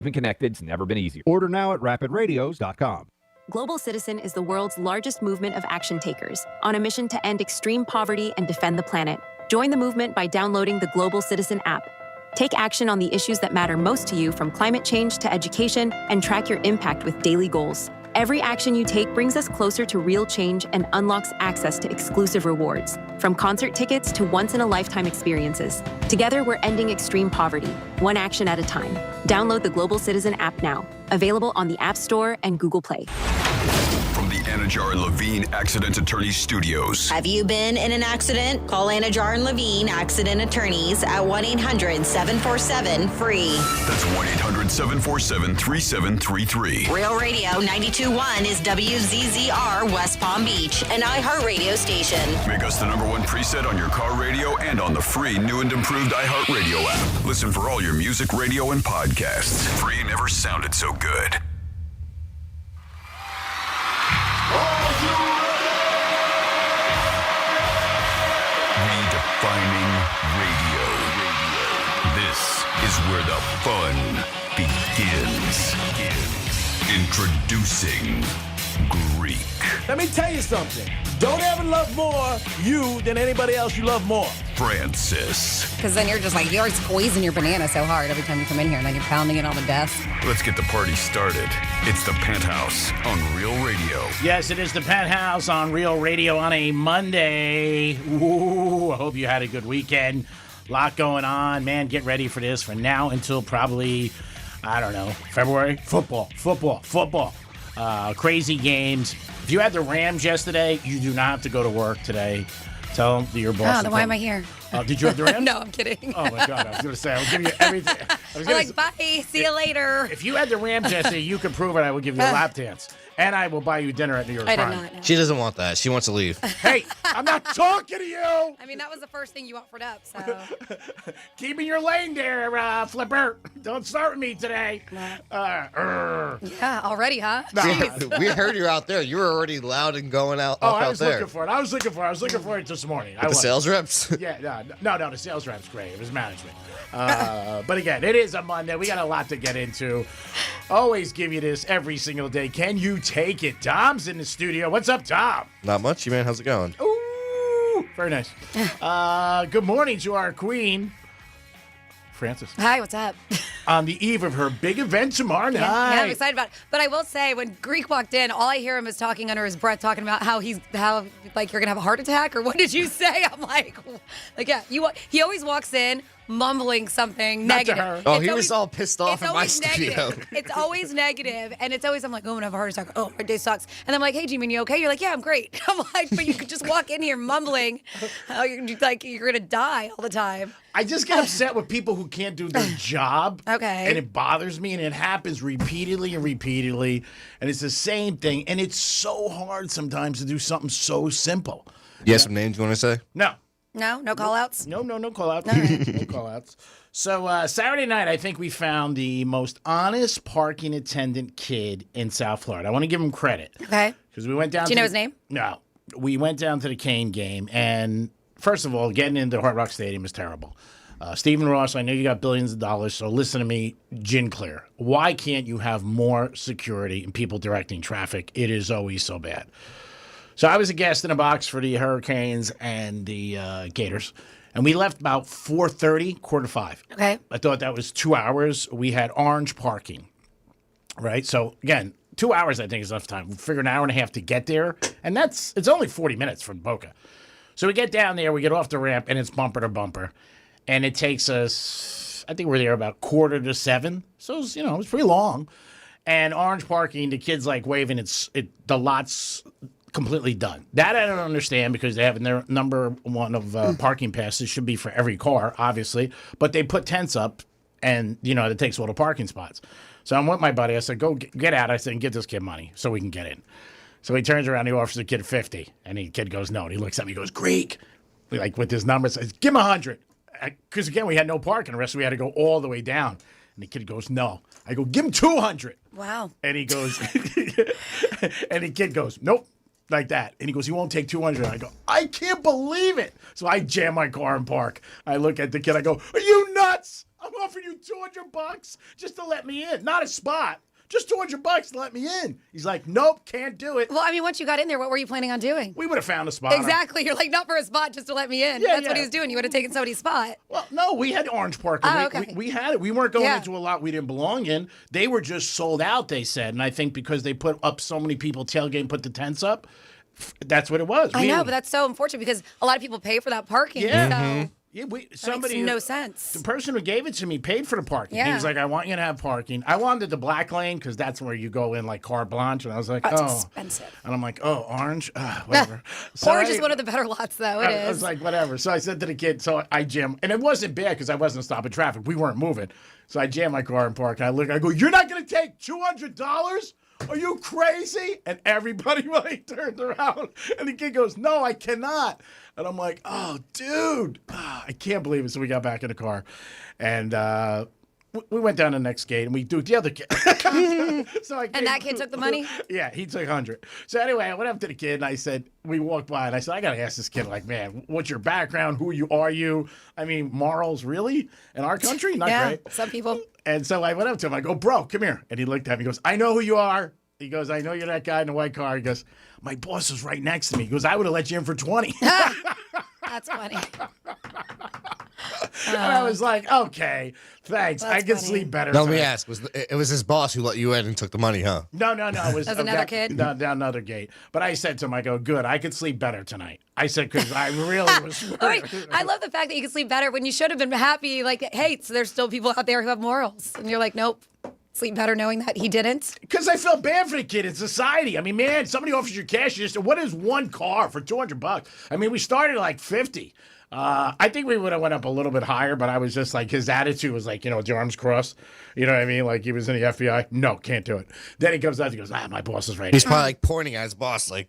Been connected's never been easier. Order now at rapidradios.com. Global Citizen is the world's largest movement of action takers on a mission to end extreme poverty and defend the planet. Join the movement by downloading the Global Citizen app. Take action on the issues that matter most to you, from climate change to education, and track your impact with daily goals. Every action you take brings us closer to real change and unlocks access to exclusive rewards, from concert tickets to once-in-a-lifetime experiences. Together, we're ending extreme poverty, one action at a time. Download the Global Citizen app now. Available on the App Store and Google Play. From the Anajar and Levine Accident Attorneys Studios. Have you been in an accident? Call Anajar and Levine Accident Attorneys at 1-800-747-FREE. That's 1-800-747-3733. Real Radio 92.1 is WZZR West Palm Beach, an iHeartRadio station. Make us the #1 preset on your car radio and on the free new and improved iHeartRadio app. Listen for all your music, radio, and podcasts. Free never sounded so good. Redefining radio. This is where the fun begins. Introducing Greek. Let me tell you something. Don't ever love more you than anybody else you love more. Francis. Because then you're just like, you're squeezing your banana so hard every time you come in here, and then you're pounding it on the desk. Let's get the party started. It's the Penthouse on Real Radio. Yes, it is the Penthouse on Real Radio on a Monday. Ooh, I hope you had a good weekend. A lot going on. Man, get ready for this from now until probably, I don't know, February. Football. Crazy games. If you had the Rams yesterday, you do not have to go to work today. Tell them your boss. Oh, then why am I here? Did you have the Rams? No, I'm kidding. Oh, my God. I was going to say, I'll give you everything. I'm like, bye. See you later. If you had the Rams yesterday, you could prove it. I would give you a lap dance. And I will buy you dinner at New York I did Prime. not. No. She doesn't want that. She wants to leave. Hey, I'm not talking to you. I mean, that was the first thing you offered up, so. Keep in your lane there, Flipper. Don't start with me today. Yeah, already, huh? We heard you out there. You were already loud and going out I out was there. looking for it. I was looking for it this morning. The sales reps? Yeah, no, the sales rep's great. It was management. But again, it is a Monday. We got a lot to get into. Always give you this every single day. Can you take it? Dom's in the studio. What's up, Dom? Not much, you man. How's it going? Ooh, very nice. Good morning to our queen, Francis. Hi, what's up? On the eve of her big event tomorrow night. Yeah, I'm excited about it. But I will say, when Greek walked in, all I hear him is talking under his breath, talking about how you're gonna have a heart attack, or what did you say? I'm like yeah. He always walks in mumbling something Not to negative. her. Oh, he was all pissed off in my studio. Negative. It's always negative, and it's always, I'm like, oh, I'm gonna have a heart attack. Oh, my day sucks. And I'm like, hey, G-Man, you okay? You're like, yeah, I'm great. I'm like, but you could just walk in here mumbling, how you're gonna die all the time. I just get upset with people who can't do their job. Okay. And it bothers me, and it happens repeatedly, and it's the same thing. And it's so hard sometimes to do something so simple. You have some names you want to say? No. No call-outs? No call-outs. No call-outs. So Saturday night, I think we found the most honest parking attendant kid in South Florida. I want to give him credit. Okay. Because we went down. Do you know his name? No. We went down to the Kane game, and first of all, getting into Hard Rock Stadium is terrible. Stephen Ross, I know you got billions of dollars, so listen to me, gin clear. Why can't you have more security and people directing traffic? It is always so bad. So I was a guest in a box for the Hurricanes and the Gators, and we left about 4:30, 4:45. Okay. I thought that was 2 hours. We had orange parking, right? So, again, 2 hours I think is enough time. We figure an hour and a half to get there, and it's only 40 minutes from Boca. So we get down there, we get off the ramp, and it's bumper to bumper. And it takes us, I think we're there about 6:45. So, it was pretty long. And orange parking, the kid's like waving, the lot's completely done. That I don't understand, because they have their number one of parking passes should be for every car, obviously. But they put tents up, and, it takes all the parking spots. So I'm with my buddy. I said, go get out. I said, and get this kid money so we can get in. So he turns around, he offers the kid 50, and the kid goes, no. And he looks at me, he goes, Greek. Like with his number, says, give him 100. Because, again, we had no parking. The rest we had to go all the way down. And the kid goes, no. I go, give him 200. Wow. And he goes, and the kid goes, nope, like that. And he goes, he won't take 200. I go, I can't believe it. So I jam my car and park. I look at the kid. I go, are you nuts? I'm offered you $200 just to let me in. Not a spot. Just $200 to let me in. He's like, nope, can't do it. Well, I mean, once you got in there, what were you planning on doing? We would have found a spot. Exactly. You're like, not for a spot, just to let me in. Yeah, That's what yeah. he was doing. You would have taken somebody's spot. Well, no, we had Orange Park. And okay. we had it. We weren't going Yeah. into a lot we didn't belong in. They were just sold out, they said. And I think because they put up so many people tailgating, put the tents up, that's what it was. I know, but that's so unfortunate because a lot of people pay for that parking. Yeah. So Yeah, somebody makes no sense. The person who gave it to me paid for the parking. He Yeah. was like, I want you to have parking. I wanted the black lane because that's where you go in like carte blanche. And I was like, That's oh. expensive. And I'm like, oh, orange? Whatever. Orange is one of the better lots, though. It I was is. like, whatever. So I said to the kid, so I jammed. And it wasn't bad because I wasn't stopping traffic. We weren't moving. So I jammed my car in park. And I go, you're not going to take $200? Are you crazy? And everybody like turned around. And the kid goes, no, I cannot. And I'm like, oh, dude, I can't believe it. So we got back in the car. And we went down the next gate and we do the other kid. And that kid took the money? Yeah, he took 100. So anyway, I went up to the kid and I said, we walked by and I said, I got to ask this kid, like, man, what's your background? Who are you? I mean, morals, really? In our country? Not Yeah, great. some people. And so I went up to him. I go, bro, come here. And he looked at me. He goes, I know who you are. He goes, I know you're that guy in the white car. He goes, my boss is right next to me. He goes, I would have let you in for 20. That's funny. And I was like, okay, thanks. That's I can funny. sleep better. Now, let me tonight." ask. It was his boss who let you in and took the money, huh? No. It was That was another kid? Down another gate. But I said to him, I go, good. I could sleep better tonight. I said, because I really was. I love the fact that you can sleep better when you should have been happy. Like, hey, so there's still people out there who have morals. And you're like, nope. Sleep better knowing that he didn't. Because I felt bad for the kid in society. I mean, man, somebody offers you cash. You just, what is one car for $200? I mean, we started at like 50. I think we would have went up a little bit higher, but I was just like, his attitude was like, with the arms crossed. You know what I mean? Like he was in the FBI. No, can't do it. Then he comes out, he goes, my boss is right. He's probably like pointing at his boss, like,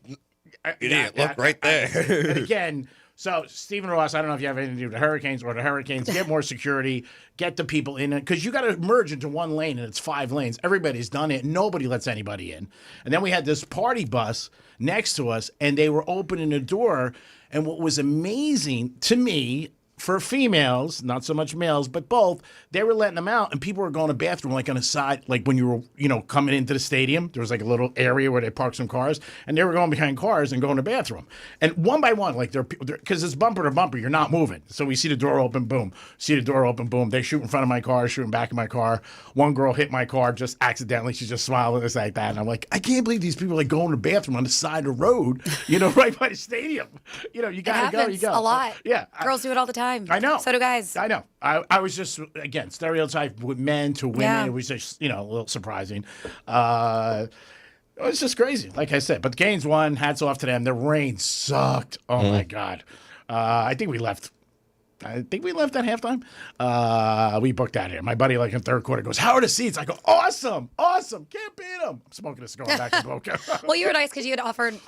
idiot, look right there. And again, so Stephen Ross, I don't know if you have anything to do with the Hurricanes or the Hurricanes. Get more security, get the people in it, because you got to merge into one lane, and it's 5 lanes. Everybody's done it. Nobody lets anybody in. And then we had this party bus next to us, and they were opening the door. And what was amazing to me, for females, not so much males, but both, they were letting them out, and people were going to the bathroom like on the side, like when you were, coming into the stadium. There was like a little area where they parked some cars, and they were going behind cars and going to the bathroom. And one by one, like they're because it's bumper to bumper, you're not moving. So we see the door open, boom. See the door open, boom. They shoot in front of my car, shooting back of my car. One girl hit my car just accidentally. She just smiled at us like that, and I'm like, I can't believe these people are going to the bathroom on the side of the road, right by the stadium. You gotta go. You go a lot. Yeah, Girls do it all the time. I know. So do guys. I know. I was just, again, stereotype with men to women. Yeah. It was just, a little surprising. It was just crazy, like I said. But the Canes won. Hats off to them. The rain sucked. Oh, my God. I think we left at halftime. We booked out here. My buddy, like in third quarter, goes, how are the seats? I go, awesome. Can't beat them. I'm smoking a cigar back in Boca. Well, you were nice because you had offered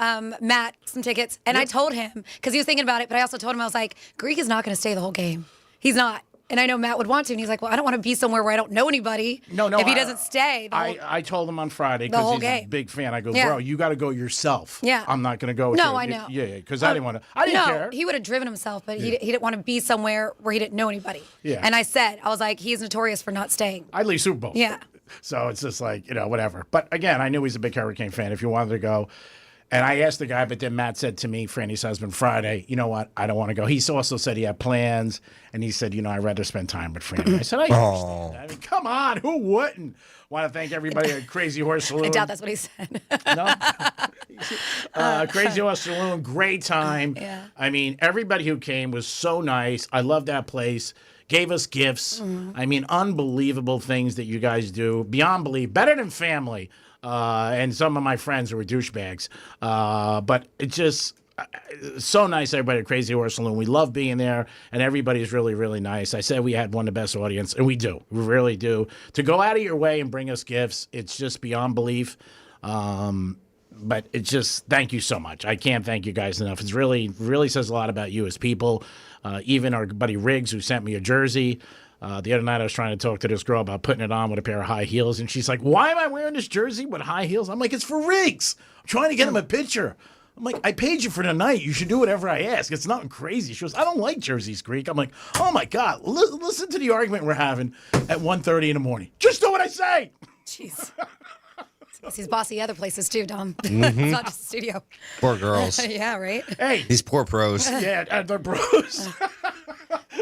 Matt some tickets. And I told him, because he was thinking about it, but I also told him, I was like, Greek is not going to stay the whole game. He's not. And I know Matt would want to. And he's like, well, I don't want to be somewhere where I don't know anybody. No. If he doesn't stay. I told him on Friday the because whole he's a game. big fan. I go, Yeah. bro, you got to go yourself. Yeah. I'm not going to go with you. No, I know. Yeah, because I didn't want to. I didn't care. He would have driven himself, but he didn't want to be somewhere where he didn't know anybody. Yeah. And I was like, he's notorious for not staying. I'd leave Super Bowl. Yeah. So it's just like, whatever. But again, I knew he's a big Hurricane fan. If you wanted to go. And I asked the guy, but then Matt said to me, Franny's husband, Friday, you know what? I don't want to go. He also said he had plans. And he said, I'd rather spend time with Franny. I said, I understand that. I mean, come on. Who wouldn't? Want to thank everybody at Crazy Horse Saloon. I doubt that's what he said. No? Crazy Horse Saloon, great time. Yeah. I mean, everybody who came was so nice. I love that place. Gave us gifts. I mean, unbelievable things that you guys do. Beyond belief. Better than family. And some of my friends who were douchebags. But it's just so nice, everybody at Crazy Horse Saloon. We love being there, and everybody's really, really nice. I said we had one of the best audience, and we do. We really do. To go out of your way and bring us gifts, it's just beyond belief. But it's just, thank you so much. I can't thank you guys enough. It's really says a lot about you as people. Even our buddy Riggs, who sent me a jersey. The other night I was trying to talk to this girl about putting it on with a pair of high heels, and she's like, why am I wearing this jersey with high heels? I'm like, it's for Riggs. I'm trying to get him a picture. I'm like, I paid you for the night. You should do whatever I ask. It's nothing crazy. She goes, I don't like jerseys, Greek. I'm like, oh my God, listen to the argument we're having at 1:30 in the morning. Just do what I say. Jeez. He's bossy other places too, Dom. Mm-hmm. It's not just the studio. Poor girls. Yeah, right? Hey. These poor pros. Yeah, they're pros.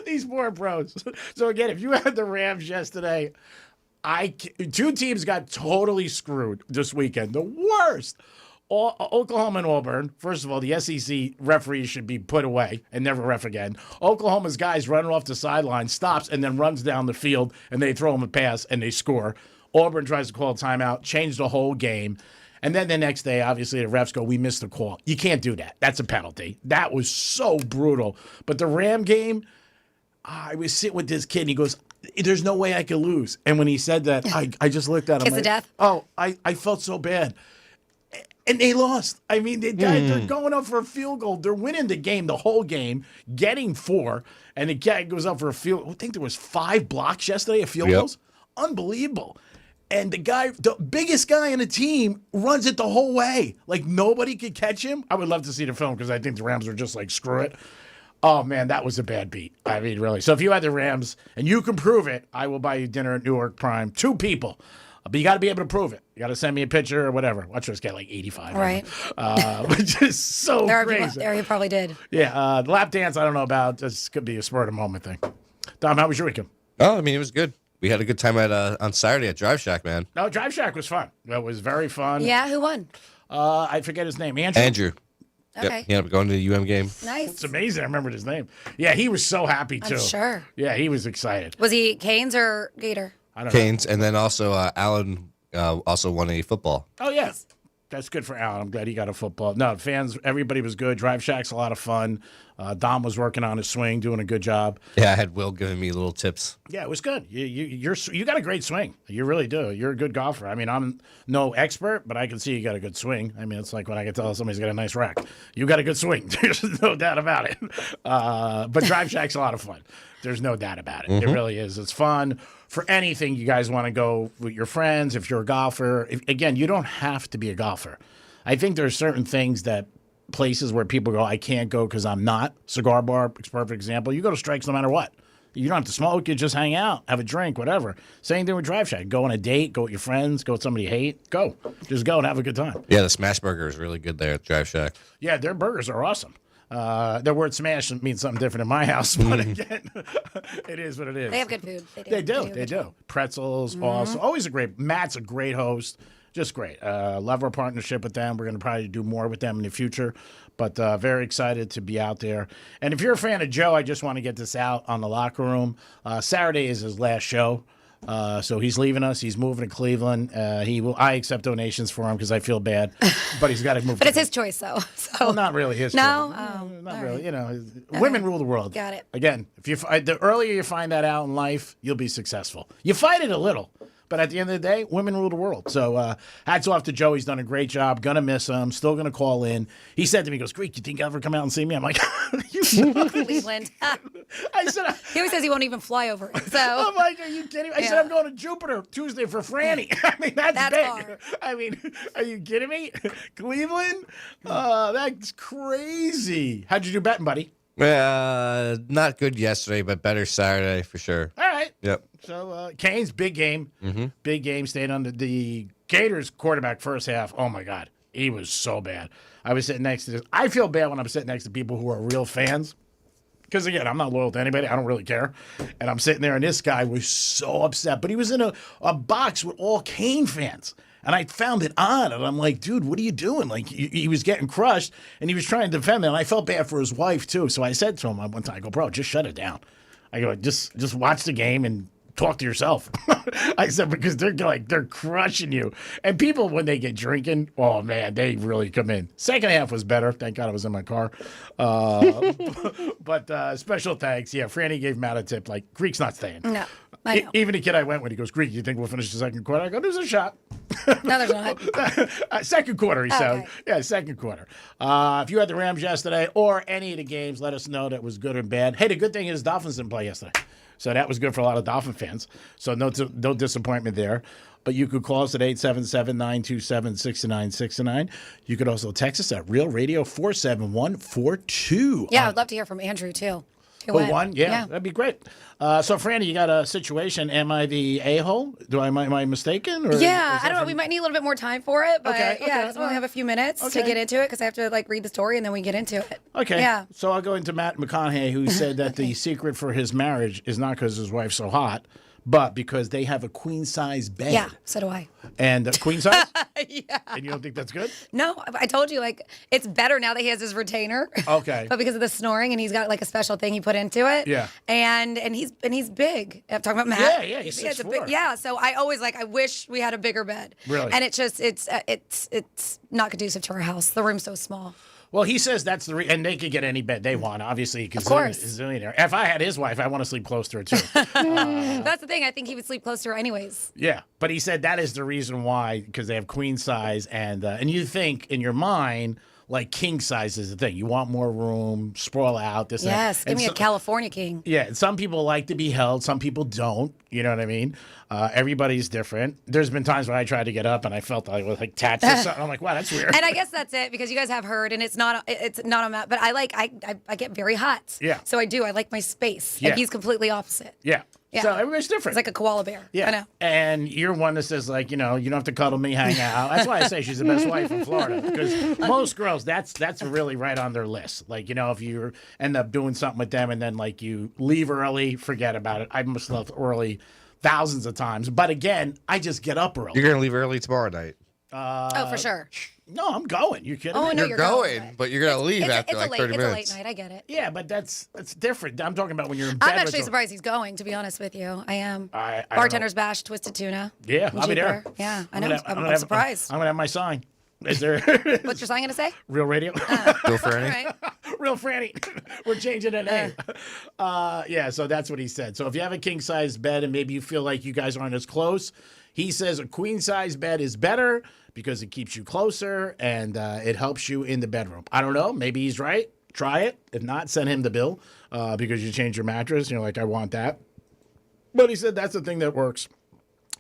These poor pros. So again, if you had the Rams yesterday, two teams got totally screwed this weekend. The worst. Oklahoma and Auburn. First of all, the SEC referees should be put away and never ref again. Oklahoma's guys running off the sideline, stops, and then runs down the field, and they throw him a pass, and they score. Auburn tries to call a timeout, change the whole game. And then the next day, obviously, the refs go, we missed the call. You can't do that. That's a penalty. That was so brutal. But the Ram game, I was sitting with this kid, and he goes, there's no way I could lose. And when he said that, I just looked at him. Kiss of death? Oh, I felt so bad. And they lost. I mean, they're going up for a field goal. They're winning the game, the whole game, getting 4. And the guy goes up for a field. I think there was 5 blocks yesterday of field goals. Unbelievable. And the biggest guy in the team runs it the whole way. Like, nobody could catch him. I would love to see the film because I think the Rams were just like, screw it. Oh, man, that was a bad beat. I mean, really. So if you had the Rams and you can prove it, I will buy you dinner at Newark Prime. 2 people. But you got to be able to prove it. You got to send me a picture or whatever. Watch us get like 85. Right. Which is so crazy. There he probably did. Yeah. The lap dance, I don't know about. This could be a spur of the moment thing. Dom, how was your weekend? Oh, I mean, it was good. We had a good time on Saturday at Drive Shack, man. No, Drive Shack was fun. That was very fun. Yeah, who won? I forget his name. Andrew. Okay. Yep. He ended up going to the UM game. Nice. It's amazing. I remembered his name. Yeah, he was so happy too. I'm sure. Yeah, he was excited. Was he Canes or Gator? I don't know. Canes, and then also Allen also won a football. Oh, yeah. That's good for Alan. I'm glad he got a football. No, fans, everybody was good. Drive Shack's a lot of fun. Dom was working on his swing, doing a good job. Yeah, I had Will giving me little tips. Yeah, it was good. You got a great swing. You really do. You're a good golfer. I mean, I'm no expert, but I can see you got a good swing. I mean, it's like when I can tell somebody's got a nice rack. You got a good swing. There's no doubt about it. But Drive Shack's a lot of fun. There's no doubt about it. Mm-hmm. It really is. It's fun. For anything you guys want to go with your friends, if you're a golfer, again, you don't have to be a golfer. I think there are certain things that places where people go, I can't go because I'm not. Cigar bar, it's a perfect example. You go to Strikes no matter what. You don't have to smoke. You just hang out, have a drink, whatever. Same thing with Drive Shack. Go on a date, go with your friends, go with somebody you hate. Go. Just go and have a good time. Yeah, the smash burger is really good there at Drive Shack. Yeah, their burgers are awesome. The word smash means something different in my house, but again, it is what it is. They have good food. They do. Pretzels, also. Always Matt's a great host. Just great. Love our partnership with them. We're going to probably do more with them in the future, but very excited to be out there. And if you're a fan of Joe, I just want to get this out on the locker room. Saturday is his last show. So he's leaving us. He's moving to Cleveland. I accept donations for him because I feel bad, but he's got to move. But it's his choice, though. So well, not really his choice. Not really. Right. You know, women rule the world. Got it. Again, the earlier you find that out in life, you'll be successful. You fight it a little. But at the end of the day, women rule the world. So hats off to Joe. He's done a great job. Gonna miss him. Still gonna call in. He said to me, he goes, Greek, you think you'll ever come out and see me? I'm like, you Cleveland. I said, he always says he won't even fly over it. So I'm like, are you kidding me? I said, I'm going to Jupiter Tuesday for Franny. I mean, that's big. Far. I mean, are you kidding me? Cleveland? That's crazy. How'd you do betting, buddy? Not good yesterday, but better Saturday for sure. All right. Yep. So, Canes, big game. Mm-hmm. Big game. Stayed under the Gators quarterback first half. Oh, my God. He was so bad. I was sitting next to this. I feel bad when I'm sitting next to people who are real fans. Because, again, I'm not loyal to anybody. I don't really care. And I'm sitting there, and this guy was so upset. But he was in a box with all Cane fans. And I found it odd. And I'm like, dude, what are you doing? Like, he was getting crushed, and he was trying to defend me. And I felt bad for his wife, too. So I said to him one time, I go, bro, just shut it down. I go, just watch the game and talk to yourself. I said, because they're crushing you. And people, when they get drinking, oh, man, they really come in. Second half was better. Thank God I was in my car. But special thanks. Yeah, Franny gave Matt a tip. Like, Greek's not staying. No, I know. Even the kid I went with, he goes, Greek, you think we'll finish the second quarter? I go, there's a shot. No, there's not. Second quarter, he said. Okay. Yeah, second quarter. If you had the Rams yesterday or any of the games, let us know that was good or bad. Hey, the good thing is Dolphins didn't play yesterday. So that was good for a lot of Dolphin fans. So no disappointment there. But you could call us at 877-927-6969. You could also text us at Real Radio 47142. Yeah, I'd love to hear from Andrew, too. Who Who went. won? Yeah, that'd be great. So, Franny, you got a situation. Am I the a-hole? Am I mistaken? Or Yeah, I don't know. We might need a little bit more time for it, but Okay, yeah, because we only have a few minutes to get into it because I have to read the story and then we get into it. Okay. Yeah. So I'll go into Matt McConaughey, who said that the secret for his marriage is not because his wife's so hot, but because they have a queen-size bed. Yeah, so do I. And queen size? Yeah. And you don't think that's good? No, I told you, it's better now that he has his retainer. Okay. But because of the snoring, and he's got a special thing he put into it. Yeah. And he's big. I'm talking about Matt. Yeah, he's He has a 6'4". yeah. So I always I wish we had a bigger bed. Really? And it's not conducive to our house. The room's so small. Well, he says that's the and they could get any bed they want, obviously, because Of course. he's a zillionaire. If I had his wife, I want to sleep close to her, too. That's the thing. I think he would sleep close to her anyways. Yeah, but he said that is the reason why, because they have queen size, and you think in your mind, king size is the thing. You want more room, sprawl out, this Yes, and give me a so- California king. Yeah, and some people like to be held, some people don't. You know what I mean? Everybody's different. There's been times when I tried to get up and I felt I was tats or something. I'm like, wow, that's weird. And I guess that's it because you guys have heard, and it's not on that. But I get very hot. Yeah. So I do. I like my space, Yeah. and he's completely opposite. Yeah. Yeah. So everybody's different. It's like a koala bear. Yeah. I know. And you're one that says, you don't have to cuddle me, hang out. That's why I say she's the best wife in Florida. Because most girls, that's really right on their list. If you end up doing something with them and then, you leave early, forget about it. I must left early thousands of times. But again, I just get up early. You're going to leave early tomorrow night. Oh, for sure. No, I'm going. You kidding Oh, me? no, You're going, but you're going to leave after it's 30 minutes. It's a late night. I get it. Yeah, but that's different. I'm talking about when you're in bed. I'm with actually them. surprised he's going, to be honest with you. I am. I don't Bartender's Bash, Twisted Tuna. Yeah, I'll be there. Jupiter. Yeah, I I'm know. gonna- I'm gonna have- surprised. I'm going to have my sign. Is there What's your sign going to say? Real Radio? Go for All any. right. Real Franny. We're changing the name. Yeah, so that's what he said. So if you have a king-size bed and maybe you feel like you guys aren't as close, he says a queen-size bed is better because it keeps you closer and it helps you in the bedroom. I don't know. Maybe he's right. Try it. If not, send him the bill because you change your mattress. You're like, I want that. But he said that's the thing that works.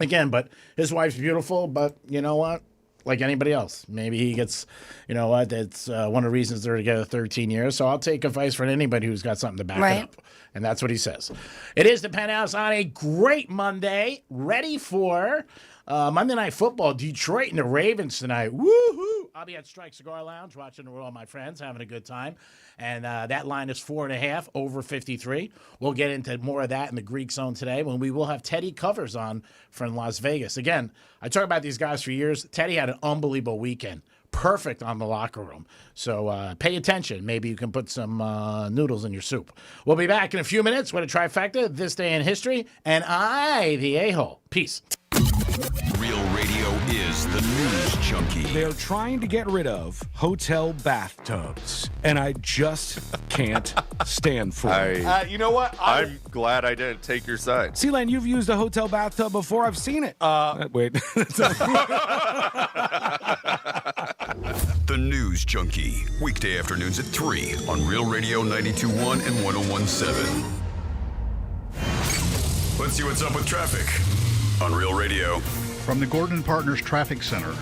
Again, but his wife's beautiful, but you know what? Like anybody else. Maybe he gets, you know what, that's one of the reasons they're together 13 years. So I'll take advice from anybody who's got something to back it up. And that's what he says. It is the Penthouse on a great Monday, ready for Monday Night Football, Detroit and the Ravens tonight. Woohoo! I'll be at Strike Cigar Lounge watching with all my friends, having a good time. And that line is 4.5 over 53. We'll get into more of that in the Greek Zone today when we will have Teddy Covers on from Las Vegas. Again, I talk about these guys for years. Teddy had an unbelievable weekend. Perfect on the locker room. So pay attention. Maybe you can put some noodles in your soup. We'll be back in a few minutes with a trifecta, This Day in History, and I, the a-hole. Peace. Real Radio is the news junkie. They're trying to get rid of hotel bathtubs, and I just can't stand for it. You know what? I'm glad I didn't take your side. Sealand, you've used a hotel bathtub before. I've seen it. Wait. The News Junkie. Weekday afternoons at 3 on Real Radio 92.1 and 101.7. Let's see what's up with traffic on Real Radio. From the Gordon Partners Traffic Center.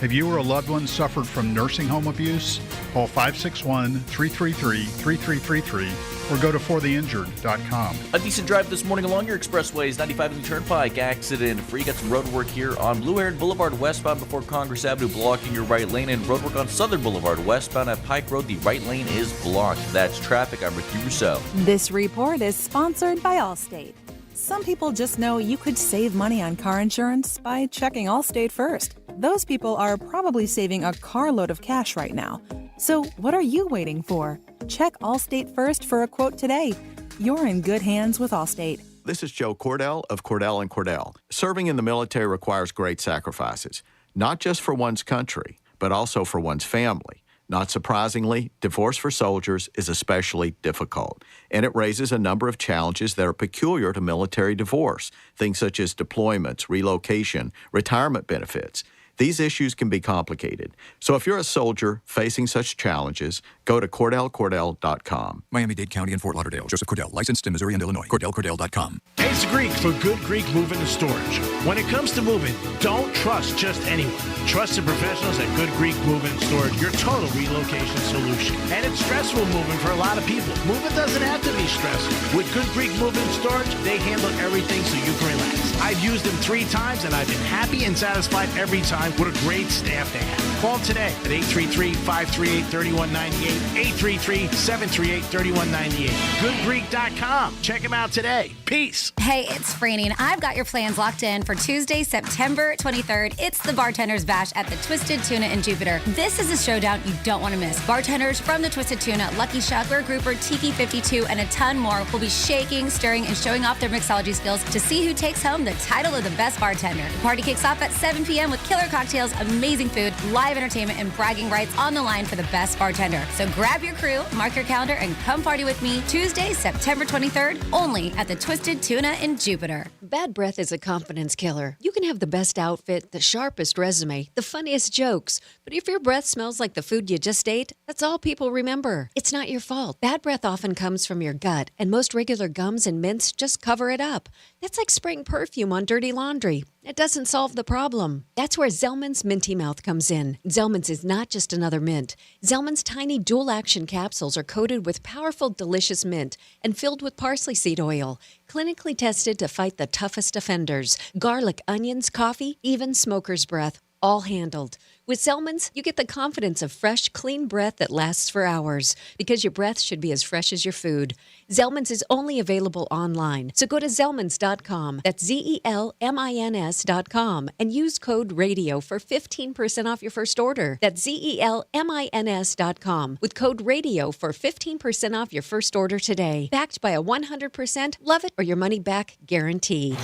Have you or a loved one suffered from nursing home abuse? Call 561-333-3333 or go to fortheinjured.com. A decent drive this morning along your expressways, 95 in the Turnpike, accident free. Got some road work here on Blue Heron Boulevard westbound before Congress Avenue, blocking your right lane, and road work on Southern Boulevard westbound at Pike Road. The right lane is blocked. That's traffic. I'm Ricky Rousseau. This report is sponsored by Allstate. Some people just know you could save money on car insurance by checking Allstate first. Those people are probably saving a carload of cash right now. So what are you waiting for? Check Allstate first for a quote today. You're in good hands with Allstate. This is Joe Cordell of Cordell & Cordell. Serving in the military requires great sacrifices, not just for one's country, but also for one's family. Not surprisingly, divorce for soldiers is especially difficult, and it raises a number of challenges that are peculiar to military divorce, things such as deployments, relocation, retirement benefits. These issues can be complicated. So if you're a soldier facing such challenges, Go to CordellCordell.com. Miami-Dade County and Fort Lauderdale. Joseph Cordell, licensed in Missouri and Illinois. CordellCordell.com. It's Greek for Good Greek Moving and Storage. When it comes to moving, don't trust just anyone. Trust the professionals at Good Greek Moving and Storage, your total relocation solution. And it's stressful moving for a lot of people. Moving doesn't have to be stressful. With Good Greek Moving and Storage, they handle everything so you can relax. I've used them 3 times, and I've been happy and satisfied every time. What a great staff they have. Call today at 833-538-3198, 833-738-3198. GoodGreek.com. Check them out today. Peace. Hey, it's Franny, and I've got your plans locked in for Tuesday, September 23rd. It's the Bartender's Bash at the Twisted Tuna in Jupiter. This is a showdown you don't want to miss. Bartenders from the Twisted Tuna, Lucky Shot, Bear Grouper, Tiki 52, and a ton more will be shaking, stirring, and showing off their mixology skills to see who takes home the title of the best bartender. The party kicks off at 7 p.m. with killer cocktails, amazing food, live entertainment, and bragging rights on the line for the best bartender. So grab your crew, mark your calendar, and come party with me Tuesday, September 23rd, only at the Twisted Tuna in Jupiter. Bad breath is a confidence killer. You can have the best outfit, the sharpest resume, the funniest jokes, but if your breath smells like the food you just ate, that's all people remember. It's not your fault. Bad breath often comes from your gut, and most regular gums and mints just cover it up. That's like spraying perfume on dirty laundry. It doesn't solve the problem. That's where Zellman's Minty Mouth comes in. Zellman's is not just another mint. Zellman's tiny dual-action capsules are coated with powerful, delicious mint and filled with parsley seed oil, clinically tested to fight the toughest offenders. Garlic, onions, coffee, even smoker's breath, all handled. With Zellman's, you get the confidence of fresh, clean breath that lasts for hours, because your breath should be as fresh as your food. Zellman's is only available online, so go to Zellmans.com. That's ZELMINS.com and use code RADIO for 15% off your first order. That's ZELMINS.com with code RADIO for 15% off your first order today. Backed by a 100% love it or your money back guarantee.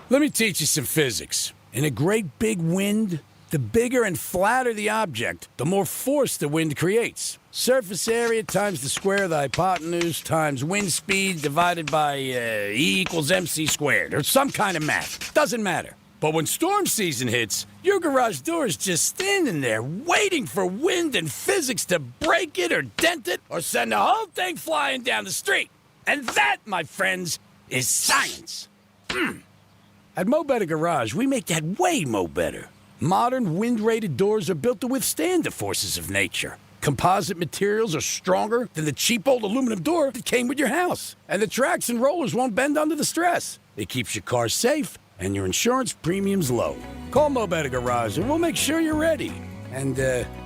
Let me teach you some physics. In a great big wind, the bigger and flatter the object, the more force the wind creates. Surface area times the square of the hypotenuse times wind speed divided by E equals MC squared, or some kind of math. Doesn't matter. But when storm season hits, your garage door is just standing there waiting for wind and physics to break it or dent it or send the whole thing flying down the street. And that, my friends, is science. At Mo Better Garage, we make that way mo better. Modern, wind-rated doors are built to withstand the forces of nature. Composite materials are stronger than the cheap old aluminum door that came with your house. And the tracks and rollers won't bend under the stress. It keeps your car safe and your insurance premiums low. Call Mo Better Garage and we'll make sure you're ready. And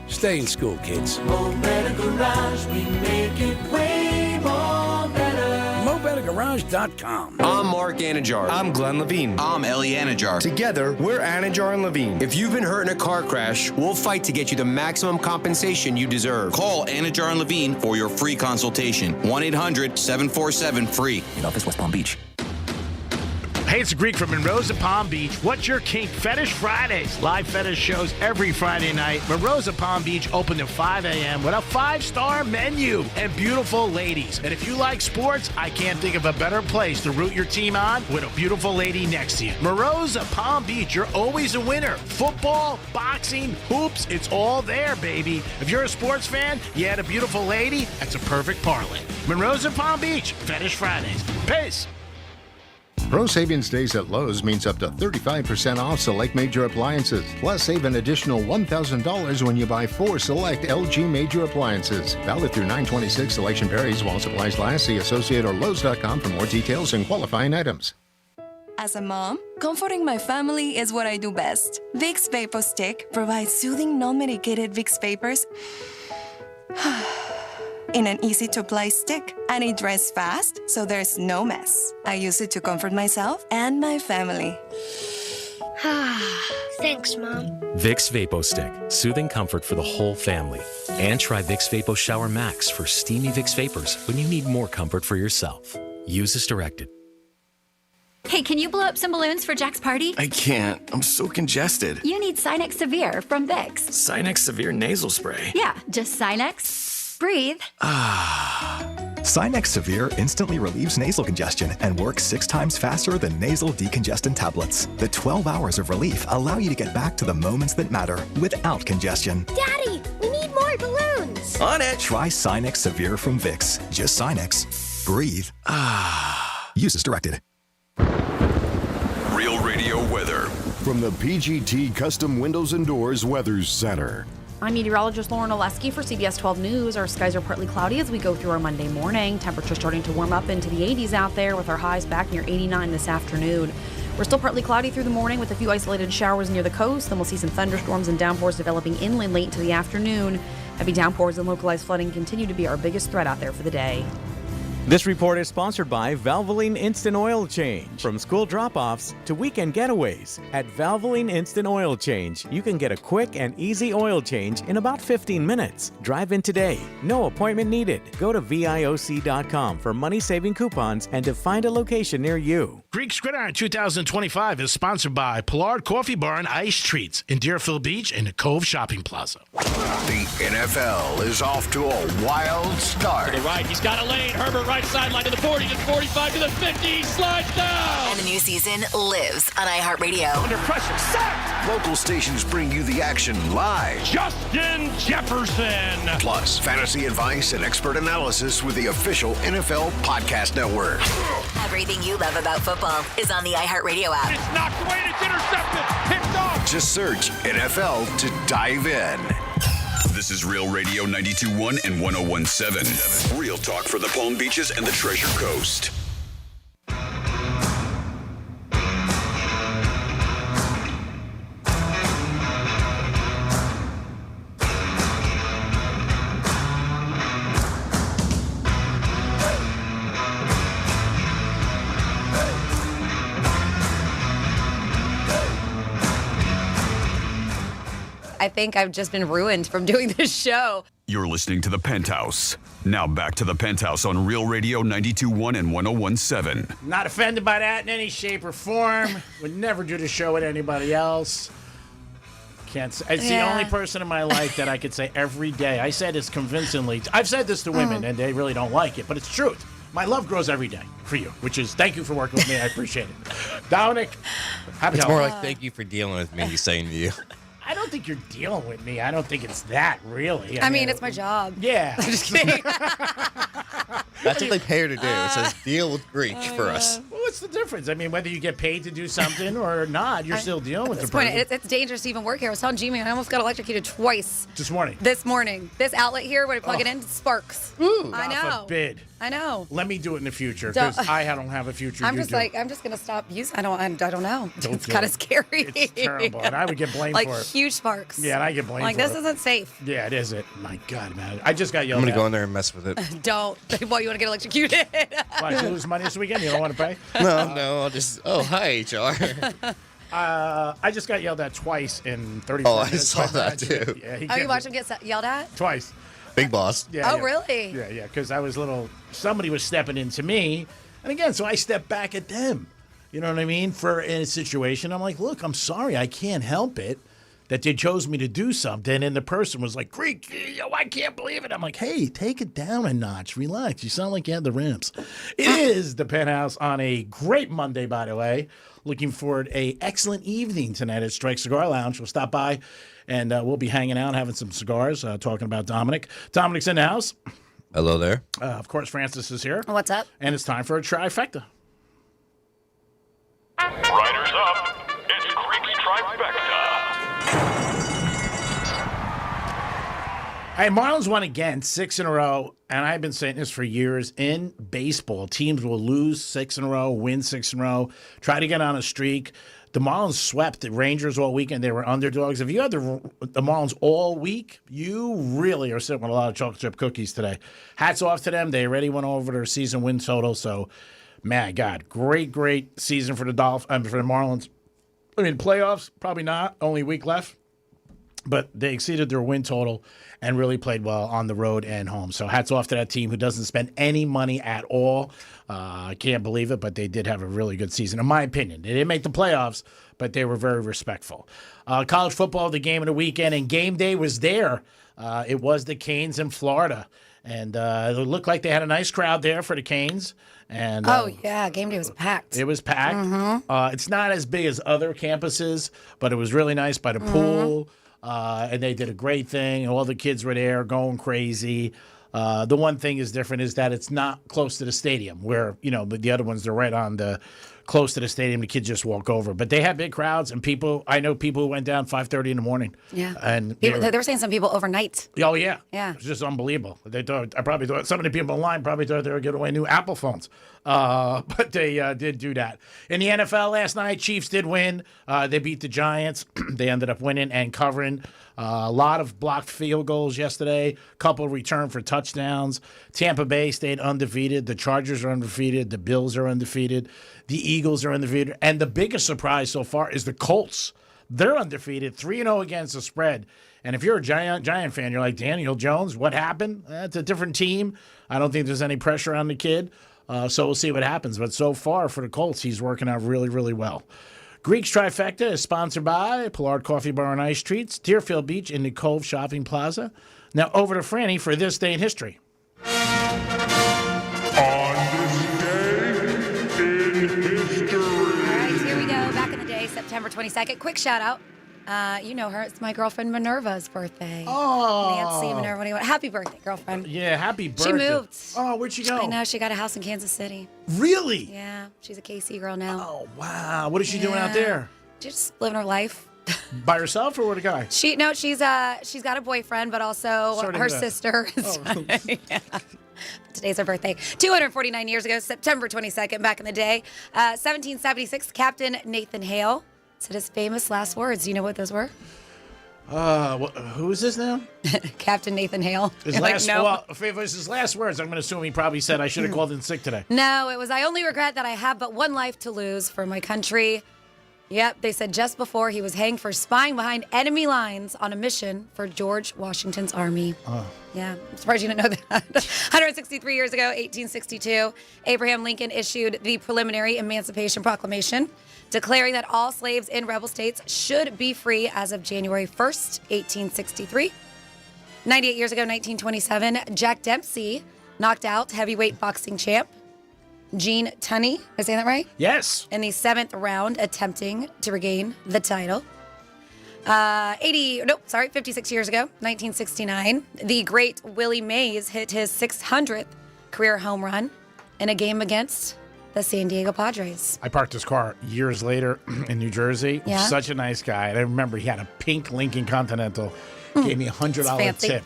stay in school, kids. Mo Better Garage, we make it way more better. MoBetterGarage.com. I'm Mark Anajar. I'm Glenn Levine. I'm Ellie Anajar. Together, we're Anajar and Levine. If you've been hurt in a car crash, we'll fight to get you the maximum compensation you deserve. Call Anajar and Levine for your free consultation. 1-800-747-FREE. In office, West Palm Beach. Hey, it's Greek from Monroe's of Palm Beach. What's your kink? Fetish Fridays. Live fetish shows every Friday night. Monroe's of Palm Beach open at 5 a.m. with a 5-star menu and beautiful ladies. And if you like sports, I can't think of a better place to root your team on with a beautiful lady next to you. Monroe's of Palm Beach, you're always a winner. Football, boxing, hoops, it's all there, baby. If you're a sports fan, you had a beautiful lady, that's a perfect parlay. Monroe's of Palm Beach, Fetish Fridays. Peace. Pro Savings Days at Lowe's means up to 35% off select major appliances. Plus, save an additional $1,000 when you buy 4 select LG major appliances. Valid through 9/26. Selection varies while supplies last. See Associate or Lowe's.com for more details and qualifying items. As a mom, comforting my family is what I do best. Vicks Vapor Stick provides soothing, non-medicated Vicks vapors in an easy-to-apply stick, and it dries fast, so there's no mess. I use it to comfort myself and my family. Thanks, Mom. Vicks Vapo Stick, soothing comfort for the whole family. And try Vicks Vapo Shower Max for steamy Vicks Vapors when you need more comfort for yourself. Use as directed. Hey, can you blow up some balloons for Jack's party? I can't. I'm so congested. You need Sinex Severe from Vicks. Sinex Severe Nasal Spray. Yeah, just Sinex. Breathe. Sinex Severe instantly relieves nasal congestion and works 6 times faster than nasal decongestant tablets. The 12 hours of relief allow you to get back to the moments that matter without congestion. Daddy, we need more balloons. Sinex. On it. Try Sinex Severe from Vicks. Just Sinex. Breathe. Use as directed. Real Radio weather. From the PGT Custom Windows and Doors Weather Center. I'm meteorologist Lauren Oleski for CBS 12 News. Our skies are partly cloudy as we go through our Monday morning. Temperatures starting to warm up into the 80s out there with our highs back near 89 this afternoon. We're still partly cloudy through the morning with a few isolated showers near the coast. Then we'll see some thunderstorms and downpours developing inland late into the afternoon. Heavy downpours and localized flooding continue to be our biggest threat out there for the day. This report is sponsored by Valvoline Instant Oil Change. From school drop-offs to weekend getaways, at Valvoline Instant Oil Change, you can get a quick and easy oil change in about 15 minutes. Drive in today. No appointment needed. Go to VIOC.com for money-saving coupons and to find a location near you. Greek Gridiron 2025 is sponsored by Pollard Coffee Bar and Ice Treats in Deerfield Beach and the Cove Shopping Plaza. The NFL is off to a wild start. To the right, he's got a lane. Herbert right sideline to the 40, to the 45, to the 50, slides down. And the new season lives on iHeartRadio. Under pressure, sacked. Local stations bring you the action live. Justin Jefferson. Plus, fantasy advice and expert analysis with the official NFL Podcast Network. Everything you love about football is on the iHeartRadio app. It's knocked away, it's intercepted, picked off. Just search NFL to dive in. This is Real Radio 92.1 and 101.7. Real talk for the Palm Beaches and the Treasure Coast. I think I've just been ruined from doing this show. You're listening to The Penthouse. Now back to The Penthouse on Real Radio 92.1 and 101.7. Not offended by that in any shape or form. Would never do the show with anybody else. It's the only person in my life that I could say every day. I say this convincingly. I've said this to women, and they really don't like it, but it's truth. My love grows every day for you, which is thank you for working with me. I appreciate it. Dominic, happy It's more like thank you for dealing with me, saying to you. I don't think you're dealing with me. I don't think it's that, really. I mean, it's my job. Yeah. I'm just kidding. That's what they pay her to do. It says deal with Greek for us. Well, what's the difference? I mean, whether you get paid to do something or not, you're still dealing with the point, person. it's dangerous to even work here. I was telling Jimmy, I almost got electrocuted twice. This morning. This outlet here, when I plug it in, sparks. Ooh, I know. God forbid. I know. Let me do it in the future because I don't have a future. I'm just gonna stop using. I don't know. It's kind of scary. It's terrible, and I would get blamed for it. Like huge sparks. Yeah, and I get blamed for it. Like this isn't safe. Yeah, it isn't. My God, man, I just got yelled I'm at. gonna go in there and mess with it. Don't. Well, you want to get electrocuted? Why, did you lose money this weekend? You don't want to pay? No, I'll just. Oh, hi, HR. I just got yelled at twice in 30 minutes. I saw that too. Yeah, you watched him get yelled at? Twice. Big boss. Yeah, oh, really? Yeah, because I was somebody was stepping into me. And again, so I stepped back at them. You know what I mean? In a situation, I'm like, look, I'm sorry. I can't help it that they chose me to do something. And the person was like, Greek, I can't believe it. I'm like, hey, take it down a notch. Relax. You sound like you had the ramps. It is the Penthouse on a great Monday, by the way. Looking forward to an excellent evening tonight at Strike Cigar Lounge. We'll stop by and we'll be hanging out, having some cigars, talking about Dominic. Dominic's in the house. Hello there. Of course, Francis is here. What's up? And it's time for a trifecta. Riders up. It's Greek's Trifecta. Hey, Marlins won again, 6 in a row, and I've been saying this for years. In baseball, teams will lose 6 in a row, win 6 in a row, try to get on a streak. The Marlins swept the Rangers all weekend. They were underdogs. If you had the Marlins all week, you really are sitting with a lot of chocolate chip cookies today. Hats off to them. They already went over their season win total. So, man, God, great season for the Marlins. I mean, playoffs, probably not. Only a week left. But they exceeded their win total and really played well on the road and home. So hats off to that team who doesn't spend any money at all. I can't believe it, but they did have a really good season, in my opinion. They didn't make the playoffs, but they were very respectful. College football, the game of the weekend, and game day was there. It was the Canes in Florida. And it looked like they had a nice crowd there for the Canes. And yeah, game day was packed. It was packed. Mm-hmm. It's not as big as other campuses, but it was really nice by the pool. and they did a great thing. All the kids were there going crazy. The one thing is different is that it's not close to the stadium where, the other ones, they're right on the close to the stadium. The kids just walk over. But they had big crowds, and I know people who went down 5:30 in the morning. Yeah. And they were saying some people overnight. Oh, yeah. Yeah. It's just unbelievable. I probably thought some of the people in line probably thought they were giving away new Apple phones. But they did do that. In the NFL last night, Chiefs did win. They beat the Giants. They ended up winning and covering. A lot of blocked field goals yesterday. Couple returned for touchdowns. Tampa Bay stayed undefeated. The Chargers are undefeated. The Bills are undefeated. The Eagles are undefeated. And the biggest surprise so far is the Colts. They're undefeated, 3-0 against the spread. And if you're a Giant fan, you're like, Daniel Jones, what happened? It's a different team. I don't think there's any pressure on the kid. So we'll see what happens. But so far for the Colts, he's working out really, really well. Greek's Trifecta is sponsored by Pollard Coffee Bar and Ice Treats, Deerfield Beach in the Cove Shopping Plaza. Now over to Franny for This Day in History. September 22nd. Quick shout out. You know her. It's my girlfriend Minerva's birthday. Oh. Nancy Minerva. Happy birthday, girlfriend. Yeah, happy birthday. She moved. Oh, where'd she go? I know. She got a house in Kansas City. Really? Yeah. She's a KC girl now. Oh, wow. What is she doing out there? Just living her life. By herself or with a guy? She's got a boyfriend, but also her sister. Yeah. Today's her birthday. 249 years ago, September 22nd, back in the day, 1776, Captain Nathan Hale said his famous last words. You know what those were? Who is this now? Captain Nathan Hale. His last, well, if it was his last words, I'm going to assume he probably said, I should have called in sick today. No, it was, I only regret that I have but one life to lose for my country. Yep, they said just before he was hanged for spying behind enemy lines on a mission for George Washington's army. Oh. Yeah, I'm surprised you didn't know that. 163 years ago, 1862, Abraham Lincoln issued the preliminary Emancipation Proclamation, declaring that all slaves in rebel states should be free as of January 1st, 1863. 98 years ago, 1927, Jack Dempsey knocked out heavyweight boxing champ Gene Tunney, am I saying that right? Yes. In the 7th round, attempting to regain the title. 56 years ago, 1969, the great Willie Mays hit his 600th career home run in a game against the San Diego Padres. I parked his car years later in New Jersey. Yeah. Such a nice guy. And I remember he had a pink Lincoln Continental. Gave me a $100 tip.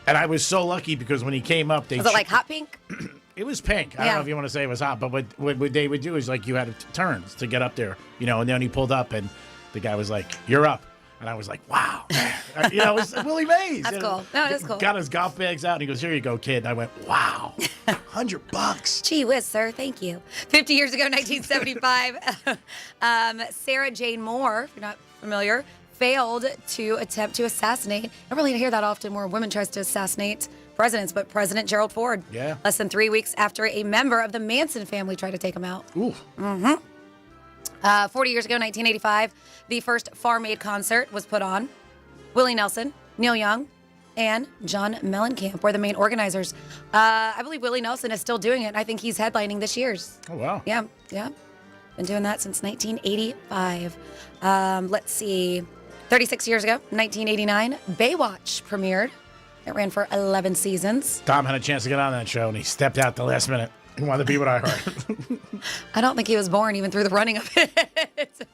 And I was so lucky because when he came up, Was it like hot pink? It was pink. I don't know if you want to say it was hot, but what they would do is like you had turns to get up there, and then he pulled up and the guy was like, "You're up." And I was like, wow. It was Willie Mays. That's cool. No, that's cool. Got his golf bags out and he goes, "Here you go, kid." And I went, wow, $100. Gee whiz, sir. Thank you. 50 years ago, 1975, Sarah Jane Moore, if you're not familiar, failed to attempt to assassinate. I don't really hear that often where a woman tries to assassinate presidents, but President Gerald Ford. Yeah. Less than 3 weeks after a member of the Manson family tried to take him out. Ooh. 40 years ago, 1985, the first Farm Aid concert was put on. Willie Nelson, Neil Young, and John Mellencamp were the main organizers. I believe Willie Nelson is still doing it, and I think he's headlining this year's. Oh, wow. Yeah. Been doing that since 1985. Let's see. 36 years ago, 1989, Baywatch premiered. It ran for 11 seasons. Tom had a chance to get on that show, and he stepped out the last minute. He wanted to be what I heard. I don't think he was born even through the running of it.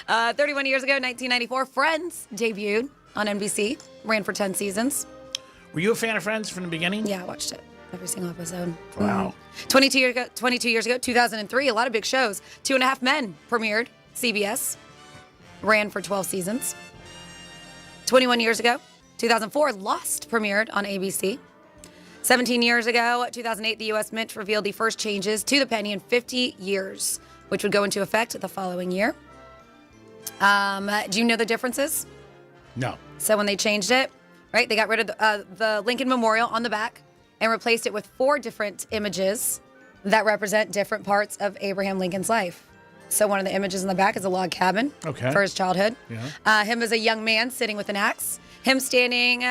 31 years ago, 1994, Friends debuted on NBC. Ran for 10 seasons. Were you a fan of Friends from the beginning? Yeah, I watched it. Every single episode. Wow. 22 years ago, 2003, a lot of big shows. 2.5 Men premiered, CBS. Ran for 12 seasons. 21 years ago, 2004, Lost premiered on ABC. 17 years ago, 2008, the U.S. Mint revealed the first changes to the penny in 50 years, which would go into effect the following year. Do you know the differences? No. So when they changed it, right, they got rid of the Lincoln Memorial on the back and replaced it with 4 different images that represent different parts of Abraham Lincoln's life. So one of the images in the back is a log cabin for his childhood. Yeah. Him as a young man sitting with an axe. Him standing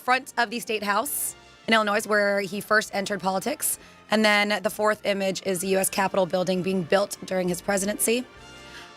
front of the State House in Illinois, where he first entered politics. And then the 4th image is the U.S. Capitol building being built during his presidency.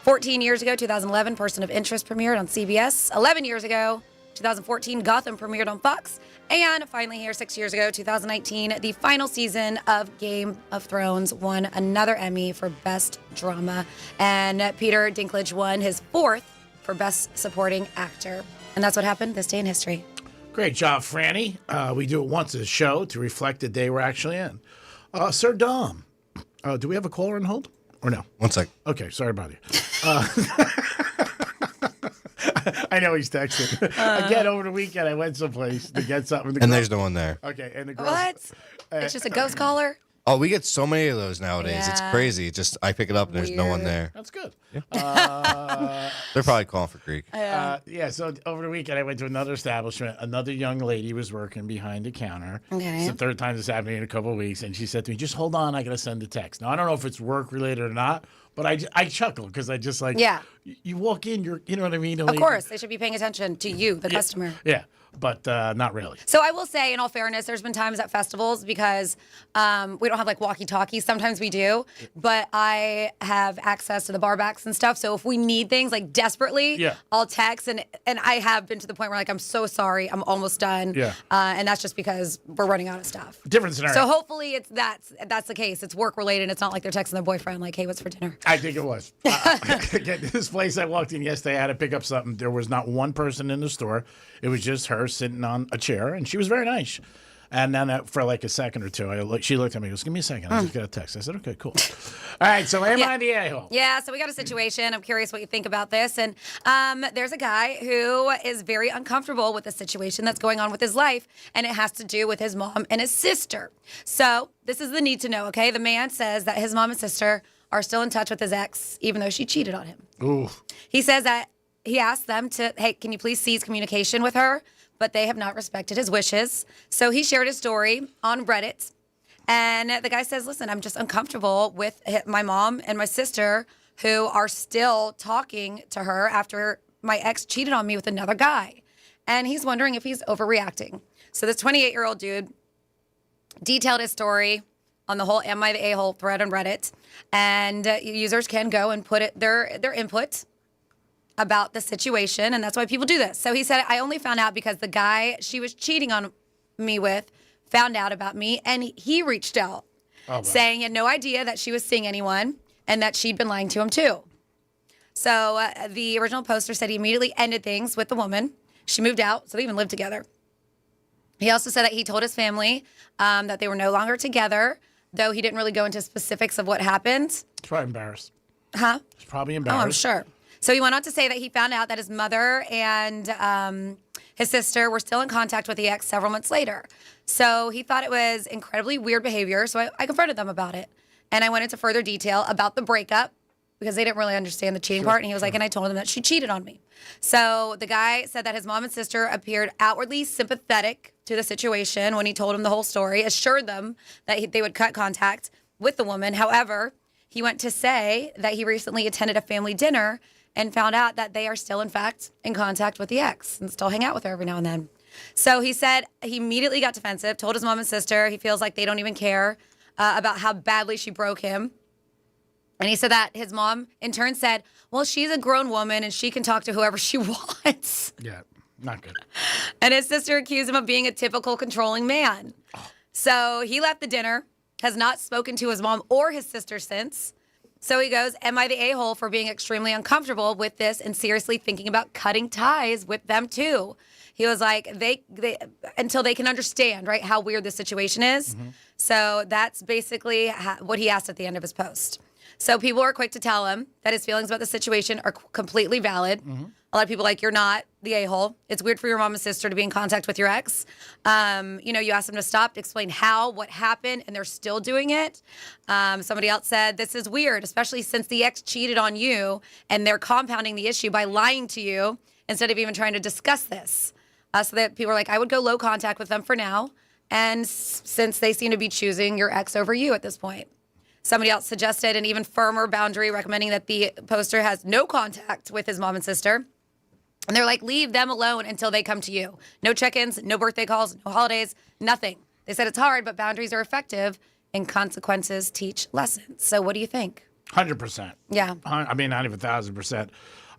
14 years ago, 2011, Person of Interest premiered on CBS. 11 years ago, 2014, Gotham premiered on Fox. And finally here, 6 years ago, 2019, the final season of Game of Thrones won another Emmy for Best Drama. And Peter Dinklage won his 4th for Best Supporting Actor. And that's what happened this day in history. Great job, Franny. We do it once a show to reflect the day we're actually in. Sir Dom, do we have a caller on hold? Or no? 1 sec. Okay, sorry about you. I know he's texting. Again, over the weekend, I went someplace to get something. And there's no one there. Okay, and the girl. What? It's just a ghost caller? Oh, we get so many of those nowadays. It's Yeah. crazy. Just I pick it up and there's no one there. That's good. They're probably calling for Greek. So over the weekend, I went to another establishment. Another young lady was working behind the counter. Okay. It's the third time this happened in a couple of weeks. And she said to me, just hold on, I got to send a text. Now, I don't know if it's work-related or not, but I chuckle because I just like, Yeah. You walk in, you know what I mean? Of course, they should be paying attention to you, the customer. Yeah, but not really. So I will say, in all fairness, there's been times at festivals because we don't have like walkie-talkies. Sometimes we do, but I have access to the bar backs and stuff. So if we need things like desperately, I'll text. And I have been to the point where like, I'm so sorry, I'm almost done. Yeah. And that's just because we're running out of stuff. Different scenario. So hopefully that's the case. It's work related. It's not like they're texting their boyfriend like, hey, what's for dinner? I think it was. This place I walked in yesterday, I had to pick up something. There was not one person in the store. It was just her sitting on a chair, and she was very nice. And then for like a second or two, she looked at me and goes, give me a second. I just got a text. I said, okay, cool. All right, so am I the a-hole? Yeah, so we got a situation. I'm curious what you think about this. And there's a guy who is very uncomfortable with the situation that's going on with his life, and it has to do with his mom and his sister. So this is the need to know, okay? The man says that his mom and sister are still in touch with his ex, even though she cheated on him. Ooh. He says that he asked them to, hey, can you please cease communication with her? But they have not respected his wishes. So he shared his story on Reddit. And the guy says, listen, I'm just uncomfortable with my mom and my sister who are still talking to her after my ex cheated on me with another guy. And he's wondering if he's overreacting. So this 28-year-old dude detailed his story on the whole Am I the A-hole thread on Reddit. And users can go and put their input about the situation, and that's why people do this. So he said, I only found out because the guy she was cheating on me with found out about me, and he reached out saying he had no idea that she was seeing anyone and that she'd been lying to him too. So the original poster said he immediately ended things with the woman. She moved out, so they even lived together. He also said that he told his family that they were no longer together, though he didn't really go into specifics of what happened. He's probably embarrassed. Huh? He's probably embarrassed. Oh, I'm sure. So he went on to say that he found out that his mother and his sister were still in contact with the ex several months later. So he thought it was incredibly weird behavior. So I confronted them about it. And I went into further detail about the breakup because they didn't really understand the cheating part. And he was like, and I told them that she cheated on me. So the guy said that his mom and sister appeared outwardly sympathetic to the situation when he told him the whole story, assured them that they would cut contact with the woman. However, he went to say that he recently attended a family dinner and found out that they are still, in fact, in contact with the ex and still hang out with her every now and then. So he said he immediately got defensive, told his mom and sister he feels like they don't even care about how badly she broke him. And he said that his mom, in turn, said, well, she's a grown woman and she can talk to whoever she wants. Yeah, not good. And his sister accused him of being a typical controlling man. So he left the dinner, has not spoken to his mom or his sister since. So he goes, am I the a-hole for being extremely uncomfortable with this and seriously thinking about cutting ties with them too? He was like, they until they can understand, right, how weird this situation is. Mm-hmm. So that's basically what he asked at the end of his post. So people are quick to tell him that his feelings about the situation are completely valid. Mm-hmm. A lot of people are like, you're not the a-hole. It's weird for your mom and sister to be in contact with your ex. You asked them to stop, to explain what happened, and they're still doing it. Somebody else said, this is weird, especially since the ex cheated on you, and they're compounding the issue by lying to you instead of even trying to discuss this. So that people are like, I would go low contact with them for now, and since they seem to be choosing your ex over you at this point. Somebody else suggested an even firmer boundary, recommending that the poster has no contact with his mom and sister. And they're like, leave them alone until they come to you. No check-ins, no birthday calls, no holidays, nothing. They said it's hard, but boundaries are effective and consequences teach lessons. So what do you think? 100%. Yeah. I mean, not even 1,000%.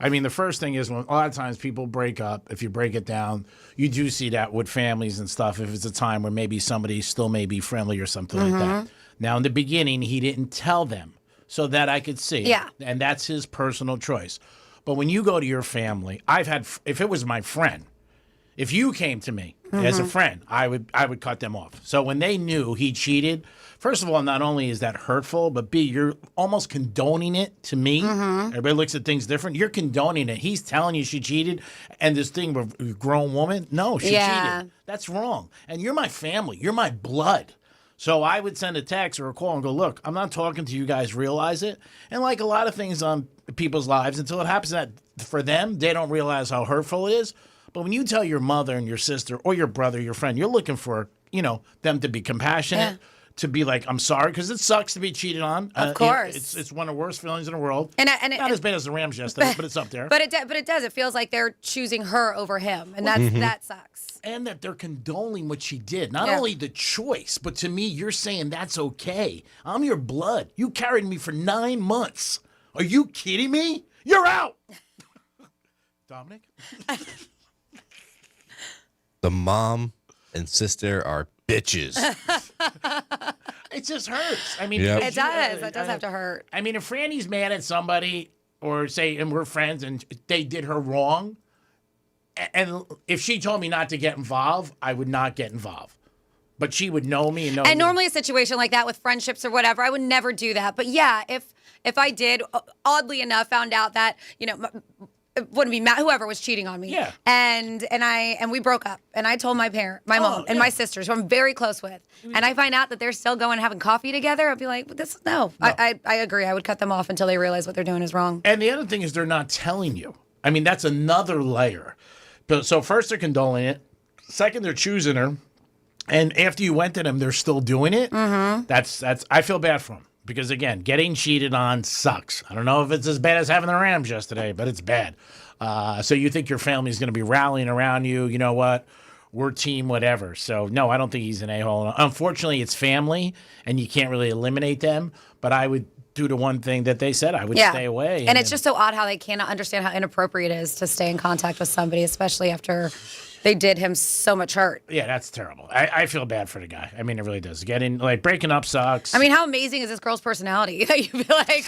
I mean, the first thing is when a lot of times people break up, if you break it down, you do see that with families and stuff. If it's a time where maybe somebody still may be friendly or something like that. Now, in the beginning, he didn't tell them so that I could see. Yeah. And that's his personal choice. But when you go to your family, if it was my friend, if you came to me as a friend, I would cut them off. So when they knew he cheated, first of all, not only is that hurtful, but B, you're almost condoning it to me. Everybody looks at things different. You're condoning it. He's telling you she cheated, and this thing with a grown woman, no, she cheated. That's wrong. And you're my family. You're my blood. So I would send a text or a call and go, look, I'm not talking to you guys, realize it. And like a lot of things on people's lives, until it happens that for them, they don't realize how hurtful it is. But when you tell your mother and your sister or your brother, your friend, you're looking for, them to be compassionate, to be like, I'm sorry, because it sucks to be cheated on. Of course. It's one of the worst feelings in the world. And not as bad as the Rams yesterday, but it's up there. But it does. It feels like they're choosing her over him, and that sucks. And that they're condoning what she did. Not only the choice, but to me, you're saying that's okay. I'm your blood. You carried me for 9 months. Are you kidding me? You're out. Dominic? The mom and sister are bitches. It just hurts. I mean, it does. It does have to hurt. I mean, if Franny's mad at somebody, or say, and we're friends, and they did her wrong, and if she told me not to get involved, I would not get involved. But she would know me and know. And me. normally, a situation like that with friendships or whatever, I would never do that. But yeah, if I did, oddly enough, found out that it wouldn't be Matt, whoever was cheating on me. Yeah. And we broke up. And I told my mom, and my sisters, who I'm very close with. And I find out that they're still going and having coffee together. I'd be like, no. I agree. I would cut them off until they realize what they're doing is wrong. And the other thing is they're not telling you. I mean, that's another layer. So first they're condoning it. Second, they're choosing her. And after you went to them, they're still doing it. That's I feel bad for them. Because, again, getting cheated on sucks. I don't know if it's as bad as having the Rams yesterday, but it's bad. So you think your family's going to be rallying around you. You know what? We're team whatever. So, no, I don't think he's an a-hole. Unfortunately, it's family, and you can't really eliminate them. But I would do the one thing that they said. I would stay away. And it's just so odd how they cannot understand how inappropriate it is to stay in contact with somebody, especially after they did him so much hurt. Yeah, that's terrible. I feel bad for the guy. I mean, it really does. Breaking up sucks. I mean, how amazing is this girl's personality that you feel like,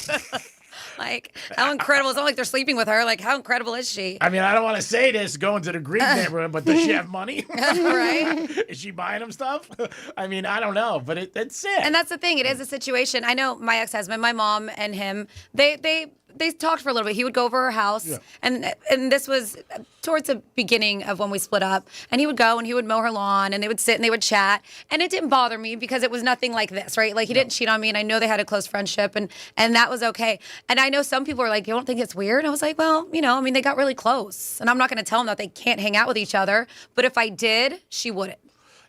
how incredible. It's not like they're sleeping with her. Like, how incredible is she? I mean, I don't want to say this going to the Greek neighborhood, but does she have money? Right? Is she buying him stuff? I mean, I don't know, but it's sad. And that's the thing. It is a situation. I know my ex-husband, my mom and him, they talked for a little bit. He would go over her house, and this was towards the beginning of when we split up. And he would go and he would mow her lawn, and they would sit and they would chat. And it didn't bother me because it was nothing like this, right? Like, he didn't cheat on me, and I know they had a close friendship, and that was okay. And I know some people are like, you don't think it's weird? I was like, well, they got really close. And I'm not going to tell them that they can't hang out with each other. But if I did, she wouldn't.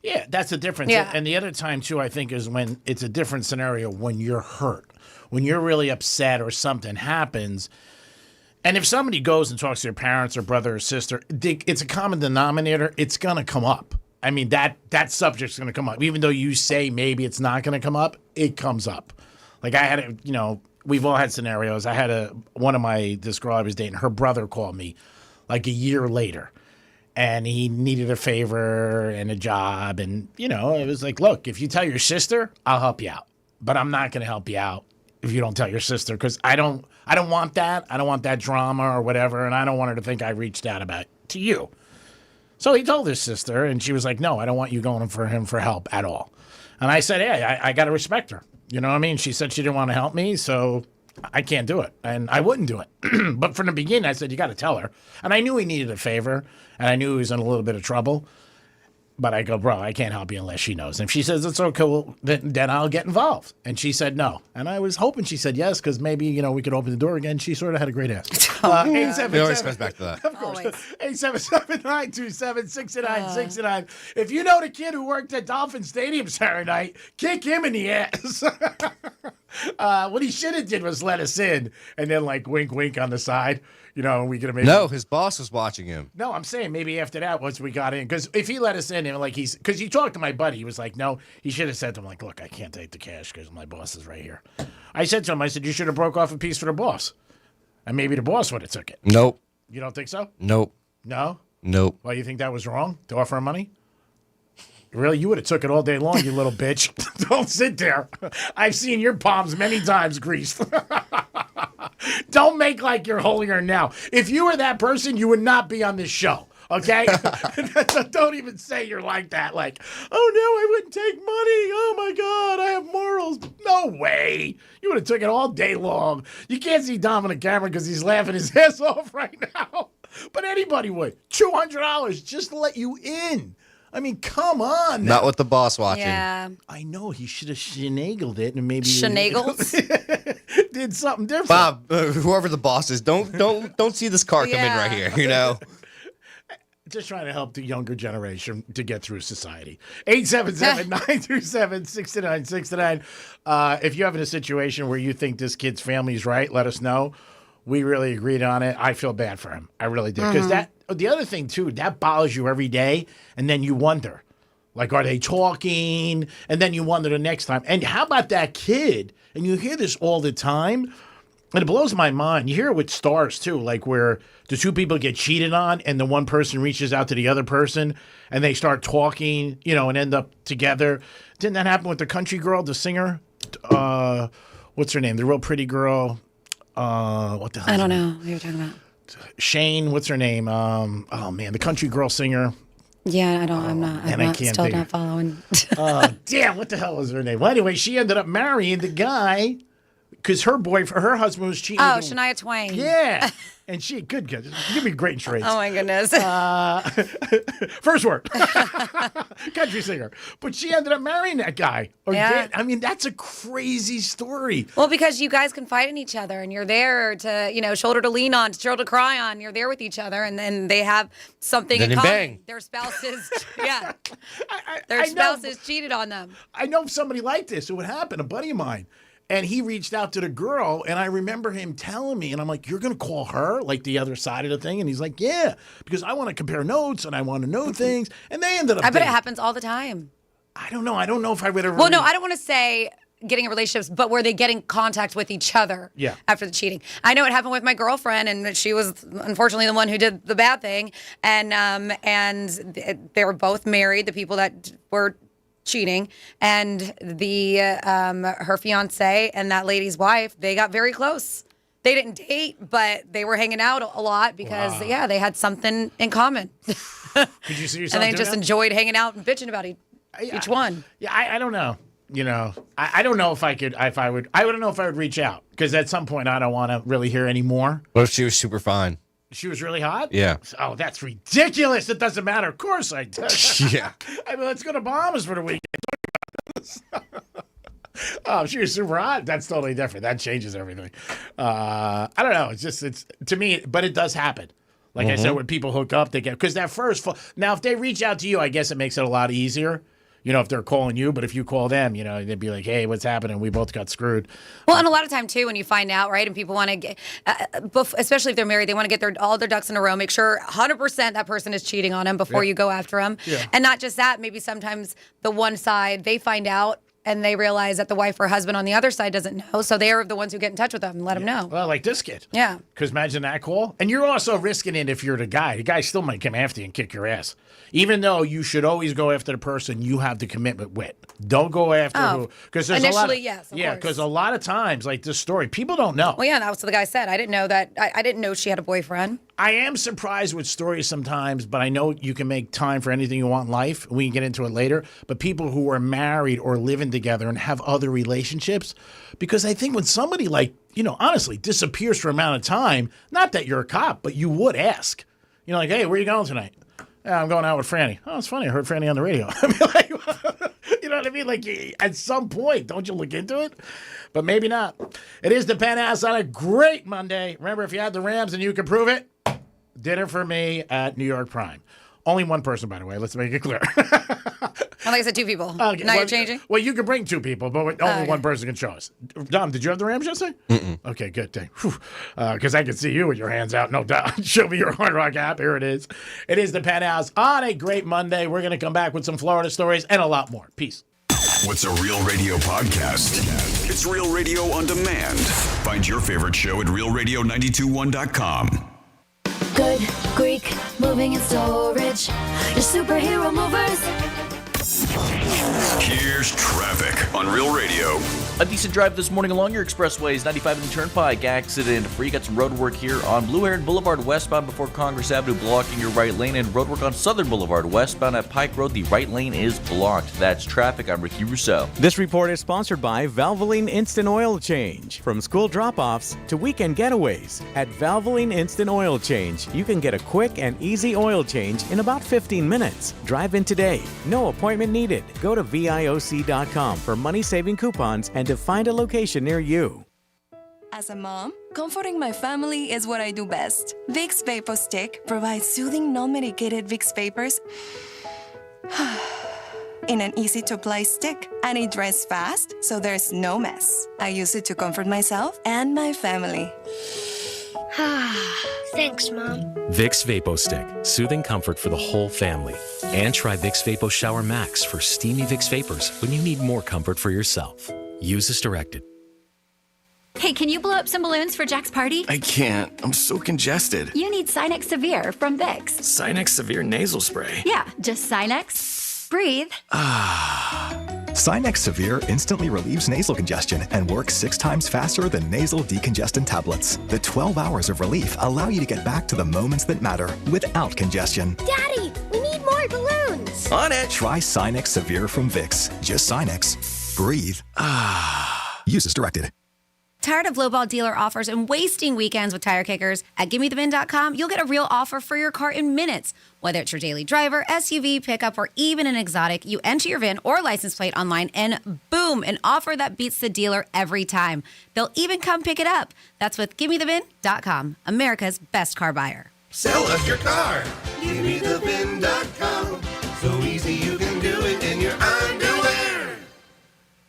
Yeah, that's the difference. Yeah. And the other time, too, I think, is when it's a different scenario when you're hurt. When you're really upset or something happens, and if somebody goes and talks to your parents or brother or sister, it's a common denominator. It's going to come up. I mean, that subject's going to come up. Even though you say maybe it's not going to come up, it comes up. Like I had, we've all had scenarios. I had this girl I was dating, her brother called me like a year later. And he needed a favor and a job. And, it was like, look, if you tell your sister, I'll help you out. But I'm not going to help you out if you don't tell your sister, because I don't want that. I don't want that drama or whatever, and I don't want her to think I reached out to you. So he told his sister, and she was like, no, I don't want you going for him for help at all. And I said, hey, I got to respect her. You know what I mean? She said she didn't want to help me, so I can't do it. And I wouldn't do it. But from the beginning, I said, you got to tell her. And I knew he needed a favor, and I knew he was in a little bit of trouble. But I go, bro, I can't help you unless she knows. And if she says it's okay, well, then I'll get involved. And she said no. And I was hoping she said yes, because maybe, we could open the door again. She sort of had a great ass. It always comes back to that. Of course. 877-927-6969. If you know the kid who worked at Dolphin Stadium Saturday night, kick him in the ass. What he should have did was let us in and then like wink, wink on the side. We could have made. No, his boss was watching him. No, I'm saying maybe after that, once we got in, because if he let us in, and like because he talked to my buddy, he was like, no, he should have said to him like, look, I can't take the cash because my boss is right here. I said to him, I said, you should have broke off a piece for the boss, and maybe the boss would have took it. Nope. You don't think so? Nope. No. Nope. Well, you think that was wrong to offer him money? Really? You would have took it all day long, you little bitch. Don't sit there. I've seen your palms many times greased. Don't make like you're holier now. If you were that person, you would not be on this show. Okay? Don't even say you're like that. Like, oh, no, I wouldn't take money. Oh, my God, I have morals. No way. You would have took it all day long. You can't see Dom on the camera because he's laughing his ass off right now. But anybody would. $200 just to let you in. I mean, come on. Not with the boss watching. Yeah. I know. He should have shenagled it and maybe did something different. Bob, whoever the boss is, don't see this car come in right here, Just trying to help the younger generation to get through society. 877-937-6969. If you're having a situation where you think this kid's family is right, let us know. We really agreed on it. I feel bad for him. I really did. Because the other thing, too, that bothers you every day, and then you wonder, like, are they talking? And then you wonder the next time. And how about that kid? And you hear this all the time, and it blows my mind. You hear it with stars, too, like where the two people get cheated on, and the one person reaches out to the other person, and they start talking, and end up together. Didn't that happen with the country girl, the singer? What's her name? The real pretty girl. What the hell? I don't know what you're talking about. Shane, what's her name? Oh man, the country girl singer. Yeah, I'm not following. Damn, what the hell is her name? Well, anyway, she ended up marrying the guy because her husband was cheating. Oh, Shania Twain. Yeah. And she, good. You'd be great in charades. Oh, my goodness. First word. Country singer. But she ended up marrying that guy. Yeah. I mean, that's a crazy story. Well, because you guys confide in each other and you're there to, shoulder to lean on, shoulder to cry on. You're there with each other and then they have something in common. Bang. Their spouses, their spouses cheated on them. I know somebody like this. It would happen. A buddy of mine. And he reached out to the girl, and I remember him telling me, and I'm like, you're going to call her, like the other side of the thing? And he's like, yeah, because I want to compare notes, and I want to know things. And they ended up I bet it happens all the time. I don't know. I don't know if I would ever. Well, no, I don't want to say getting in relationships, but were they getting contact with each other after the cheating? I know it happened with my girlfriend, and she was unfortunately the one who did the bad thing. And they were both married, the people that were cheating, and her fiance and that lady's wife, they got very close. They didn't date, but they were hanging out a lot because they had something in common. Could you see yourself? And they just enjoyed hanging out and bitching about each one. Yeah, I don't know. I don't know if I could. I don't know if I would reach out because at some point I don't want to really hear any more. What if she was super fine? She was really hot? Yeah. Oh, that's ridiculous. It doesn't matter. Of course I do. Yeah. I mean, let's go to Bahamas for the weekend. Oh, she was super hot. That's totally different. That changes everything. I don't know. It's to me, but it does happen. Like I said, when people hook up, they get, because that first, now if they reach out to you, I guess it makes it a lot easier. If they're calling you, but if you call them, they'd be like, hey, what's happening? We both got screwed. Well, and a lot of time, too, when you find out, right, and people want to get, especially if they're married, they want to get all their ducks in a row, make sure 100% that person is cheating on them before you go after them. Yeah. And not just that, maybe sometimes the one side, they find out and they realize that the wife or husband on the other side doesn't know, so they're the ones who get in touch with them and let them know. Well, like this kid. Yeah. Because imagine that call. And you're also risking it if you're the guy. The guy still might come after you and kick your ass. Even though you should always go after the person you have the commitment with. Don't go after who. Because there's initially, a lot yes, of yeah, course. because a lot of times, like this story, people don't know. Well, yeah, that was what the guy said. I didn't know that. I didn't know she had a boyfriend. I am surprised with stories sometimes, but I know you can make time for anything you want in life. We can get into it later. But people who are married or living together and have other relationships, because I think when somebody honestly disappears for an amount of time, not that you're a cop, but you would ask. Like, hey, where are you going tonight? Yeah, I'm going out with Franny. Oh, it's funny. I heard Franny on the radio. I mean, you know what I mean? Like, at some point, don't you look into it? But maybe not. It is the Penthouse on a great Monday. Remember, if you had the Rams and you can prove it, dinner for me at New York Prime. Only one person, by the way. Let's make it clear. I like I said, 2 people. Okay, Now you're changing? Well, you can bring 2 people, but only Okay. one person can show us. Dom, did you have the Rams yesterday? Okay, good thing. Because I can see you with your hands out. No doubt. Show me your Hard Rock app. Here it is. It is the Penthouse on a great Monday. We're going to come back with some Florida stories and a lot more. Peace. What's a Real Radio podcast? It's Real Radio on demand. Find your favorite show at realradio921.com. Good Greek moving and storage. Your superhero movers. Here's traffic on Real Radio. A decent drive this morning along your expressways, 95 in the Turnpike, accident free. Got some road work here on Blue Heron Boulevard westbound before Congress Avenue, blocking your right lane, and road work on Southern Boulevard westbound at Pike Road. The right lane is blocked. That's traffic. I'm Ricky Rousseau. This report is sponsored by Valvoline Instant Oil Change. From school drop-offs to weekend getaways, at Valvoline Instant Oil Change, you can get a quick and easy oil change in about 15 minutes. Drive in today. No appointment needed. Go to VIOC.com for money-saving coupons and to find a location near you. As a mom, comforting my family is what I do best. Vicks Vapor Stick provides soothing, non-medicated Vicks vapors in an easy-to-apply stick, and it dries fast, so there's no mess. I use it to comfort myself and my family. Thanks, Mom. Vicks Vapo Stick, soothing comfort for the whole family. And try Vicks Vapo Shower Max for steamy Vicks vapors when you need more comfort for yourself. Use as directed. Hey, can you blow up some balloons for Jack's party? I can't. I'm so congested. You need Sinex Severe from Vicks. Sinex Severe Nasal Spray. Yeah, just Sinex. Breathe. Sinex Severe instantly relieves nasal congestion and works 6 times faster than nasal decongestant tablets. The 12 hours of relief allow you to get back to the moments that matter without congestion. Daddy, we need more balloons. On it. Try Sinex Severe from Vicks. Just Sinex. Breathe. Use as directed. Tired of lowball dealer offers and wasting weekends with tire kickers? At GimmeTheVin.com, you'll get a real offer for your car in minutes. Whether it's your daily driver, SUV, pickup, or even an exotic, you enter your VIN or license plate online and boom, an offer that beats the dealer every time. They'll even come pick it up. That's with GimmeTheVin.com, America's best car buyer. Sell us your car. GimmeTheVin.com. So easy you can do it in your underwear.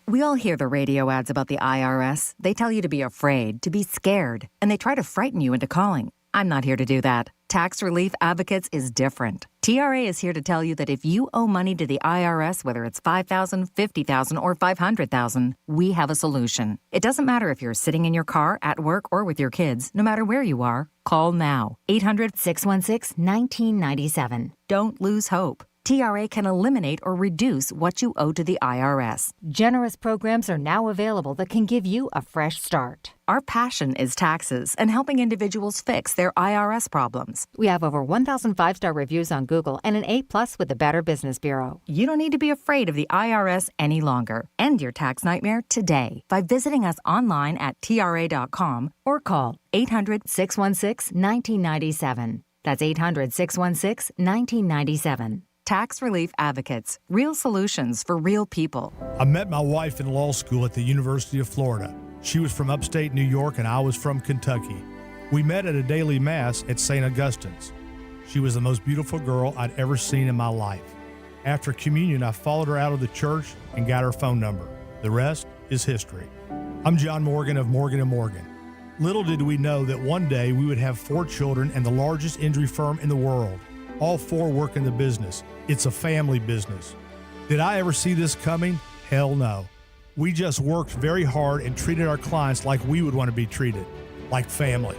We all hear the radio ads about the IRS. They tell you to be afraid, to be scared, and they try to frighten you into calling. I'm not here to do that. Tax Relief Advocates is different. TRA is here to tell you that if you owe money to the IRS, whether it's $5,000, $50,000, or $500,000, we have a solution. It doesn't matter if you're sitting in your car, at work, or with your kids. No matter where you are, call now. 800-616-1997. Don't lose hope. TRA can eliminate or reduce what you owe to the IRS. Generous programs are now available that can give you a fresh start. Our passion is taxes and helping individuals fix their IRS problems. We have over 1,000 5-star reviews on Google and an A+ with the Better Business Bureau. You don't need to be afraid of the IRS any longer. End your tax nightmare today by visiting us online at TRA.com or call 800-616-1997. That's 800-616-1997. Tax Relief Advocates. Real solutions for real people. I met my wife in law school at the University of Florida. She was from upstate New York and I was from Kentucky. We met at a daily mass at St. Augustine's. She was the most beautiful girl I'd ever seen in my life. After communion, I followed her out of the church and got her phone number. The rest is history. I'm John Morgan of Morgan & Morgan. Little did we know that one day we would have 4 children and the largest injury firm in the world. All 4 work in the business. It's a family business. Did I ever see this coming? Hell no. We just worked very hard and treated our clients like we would want to be treated, like family.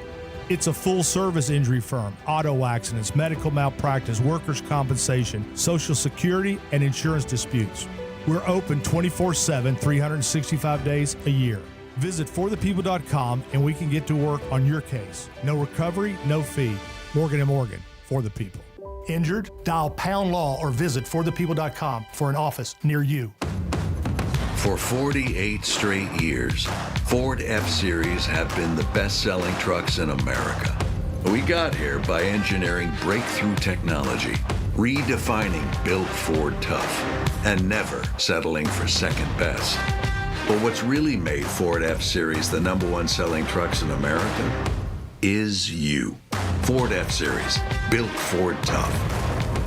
It's a full-service injury firm, auto accidents, medical malpractice, workers' compensation, Social Security, and insurance disputes. We're open 24/7, 365 days a year. Visit forthepeople.com and we can get to work on your case. No recovery, no fee. Morgan & Morgan, for the people. Injured? Dial pound law or visit forthepeople.com for an office near you. For 48 straight years, Ford F-Series have been the best-selling trucks in America. We got here by engineering breakthrough technology, redefining Built Ford Tough, and never settling for second best. But what's really made Ford F-Series the #1 selling trucks in America is you. Ford F-Series, built Ford tough.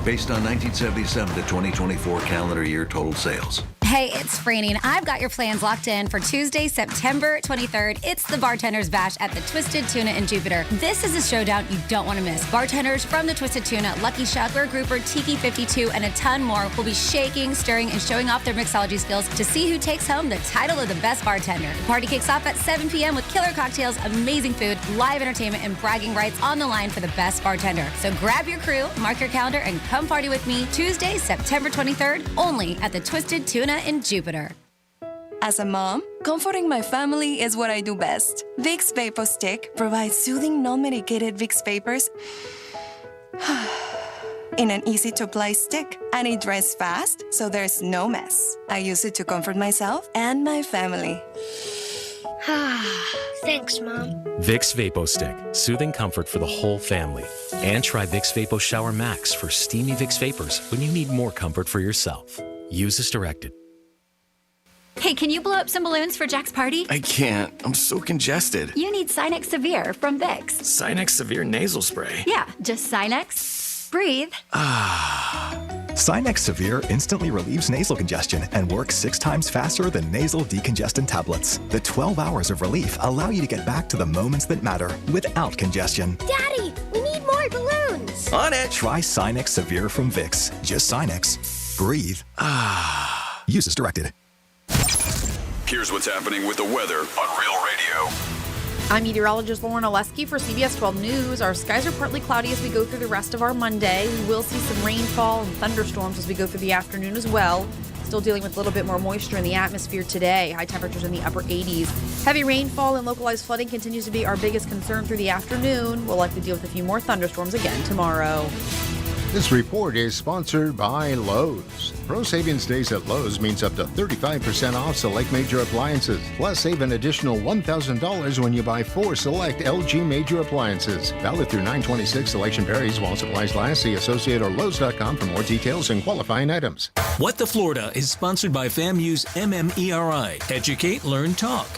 based on 1977 to 2024 calendar year total sales. Hey, it's Franny, and I've got your plans locked in for Tuesday, September 23rd. It's the Bartender's Bash at the Twisted Tuna in Jupiter. This is a showdown you don't want to miss. Bartenders from the Twisted Tuna, Lucky Shuckler, Grouper, Tiki 52, and a ton more will be shaking, stirring, and showing off their mixology skills to see who takes home the title of the best bartender. The party kicks off at 7 p.m. with killer cocktails, amazing food, live entertainment, and bragging rights on the line for the best bartender. So grab your crew, mark your calendar, and come party with me Tuesday, September 23rd, only at the Twisted Tuna in Jupiter. As a mom, comforting my family is what I do best. Vicks Vapor Stick provides soothing, non-medicated Vicks vapors in an easy-to-apply stick, and it dries fast, so there's no mess. I use it to comfort myself and my family. Thanks, Mom. Vicks Vapo Stick, soothing comfort for the whole family. And try Vicks Vapo Shower Max for steamy Vicks vapors when you need more comfort for yourself. Use as directed. Hey, can you blow up some balloons for Jack's party? I can't. I'm so congested. You need Sinex Severe from Vicks. Sinex Severe Nasal Spray. Yeah, just Sinex. Breathe. Sinex Severe instantly relieves nasal congestion and works 6 times faster than nasal decongestant tablets. The 12 hours of relief allow you to get back to the moments that matter without congestion. Daddy, we need more balloons. On it. Try Sinex Severe from Vicks. Just Sinex. Breathe. Use as directed. Here's what's happening with the weather on Real Radio. I'm meteorologist Lauren Oleski for CBS 12 News. Our skies are partly cloudy as we go through the rest of our Monday. We will see some rainfall and thunderstorms as we go through the afternoon as well. Still dealing with a little bit more moisture in the atmosphere today. High temperatures in the upper 80s. Heavy rainfall and localized flooding continues to be our biggest concern through the afternoon. We'll likely deal with a few more thunderstorms again tomorrow. This report is sponsored by Lowe's. Pro Savings Days at Lowe's means up to 35% off select major appliances. Plus, save an additional $1,000 when you buy 4 select LG major appliances. Valid through 9/26. Selection varies while supplies last. See Associate or Lowe's.com for more details and qualifying items. What the Florida is sponsored by FAMU's MMERI. Educate, Learn, Talk.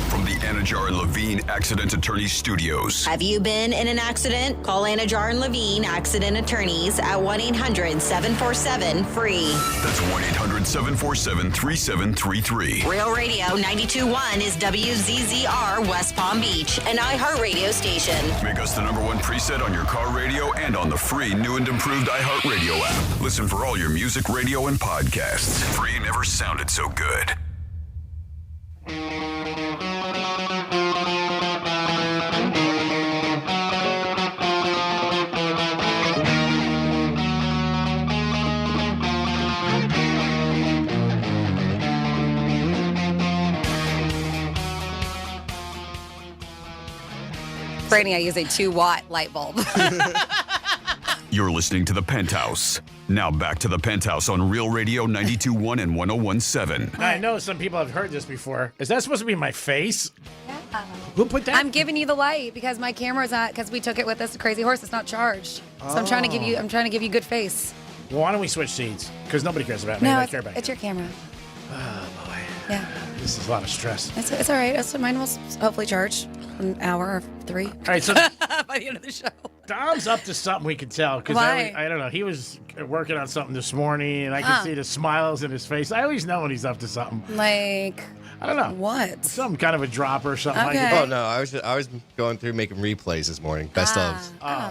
From the Anajar and Levine Accident Attorneys Studios. Have you been in an accident? Call Anajar and Levine Accident Attorneys at 1-800-747-FREE. That's 1-800-747-3733. Real Radio 92.1 is WZZR West Palm Beach, an iHeartRadio station. Make us the #1 preset on your car radio and on the free new and improved iHeartRadio app. Listen for all your music, radio, and podcasts. Free never sounded so good. Franny, I use a 2-watt light bulb. You're listening to The Penthouse. Now back to The Penthouse on Real Radio 92.1 and 101.7. I know some people have heard this before. Is that supposed to be my face? Yeah. Who put that? I'm giving you the light because my camera's not, because we took it with us to Crazy Horse. It's not charged. So I'm trying to give you good face. Well, why don't we switch seats? Because nobody cares about me. No, I care about you. it's your camera. Oh, boy. Yeah. This is a lot of stress. It's all right. Mine will hopefully charge an hour or 3. All right, so by the end of the show. Dom's up to something, we could tell. Because Why? I don't know. He was working on something this morning, and I could see the smiles in his face. I always know when he's up to something. Like, I don't know. What? Some kind of a dropper or something like Okay. that. Oh no, I was going through making replays this morning, best ofs,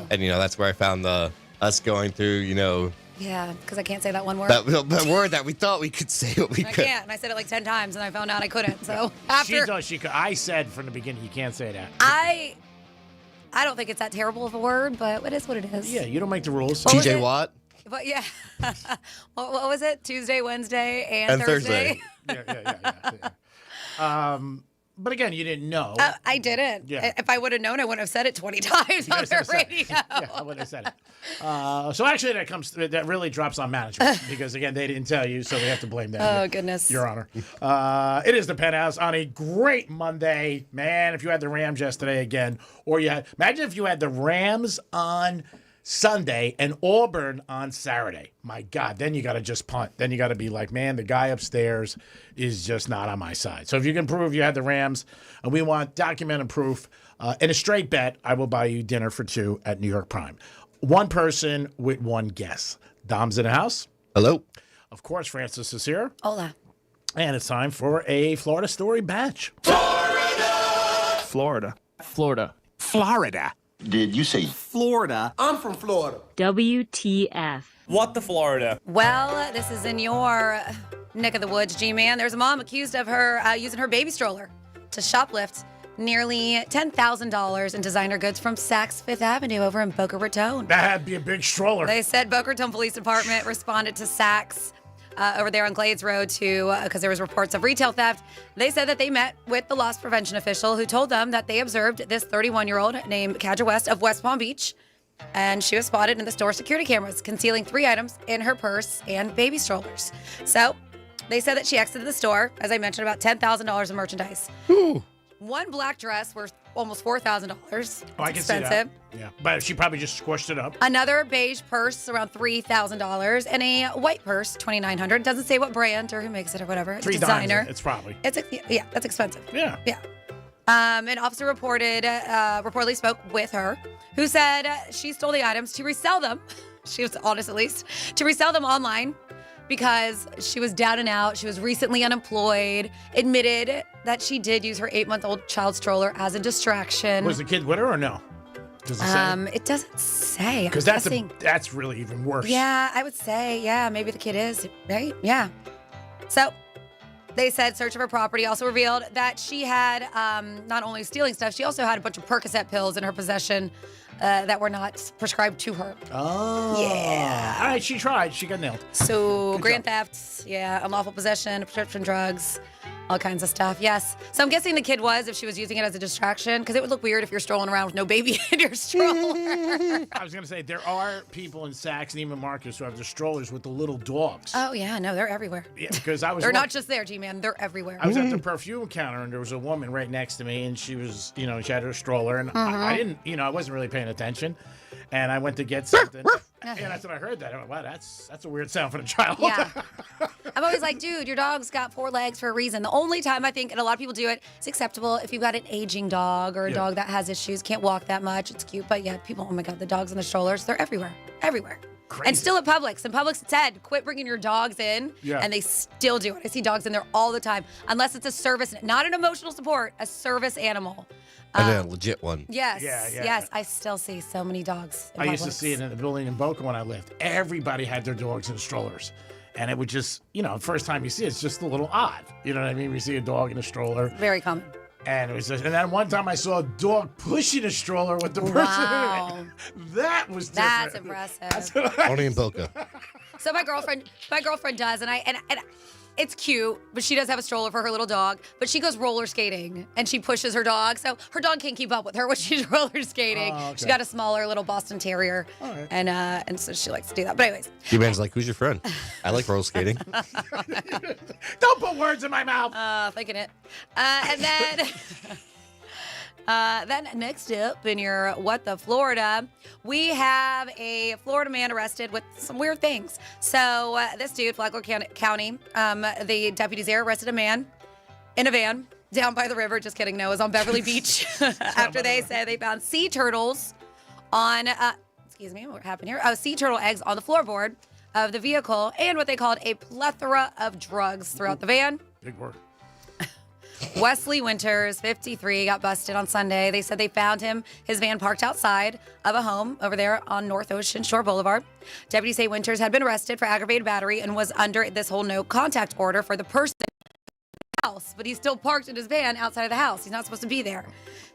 and that's where I found us going through, yeah, because I can't say that one word. that word that we thought we could say what we I could. can't, and I said it like 10 times, and I found out I couldn't. So after She could. I said from the beginning, you can't say that. I don't think it's that terrible of a word, but it is what it is. Yeah, you don't make the rules. TJ Watt. But yeah, what was it? Tuesday, Wednesday, and Thursday. Yeah. But again, you didn't know. I didn't. Yeah. If I would have known, I wouldn't have said it 20 times on the radio. Yeah, I would have said it. So actually, that really drops on management because again, they didn't tell you, so we have to blame them. Oh goodness, Your Honor. It is the Penthouse on a great Monday, man. If you had the Rams yesterday again, or imagine if you had the Rams on Sunday and Auburn on Saturday. My God, then you got to just punt. Then you got to be like, man, the guy upstairs is just not on my side. So if you can prove you had the Rams, and we want documented proof, in a straight bet, I will buy you dinner for 2 at New York Prime. one person with one guess. Dom's in the house. Hello. Of course, Francis is here. Hola. And it's time for a Florida Story batch. Florida. Florida. Did you say Florida. I'm from Florida. WTF. What the Florida? Well, this is in your neck of the woods, G-Man. There's a mom accused of her using her baby stroller to shoplift nearly $10,000 in designer goods from Saks Fifth Avenue over in Boca Raton. That'd be a big stroller. They said Boca Raton Police Department responded to Saks over there on Glades Road because there was reports of retail theft. They said that they met with the loss prevention official who told them that they observed this 31-year-old named Kadra West of West Palm Beach, and she was spotted in the store security cameras concealing 3 items in her purse and baby strollers. So they said that she exited the store, as I mentioned, about $10,000 in merchandise. Ooh. One black dress worth almost $4,000. Oh, I can see that. Yeah, but she probably just squished it up. Another beige purse around $3,000 and a white purse $2,900. Doesn't say what brand or who makes it or whatever. It's designer. It's probably. Yeah, that's expensive. Yeah. Yeah. An officer reportedly spoke with her, who said she stole the items to resell them. She was honest, at least, to resell them online because she was down and out. She was recently unemployed. Admitted that she did use her 8-month-old child stroller as a distraction. Was the kid with her or no? Does it say? It doesn't say. Because that's really even worse. Yeah, I would say, maybe the kid is, right? Yeah. So they said search of her property also revealed that she had not only stealing stuff, she also had a bunch of Percocet pills in her possession that were not prescribed to her. Oh. Yeah. All right, she tried. She got nailed. So grand theft, unlawful possession, prescription drugs, all kinds of stuff. Yes. So I'm guessing the kid was, if she was using it as a distraction, because it would look weird if you're strolling around with no baby in your stroller. I was going to say, there are people in Saks and even Marcus who have the strollers with the little dogs. Oh, yeah. No, they're everywhere. Yeah, because I was. They're not just there, G-Man. They're everywhere. I was at the perfume counter and there was a woman right next to me and she was, she had her stroller and I didn't, I wasn't really paying attention. And I went to get something. And that's when I heard that. I went, wow, that's a weird sound for a child. Yeah. I'm always like, dude, your dog's got 4 legs for a reason. The only time I think, and a lot of people do it, it's acceptable if you've got an aging dog or a dog that has issues, can't walk that much. It's cute. But yeah, people, oh my God, the dogs in the strollers, they're everywhere. Everywhere. Crazy. And still at Publix. And Publix said, quit bringing your dogs in. Yeah. And they still do it. I see dogs in there all the time. Unless it's a service, not an emotional support, a service animal. And a legit one. Yes. Yes. I still see so many dogs in I Publix. used to see it in the building in Boca when I lived. Everybody had their dogs in strollers. And it would just, the first time you see it, it's just a little odd. You know what I mean? We see a dog in a stroller. Very common. And it was just, and then one time I saw a dog pushing a stroller with the person in it. That was different. That's impressive. Only in Boca. So my girlfriend does, and it's cute, but she does have a stroller for her little dog. But she goes roller skating, and she pushes her dog, so her dog can't keep up with her when she's roller skating. Oh, okay. She's got a smaller little Boston Terrier, and so she likes to do that. But anyways, G-Man's like, who's your friend? I like roller skating. Don't put words in my mouth. thinking it. And then. Then next up in your What the Florida, we have a Florida man arrested with some weird things. So this dude, Flagler County, the deputies there arrested a man in a van down by the river. Just kidding, no, it was on Beverly Beach after they said they found sea turtles on, what happened here? Sea turtle eggs on the floorboard of the vehicle and what they called a plethora of drugs throughout the van. Big word. Wesley Winters, 53, got busted on Sunday. They said they found his van parked outside of a home over there on North Ocean Shore Boulevard. Deputies say Winters had been arrested for aggravated battery and was under this whole no contact order for the person in the house, but he's still parked in his van outside of the house. He's not supposed to be there.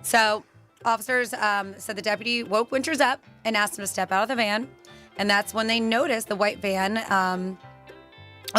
So officers said the deputy woke Winters up and asked him to step out of the van, and that's when they noticed the white van.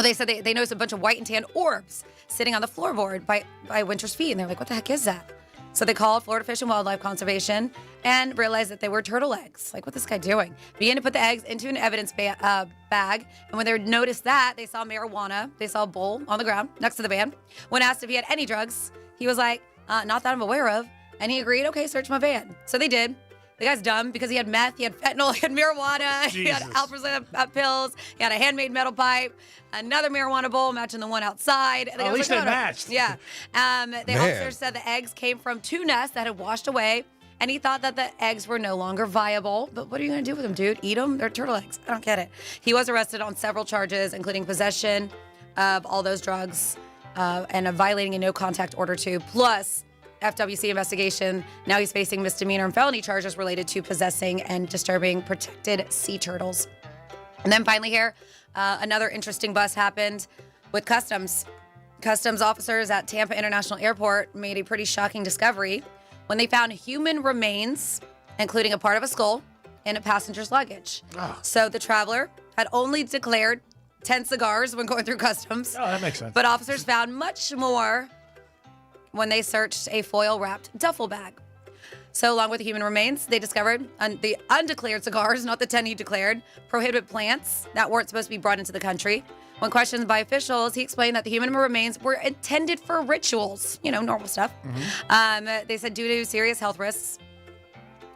They said they noticed a bunch of white and tan orbs sitting on the floorboard by Winters' feet. And they're like, what the heck is that? So they called Florida Fish and Wildlife Conservation and realized that they were turtle eggs. Like, what's this guy doing? Began to put the eggs into an evidence bag. And when they noticed that, they saw marijuana. They saw a bowl on the ground next to the van. When asked if he had any drugs, he was like, not that I'm aware of. And he agreed, okay, search my van. So they did. The guy's dumb because he had meth, he had fentanyl, he had marijuana, he had Alprazan pills, he had a handmade metal pipe, another marijuana bowl matching the one outside. At least they matched. Yeah. The officers said the eggs came from 2 nests that had washed away and he thought that the eggs were no longer viable. But what are you going to do with them, dude? Eat them? They're turtle eggs. I don't get it. He was arrested on several charges, including possession of all those drugs and of violating a no-contact order too. Plus, FWC investigation. Now he's facing misdemeanor and felony charges related to possessing and disturbing protected sea turtles. And then finally here, another interesting bust happened with Customs. Customs officers at Tampa International Airport made a pretty shocking discovery when they found human remains, including a part of a skull, in a passenger's luggage. Oh. So the traveler had only declared 10 cigars when going through customs. Oh, that makes sense. But officers found much more when they searched a foil-wrapped duffel bag. So along with the human remains, they discovered the undeclared cigars, not the 10 he declared, prohibited plants that weren't supposed to be brought into the country. When questioned by officials, he explained that the human remains were intended for rituals, normal stuff. They said due to serious health risks,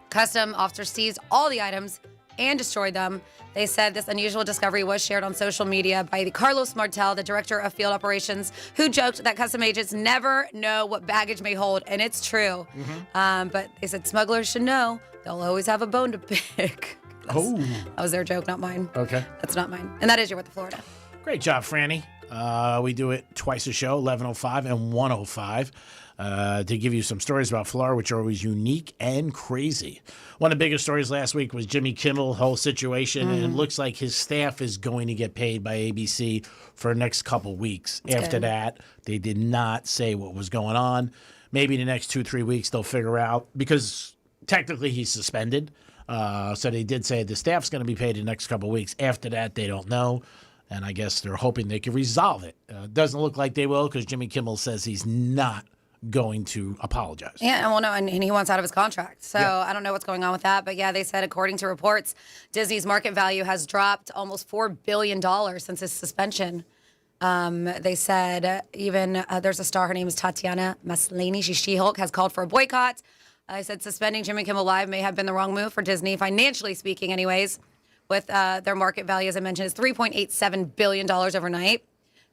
custom officers seized all the items and destroyed them. They said this unusual discovery was shared on social media by Carlos Martel, the director of field operations, who joked that custom agents never know what baggage may hold, and it's true. But they said smugglers should know they'll always have a bone to pick. That was their joke, not mine. Okay. That's not mine. And that is your What the Florida. Great job, Franny. We do it twice a show, 11:05 and 1:05, to give you some stories about Florida, which are always unique and crazy. One of the biggest stories last week was Jimmy Kimmel, whole situation, and it looks like his staff is going to get paid by ABC for the next couple weeks. After that, they did not say what was going on. Maybe the next 2-3 weeks they'll figure out, because technically he's suspended. So they did say the staff's going to be paid the next couple weeks. After that, they don't know. And I guess they're hoping they can resolve it. Doesn't look like they will, because Jimmy Kimmel says he's not going to apologize. Yeah, well, no, and he wants out of his contract. So I don't know what's going on with that. But yeah, they said, according to reports, Disney's market value has dropped almost $4 billion since his suspension. They said even there's a star, her name is Tatiana Maslany. She's She-Hulk, has called for a boycott. I said suspending Jimmy Kimmel Live may have been the wrong move for Disney, financially speaking anyways, with their market value, as I mentioned, is $3.87 billion overnight.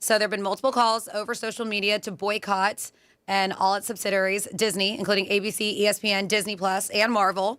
So there have been multiple calls over social media to boycott and all its subsidiaries, Disney, including ABC, ESPN, Disney Plus, and Marvel.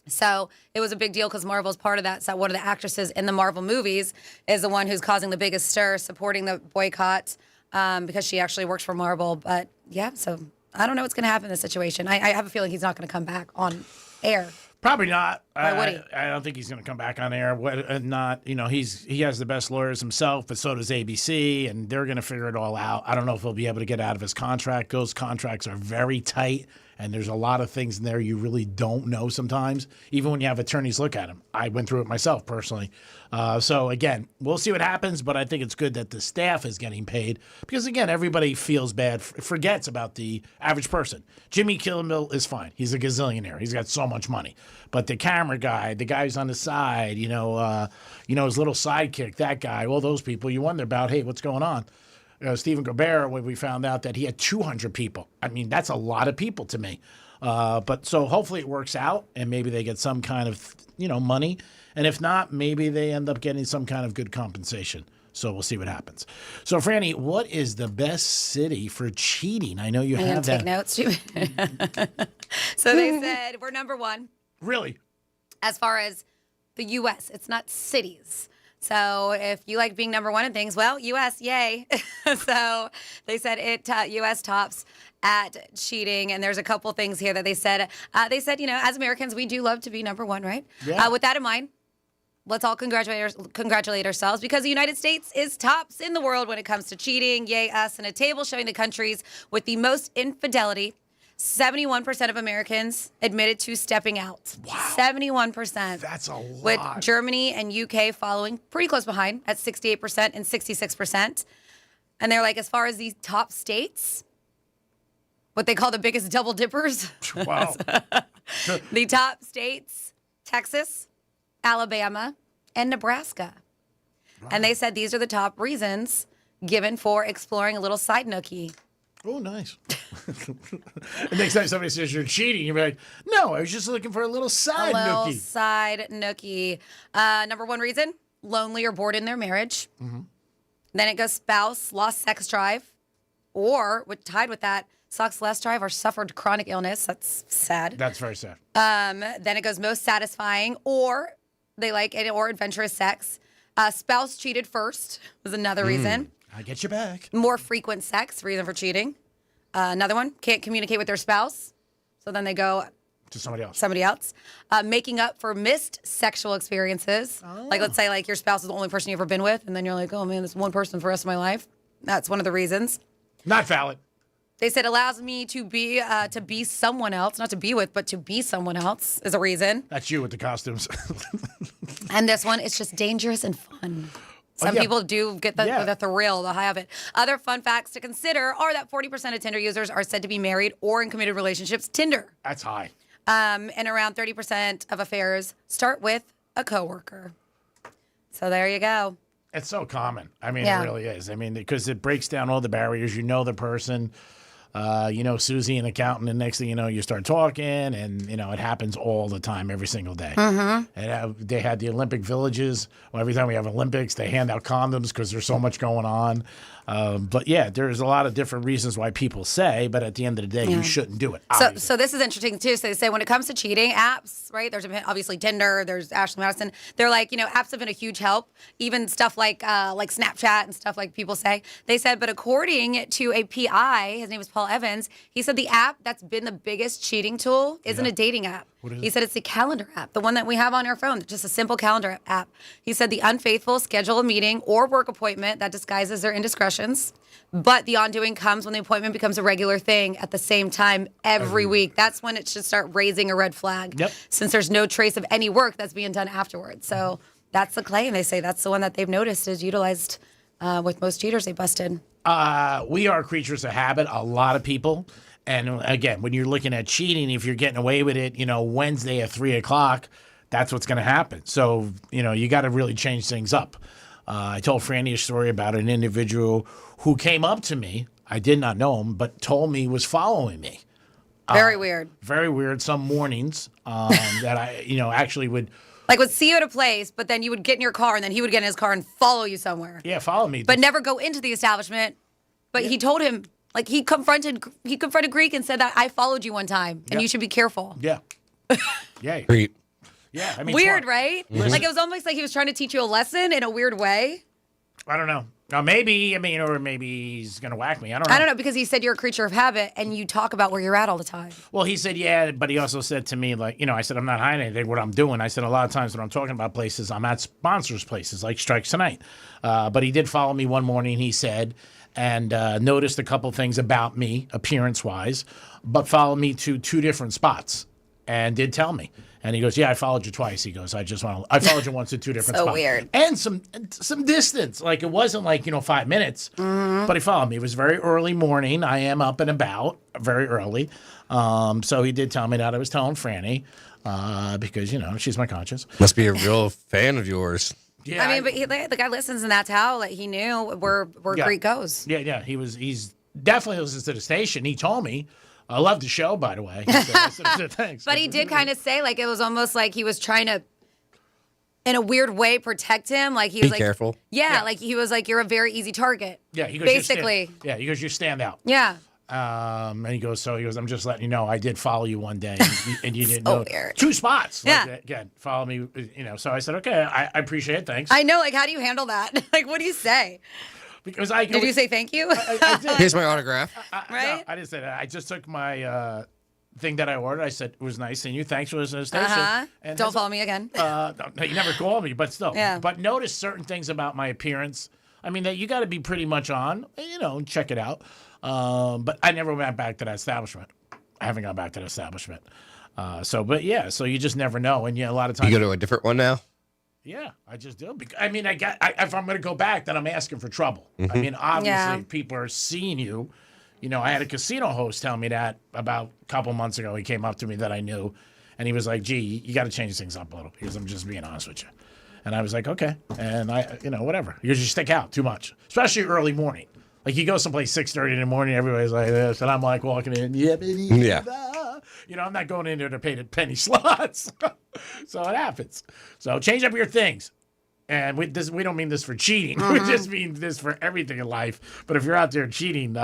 So it was a big deal because Marvel's part of that. So one of the actresses in the Marvel movies is the one who's causing the biggest stir, supporting the boycott because she actually works for Marvel. But yeah, so I don't know what's going to happen in this situation. I have a feeling he's not going to come back on air. Probably not. Why would he? I don't think he's going to come back on air. Not, he has the best lawyers himself, but so does ABC, and they're going to figure it all out. I don't know if he'll be able to get out of his contract. Those contracts are very tight, and there's a lot of things in there you really don't know sometimes, even when you have attorneys look at them. I went through it myself personally. So, again, we'll see what happens, but I think it's good that the staff is getting paid because, again, everybody feels bad, forgets about the average person. Jimmy Kimmel is fine. He's a gazillionaire. He's got so much money. But the camera guy, the guy who's on the side, his little sidekick, that guy, all those people, you wonder about, hey, what's going on? Stephen Colbert, when we found out that he had 200 people. I mean, that's a lot of people to me. But so hopefully it works out and maybe they get some kind of, money. And if not, maybe they end up getting some kind of good compensation. So we'll see what happens. So, Franny, what is the best city for cheating? I know you have that. Take notes, too. So they said we're number one. Really? As far as the U.S., it's not cities. So if you like being number one in things, well, U.S., yay. So they said U.S. tops at cheating. And there's a couple things here that they said. As Americans, we do love to be number one, right? Yeah. With that in mind, let's all congratulate ourselves because the United States is tops in the world when it comes to cheating. Yay, us. And a table showing the countries with the most infidelity. 71% of Americans admitted to stepping out. Wow. 71%. That's a lot. With Germany and UK following pretty close behind at 68% and 66%. And they're like, as far as these top states, what they call the biggest double dippers. Wow. The top states, Texas, Alabama, and Nebraska. Wow. And they said these are the top reasons given for exploring a little side nookie. Oh, nice. The next time somebody says you're cheating, you're like, no, I was just looking for a little side nookie. A little side nookie. Number one reason, lonely or bored in their marriage. Mm-hmm. Then it goes spouse, lost sex drive. Or, tied with that, sucks less drive, or suffered chronic illness. That's sad. That's very sad. Then it goes most satisfying, or they like it, or adventurous sex. Spouse cheated first was another reason. I get you back. More frequent sex, reason for cheating. Another one, can't communicate with their spouse. So then they go to somebody else. Making up for missed sexual experiences. Like, let's say like your spouse is the only person you've ever been with, and then you're like, oh man, this one person for the rest of my life. That's one of the reasons. Not valid. They said allows me to be someone else, not to be with, but to be someone else is a reason. That's you with the costumes. And this one, it's just dangerous and fun. Some people do get the thrill, the high of it. Other fun facts to consider are that 40% of Tinder users are said to be married or in committed relationships. Tinder. That's high. And around 30% of affairs start with a coworker. So there you go. It's so common. I mean, it really is. I mean, because it breaks down all the barriers. You know the person. You know Susie, an accountant, and next thing you know, you start talking, and you know it happens all the time, every single day. And they had the Olympic villages. Well, every time we have Olympics, they hand out condoms because there's so much going on. But yeah, there's a lot of different reasons why people say, but at the end of the day, you shouldn't do it. So this is interesting too. So they say when it comes to cheating apps, right? There's obviously Tinder, there's Ashley Madison. They're like, apps have been a huge help. Even stuff like Snapchat and stuff like people say. They said, but according to a PI, his name is Paul Evans, he said the app that's been the biggest cheating tool isn't a dating app. He said it's the calendar app, the one that we have on our phone, just a simple calendar app. He said the unfaithful schedule a meeting or work appointment that disguises their indiscretions, but the undoing comes when the appointment becomes a regular thing at the same time every week. That's when it should start raising a red flag, since there's no trace of any work that's being done afterwards. So that's the claim. They say that's the one that they've noticed is utilized with most cheaters they busted. We are creatures of habit, a lot of people. And again, when you're looking at cheating, if you're getting away with it, Wednesday at 3:00, that's what's going to happen. So, you got to really change things up. I told Franny a story about an individual who came up to me. I did not know him, but told me he was following me. Very weird. Very weird. Some mornings that I, actually would... would see you at a place, but then you would get in your car, and then he would get in his car and follow you somewhere. Yeah, follow me. But never go into the establishment. But he told him... he confronted Greek and said that I followed you one time and you should be careful. Yeah. Yeah. Creep. Yeah. I mean, weird, right? Like it was almost like he was trying to teach you a lesson in a weird way. I don't know. Or maybe he's going to whack me. I don't know. I don't know, because he said you're a creature of habit and you talk about where you're at all the time. Well, he said, yeah, but he also said to me, I said, I'm not hiding anything, what I'm doing. I said, a lot of times when I'm talking about places, I'm at sponsors' places like Strikes Tonight. But he did follow me one morning, he said, and noticed a couple things about me, appearance-wise, but followed me to 2 different spots and did tell me. And he goes, yeah, I followed you twice. He goes, I followed you once to 2 different spots. So weird. And some distance. Like, it wasn't 5 minutes, but he followed me. It was very early morning. I am up and about very early. So he did tell me that. I was telling Franny because, she's my conscience. Must be a real fan of yours. Yeah, I mean, but the guy listens, and that's how he knew where Greek goes. Yeah. He's definitely listens to the station. He told me. I love the show, by the way. Said, thanks. But he did kind of say, it was almost like he was trying to, in a weird way, protect him. Like he was be careful. Yeah, he was like, you're a very easy target. Yeah, he goes, basically. He goes, you stand out. Yeah. And he goes, I'm just letting you know, I did follow you one day, and you didn't know. Weird. 2 spots. Yeah. Again, follow me, So I said, okay, I appreciate it, thanks. I know, how do you handle that? What do you say? Because did you say thank you? I did. Here's my autograph. Right? No, I didn't say that. I just took my thing that I ordered. I said, it was nice seeing you. Thanks for listening to the station. And don't follow me again. No, you never called me, but still. Yeah. But notice certain things about my appearance. I mean, that you got to be pretty much on, check it out. But I never went back to that establishment. I haven't gone back to the establishment. So you just never know. And a lot of times. You go to a different one now? Yeah, I just do. I mean, if I'm going to go back, then I'm asking for trouble. I mean, obviously, people are seeing you. I had a casino host tell me that about a couple months ago. He came up to me that I knew, and he was like, gee, you got to change things up a little. Because I'm just being honest with you. And I was like, okay. And whatever. Because you stick out too much, especially early morning. Like, you go someplace 6:30 in the morning, everybody's like this, and I'm like walking in, yeah. I'm not going in there to pay the penny slots. So it happens. So change up your things. And we don't mean this for cheating. We just mean this for everything in life. But if you're out there cheating,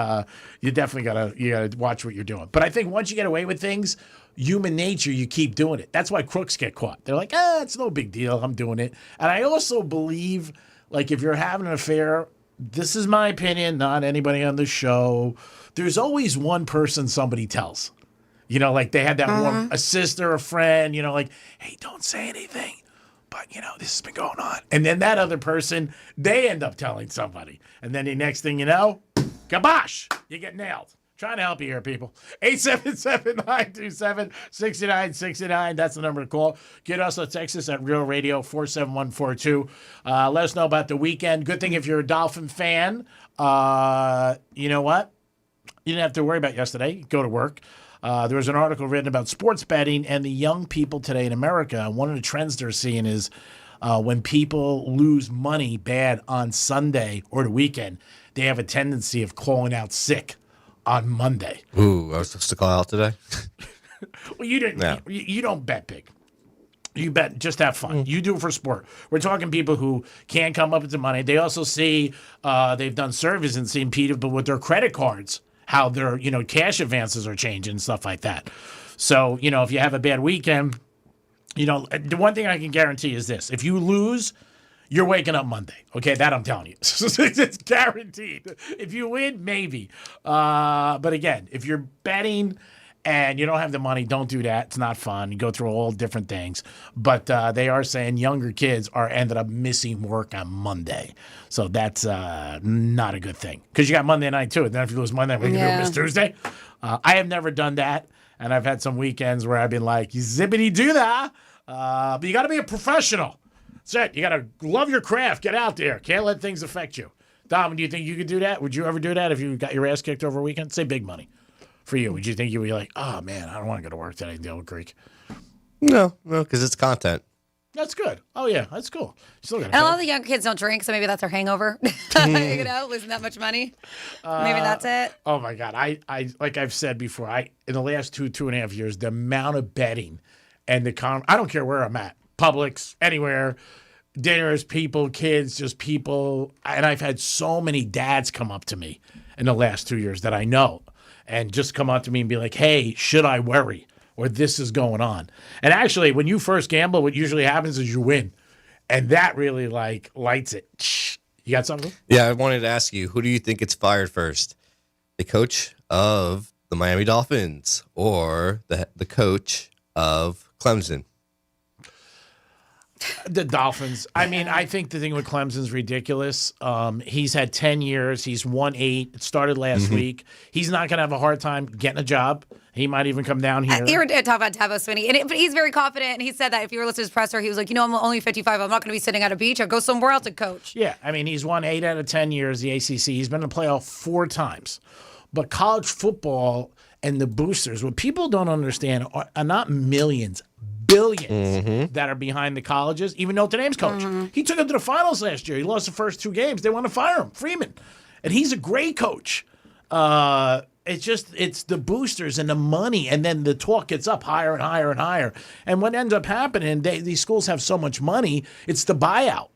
you definitely gotta watch what you're doing. But I think once you get away with things, human nature, you keep doing it. That's why crooks get caught. They're like, it's no big deal. I'm doing it. And I also believe, like, if you're having an affair, this is my opinion, not anybody on the show. There's always one person somebody tells. You know, like they had that one, a sister, a friend, you know, like, hey, don't say anything. But, you know, this has been going on. And then that other person, they end up telling somebody. And then the next thing you know, kabosh, you get nailed. Trying to help you here, people. 877-927-6969. That's the number to call. Get us a text us at Real Radio 47142. Let us know about the weekend. Good thing if you're a Dolphin fan, you know what? You didn't have to worry about yesterday. Go to work. There was an article written about sports betting and the young people today in America. One of the trends they're seeing is when people lose money bad on Sunday or the weekend, they have a tendency of calling out sick on Monday. Ooh, I was supposed to call out today? Well, you didn't. No. You don't bet big. You bet, just have fun. You do it for sport. We're talking people who can't come up with the money. They also see they've done surveys and seen people with their credit cards, how their cash advances are changing and stuff like that. So, if you have a bad weekend, the one thing I can guarantee is this. If you lose, you're waking up Monday. Okay, that I'm telling you. It's guaranteed. If you win, maybe. But again, if you're betting and you don't have the money, don't do that. It's not fun. You go through all different things. But they are saying younger kids ended up missing work on Monday. So that's not a good thing. Because you got Monday night, too. And then if you lose Monday, we can miss Tuesday. I have never done that. And I've had some weekends where I've been like, zippity-doo-dah. But you got to be a professional. That's it. You got to love your craft. Get out there. Can't let things affect you. Dom, do you think you could do that? Would you ever do that if you got your ass kicked over a weekend? Say big money. For you, would you think you would be like, oh, man, I don't want to go to work today in Dale Creek? No, because it's content. That's good. Oh, yeah, that's cool. Still got and a lot of the young kids don't drink, so maybe that's their hangover. Losing that much money. Maybe that's it. Oh, my God. I like I've said before, in the last 2.5 years, the amount of betting and I don't care where I'm at, Publix, anywhere, dinners, people, kids, just people. And I've had so many dads come up to me in the last 2 years that I know and just come up to me and be like, hey, should I worry? Or this is going on. And actually, when you first gamble, what usually happens is you win. And that really, lights it. You got something? Yeah, I wanted to ask you, who do you think gets fired first? The coach of the Miami Dolphins or the coach of Clemson? The Dolphins. I mean, I think the thing with Clemson's ridiculous. He's had 10 years. He's won 8. It started last week. He's not going to have a hard time getting a job. He might even come down here. You were talking about Dabo Swinney, but he's very confident. And he said that if you were listening to his presser, he was like, I'm only 55. I'm not going to be sitting at a beach. I'll go somewhere else and coach. Yeah, I mean, he's won 8 out of 10 years, the ACC. He's been in the playoff 4 times. But college football and the boosters, what people don't understand are not millions, billions that are behind the colleges, even Notre Dame's coach. He took them to the finals last year. He lost the first 2 games. They want to fire him, Freeman. And he's a great coach. It's the boosters and the money, and then the talk gets up higher and higher and higher. And what ends up happening, these schools have so much money, it's the buyout.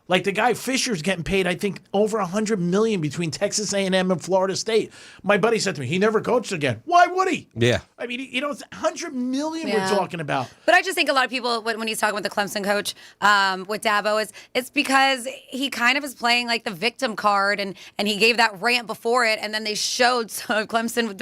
Like the guy Fisher's getting paid, I think, over $100 million between Texas A&M and Florida State. My buddy said to me, he never coached again. Why would he? Yeah. I mean, it's $100 million we're talking about. But I just think a lot of people, when he's talking with the Clemson coach, with Dabo, it's because he kind of is playing like the victim card, and he gave that rant before it, and then they showed Clemson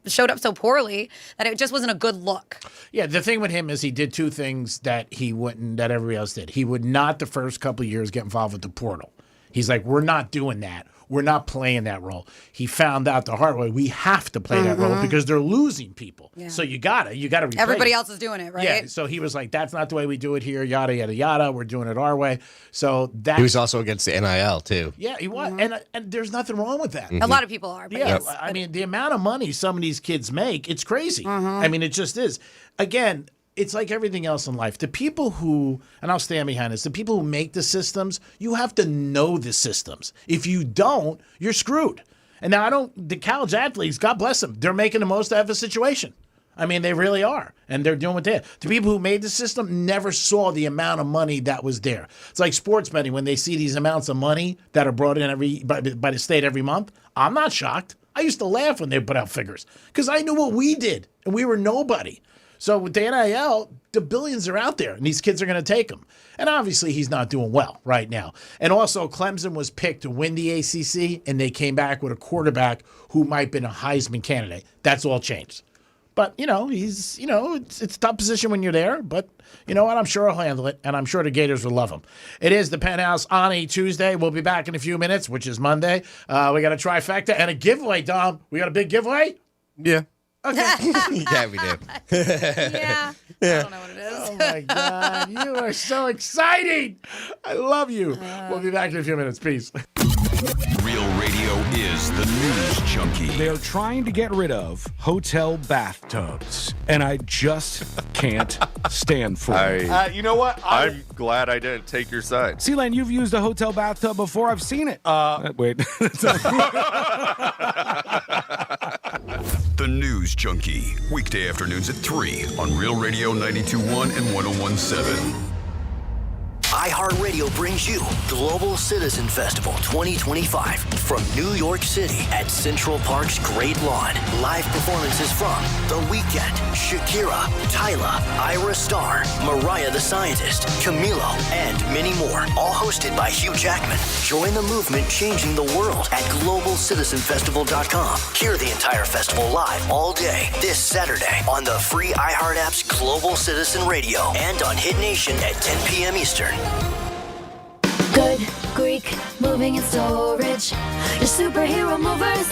showed up so poorly that it just wasn't a good look. Yeah, the thing with him is he did 2 things that that everybody else did. He would not the first couple of years get involved with the portal. He's like, we're not doing that. We're not playing that role. He found out the hard way. We have to play that role because they're losing people. Yeah. So you gotta replace. Everybody else is doing it, right? Yeah. So he was like, that's not the way we do it here. Yada yada yada. We're doing it our way. So that he was also against the NIL too. Yeah, he was, and there's nothing wrong with that. A lot of people are. But yes. I mean, the amount of money some of these kids make, it's crazy. I mean, it just is. Again, it's like everything else in life. The people who, and I'll stand behind this, the people who make the systems, you have to know the systems. If you don't, you're screwed. And now the college athletes, God bless them, they're making the most out of the situation. I mean, they really are. And they're doing what they are. The people who made the system never saw the amount of money that was there. It's like sports betting. When they see these amounts of money that are brought in by the state every month, I'm not shocked. I used to laugh when they put out figures because I knew what we did, and we were nobody. So with the NIL, the billions are out there, and these kids are going to take them. And obviously, he's not doing well right now. And also, Clemson was picked to win the ACC, and they came back with a quarterback who might have been a Heisman candidate. That's all changed. But, it's a tough position when you're there. But you know what? I'm sure he'll handle it, and I'm sure the Gators will love him. It is the Penthouse on a Tuesday. We'll be back in a few minutes, which is Monday. We got a trifecta and a giveaway, Dom. We got a big giveaway? Yeah. Okay. Yeah, we do. Yeah. I don't know what it is. Oh, my God. You are so exciting. I love you. We'll be back in a few minutes. Peace. Real radio is the news junkie. They're trying to get rid of hotel bathtubs, and I just can't stand for it. You know what? I'm glad I didn't take your side. Sealand, you've used a hotel bathtub before. I've seen it. Wait. The News Junkie. Weekday afternoons at 3 on Real Radio 92.1 and 101.7. iHeartRadio brings you Global Citizen Festival 2025 from New York City at Central Park's Great Lawn. Live performances from The Weeknd, Shakira, Tyla, Ira Starr, Mariah the Scientist, Camilo, and many more. All hosted by Hugh Jackman. Join the movement changing the world at GlobalCitizenFestival.com. Hear the entire festival live all day this Saturday on the free iHeart app's Global Citizen Radio and on Hit Nation at 10 p.m. Eastern. Good Greek moving and storage. Your superhero movers.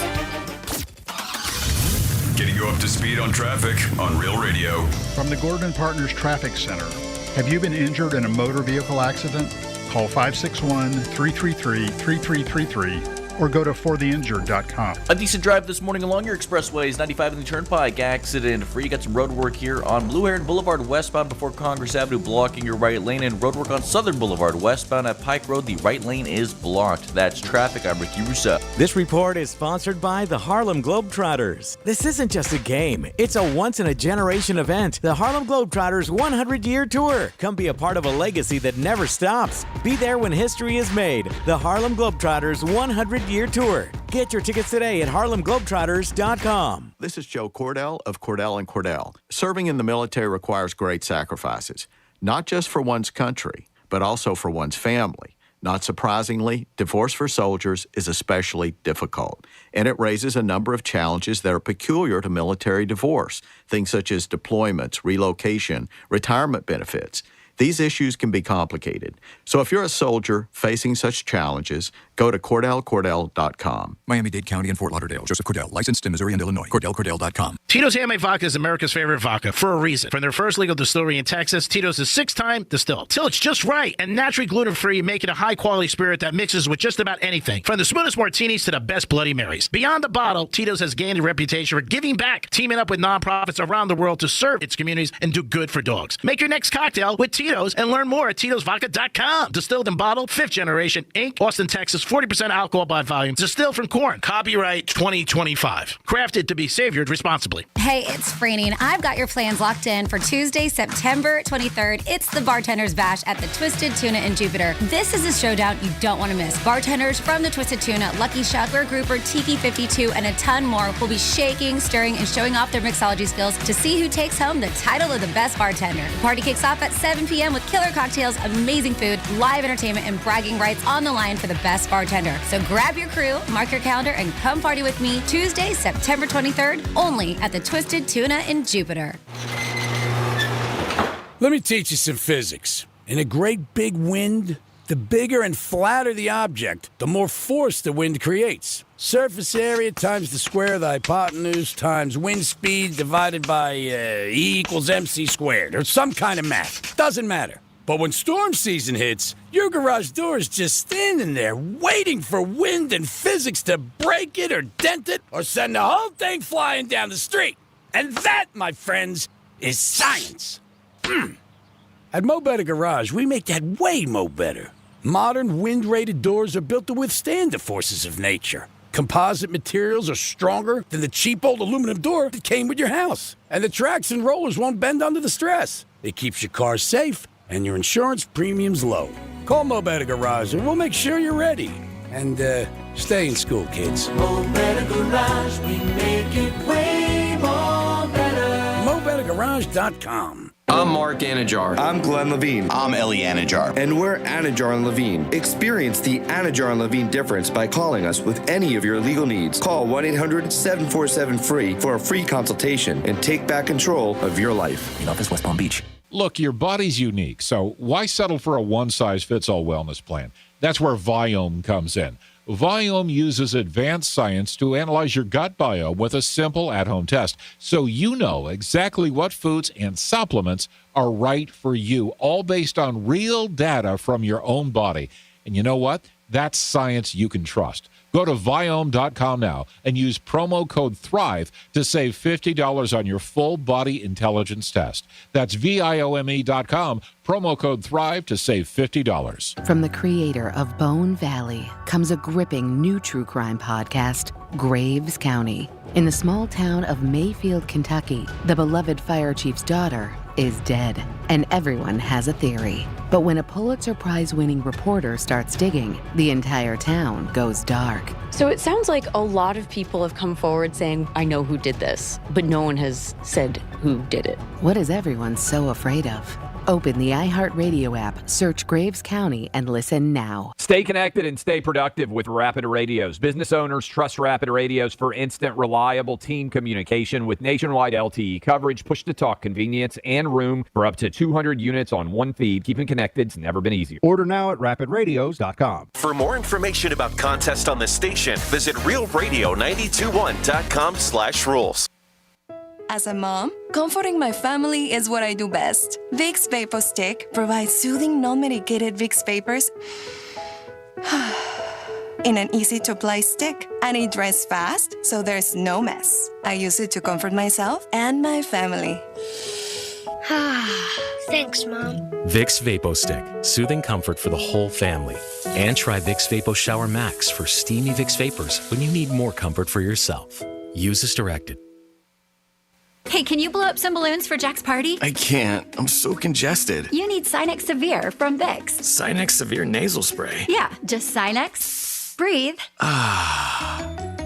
Getting you up to speed on traffic on Real Radio. From the Gordon Partners Traffic Center. Have you been injured in a motor vehicle accident? Call 561-333-3333 or go to fortheinjured.com. A decent drive this morning along your expressways, 95 in the Turnpike, accident free. Got some road work here on Blue Heron Boulevard westbound before Congress Avenue, blocking your right lane, and road work on Southern Boulevard westbound at Pike Road. The right lane is blocked. That's traffic. I'm Ricky Russo. This report is sponsored by the Harlem Globetrotters. This isn't just a game. It's a once-in-a-generation event. The Harlem Globetrotters 100-year tour. Come be a part of a legacy that never stops. Be there when history is made. The Harlem Globetrotters 100-year tour. Get your tickets today at harlemglobetrotters.com. This is Joe Cordell of Cordell & Cordell. Serving in the military requires great sacrifices, not just for one's country, but also for one's family. Not surprisingly, divorce for soldiers is especially difficult, and it raises a number of challenges that are peculiar to military divorce, things such as deployments, relocation, retirement benefits. These issues can be complicated. So if you're a soldier facing such challenges, go to CordellCordell.com. Miami-Dade County and Fort Lauderdale. Joseph Cordell, licensed in Missouri and Illinois. CordellCordell.com. Tito's Handmade Vodka is America's favorite vodka for a reason. From their first legal distillery in Texas, Tito's is 6-time distilled. Till it's just right and naturally gluten-free, making a high-quality spirit that mixes with just about anything. From the smoothest martinis to the best Bloody Marys. Beyond the bottle, Tito's has gained a reputation for giving back, teaming up with nonprofits around the world to serve its communities and do good for dogs. Make your next cocktail with Tito's and learn more at Tito'sVodka.com. Distilled and bottled, 5th generation, Inc., Austin, Texas, 40% alcohol by volume. Distilled from corn. Copyright 2025. Crafted to be savored responsibly. Hey, it's Franny, and I've got your plans locked in for Tuesday, September 23rd. It's the Bartender's Bash at the Twisted Tuna in Jupiter. This is a showdown you don't want to miss. Bartenders from the Twisted Tuna, Lucky Shot, Grouper, Tiki 52, and a ton more will be shaking, stirring, and showing off their mixology skills to see who takes home the title of the best bartender. The party kicks off at 7 p.m. with killer cocktails, amazing food, live entertainment, and bragging rights on the line for the best bartender. So grab your crew, mark your calendar, and come party with me Tuesday, September 23rd, only at the Twisted Tuna in Jupiter. Let me teach you some physics. In a great big wind, the bigger and flatter the object, the more force the wind creates. Surface area times the square of the hypotenuse times wind speed divided by E equals MC squared, or some kind of math. Doesn't matter. But when storm season hits, your garage door is just standing there waiting for wind and physics to break it or dent it or send the whole thing flying down the street. And that, my friends, is science. At Mo Better Garage, we make that way mo better. Modern wind-rated doors are built to withstand the forces of nature. Composite materials are stronger than the cheap old aluminum door that came with your house. And the tracks and rollers won't bend under the stress. It keeps your car safe and your insurance premiums low. Call Mo Better Garage and we'll make sure you're ready. And stay in school, kids. Mo Better Garage, we make it way more better. MoBetterGarage.com. I'm Mark Anajar. I'm Glenn Levine. I'm Ellie Anajar. And we're Anajar and Levine. Experience the Anajar and Levine difference by calling us with any of your legal needs. Call 1-800-747-FREE for a free consultation and take back control of your life. In office, West Palm Beach. Look, your body's unique, so why settle for a one-size-fits-all wellness plan? That's where Viome comes in. Viome uses advanced science to analyze your gut biome with a simple at-home test, so you know exactly what foods and supplements are right for you, all based on real data from your own body. And you know what? That's science you can trust. Go to Viome.com now and use promo code THRIVE to save $50 on your full body intelligence test. That's Viome.com, promo code THRIVE to save $50. From the creator of Bone Valley comes a gripping new true crime podcast, Graves County. In the small town of Mayfield, Kentucky, the beloved fire chief's daughter is dead, and everyone has a theory. But when a Pulitzer Prize-winning reporter starts digging, the entire town goes dark. So it sounds like a lot of people have come forward saying, I know who did this, but no one has said who did it. What is everyone so afraid of? Open the iHeartRadio app, search Graves County, and listen now. Stay connected and stay productive with Rapid Radios. Business owners trust Rapid Radios for instant, reliable team communication with nationwide LTE coverage, push-to-talk convenience, and room for up to 200 units on one feed. Keeping connected's never been easier. Order now at rapidradios.com. For more information about contests on the station, visit realradio921.com/rules. As a mom, comforting my family is what I do best. Vicks Vapor Stick provides soothing, non-medicated Vicks vapors in an easy-to-apply stick, and it dries fast, so there's no mess. I use it to comfort myself and my family. Thanks, Mom. Vicks Vapo Stick, soothing comfort for the whole family. And try Vicks Vapo Shower Max for steamy Vicks vapors when you need more comfort for yourself. Use as directed. Hey, can you blow up some balloons for Jack's party? I can't. I'm so congested. You need Sinex Severe from Vicks. Sinex Severe Nasal Spray. Yeah, just Sinex. Breathe.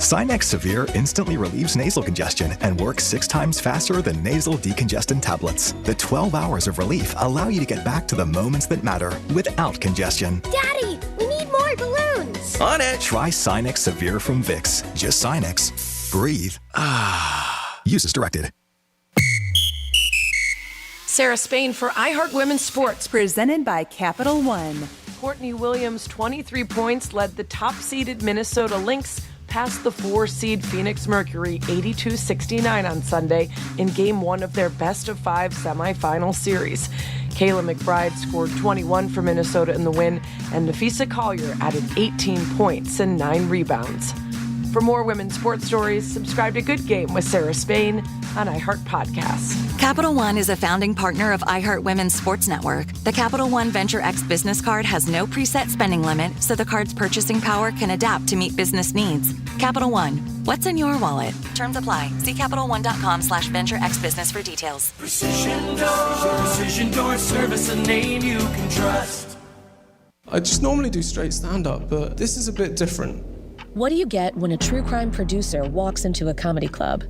Sinex Severe instantly relieves nasal congestion and works 6 times faster than nasal decongestant tablets. The 12 hours of relief allow you to get back to the moments that matter without congestion. Daddy, we need more balloons. On it. Try Sinex Severe from Vicks. Just Sinex. Breathe. Use as directed. Sarah Spain for iHeart Women's Sports, presented by Capital One. Courtney Williams' 23 points led the top-seeded Minnesota Lynx past the 4-seed Phoenix Mercury 82-69 on Sunday in Game 1 of their best-of-5 semifinal series. Kayla McBride scored 21 for Minnesota in the win, and Nafisa Collier added 18 points and 9 rebounds. For more women's sports stories, subscribe to Good Game with Sarah Spain on iHeart Podcasts. Capital One is a founding partner of iHeart Women's Sports Network. The Capital One Venture X business card has no preset spending limit, so the card's purchasing power can adapt to meet business needs. Capital One, what's in your wallet? Terms apply. See CapitalOne.com/VentureXBusiness for details. Precision Door Service, a name you can trust. I just normally do straight stand-up, but this is a bit different. What do you get when a true crime producer walks into a comedy club?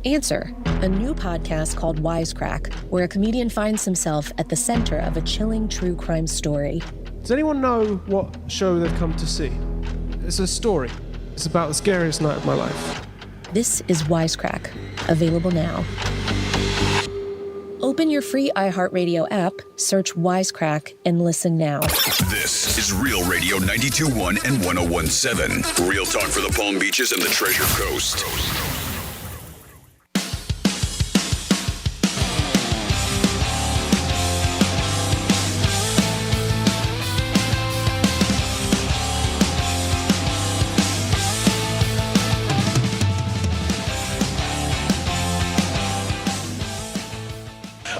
Answer, a new podcast called Wisecrack, where a comedian finds himself at the center of a chilling true crime story. Does anyone know what show they've come to see? It's a story. It's about the scariest night of my life. This is Wisecrack, available now. Open your free iHeartRadio app, search Wisecrack, and listen now. This is Real Radio 92.1 and 101.7. Real talk for the Palm Beaches and the Treasure Coast.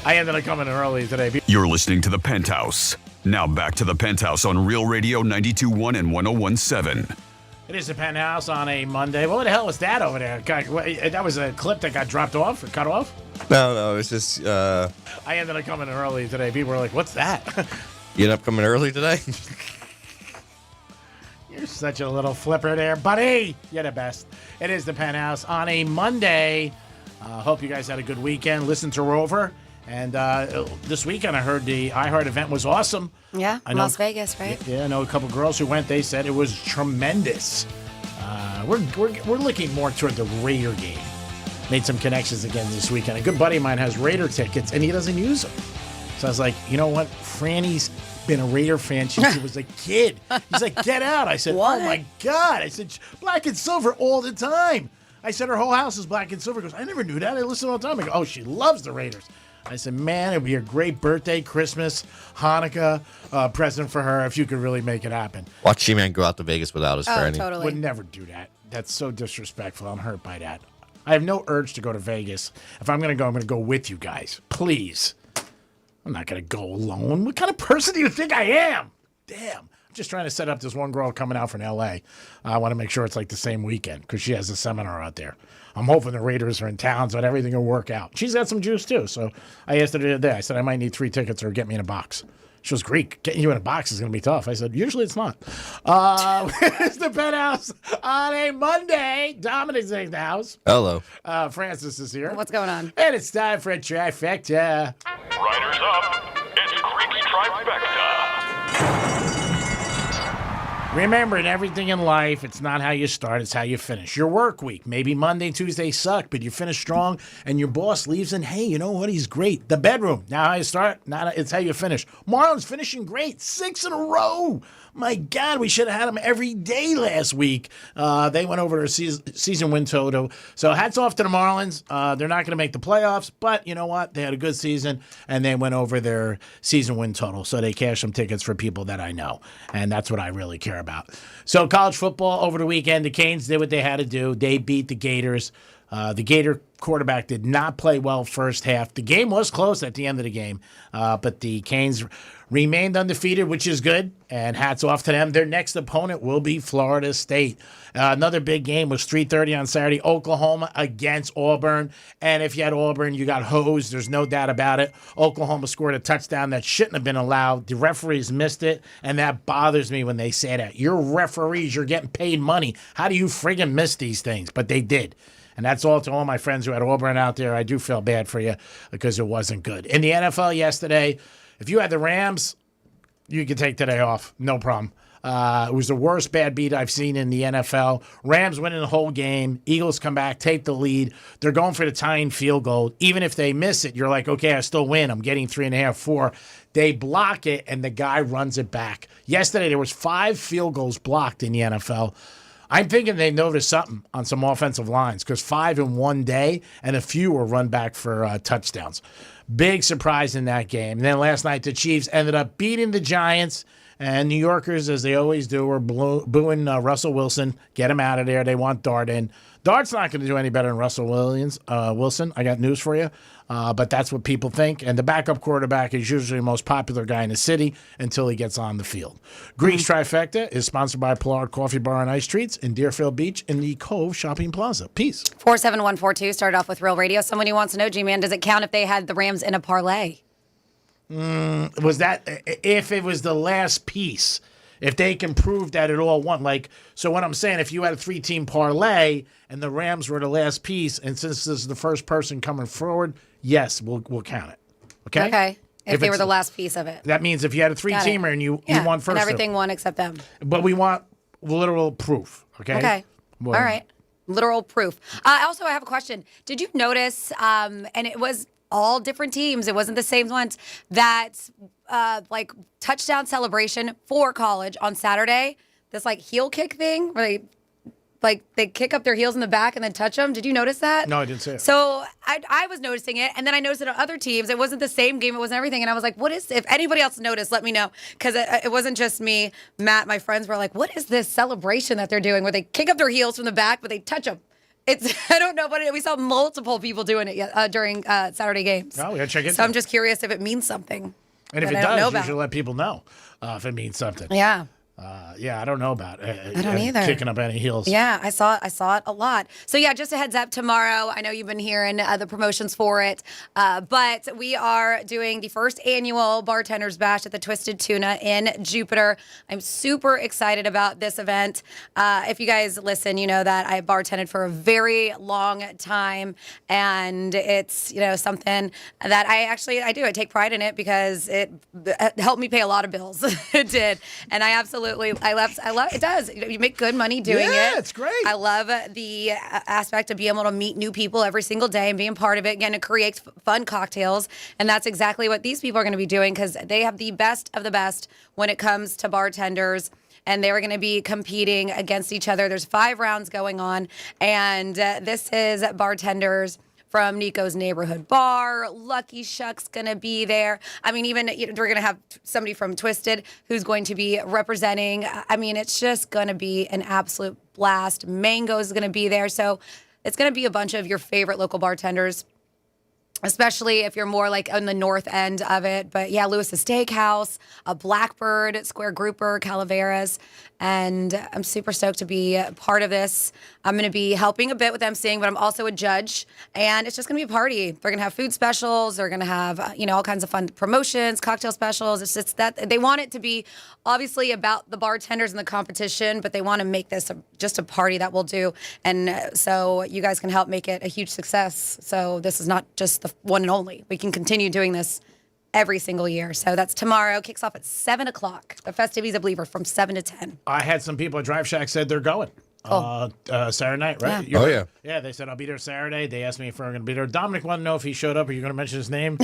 I ended up coming in early today. You're listening to The Penthouse. Now back to The Penthouse on Real Radio 92.1 and 101.7. It is the Penthouse on a Monday. What the hell was that over there? That was a clip that got dropped off or cut off? No, it's just... I ended up coming early today. People were like, what's that? You ended up coming early today? You're such a little flipper there, buddy. You're the best. It is the Penthouse on a Monday. Hope you guys had a good weekend. Listen to Rover. And this weekend, I heard the iHeart event was awesome. Yeah, Las Vegas, right? Yeah, I know a couple girls who went. They said it was tremendous. We're looking more toward the Raider game. Made some connections again this weekend. A good buddy of mine has Raider tickets, and he doesn't use them. So I was like, you know what? Franny's been a Raider fan since he was a kid. He's like, get out. I said, What? Oh, my God. I said, black and silver all the time. I said, her whole house is black and silver. He goes, I never knew that. I listen all the time. I go, oh, she loves the Raiders. I said, man, it would be a great birthday, Christmas, Hanukkah present for her if you could really make it happen. Watch She-Man go out to Vegas without his Franny. Totally. Would never do that. That's so disrespectful. I'm hurt by that. I have no urge to go to Vegas. If I'm going to go, I'm going to go with you guys. Please. I'm not going to go alone. What kind of person do you think I am? Damn. I'm just trying to set up this one girl coming out from L.A. I want to make sure it's like the same weekend because she has a seminar out there. I'm hoping the Raiders are in town so that everything will work out. She's got some juice, too. So I asked her the other day. I said, I might need 3 tickets or get me in a box. She was Greek. Getting you in a box is going to be tough. I said, usually it's not. It's the Penthouse on a Monday. Dominic's in the house. Hello. Francis is here. What's going on? And it's time for a trifecta. Riders up. It's Creaky Trifecta. Remember, in everything in life, it's not how you start, it's how you finish. Your work week, maybe Monday, Tuesday suck, but you finish strong, and your boss leaves, and hey, you know what? He's great. The bedroom, now how you start, it's how you finish. Marlon's finishing great, 6 in a row. My God, we should have had them every day last week. They went over their season win total. So hats off to the Marlins. They're not going to make the playoffs, but you know what? They had a good season, and they went over their season win total. So they cashed some tickets for people that I know, and that's what I really care about. So college football over the weekend, the Canes did what they had to do. They beat the Gators. The Gator quarterback did not play well first half. The game was close at the end of the game, but the Canes remained undefeated, which is good, and hats off to them. Their next opponent will be Florida State. Another big game was 3:30 on Saturday, Oklahoma against Auburn. And if you had Auburn, you got hosed. There's no doubt about it. Oklahoma scored a touchdown that shouldn't have been allowed. The referees missed it, and that bothers me when they say that. You're referees. You're getting paid money. How do you friggin' miss these things? But they did. And that's all to all my friends who had Auburn out there. I do feel bad for you because it wasn't good. In the NFL yesterday, if you had the Rams, you could take today off. No problem. It was the worst bad beat I've seen in the NFL. Rams winning the whole game. Eagles come back, take the lead. They're going for the tying field goal. Even if they miss it, you're like, okay, I still win. I'm getting 3.5, 4. They block it, and the guy runs it back. Yesterday, there was 5 field goals blocked in the NFL. I'm thinking they noticed something on some offensive lines because 5 in one day and a few were run back for touchdowns. Big surprise in that game. And then last night, the Chiefs ended up beating the Giants. And New Yorkers, as they always do, were booing Russell Wilson. Get him out of there. They want Dart in. Dart's not going to do any better than Russell Wilson. I got news for you. But that's what people think. And the backup quarterback is usually the most popular guy in the city until he gets on the field. Greece Trifecta is sponsored by Pollard Coffee Bar and Ice Treats in Deerfield Beach in the Cove Shopping Plaza. Peace. 47142 started off with Real Radio. Somebody wants to know, G-Man, does it count if they had the Rams in a parlay? Was that if it was the last piece? If they can prove that it all won, so what I'm saying, if you had a 3-team parlay and the Rams were the last piece, and since this is the first person coming forward, yes, we'll count it. Okay. Okay. If they were the last piece of it, that means if you had a 3-teamer and you won first, and everything won except them. But we want literal proof. Okay. Okay. Well, all right. Literal proof. Also, I have a question. Did you notice? And it was all different teams. It wasn't the same ones. That touchdown celebration for college on Saturday. This heel kick thing where they kick up their heels in the back and then touch them. Did you notice that? No, I didn't see it. So I was noticing it, and then I noticed it on other teams. It wasn't the same game. It wasn't everything. And I was like, what is, if anybody else noticed, let me know. Because it wasn't just me. Matt, my friends were like, what is this celebration that they're doing where they kick up their heels from the back, but they touch them? I don't know, but we saw multiple people doing it during Saturday games. Oh, we gotta check it. So I'm just curious if it means something. And if it does, you should let people know if it means something. Yeah. Yeah, I don't know about it. I don't either. Kicking up any heels. Yeah, I saw it a lot. So yeah, just a heads up tomorrow. I know you've been hearing the promotions for it, but we are doing the first annual Bartenders Bash at the Twisted Tuna in Jupiter. I'm super excited about this event. If you guys listen, you know that I bartended for a very long time, and it's something that I do. I take pride in it because it helped me pay a lot of bills. It did, and I love it. Does you make good money doing it? Yeah, it's great. I love the aspect of being able to meet new people every single day and being part of it. Again, it creates fun cocktails, and that's exactly what these people are going to be doing because they have the best of the best when it comes to bartenders. And they were going to be competing against each other. There's 5 rounds going on, and this is bartenders from Nico's Neighborhood Bar. Lucky Shuck's going to be there. I mean, even we're going to have somebody from Twisted who's going to be representing. I mean, it's just going to be an absolute blast. Mango's going to be there. So it's going to be a bunch of your favorite local bartenders, especially if you're more like on the north end of it. But yeah, Lewis's Steakhouse, a Blackbird, Square Grouper, Calaveras. And I'm super stoked to be a part of this. I'm going to be helping a bit with emceeing, but I'm also a judge. And it's just going to be a party. They're going to have food specials. They're going to have, all kinds of fun promotions, cocktail specials. It's just that they want it to be obviously about the bartenders and the competition, but they want to make this just a party that we'll do. And so you guys can help make it a huge success. So this is not just the one and only. We can continue doing this every single year. So that's tomorrow. Kicks off at 7 o'clock. The festivities, I believe, are from 7 to 10. I had some people at Drive Shack said they're going. Saturday night, right? Yeah. Yeah. Yeah, they said, I'll be there Saturday. They asked me if we were going to be there. Dominic wanted to know if he showed up. Are you going to mention his name?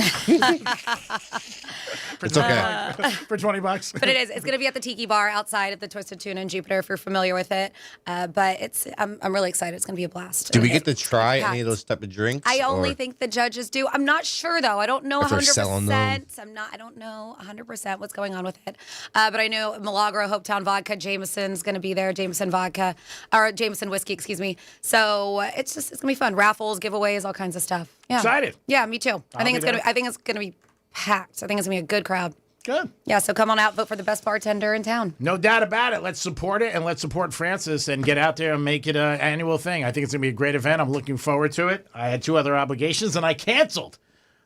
It's okay. For $20. But it's going to be at the Tiki Bar outside of the Twisted Tuna in Jupiter if you're familiar with it. But I'm really excited. It's going to be a blast. Do we get to try any of those type of drinks? I only think the judges do. I'm not sure though. I don't know If they're 100%. selling them. I don't know 100% what's going on with it. But I know Milagro, Hopetown Vodka, Jameson's going to be there. Jameson Vodka or Jameson Whiskey, excuse me. So it's going to be fun. Raffles, giveaways, all kinds of stuff. Yeah. Excited. Yeah, me too. I think it's there. going to be packed. I think it's going to be a good crowd. Good. Yeah, so come on out, vote for the best bartender in town. No doubt about it. Let's support it, and let's support Francis and get out there and make it an annual thing. I think it's going to be a great event. I'm looking forward to it. I had 2 other obligations, and I canceled.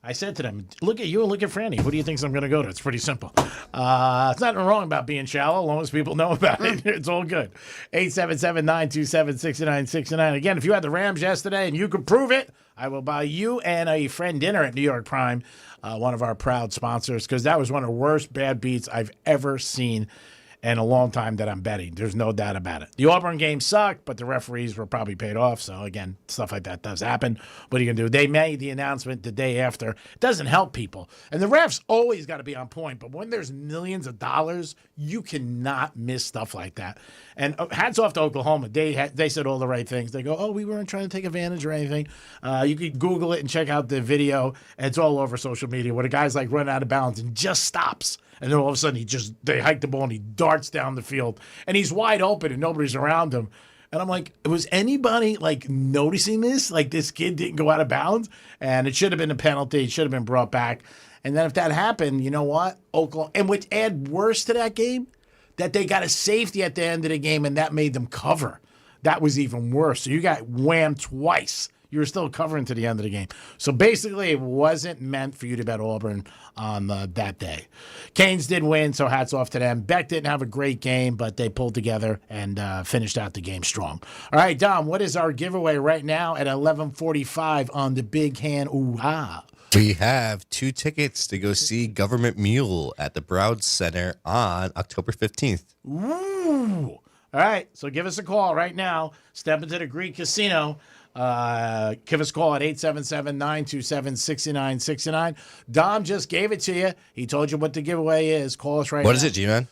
I said to them, look at you and look at Franny. Who do you think I'm going to go to? It's pretty simple. It's nothing wrong about being shallow, as long as people know about it. It's all good. 877-927-6969. Again, if you had the Rams yesterday and you could prove it, I will buy you and a friend dinner at New York Prime, one of our proud sponsors, because that was one of the worst bad beats I've ever seen in a long time that I'm betting. There's no doubt about it. The Auburn game sucked, but the referees were probably paid off. So, again, stuff like that does happen. What are you going to do? They made the announcement the day after. It doesn't help people. And the refs always got to be on point. But when there's millions of dollars, you cannot miss stuff like that. And hats off to Oklahoma. They said all the right things. They go, oh, we weren't trying to take advantage or anything. You could Google it and check out the video. And it's all over social media where the guy's like running out of bounds and just stops. And then all of a sudden, they hike the ball and he darts down the field. And he's wide open and nobody's around him. And I'm like, was anybody noticing this? Like this kid didn't go out of bounds? And it should have been a penalty. It should have been brought back. And then if that happened, you know what? Oklahoma, and which add worse to that game, that they got a safety at the end of the game and that made them cover. That was even worse. So you got whammed twice. You were still covering to the end of the game. So basically, it wasn't meant for you to bet Auburn on that day. Canes did win, so hats off to them. Beck didn't have a great game, but they pulled together and finished out the game strong. All right, Dom, what is our giveaway right now at 11:45 on the Big Hand Ooh-Ha? We have 2 tickets to go see Government Mule at the Broward Center on October 15th. Ooh. All right, so give us a call right now. Step into the Greek Casino. Give us a call at 877-927-6969. Dom just gave it to you. He told you what the giveaway is. Call us right now. What is it, G-Man?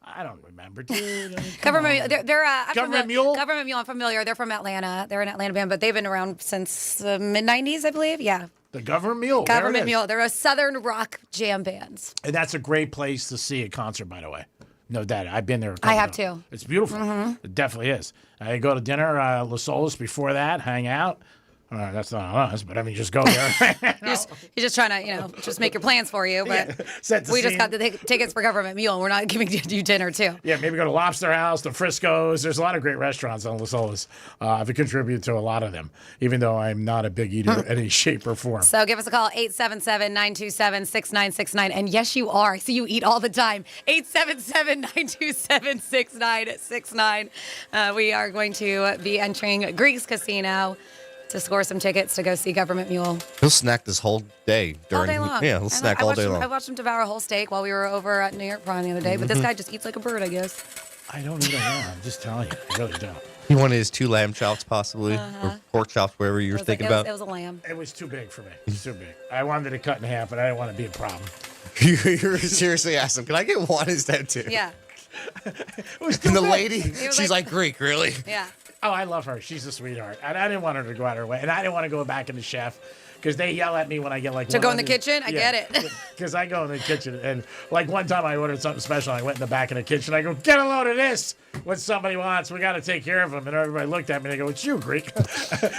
I don't remember, dude. Government Mule. Mule? Government Mule, I'm familiar. They're from Atlanta. They're an Atlanta band, but they've been around since the mid-'90s, I believe. Yeah. The Government Mule. Government Mule. They're a Southern rock jam band. And that's a great place to see a concert, by the way. No doubt. I've been there a couple I have times. too. It's beautiful. Mm-hmm. It definitely is. I go to dinner, La Solis before that, hang out. All right, that's not on us, but I mean, just go there. He's just trying to, just make your plans for you. But we just got the tickets for Government Mule. We're not giving you dinner, too. Yeah, maybe go to Lobster House, the Frisco's. There's a lot of great restaurants on Las Olas. I've contributed to a lot of them, even though I'm not a big eater in any shape or form. So give us a call, 877-927-6969. And yes, you are. I see you eat all the time. 877-927-6969. We are going to be entering Greek's Casino to score some tickets to go see Government Mule. He'll snack this whole day. All day long. Yeah, he'll snack all day long. I watched him devour a whole steak while we were over at New York Prime the other day, but this guy just eats like a bird, I guess. I don't eat a lamb. I'm just telling you. I really don't. He wanted his 2 lamb chops, possibly, or pork chops, wherever you were thinking about. It was a lamb. It was too big for me. It was too big. I wanted it cut in half, but I didn't want to be a problem. You seriously asked him, can I get one instead, too? Yeah. And the lady, she's like, Greek, really? Yeah. Oh, I love her. She's a sweetheart. And I didn't want her to go out her way. And I didn't want to go back in the chef because they yell at me when I get like... To go in the kitchen? I get it. Because I go in the kitchen. And like one time I ordered something special. I went in the back of the kitchen. I go, get a load of this. What somebody wants. We got to take care of them. And everybody looked at me. They go, it's you, Greek.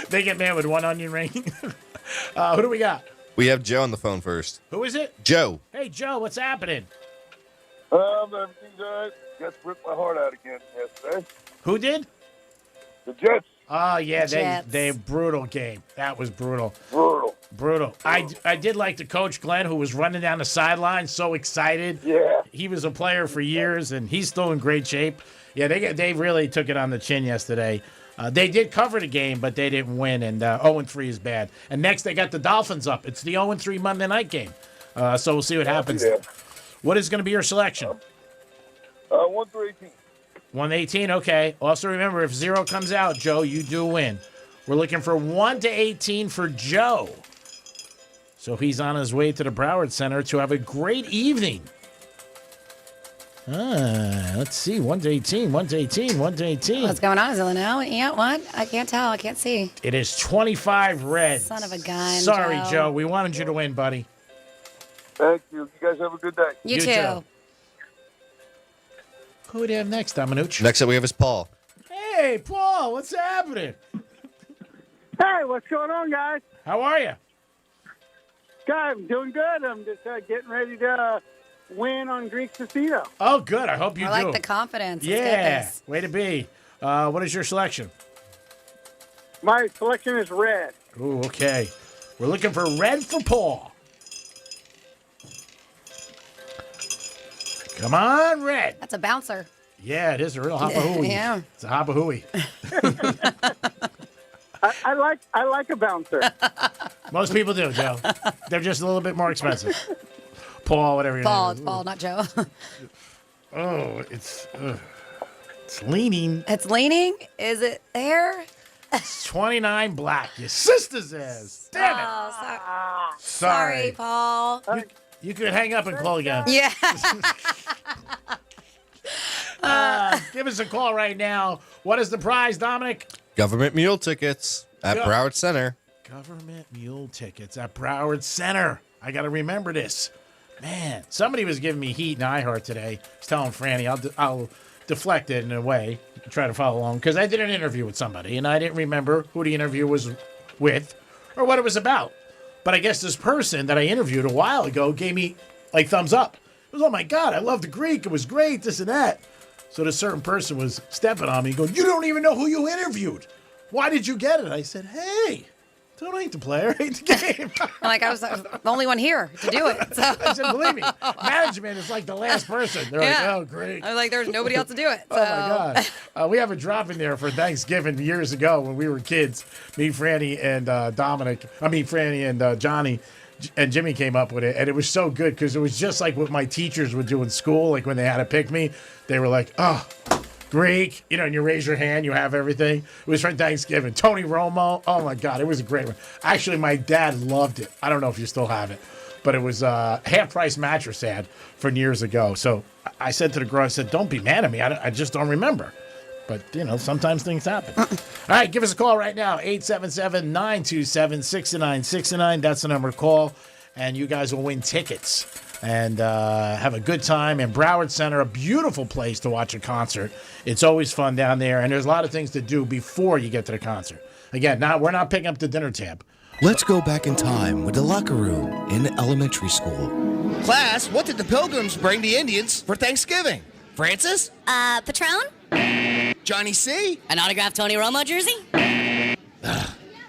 They get mad with 1 onion ring. Who do we got? We have Joe on the phone first. Who is it? Joe. Hey, Joe. What's happening? Everything's good. Jets ripped my heart out again yesterday. Who did? The Jets. Oh, yeah, Jets. they brutal game. That was brutal. Brutal. I did like the coach, Glenn, who was running down the sideline, so excited. Yeah. He was a player for years, and he's still in great shape. Yeah, they really took it on the chin yesterday. They did cover the game, but they didn't win, and 0-3 is bad. And next, they got the Dolphins up. It's the 0-3 Monday night game. So we'll see what happens. Yeah. What is going to be your selection? 1-18. 1-18, okay. Also remember, if 0 comes out, Joe, you do win. We're looking for 1-18 for Joe. So he's on his way to the Broward Center to have a great evening. Let's see, 1-18. What's going on? Is it now? Yeah, what? I can't tell. I can't see. It is 25 red. Son of a gun, Sorry, Joe. We wanted you to win, buddy. Thank you. You guys have a good day. You too. Who would we have next, Dominucci? Next up, we have is Paul. Hey, Paul, what's happening? Hey, what's going on, guys? How are you? God, I'm doing good. I'm just getting ready to win on Greek's Casino. Oh, good. I hope you do. I like the confidence. Yeah, Let's way to be. What is your selection? My selection is red. Ooh, okay. We're looking for red for Paul. Come on, red. That's a bouncer. Yeah, it is a real hopahooey. Yeah. It's a hopahooey. I like a bouncer. Most people do, Joe. They're just a little bit more expensive. Paul, whatever your Paul, name it's is. Paul, not Joe. Oh, it's leaning. It's leaning? Is it there? It's 29 black. Your sister's ass. Damn it. Oh, sorry. Sorry. Paul. You could hang up and call again. Yeah. Give us a call right now. What is the prize, Dominic? Government Mule tickets at Broward Center. Government Mule tickets at Broward Center. I got to remember this. Man, somebody was giving me heat in iHeart today. I was telling Franny, I'll deflect it in a way, try to follow along, because I did an interview with somebody, and I didn't remember who the interview was with or what it was about. But I guess this person that I interviewed a while ago gave me, like, thumbs up. It was, oh, my God, I love the Greek. It was great, this and that. So this certain person was stepping on me going, you don't even know who you interviewed. Why did you get it? I said, hey, don't hate the player, hate the game. Like, I was the only one here to do it. So. I said, believe me, management is like the last person. They're like, oh, great. I was like, there's nobody else to do it. So. Oh, my God. We have a drop in there for Thanksgiving years ago when we were kids. Me, Franny, and Franny and Johnny and Jimmy came up with it. And it was so good because it was just like what my teachers would do in school. Like when they had to pick me, they were like, oh, Greek, and you raise your hand, you have everything. It was for Thanksgiving. Tony Romo, oh my God, it was a great one. Actually, my dad loved it. I don't know if you still have it, but it was a half-price mattress ad from years ago. So I said to the girl, I said, don't be mad at me. I just don't remember. But, sometimes things happen. All right, give us a call right now, 877-927-6969. That's the number to call, and you guys will win tickets and have a good time. And Broward Center, a beautiful place to watch a concert. It's always fun down there, and there's a lot of things to do before you get to the concert. Again, we're not picking up the dinner tab. Let's go back in time with the locker room in elementary school. Class, what did the Pilgrims bring the Indians for Thanksgiving? Francis? Patron? Johnny C? An autographed Tony Romo jersey?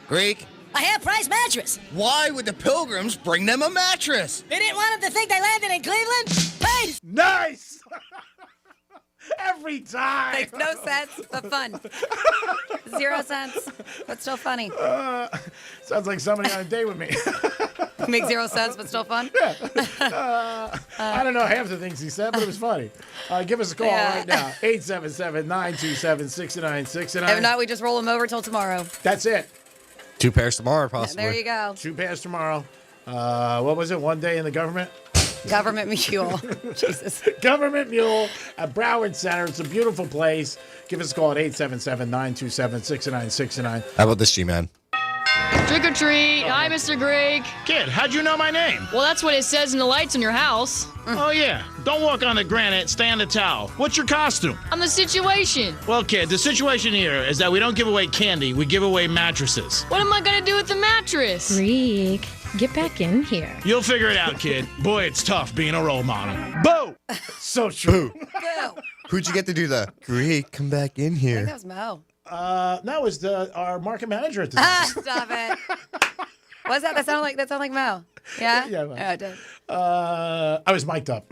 Greek? A half-price mattress. Why would the Pilgrims bring them a mattress? They didn't want them to think they landed in Cleveland? Peace! Nice! Every time. Makes no sense, but fun. 0 cents, but still funny. Sounds like somebody on a date with me. Makes 0 sense, but still fun. I don't know half the things he said, but it was funny. Give us a call right now. 877-927-6969. If not, we just roll them over till tomorrow. That's it. 2 pairs tomorrow, possibly. There you go. 2 pairs tomorrow. What was it? 1 day in the government? Government mule. Jesus. Government mule at Broward Center. It's a beautiful place. Give us a call at 877-927-6969. How about this, G-Man? Trick or treat. Hi, Mr. Greg. Kid, how'd you know my name? Well, that's what it says in the lights in your house. Oh, yeah. Don't walk on the granite, stay on the towel. What's your costume? On the situation. Well, kid, the situation here is that we don't give away candy, we give away mattresses. What am I going to do with the mattress? Freak. Get back in here. You'll figure it out, kid. Boy, it's tough being a role model. Boo! So true. Boo. Who'd you get to do the Great, come back in I think here? that was Mo. That was our market manager at the time. Stop it. What's that? That sounded like Mo. Yeah? Yeah, Oh, it did. I was mic'd up.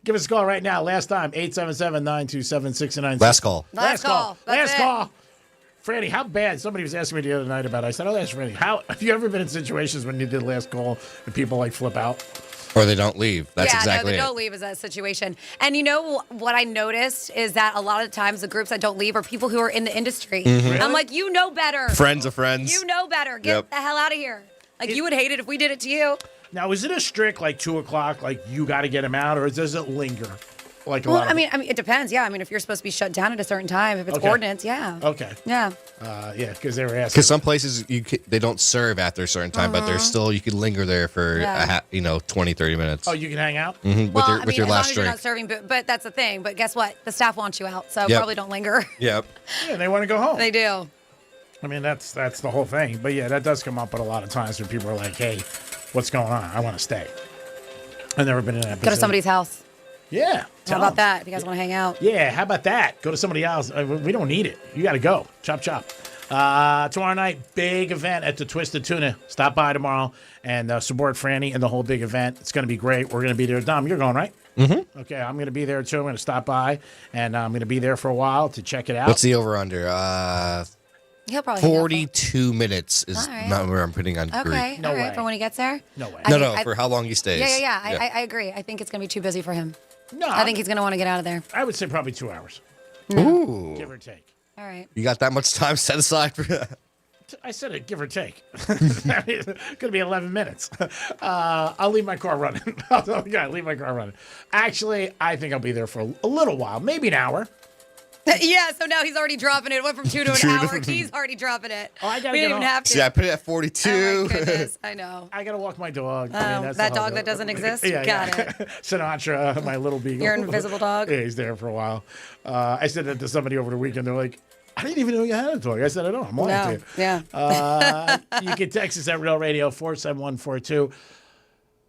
Give us a call right now. Last time, 877-927-6969. Last call. Last call. That's Last call. Franny, how bad? Somebody was asking me the other night about it. I said, oh, that's Franny. Have you ever been in situations when you did last call and people like flip out? Or they don't leave. That's yeah, exactly no, the it. don't leave is that situation. And you know what I noticed is that a lot of times the groups that don't leave are people who are in the industry. Mhm. I'm like, you know better. Friends of friends. You know better. Get the hell out of here. Like, you would hate it if we did it to you. Now, is it a strict, like, 2 o'clock, like, you got to get them out, or does it linger? Like a Well, lot I of mean, it depends. Yeah, I mean, if you're supposed to be shut down at a certain time, if it's Okay. ordinance, yeah. Okay. Yeah. Yeah, because they were asking. Because some places they don't serve after a certain time, but there's still you could linger there for Yeah. 20, 30 minutes. Oh, you can hang out? Mhm, Well, with your as long last as you're drink. not serving, but that's the thing. But guess what? The staff wants you out, so Yep. probably don't linger. Yep. Yeah, they want to go home. They do. I mean, that's the whole thing. But yeah, that does come up at a lot of times when people are like, hey, what's going on? I want to stay. I've never been in that Go to position. somebody's house. Yeah. How about that? If you guys want to hang out. Yeah, how about that? Go to somebody else. We don't need it. You got to go. Chop, chop. Tomorrow night, big event at the Twisted Tuna. Stop by tomorrow and support Franny and the whole big event. It's going to be great. We're going to be there. Dom, you're going, right? Mm-hmm. Okay, I'm going to be there too. I'm going to stop by, and I'm going to be there for a while to check it out. What's the over-under? He'll probably hang out 42 minutes is All right. not where I'm putting on for- Greek. Okay, all right, for when he gets there? No way. No, for how long he stays. Yeah. I agree. I think it's going to be too busy for him. No. I think he's going to want to get out of there. I would say probably 2 hours. Ooh. Give or take. All right. You got that much time set aside for that? I said it, give or take. It's going to be 11 minutes. I'll leave my car running. Leave my car running. Actually, I think I'll be there for a little while, maybe an hour. Yeah, so now he's already dropping it. It went from 2 to an hour. He's already dropping it. Oh, I gotta we get didn't even home. have to. See, I put it at 42. Oh, my goodness. I know. I got to walk my dog. Oh, that's that the whole dog that deal. doesn't exist? Yeah, Got yeah. it. Sinatra, my little beagle. Your invisible dog? Yeah, he's there for a while. I said that to somebody over the weekend. They're like, I didn't even know you had a dog. I said, I don't. I'm lying to you. Yeah. You can text us at Real Radio 47142.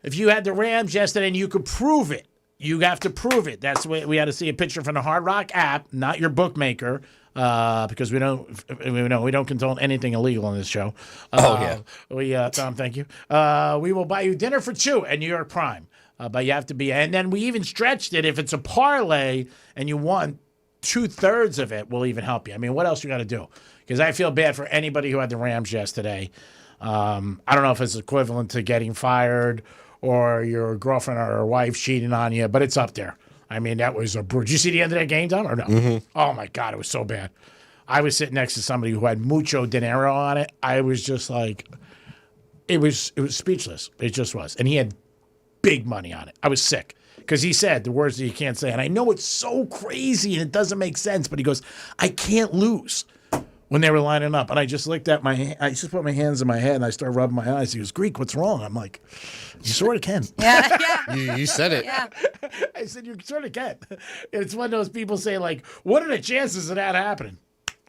If you had the Rams yesterday and you could prove it, you have to prove it. That's what we had to see a picture from the Hard Rock app, not your bookmaker, because we don't condone anything illegal on this show. Tom, thank you. We will buy you dinner for 2 at New York Prime, but you have to be. And then we even stretched it. If it's a parlay and you won 2/3 of it, we'll even help you. I mean, what else you got to do? Because I feel bad for anybody who had the Rams yesterday. I don't know if it's equivalent to getting fired or your girlfriend or wife cheating on you, but it's up there. I mean, that was a brutal. Did you see the end of that game, Tom, or no? Mm-hmm. Oh, my God, it was so bad. I was sitting next to somebody who had mucho dinero on it. I was just like, it was speechless. It just was. And he had big money on it. I was sick because he said the words that you can't say. And I know it's so crazy and it doesn't make sense, but he goes, I can't lose. when they were lining up. And I just looked at I just put my hands in my head and I started rubbing my eyes. He goes, Greek, what's wrong? I'm like, you sort of can. Yeah. You said it. Yeah. I said, you sort of can. It's one of those people say, like, what are the chances of that happening?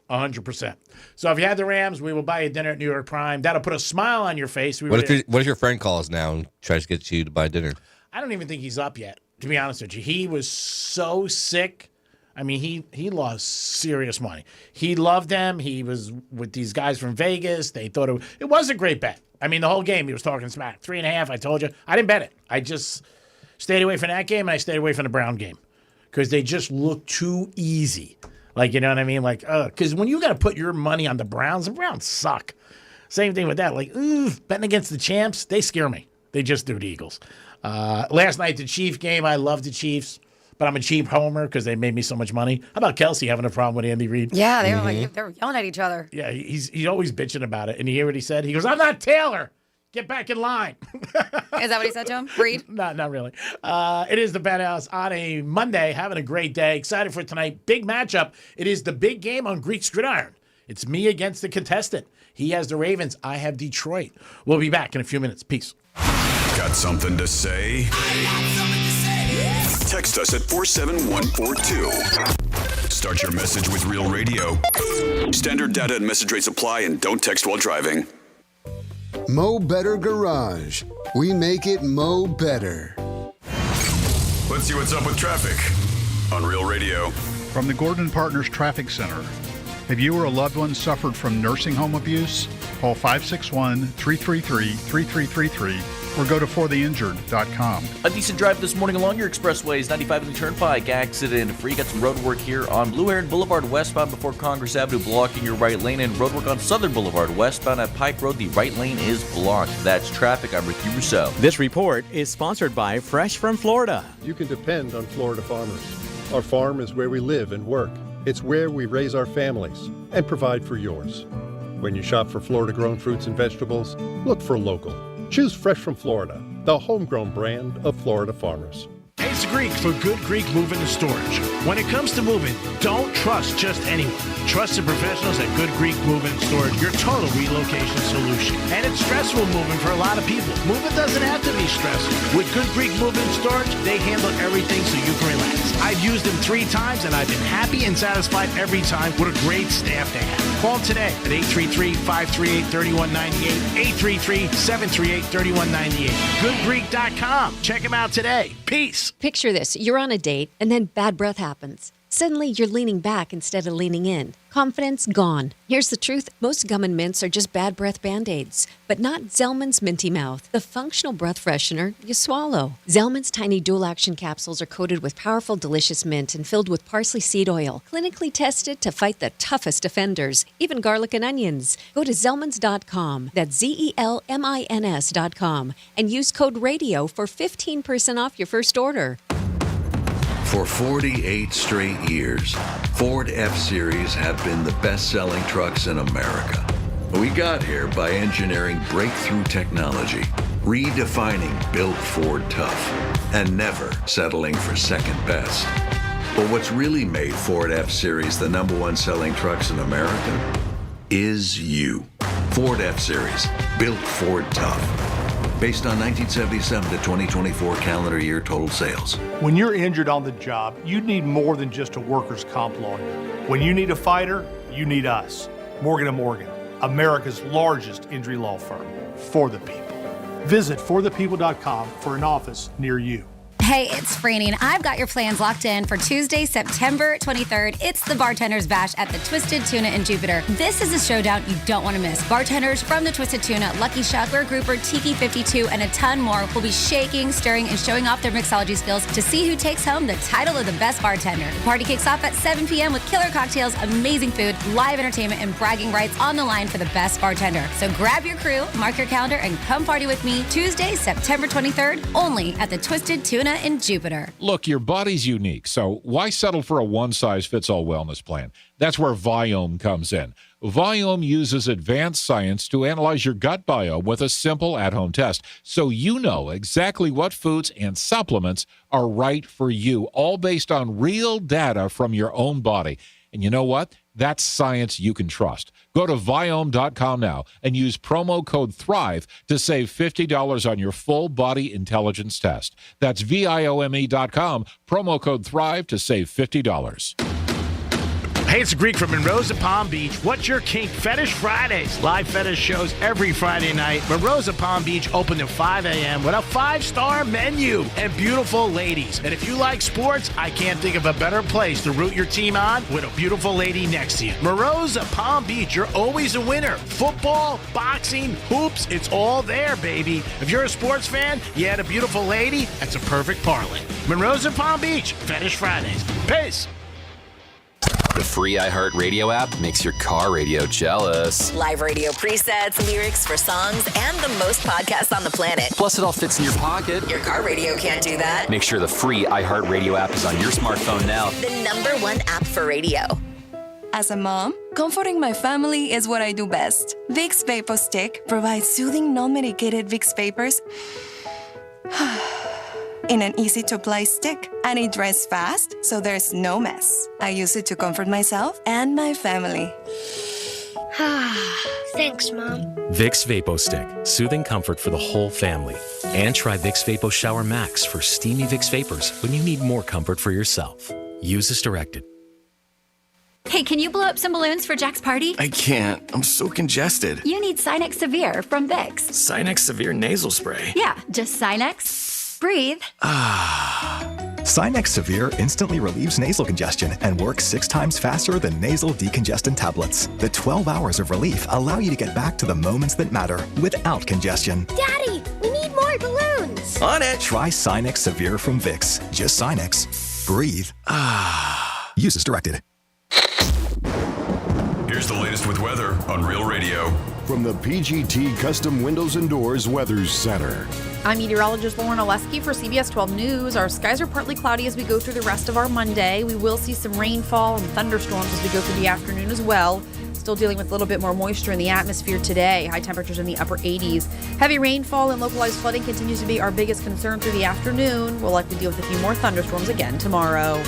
100%. So if you had the Rams, we will buy you dinner at New York Prime. That'll put a smile on your face. What if your friend calls now and tries to get you to buy dinner? I don't even think he's up yet, to be honest with you. He was so sick. I mean, he lost serious money. He loved them. He was with these guys from Vegas. They thought it was a great bet. I mean, the whole game he was talking smack. 3.5, I told you. I didn't bet it. I just stayed away from that game, and I stayed away from the Brown game because they just looked too easy. Like, you know what I mean? Like, because when you got to put your money on the Browns suck. Same thing with that. Like, betting against the champs, they scare me. They just do the Eagles. Last night, the Chief game, I love the Chiefs, but I'm a cheap homer because they made me so much money. How about Kelsey having a problem with Andy Reid? Yeah, they were yelling at each other. Yeah, he's always bitching about it. And you hear what he said? He goes, I'm not Taylor. Get back in line. Is that what he said to him? Reid? Not really. It is the Penthouse on a Monday. Having a great day. Excited for tonight. Big matchup. It is the big game on Greek's Gridiron. It's me against the contestant. He has the Ravens. I have Detroit. We'll be back in a few minutes. Peace. Got something to say? Text us at 47142. Start your message with Real Radio. Standard data and message rates apply, and don't text while driving. Mo Better Garage. We make it Mo Better. Let's see what's up with traffic on Real Radio. From the Gordon Partners Traffic Center. Have you or a loved one suffered from nursing home abuse? Call 561-333-3333 or go to fortheinjured.com. A decent drive this morning along your expressways, 95 in the Turnpike, accident-free. Got some road work here on Blue Heron Boulevard westbound before Congress Avenue, blocking your right lane, and road work on Southern Boulevard westbound at Pike Road. The right lane is blocked. That's traffic. I'm Ricky Rousseau. This report is sponsored by Fresh from Florida. You can depend on Florida farmers. Our farm is where we live and work. It's where we raise our families and provide for yours. When you shop for Florida-grown fruits and vegetables, look for local. Choose Fresh from Florida, the homegrown brand of Florida farmers. It's Greek for Good Greek Moving and Storage. When it comes to moving, don't trust just anyone. Trust the professionals at Good Greek Moving and Storage, your total relocation solution. And it's stressful moving for a lot of people. Moving doesn't have to be stressful. With Good Greek Moving and Storage, they handle everything so you can relax. I've used them 3 times, and I've been happy and satisfied every time. What a great staff they have. Call them today at 833-538-3198, 833-738-3198. GoodGreek.com. Check them out today. Peace. Picture this. You're on a date, and then bad breath happens. Suddenly, you're leaning back instead of leaning in. Confidence gone. Here's the truth. Most gum and mints are just bad breath Band-Aids. But not Zellman's Minty Mouth, the functional breath freshener you swallow. Zellman's tiny dual-action capsules are coated with powerful, delicious mint and filled with parsley seed oil. Clinically tested to fight the toughest offenders, even garlic and onions. Go to Zellmans.com. That's ZELMINS.com. And use code RADIO for 15% off your first order. For 48 straight years, Ford F-Series have been the best-selling trucks in America. We got here by engineering breakthrough technology, redefining Built Ford Tough, and never settling for second best. But what's really made Ford F-Series the #1 selling trucks in America is you. Ford F-Series, Built Ford Tough. Based on 1977 to 2024 calendar year total sales. When you're injured on the job, you need more than just a workers' comp lawyer. When you need a fighter, you need us. Morgan & Morgan, America's largest injury law firm. For the people. Visit forthepeople.com for an office near you. Hey, it's Franny, and I've got your plans locked in for Tuesday, September 23rd. It's the Bartender's Bash at the Twisted Tuna in Jupiter. This is a showdown you don't want to miss. Bartenders from the Twisted Tuna, Lucky Shuckler, Grouper, Tiki 52, and a ton more will be shaking, stirring, and showing off their mixology skills to see who takes home the title of the best bartender. The party kicks off at 7 p.m. with killer cocktails, amazing food, live entertainment, and bragging rights on the line for the best bartender. So grab your crew, mark your calendar, and come party with me Tuesday, September 23rd, only at the Twisted Tuna in Jupiter. Look, your body's unique, so why settle for a one-size-fits-all wellness plan? That's where Viome comes in. Viome uses advanced science to analyze your gut biome with a simple at-home test, so you know exactly what foods and supplements are right for you, all based on real data from your own body. And you know what? That's science you can trust. Go to Viome.com now and use promo code THRIVE to save $50 on your full body intelligence test. That's Viome.com, promo code THRIVE to save $50. Hey, it's Greek from Monroe's at Palm Beach. What's your kink? Fetish Fridays. Live fetish shows every Friday night. Monroe's at Palm Beach open at 5 a.m. with a 5-star menu and beautiful ladies. And if you like sports, I can't think of a better place to root your team on with a beautiful lady next to you. Monroe's at Palm Beach. You're always a winner. Football, boxing, hoops, it's all there, baby. If you're a sports fan, you had a beautiful lady, that's a perfect parlay. Monroe's at Palm Beach. Fetish Fridays. Peace. The free iHeartRadio app makes your car radio jealous. Live radio presets, lyrics for songs, and the most podcasts on the planet. Plus, it all fits in your pocket. Your car radio can't do that. Make sure the free iHeartRadio app is on your smartphone now. The #1 app for radio. As a mom, comforting my family is what I do best. Vicks Vapor Stick provides soothing, non-medicated Vicks vapors in an easy-to-apply stick, and it dries fast, so there's no mess. I use it to comfort myself and my family. Thanks, Mom. Vicks Vapo Stick, soothing comfort for the whole family. And try Vicks Vapo Shower Max for steamy Vicks vapors when you need more comfort for yourself. Use as directed. Hey, can you blow up some balloons for Jack's party? I can't. I'm so congested. You need Sinex Severe from Vicks. Sinex Severe Nasal Spray. Yeah, just Sinex. Breathe. Sinex Severe instantly relieves nasal congestion and works 6 times faster than nasal decongestant tablets. The 12 hours of relief allow you to get back to the moments that matter without congestion. Daddy, we need more balloons. On it. Try Sinex Severe from Vicks. Just Sinex. Breathe. Use as directed. Here's the latest with weather on Real Radio. From the PGT Custom Windows and Doors Weather Center. I'm meteorologist Lauren Oleski for CBS 12 News. Our skies are partly cloudy as we go through the rest of our Monday. We will see some rainfall and thunderstorms as we go through the afternoon as well. Still dealing with a little bit more moisture in the atmosphere today. High temperatures in the upper 80s. Heavy rainfall and localized flooding continues to be our biggest concern through the afternoon. We'll likely deal with a few more thunderstorms again tomorrow.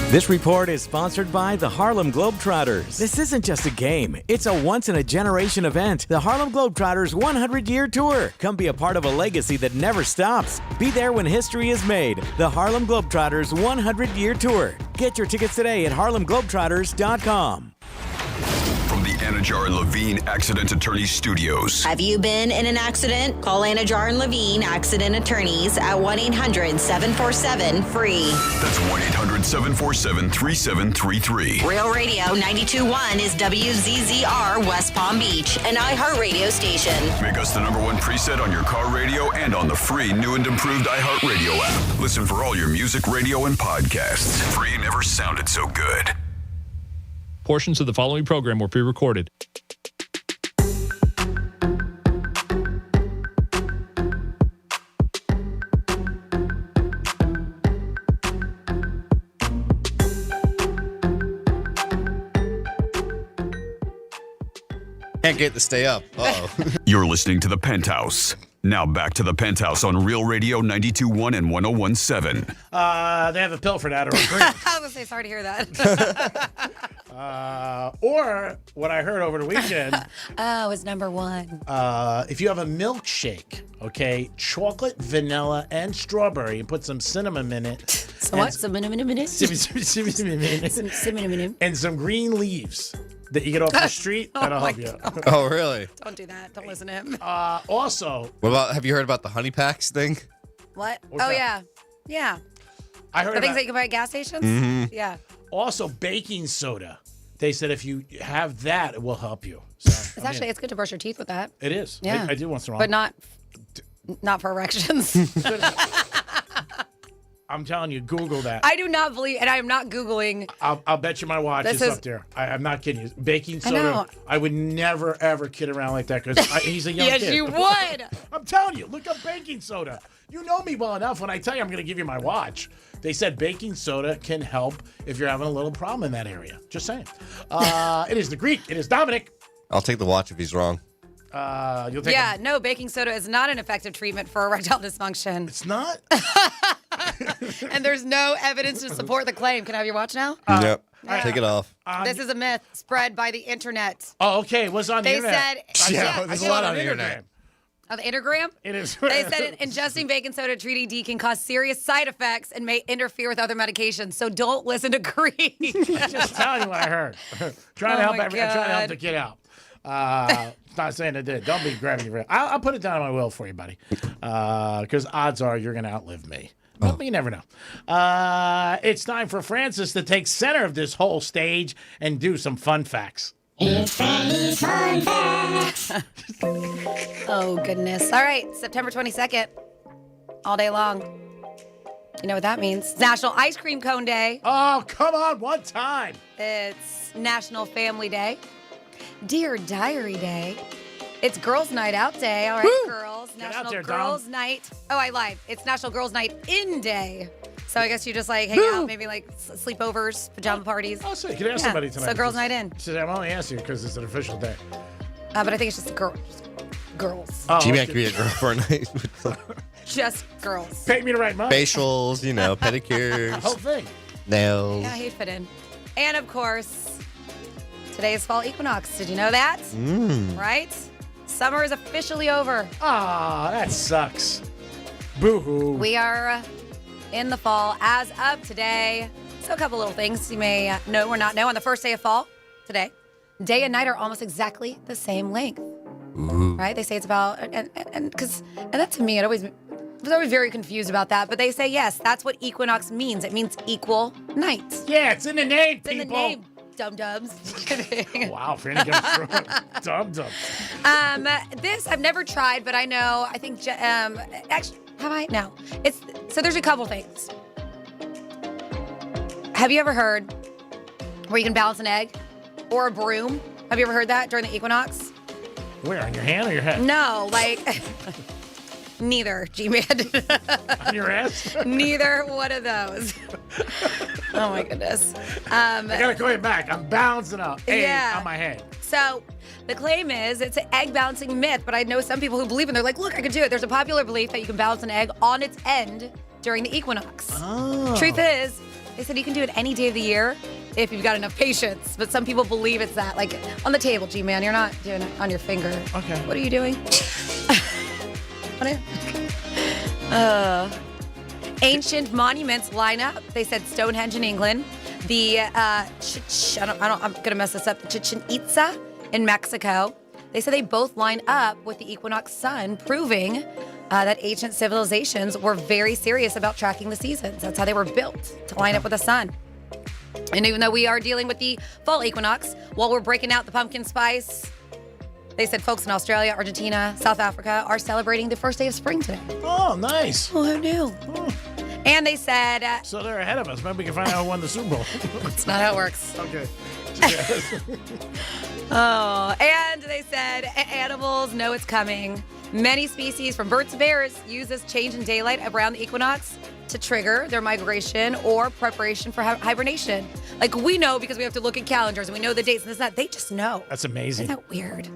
This report is sponsored by the Harlem Globetrotters. This isn't just a game. It's a once-in-a-generation event. The Harlem Globetrotters 100-year tour. Come be a part of a legacy that never stops. Be there when history is made. The Harlem Globetrotters 100-year tour. Get your tickets today at harlemglobetrotters.com. From the Anajar and Levine Accident Attorneys Studios. Have you been in an accident? Call Anajar and Levine Accident Attorneys at 1-800-747-FREE. That's 1-800-747-3733. Real Radio 92.1 is WZZR West Palm Beach, an iHeartRadio station. Make us the #1 preset on your car radio and on the free new and improved iHeartRadio app. Listen for all your music, radio, and podcasts. Free never sounded so good. Portions of the following program were pre-recorded. Can't get to stay up. Uh-oh. You're listening to The Penthouse. Now back to The Penthouse on Real Radio 92.1 and 101.7. They have a pill for that or a drink. I was going to say, sorry to hear that. Or what I heard over the weekend. It's #1. If you have a milkshake, okay, chocolate, vanilla, and strawberry, and put some cinnamon in it. So what? Cinnamon in it? Cinnamon. And some green leaves that you get off the street. That'll help you. Oh, really? Don't do that. Don't listen to him. Also. What about, have you heard about the honey packs thing? What? What's Oh, that? yeah. I heard the things about, that you can buy at gas stations? Mm-hmm. Yeah. Also, baking soda. They said if you have that, it will help you. So, It's good to brush your teeth with that. It is. Yeah. I do once in a while. But not for erections. I'm telling you, Google that. I do not believe, and I am not Googling. I'll bet you my watch is up there. I'm not kidding you. Baking soda. I would never, ever kid around like that because he's a young kid. Yes, you would. I'm telling you, look up baking soda. You know me well enough when I tell you I'm going to give you my watch. They said baking soda can help if you're having a little problem in that area. Just saying. It is the Greek. It is Dominic. I'll take the watch if he's wrong. You'll take No, baking soda is not an effective treatment for erectile dysfunction. It's not? And there's no evidence to support the claim. Can I have your watch now? Yep. Take it off. This is a myth spread by the internet. Oh, okay. What's on the They internet? Yeah, there's a lot on the internet. Oh, the Intergram? It is. They said ingesting baking soda treat ED can cause serious side effects and may interfere with other medications. So don't listen to Green. Just telling you what I heard. Trying to help the kid out. Not saying it did. Don't be grabbing your. I'll put it down on my will for you, buddy. Because odds are you're going to outlive me. But you never know. It's time for Francis to take center of this whole stage and do some fun facts. It's Fanny's Fun Facts. Oh, goodness. All right, September 22nd, all day long. You know what that means. It's National Ice Cream Cone Day. Oh, come on, one time. It's National Family Day. Dear Diary Day. It's Girls Night Out Day. All right, Woo! girls. Get National out there, Girls Dom. Night. Oh, I lied. It's National Girls Night In Day. So I guess you just like hang out, maybe like sleepovers, pajama parties. Oh, so you can ask somebody tonight. So Girls Night In. She said, I'm only asking you because it's an official day. But I think it's just girls. Oh, G-Man could be a girl for a night. Just girls. Pay me the right money. Facials, pedicures. The whole thing. Nails. Yeah, he'd fit in. And of course, today is fall equinox. Did you know that? Right? Summer is officially over. Ah, that sucks. Boo-hoo. We are in the fall as of today. So a couple little things you may know or not know. On the first day of fall, today, day and night are almost exactly the same length. Ooh. Right? They say it's about, and that to me, I was always very confused about that. But they say, yes, that's what equinox means. It means equal nights. Yeah, it's in the name, It's in the name. Dum-dums. Just kidding. Wow, Fanny comes through. Dum-dums. This I've never tried, but I know. I think actually, have I? No. So there's a couple things. Have you ever heard where you can balance an egg or a broom? Have you ever heard that during the equinox? Where, on your hand or your head? No, like neither. G-Man. On your ass? Neither one of those. Oh my goodness. I gotta call you back. I'm balancing up. Yeah. On my head. So the claim is it's an egg balancing myth, but I know some people who believe in it. They're like, look, I could do it. There's a popular belief that you can balance an egg on its end during the equinox. Oh. Truth is, they said you can do it any day of the year if you've got enough patience. But some people believe it's that. Like on the table, G-Man, you're not doing it on your finger. Okay. What are you doing? Ancient monuments line up. They said Stonehenge in England, the I'm gonna mess this up. The Chichen Itza in Mexico. They said they both line up with the equinox sun, proving that ancient civilizations were very serious about tracking the seasons. That's how they were built, to line up with the sun. And even though we are dealing with the fall equinox, while we're breaking out the pumpkin spice, they said folks in Australia, Argentina, South Africa are celebrating the first day of spring today. Oh, nice. Oh, who knew? And they said... so they're ahead of us. Maybe we can find out who won the Super Bowl. That's not how it works. Okay. Oh, and they said animals know it's coming. Many species, from birds to bears, use this change in daylight around the equinox to trigger their migration or preparation for hibernation. Like we know because we have to look at calendars and we know the dates and this and that. They just know. That's amazing. Isn't that weird?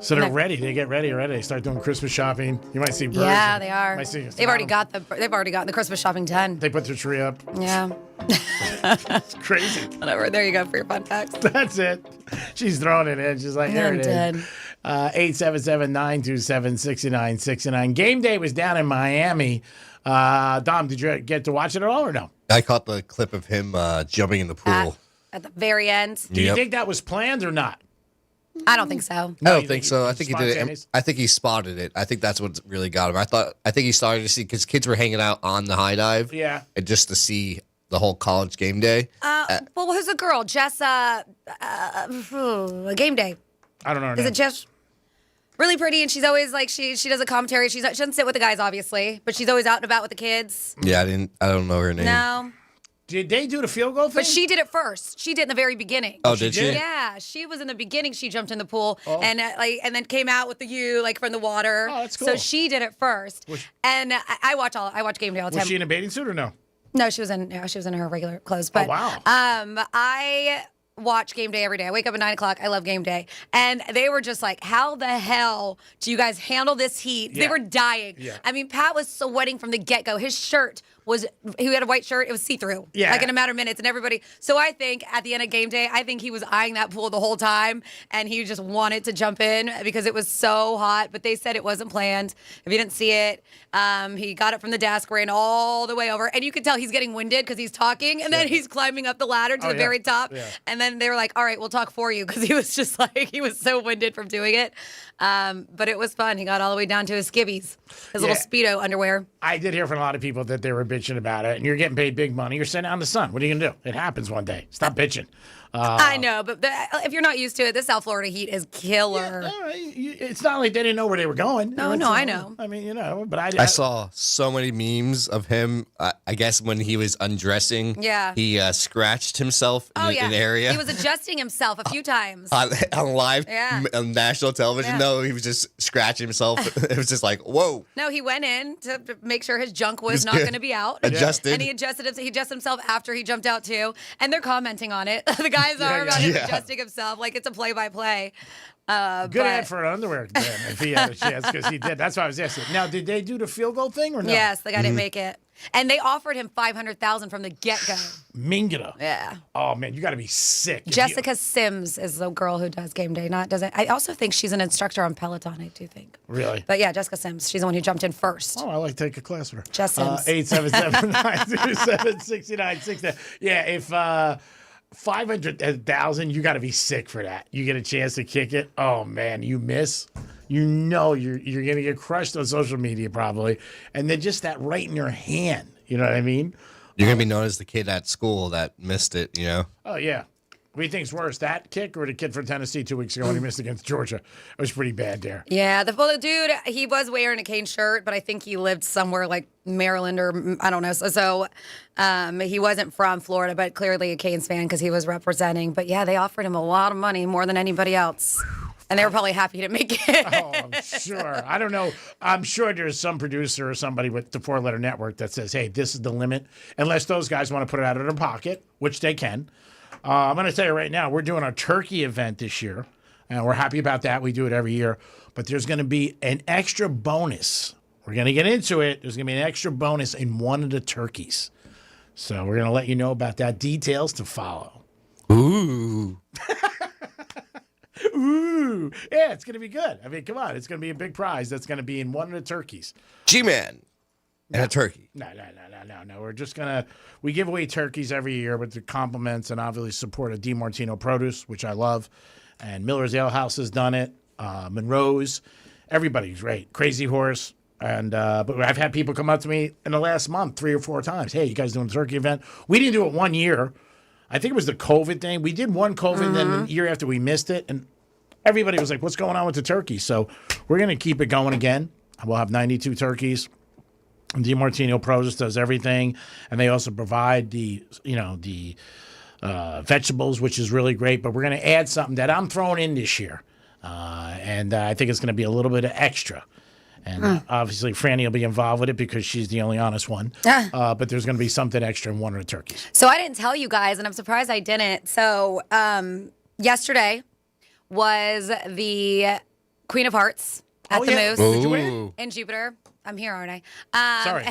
So they're ready. They get ready already. They start doing Christmas shopping. You might see birds. Yeah, they are. Might see They've already gotten the Christmas shopping done. They put their tree up. Yeah. It's crazy. Whatever. There you go for your fun facts. That's it. She's throwing it in. She's like, here I'm it dead. is. 877-927-6969. Game day was down in Miami. Dom, did you get to watch it at all or no? I caught the clip of him jumping in the pool. At the very end. Do you think that was planned or not? I don't think so. I don't think so. I think he did it. I think he spotted it. I think that's what really got him. I think he started to see because kids were hanging out on the high dive. Yeah. And just to see the whole college game day. Well, who's the girl? Jess, game day. I don't know her Is name. it Jess? Really pretty, and she's always like she does a commentary. She doesn't sit with the guys, obviously, but she's always out and about with the kids. Yeah, I don't know her name. No. Did they do the field goal thing? But she did it first. She did in the very beginning. Oh, did she? Yeah, she was in the beginning. She jumped in the pool and then came out with the U from the water. Oh, that's cool. So she did it first. And I watch game day all the time. Was she in a bathing suit or no? No, she was in her regular clothes. But wow. I watch game day every day. I wake up at 9 o'clock. I love game day. And they were just like, how the hell do you guys handle this heat? Yeah. They were dying. Yeah. I mean, Pat was sweating from the get-go. His shirt he had a white shirt. It was see-through. Yeah. Like in a matter of minutes, and everybody. So I think at the end of game day, I think he was eyeing that pool the whole time, and he just wanted to jump in because it was so hot. But they said it wasn't planned. If you didn't see it, he got it from the desk, ran all the way over, and you could tell he's getting winded because he's talking, and then he's climbing up the ladder to the very top, and then they were like, "All right, we'll talk for you," because he was just like he was so winded from doing it. But it was fun. He got all the way down to his skivvies, his little Speedo underwear. I did hear from a lot of people that they were bitching about it, and you're getting paid big money. You're sitting out in the sun. What are you going to do? It happens one day. Stop bitching. I know, but if you're not used to it, this South Florida heat is killer. It's not like they didn't know where they were going. No, I know. I mean, but I saw so many memes of him. I guess when he was undressing, he scratched himself in an area. He was adjusting himself a few times. on live on national television. Yeah. No, he was just scratching himself. It was just like, whoa. No, he went in to make sure his junk was not going to be out. Adjusted. And he adjusted himself after he jumped out too. And they're commenting on it. The guys are about him adjusting himself like it's a play-by-play. Good ad for an underwear brand if he had a chance, because he did. That's why I was asking. Now, did they do the field goal thing or no? Yes, the guy didn't make it. And they offered him $500,000 from the get-go. Mingata. Yeah. Oh man, you got to be sick. Jessica Sims is the girl who does game day. I also think she's an instructor on Peloton. I do think. Really? But yeah, Jessica Sims. She's the one who jumped in first. Oh, I like to take a class with her. Jess Sims. 877-927-6969. Yeah, if 500,000, you got to be sick for that. You get a chance to kick it. Oh man, you miss. You know you're gonna get crushed on social media probably, and then just that right in your hand. You know what I mean? You're gonna be known as the kid at school that missed it. You know? Oh yeah. What do you think's worse, that kick or the kid from Tennessee 2 weeks ago when he missed against Georgia? It was pretty bad there. Yeah, the dude, he was wearing a Cane shirt, but I think he lived somewhere like Maryland or I don't know. So he wasn't from Florida, but clearly a Canes fan because he was representing. But yeah, they offered him a lot of money, more than anybody else. And they were probably happy to make it. Oh, I'm sure. I don't know. I'm sure there's some producer or somebody with the 4-letter network that says, hey, this is the limit. Unless those guys want to put it out of their pocket, which they can. I'm going to tell you right now, we're doing a turkey event this year, and we're happy about that. We do it every year. But there's going to be an extra bonus. We're going to get into it. There's going to be an extra bonus in one of the turkeys. So we're going to let you know about that. Details to follow. Ooh. Ooh. Yeah, it's going to be good. I mean, come on. It's going to be a big prize that's going to be in one of the turkeys. G-Man. And a turkey. No. We're just we give away turkeys every year with the compliments and obviously support of DiMartino Produce, which I love. And Miller's Ale House has done it. Monroe's. Everybody's great. Crazy Horse. And but I've had people come up to me in the last month 3 or 4 times. Hey, you guys doing a turkey event? We didn't do it one year. I think it was the COVID thing. We did one COVID, then the year after we missed it. And everybody was like, what's going on with the turkey? So we're going to keep it going again. We'll have 92 turkeys. DiMartino Produce does everything, and they also provide the vegetables, which is really great. But we're going to add something that I'm throwing in this year, and I think it's going to be a little bit of extra. And obviously, Franny will be involved with it because she's the only honest one. But there's going to be something extra in one of the turkeys. So I didn't tell you guys, and I'm surprised I didn't. So yesterday was the Queen of Hearts at the Moose. Did you win? In Jupiter. I'm here, aren't I? Sorry.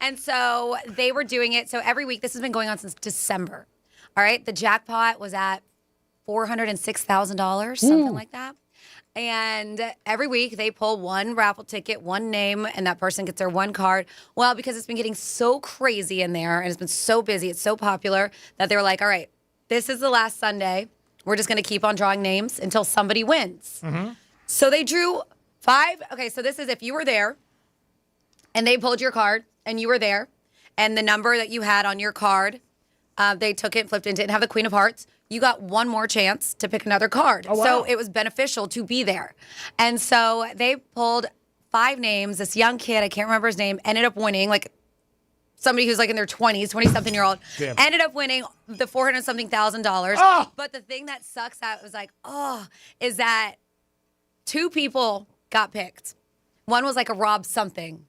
And so they were doing it. So every week, this has been going on since December. All right. The jackpot was at $406,000, something like that. And every week they pull one raffle ticket, one name, and that person gets their one card. Well, because it's been getting so crazy in there and it's been so busy, it's so popular that they were like, all right, this is the last Sunday. We're just going to keep on drawing names until somebody wins. Mm-hmm. So they drew 5. Okay, so this is if you were there and they pulled your card and you were there and the number that you had on your card, they took it, flipped it, and didn't have the Queen of Hearts. You got one more chance to pick another card. Oh, wow. So it was beneficial to be there. And so they pulled 5 names. This young kid, I can't remember his name, ended up winning, like somebody who's like in their 20s, 20-something-year-old, ended up winning the $400-something thousand. Oh! But the thing that sucks that was like, is that 2 people got picked. One was like a Rob something.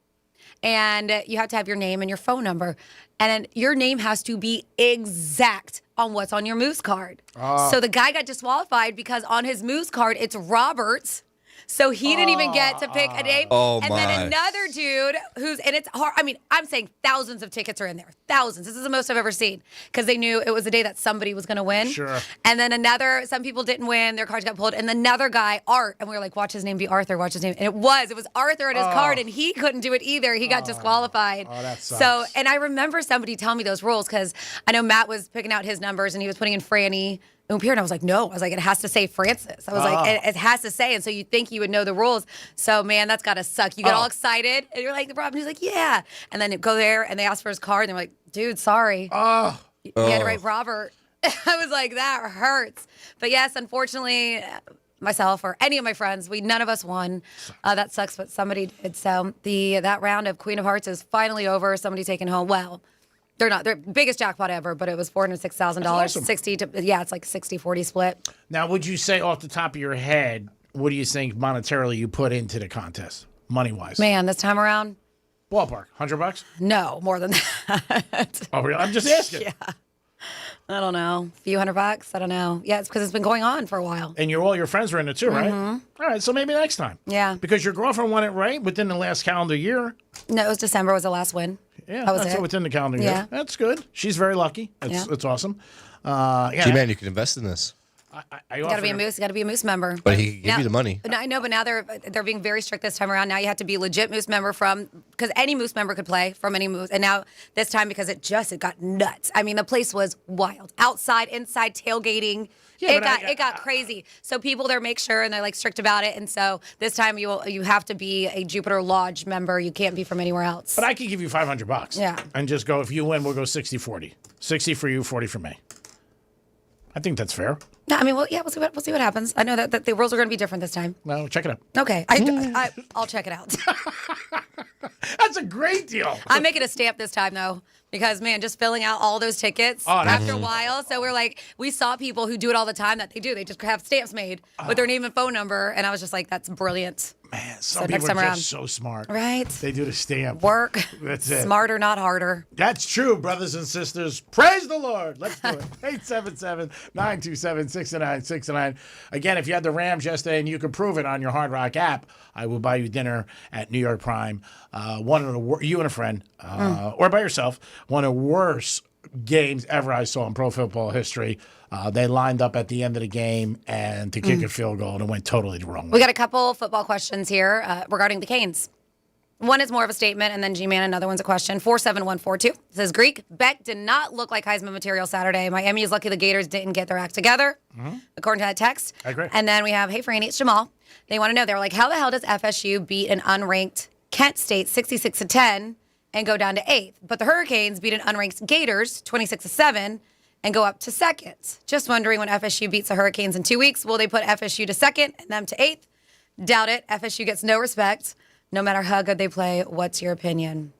And you have to have your name and your phone number. And then your name has to be exact on what's on your Moose card. So the guy got disqualified because on his Moose card, it's Robert. So he didn't even get to pick a name. Oh, and then another dude and it's hard. I mean, I'm saying thousands of tickets are in there. Thousands. This is the most I've ever seen because they knew it was the day that somebody was going to win. Sure. And then some people didn't win. Their cards got pulled. And another guy, Art, and we were like, watch his name be Arthur. Watch his name. And it was Arthur on his card, and he couldn't do it either. He got disqualified. Oh, that sucks. So, and I remember somebody telling me those rules because I know Matt was picking out his numbers and he was putting in Franny Umpier, and I was like, no. I was like, it has to say Francis. I was like, it has to say. And so you'd think you would know the rules. So, man, that's got to suck. You get all excited, and you're like, Rob, and he's like, yeah. And then you go there, and they ask for his card, and they're like, dude, sorry. You had to write Robert. I was like, that hurts. But yes, unfortunately, myself or any of my friends, none of us won. That sucks, but somebody did. So that round of Queen of Hearts is finally over. Somebody taking home, they're not their biggest jackpot ever, but it was $406,000. Awesome. It's like 60-40 split. Now, would you say off the top of your head, what do you think monetarily you put into the contest, money-wise? Man, this time around? Ballpark, $100? No, more than that. Oh, really? I'm just asking. Yeah. I don't know. A few $100? I don't know. Yeah, it's because it's been going on for a while. And all your friends were in it too, right? All right, so maybe next time. Yeah. Because your girlfriend won it, right? Within the last calendar year. No, it was December was the last win. Yeah, that was that's it. within the calendar year. Yeah. That's good. She's very lucky. It's awesome. G-Man, you can invest in this. You gotta be a Moose. You gotta be a Moose member. But he can give you the money. No, I know, but now they're being very strict this time around. Now you have to be a legit Moose member because any Moose member could play from any Moose. And now this time because it got nuts. I mean, the place was wild. Outside, inside, tailgating. Yeah, it got crazy. So people there make sure and they're like strict about it. And so this time you have to be a Jupiter Lodge member. You can't be from anywhere else. But I could give you $500. Yeah. And just go, if you win, we'll go 60-40. 60 for you, 40 for me. I think that's fair. No, I mean, we'll see what happens. I know that the rules are going to be different this time. No, check it out. Okay, I'll check it out. That's a great deal. I'm making a stamp this time though, because man, just filling out all those tickets after a while. So we saw people who do it all the time. They just have stamps made with their name and phone number, and I was just like, that's brilliant. Man, some people are just so smart. Right? They do the stamp. Work. That's it. Smarter, not harder. That's true, brothers and sisters. Praise the Lord. Let's do it. 877-927-6969. Again, if you had the Rams yesterday and you could prove it on your Hard Rock app, I will buy you dinner at New York Prime. You and a friend, or by yourself, one of the worst games ever I saw in pro football history. They lined up at the end of the game and to kick a field goal, and it went totally the wrong way. We got a couple football questions here regarding the Canes. One is more of a statement, and then G-Man, another one's a question. 47142 says, Greek, Beck did not look like Heisman material Saturday. Miami is lucky the Gators didn't get their act together, according to that text. I agree. And then we have, hey, Franny, it's Jamal. They want to know, they're like, how the hell does FSU beat an unranked Kent State 66-10 and go down to 8th? But the Hurricanes beat an unranked Gators 26-7 and go up to 2nd. Just wondering, when FSU beats the Hurricanes in 2 weeks, will they put FSU to 2nd and them to 8th? Doubt it. FSU gets no respect, no matter how good they play. What's your opinion?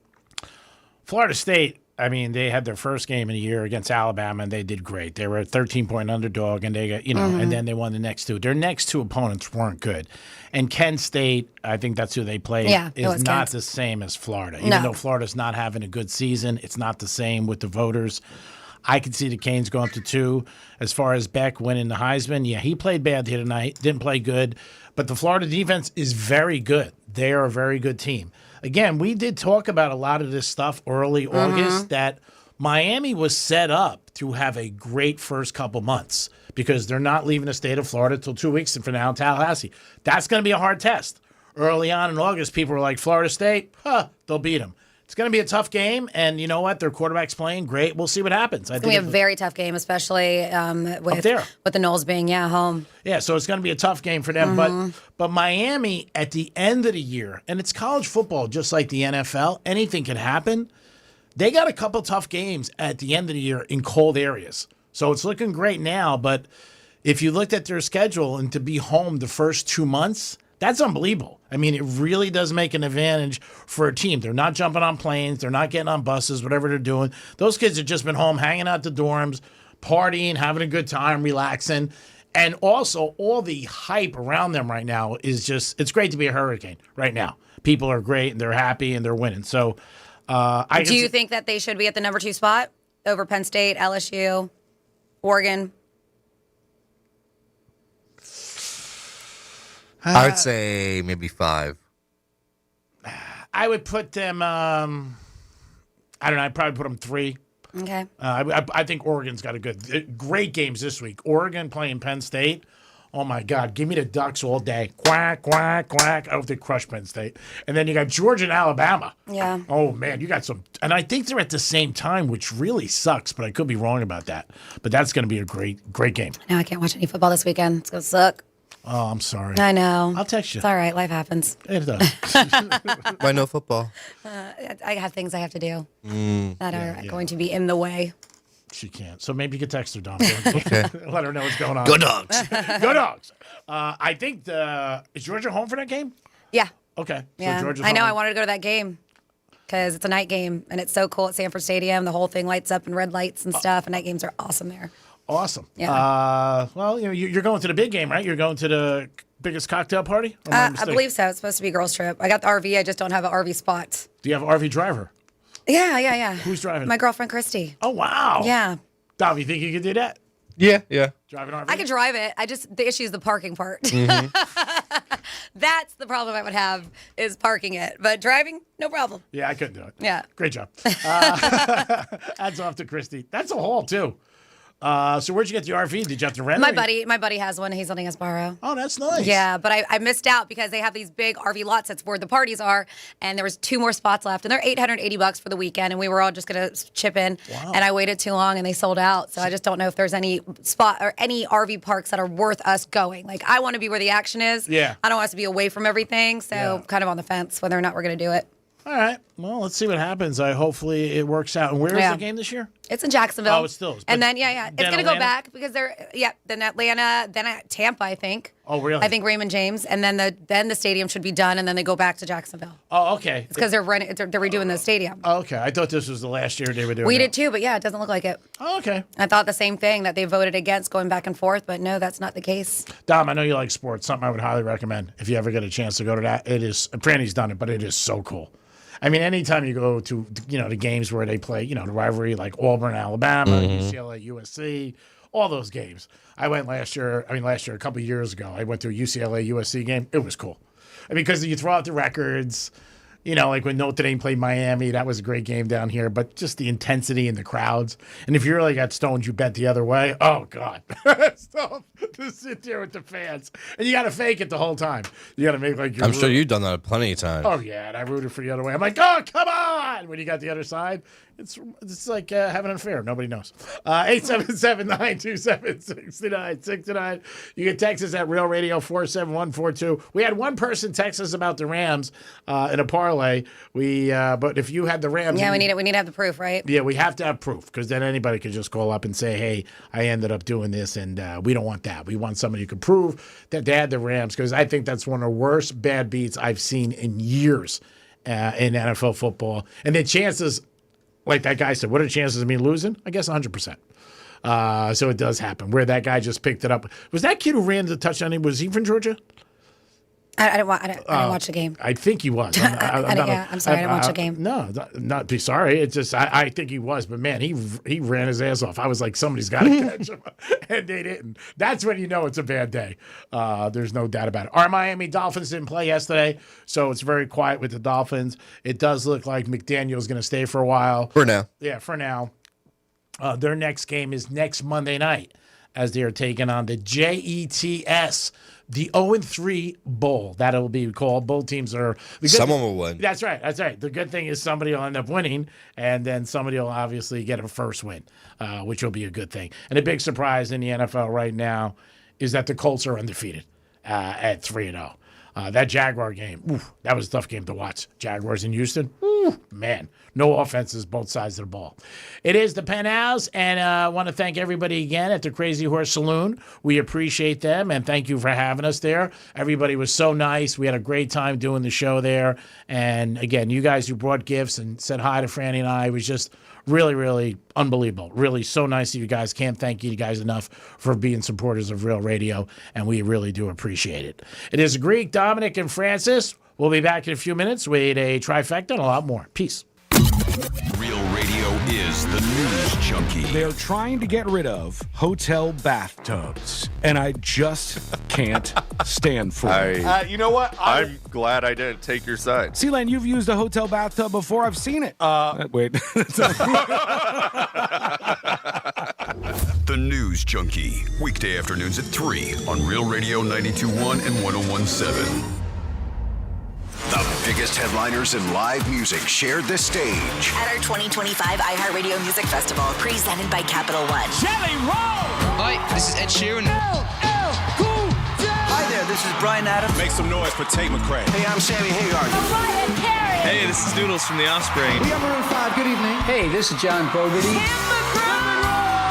Florida State, I mean, they had their first game in a year against Alabama, and they did great. They were a 13-point underdog, and they got, and then they won the next two. Their next two opponents weren't good. And Kent State, I think that's who they played, is not the same as Florida. Even though Florida's not having a good season, it's not the same with the voters. I could see the Canes going up to 2. As far as Beck winning the Heisman, he played bad here tonight, didn't play good. But the Florida defense is very good. They are a very good team. Again, we did talk about a lot of this stuff early August, that Miami was set up to have a great first couple months because they're not leaving the state of Florida until 2 weeks from now in Tallahassee. That's going to be a hard test. Early on in August, people were like, Florida State, they'll beat them. It's going to be a tough game, and you know what? Their quarterback's playing great. We'll see what happens. It's going to be a very tough game, especially with the Knowles being home. Yeah, so it's going to be a tough game for them. But Miami, at the end of the year, and it's college football just like the NFL, anything can happen. They got a couple tough games at the end of the year in cold areas. So it's looking great now, but if you looked at their schedule and to be home the first 2 months, that's unbelievable. I mean, it really does make an advantage for a team. They're not jumping on planes. They're not getting on buses, whatever they're doing. Those kids have just been home hanging out the dorms, partying, having a good time, relaxing. And also, all the hype around them right now is just, it's great to be a Hurricane right now. People are great, and they're happy, and they're winning. So, do you think that they should be at the number 2 spot over Penn State, LSU, Oregon? I would say maybe 5. I would put them, I don't know, I'd probably put them 3. Okay. I think Oregon's got great games this week. Oregon playing Penn State. Oh, my God. Give me the Ducks all day. Quack, quack, quack. I hope they crush Penn State. And then you got Georgia and Alabama. Yeah. Oh, man. You got some. And I think they're at the same time, which really sucks, but I could be wrong about that. But that's going to be a great game. Now I can't watch any football this weekend. It's going to suck. Oh, I'm sorry. I know. I'll text you. It's all right. Life happens. It does. Why no football? I have things I have to do that are going to be in the way. She can't. So maybe you could text her, Dom. Okay. Let her know what's going on. Go Dogs. Go Dogs. I think is Georgia home for that game? Yeah. Okay. So Yeah. Georgia's I know. home. I wanted to go to that game because it's a night game and it's so cool at Sanford Stadium. The whole thing lights up in red lights and stuff, and night games are awesome there. Awesome. Yeah. Well, you're going to the big game, right? You're going to the biggest cocktail party? Or am I I mistaken? believe so. It's supposed to be a girls' trip. I got the RV. I just don't have an RV spot. Do you have an RV driver? Yeah. Who's driving? My girlfriend, Christy. Oh, wow. Yeah. Dom, you think you could do that? Yeah. Drive an RV? I could drive it. The issue is the parking part. That's the problem I would have is parking it. But driving, no problem. Yeah, I couldn't do it. Yeah. Great job. Hats off to Christy. That's a haul, too. So where'd you get the RV? Did you have to rent it? My buddy has one. He's letting us borrow. Oh, that's nice. Yeah, but I missed out because they have these big RV lots. That's where the parties are, and there was 2 more spots left, and they're $880 for the weekend, and we were all just gonna chip in. Wow. And I waited too long, and they sold out. So I just don't know if there's any spot or any RV parks that are worth us going. Like I want to be where the action is. Yeah. I don't want us to be away from everything. So kind of on the fence whether or not we're gonna do it. All right. Well, let's see what happens. Hopefully it works out. And where is the game this year? It's in Jacksonville. Oh, it still is. And then, it's going to go Atlanta? back because then Atlanta, then Tampa, I think. Oh, really? I think Raymond James. And then the stadium should be done, and then they go back to Jacksonville. Oh, okay. It's because they're redoing the stadium. Oh, okay. I thought this was the last year they were doing We it. did too, but it doesn't look like it. Oh, okay. I thought the same thing, that they voted against going back and forth, but no, that's not the case. Dom, I know you like sports. Something I would highly recommend if you ever get a chance to go to that. It is, Franny's done it, but it is so cool. I mean, anytime you go to, the games where they play, the rivalry like Auburn, Alabama, UCLA, USC, all those games. I went last year, a couple of years ago, I went to a UCLA, USC game. It was cool. I mean, because you throw out the records, like when Notre Dame played Miami, that was a great game down here, but just the intensity in the crowds. And if you really got stoned, you bet the other way. Oh, God. Stuff to sit there with the fans. And you got to fake it the whole time. You got to make like you're I'm sure you've done that plenty of times. Oh, yeah, and I rooted for the other way. I'm like, oh, come on! When you got the other side, it's like having an affair. Nobody knows. 877-927-6969. You can text us at Real Radio 47142. We had one person text us about the Rams in a parlay. But if you had the Rams... Yeah, we need to have the proof, right? Yeah, we have to have proof, because then anybody could just call up and say, hey, I ended up doing this, and we don't want that. We want somebody who could prove that they had the Rams, because I think that's one of the worst bad beats I've seen in years in NFL football. And the chances, like that guy said, what are the chances of me losing? I guess 100%. So it does happen, where that guy just picked it up. Was that kid who ran the touchdown, was he from Georgia? I didn't watch the game. I think he was. I'm sorry, I didn't watch the game. No, not be sorry. It's just I think he was, but man, he ran his ass off. I was like, somebody's got to catch him, and they didn't. That's when you know it's a bad day. There's no doubt about it. Our Miami Dolphins didn't play yesterday, so it's very quiet with the Dolphins. It does look like McDaniel's going to stay for a while. For now. Yeah, for now. Their next game is next Monday night, as they are taking on the Jets, the 0-3 Bowl. That'll be called. Bowl teams are... Someone will win. That's right. The good thing is somebody will end up winning, and then somebody will obviously get a first win, which will be a good thing. And a big surprise in the NFL right now is that the Colts are undefeated at 3-0. That Jaguar game, that was a tough game to watch. Jaguars in Houston, man, no offenses, both sides of the ball. It is the Penthouse, and I want to thank everybody again at the Crazy Horse Saloon. We appreciate them, and thank you for having us there. Everybody was so nice. We had a great time doing the show there. And again, you guys who brought gifts and said hi to Franny and I, it was just really, really unbelievable. Really so nice of you guys. Can't thank you guys enough for being supporters of Real Radio, and we really do appreciate it. It is Greek, Dominic, and Francis. We'll be back in a few minutes with a trifecta and a lot more. Peace. Real Radio is the News Junkie. They're trying to get rid of hotel bathtubs, and I just can't stand for it. You know what? I'm glad I didn't take your side. Sealand, you've used a hotel bathtub before. I've seen it. Wait. The News Junkie. Weekday afternoons at 3 on Real Radio 92.1 and 101.7. The biggest headliners in live music shared the stage at our 2025 iHeartRadio Music Festival, presented by Capital One. Jelly Roll! Hi, this is Ed Sheeran. Cool Hi there, this is Bryan Adams. Make some noise for Tate McRae. Hey, I'm Sammy Hagar. Mariah Carey. Hey, this is Noodles from The Offspring. We are Maroon 5. Good evening. Hey, this is John Fogerty.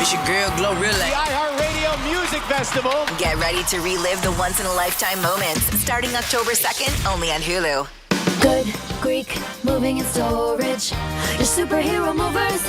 It's your girl, Glorilla. The iHeartRadio Music Festival. Get ready to relive the once-in-a-lifetime moments, starting October 2nd, only on Hulu. Good Greek moving and storage. Your superhero movers.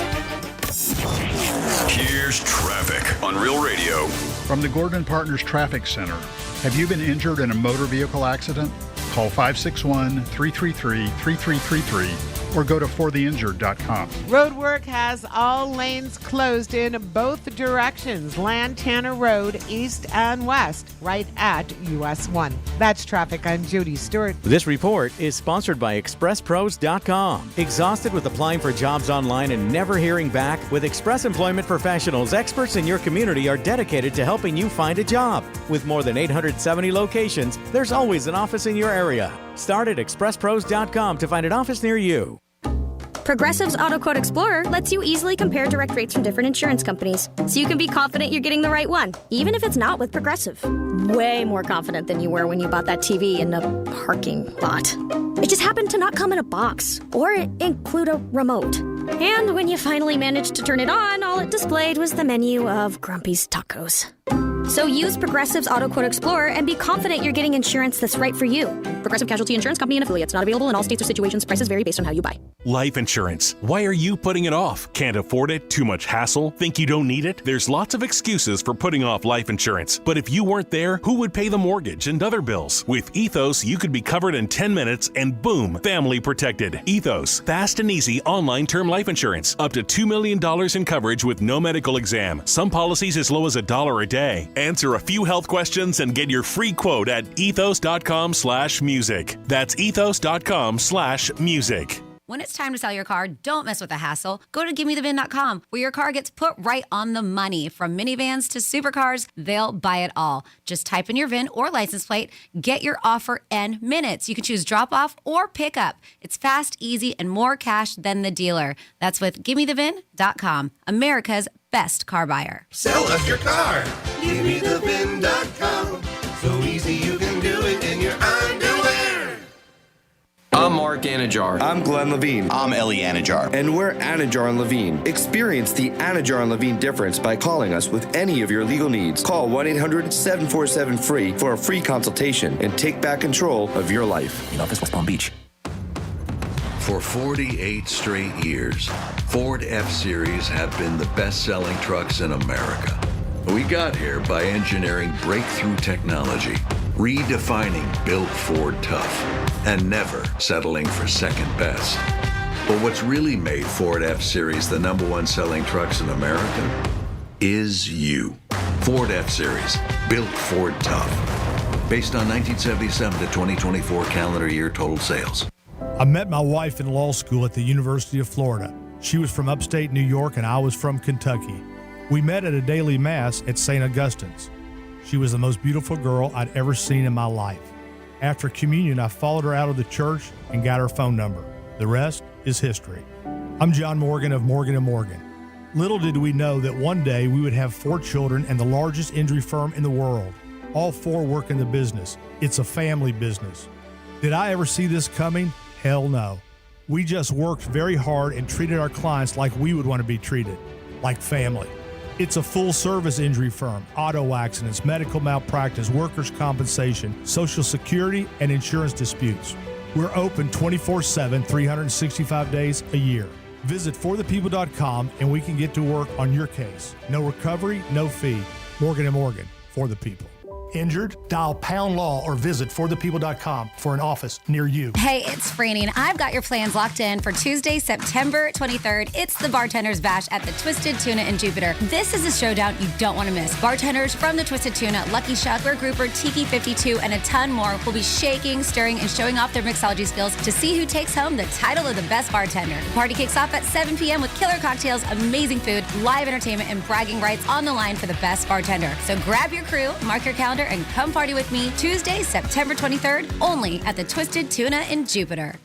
Here's traffic on Real Radio. From the Gordon Partners Traffic Center. Have you been injured in a motor vehicle accident? Call 561-333-3333 or go to fortheinjured.com. Roadwork has all lanes closed in both directions. Lantana Road, east and west, right at US 1. That's traffic. I'm Judy Stewart. This report is sponsored by ExpressPros.com. Exhausted with applying for jobs online and never hearing back? With Express Employment Professionals, experts in your community are dedicated to helping you find a job. With more than 870 locations, there's always an office in your area. Start at ExpressPros.com to find an office near you. Progressive's Auto Quote Explorer lets you easily compare direct rates from different insurance companies, so you can be confident you're getting the right one, even if it's not with Progressive. Way more confident than you were when you bought that TV in the parking lot. It just happened to not come in a box or include a remote. And when you finally managed to turn it on, all it displayed was the menu of Grumpy's Tacos. So use Progressive's Auto Quote Explorer and be confident you're getting insurance that's right for you. Progressive Casualty Insurance Company and affiliates. Not available in all states or situations. Prices vary based on how you buy. Life insurance. Why are you putting it off? Can't afford it? Too much hassle? Think you don't need it? There's lots of excuses for putting off life insurance. But if you weren't there, who would pay the mortgage and other bills? With Ethos, you could be covered in 10 minutes and boom, family protected. Ethos. Fast and easy online term life insurance. Up to $2 million in coverage with no medical exam. Some policies as low as $1 a day. Answer a few health questions and get your free quote at ethos.com/music. That's ethos.com/music. When it's time to sell your car, don't mess with the hassle. Go to GiveMeTheVIN.com, where your car gets put right on the money. From minivans to supercars, they'll buy it all. Just type in your VIN or license plate, get your offer in minutes. You can choose drop-off or pick-up. It's fast, easy, and more cash than the dealer. That's with GiveMeTheVIN.com, America's best car buyer. Sell us your car. GiveMeTheVIN.com. So easy you can do it in your underwear. I'm Mark Anajar. I'm Glenn Levine. I'm Ellie Anajar. And we're Anajar and Levine. Experience the Anajar and Levine difference by calling us with any of your legal needs. Call 1-800-747-FREE for a free consultation and take back control of your life. In office, West Palm Beach. For 48 straight years, Ford F-Series have been the best-selling trucks in America. We got here by engineering breakthrough technology, redefining Built Ford Tough, and never settling for second best. But what's really made Ford F-Series the #1 selling trucks in America is you. Ford F-Series, Built Ford Tough. Based on 1977 to 2024 calendar year total sales. I met my wife in law school at the University of Florida. She was from upstate New York and I was from Kentucky. We met at a daily mass at St. Augustine's. She was the most beautiful girl I'd ever seen in my life. After communion, I followed her out of the church and got her phone number. The rest is history. I'm John Morgan of Morgan & Morgan. Little did we know that one day we would have 4 children and the largest injury firm in the world. All 4 work in the business. It's a family business. Did I ever see this coming? Hell no. We just worked very hard and treated our clients like we would want to be treated, like family. It's a full-service injury firm, auto accidents, medical malpractice, workers' compensation, Social Security, and insurance disputes. We're open 24/7, 365 days a year. Visit forthepeople.com and we can get to work on your case. No recovery, no fee. Morgan & Morgan, for the people. Injured? Dial Pound Law or visit forthepeople.com for an office near you. Hey, it's Franny, and I've got your plans locked in for Tuesday, September 23rd. It's the Bartender's Bash at the Twisted Tuna in Jupiter. This is a showdown you don't want to miss. Bartenders from the Twisted Tuna, Lucky Shuckler Grouper, Tiki 52, and a ton more will be shaking, stirring, and showing off their mixology skills to see who takes home the title of the best bartender. The party kicks off at 7 p.m. with killer cocktails, amazing food, live entertainment, and bragging rights on the line for the best bartender. So grab your crew, mark your calendar, and come party with me Tuesday, September 23rd, only at the Twisted Tuna in Jupiter.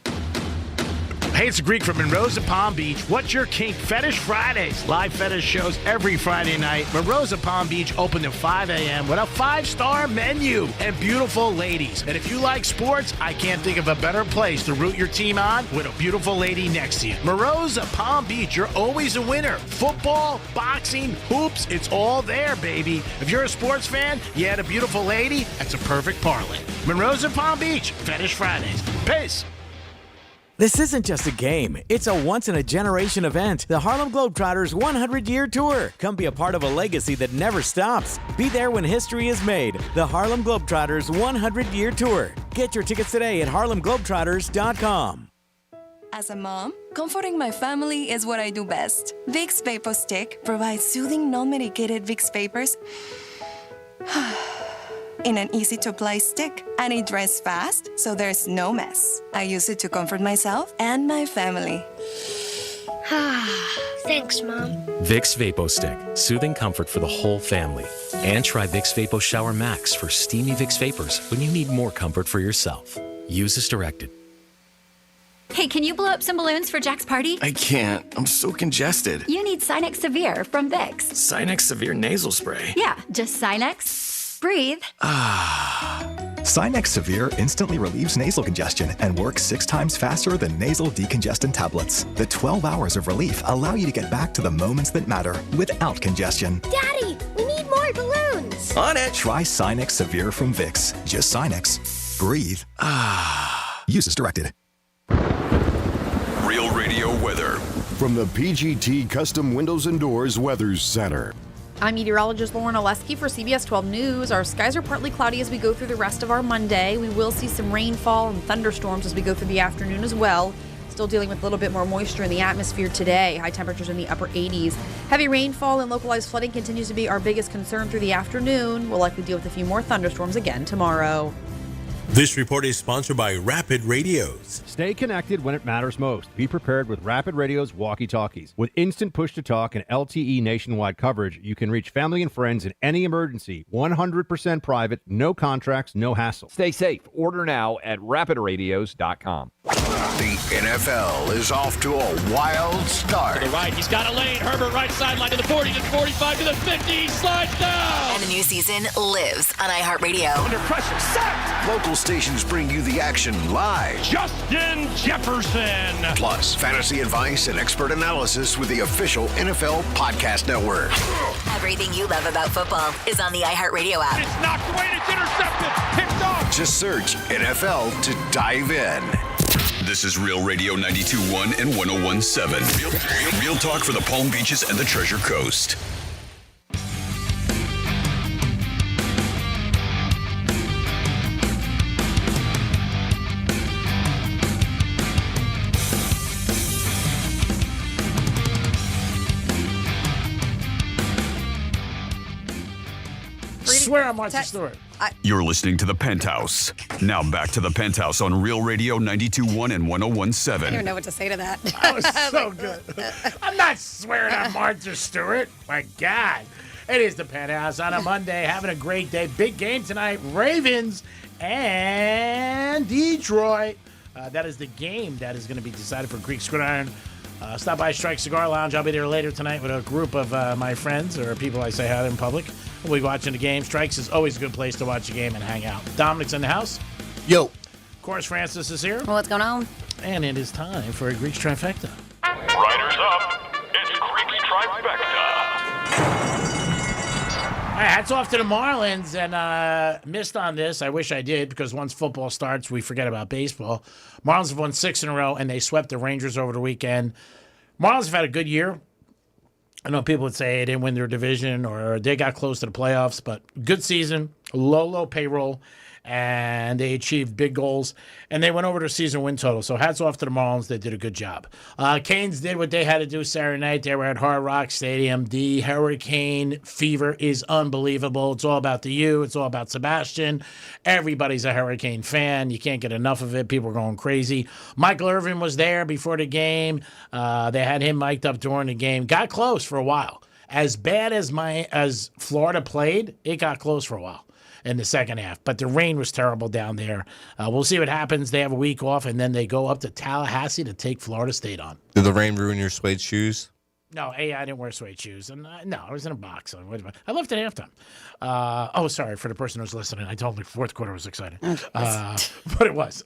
Hey, it's Greek from Monroe's at Palm Beach. What's your kink? Fetish Fridays. Live fetish shows every Friday night. Monroe's at Palm Beach open at 5 a.m. with a 5-star menu and beautiful ladies. And if you like sports, I can't think of a better place to root your team on with a beautiful lady next to you. Monroe's at Palm Beach. You're always a winner. Football, boxing, hoops, it's all there, baby. If you're a sports fan, you had a beautiful lady, that's a perfect parlay. Monroe's at Palm Beach. Fetish Fridays. Peace. This isn't just a game. It's a once-in-a-generation event. The Harlem Globetrotters 100-year tour. Come be a part of a legacy that never stops. Be there when history is made. The Harlem Globetrotters 100-year tour. Get your tickets today at harlemglobetrotters.com. As a mom, comforting my family is what I do best. Vicks Vapor Stick provides soothing, non-medicated Vicks vapors in an easy-to-apply stick, and it dries fast, so there's no mess. I use it to comfort myself and my family. Thanks, Mom. Vicks Vapo Stick, soothing comfort for the whole family. And try Vicks Vapo Shower Max for steamy Vicks Vapors when you need more comfort for yourself. Use as directed. Hey, can you blow up some balloons for Jack's party? I can't. I'm so congested. You need Sinex Severe from Vicks. Sinex Severe nasal spray. Yeah, just Sinex. Breathe. Sinex Severe instantly relieves nasal congestion and works 6 times faster than nasal decongestant tablets. The 12 hours of relief allow you to get back to the moments that matter without congestion. Daddy, we need more balloons. On it. Try Sinex Severe from Vicks. Just Sinex. Breathe. Use as directed. Real Radio weather. From the PGT Custom Windows and Doors Weather Center. I'm meteorologist Lauren Oleski for CBS 12 News. Our skies are partly cloudy as we go through the rest of our Monday. We will see some rainfall and thunderstorms as we go through the afternoon as well. Still dealing with a little bit more moisture in the atmosphere today. High temperatures in the upper 80s. Heavy rainfall and localized flooding continues to be our biggest concern through the afternoon. We'll likely deal with a few more thunderstorms again tomorrow. This report is sponsored by Rapid Radios. Stay connected when it matters most. Be prepared with Rapid Radios walkie-talkies. With instant push-to-talk and LTE nationwide coverage, you can reach family and friends in any emergency. 100% private, no contracts, no hassle. Stay safe. Order now at rapidradios.com. The NFL is off to a wild start. To the right, he's got a lane. Herbert right sideline to the 40, to the 45, to the 50. He slides down. And the new season lives on iHeartRadio. Under pressure, sacked. Local stations bring you the action live. Justin Jefferson. Plus, fantasy advice and expert analysis with the official NFL Podcast Network. Everything you love about football is on the iHeartRadio app. It's knocked away and it's intercepted. Picked off. Just search NFL to dive in. This is Real Radio 92.1 and 101.7. Real talk for the Palm Beaches and the Treasure Coast. Swear I'm Martha Stewart. You're listening to the Penthouse. Now back to the Penthouse on Real Radio 92.1 and 101.7. I don't even know what to say to that. That was so good. I'm not swearing I'm Martha Stewart. My God. It is the Penthouse on a Monday. Having a great day. Big game tonight. Ravens and Detroit. That is the game that is going to be decided for Greek Gridiron. Stop by Strike Cigar Lounge. I'll be there later tonight with a group of my friends or people I say hi to in public. We'll be watching the game. Strikes is always a good place to watch a game and hang out. Dominic's in the house. Yo. Of course, Francis is here. Well, what's going on? And it is time for a Greek's Trifecta. Riders up. It's Greek's Trifecta. All right, hats off to the Marlins, and missed on this. I wish I did, because once football starts, we forget about baseball. Marlins have won 6 in a row, and they swept the Rangers over the weekend. Marlins have had a good year. I know people would say they didn't win their division or they got close to the playoffs, but good season. low payroll, and they achieved big goals, and they went over their season win total. So hats off to the Marlins. They did a good job. Canes did what they had to do Saturday night. They were at Hard Rock Stadium. The Hurricane fever is unbelievable. It's all about the U. It's all about Sebastian. Everybody's a Hurricane fan. You can't get enough of it. People are going crazy. Michael Irvin was there before the game. They had him mic'd up during the game. Got close for a while. As bad as Florida played, it got close for a while in the second half. But the rain was terrible down there. We'll see what happens. They have a week off, and then they go up to Tallahassee to take Florida State on. Did the rain ruin your suede shoes? No, I didn't wear suede shoes. And no, I was in a box. I left at halftime. Sorry for the person who's listening. I told them the fourth quarter was exciting. But it was.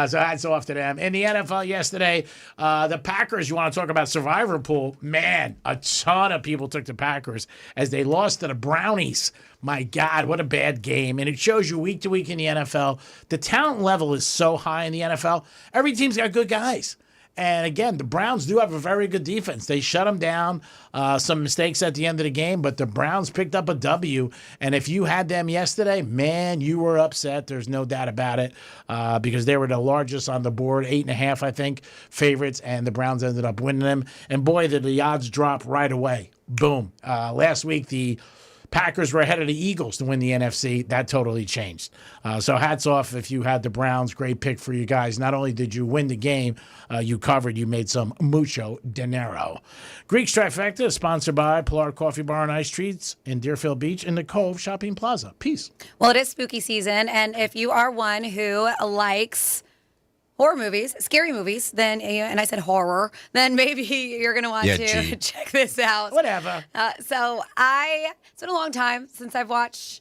So hats off to them. In the NFL yesterday, the Packers, you want to talk about survivor pool? Man, a ton of people took the Packers as they lost to the Brownies. My God, what a bad game. And it shows you week to week in the NFL, the talent level is so high in the NFL. Every team's got good guys. And again, the Browns do have a very good defense. They shut them down, some mistakes at the end of the game, but the Browns picked up a W. And if you had them yesterday, man, you were upset. There's no doubt about it, because they were the largest on the board, 8.5, I think, favorites, and the Browns ended up winning them. And boy, did the odds drop right away. Boom. Last week, the Packers were ahead of the Eagles to win the NFC. That totally changed. So hats off if you had the Browns. Great pick for you guys. Not only did you win the game, you covered. You made some mucho dinero. Greek's Trifecta is sponsored by Pilar Coffee Bar and Ice Treats in Deerfield Beach in the Cove Shopping Plaza. Peace. Well, it is spooky season, and if you are one who likes horror movies, scary movies, then, and I said horror, then maybe you're going to want to check this out. Whatever. It's been a long time since I've watched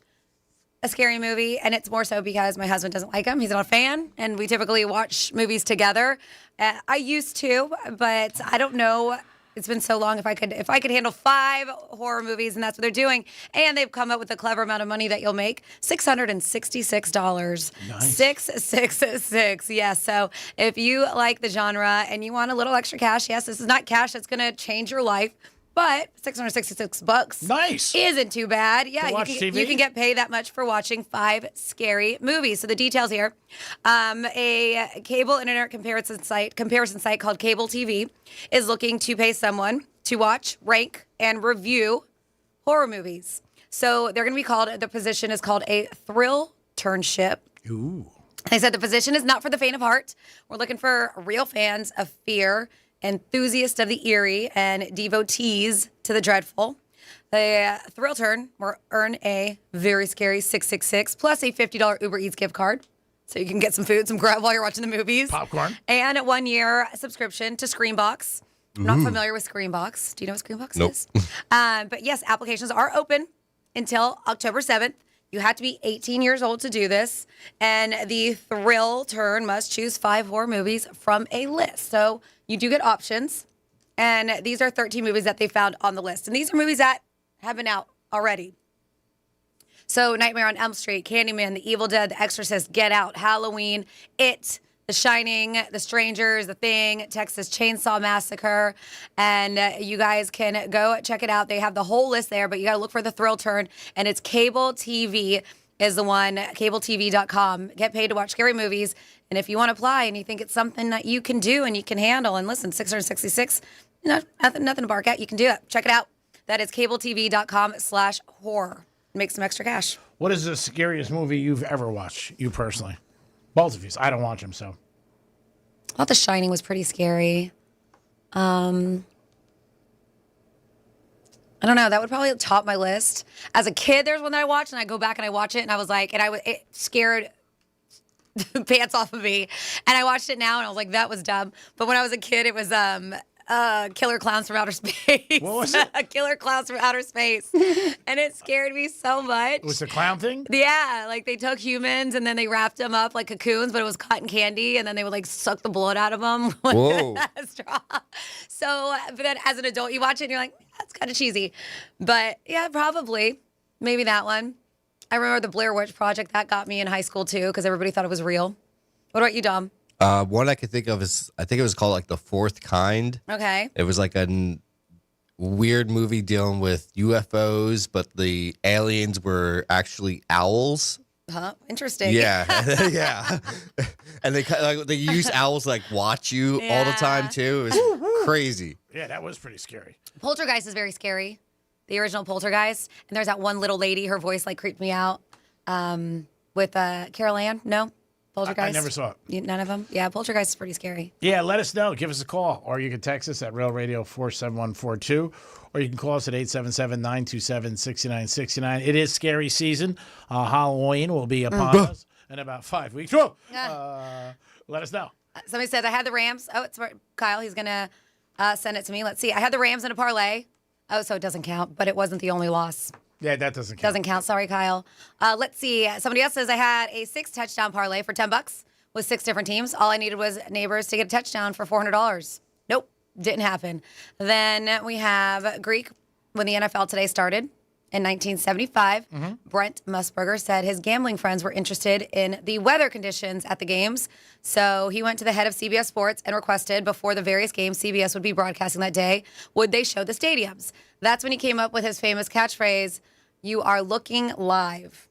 a scary movie, and it's more so because my husband doesn't like them. He's not a fan, and we typically watch movies together. I used to, but I don't know. It's been so long. If I could handle 5 horror movies, and that's what they're doing, and they've come up with a clever amount of money that you'll make, $666. Nice. 666. Yes. So if you like the genre and you want a little extra cash, yes, this is not cash that's going to change your life. But $666 nice. Isn't too bad. Yeah, you can get paid that much for watching 5 scary movies. So the details here, a cable internet comparison site called Cable TV is looking to pay someone to watch, rank, and review horror movies. So they're going to be the position is called a thrill turnship. Ooh. They said the position is not for the faint of heart. We're looking for real fans of fear, enthusiasts of the eerie, and devotees to the dreadful. The thrill turn will earn a very scary $666 plus a $50 Uber Eats gift card, so you can get some food, some grub while you're watching the movies. Popcorn. And a 1-year subscription to Screenbox. I'm not familiar with Screenbox. Do you know what Screenbox is? But yes, applications are open until October 7th. You have to be 18 years old to do this, and the thrill turn must choose 5 horror movies from a list. So you do get options, and these are 13 movies that they found on the list. And these are movies that have been out already. So Nightmare on Elm Street, Candyman, The Evil Dead, The Exorcist, Get Out, Halloween, It, The Shining, The Strangers, The Thing, Texas Chainsaw Massacre. And you guys can go check it out. They have the whole list there, but you got to look for the thrill turn. And it's Cable TV is the one, cabletv.com. Get paid to watch scary movies. And if you want to apply and you think it's something that you can do and you can handle, and listen, 666, nothing to bark at. You can do it. Check it out. That is cabletv.com/horror. Make some extra cash. What is the scariest movie you've ever watched, you personally? Both of you. I don't watch them, so. I thought The Shining was pretty scary. I don't know. That would probably top my list. As a kid, there's one that I watched, and I go back and I watch it, and I was like, it scared the pants off of me. And I watched it now, and I was like, that was dumb. But when I was a kid, it was Killer Clowns from Outer Space. What was it? Killer Clowns from Outer Space. And it scared me so much. It was the clown thing? Yeah. Like, they took humans, and then they wrapped them up like cocoons, but it was cotton candy, and then they would, like, suck the blood out of them. Whoa. So, but then as an adult, you watch it, and you're like, that's kind of cheesy. But, yeah, probably. Maybe that one. I remember the Blair Witch Project. That got me in high school, too, because everybody thought it was real. What about you, Dom? One I could think of is, I think it was called like The Fourth Kind. Okay. It was like weird movie dealing with UFOs, but the aliens were actually owls. Huh? Interesting. Yeah, yeah. And they use owls to, like, watch you all the time too. It was crazy. Yeah, that was pretty scary. Poltergeist is very scary. The original Poltergeist. And there's that one little lady, her voice like creeped me out. With Carol Ann. No? Poltergeist? I never saw it. None of them? Yeah, Poltergeist is pretty scary. Yeah, let us know. Give us a call. Or you can text us at Real Radio 47142. Or you can call us at 877-927-6969. It is scary season. Halloween will be upon us in about 5 weeks. Let us know. Somebody said I had the Rams. Oh, it's Kyle. He's going to send it to me. Let's see. I had the Rams in a parlay. Oh, so it doesn't count, but it wasn't the only loss. Yeah, that doesn't count. Doesn't count. Sorry, Kyle. Let's see. Somebody else says I had a 6-touchdown parlay for $10 with 6 different teams. All I needed was neighbors to get a touchdown for $400. Nope, didn't happen. Then we have Greek when the NFL today started in 1975. Brent Musburger said his gambling friends were interested in the weather conditions at the games. So he went to the head of CBS Sports and requested before the various games CBS would be broadcasting that day, would they show the stadiums? That's when he came up with his famous catchphrase, "You are looking live."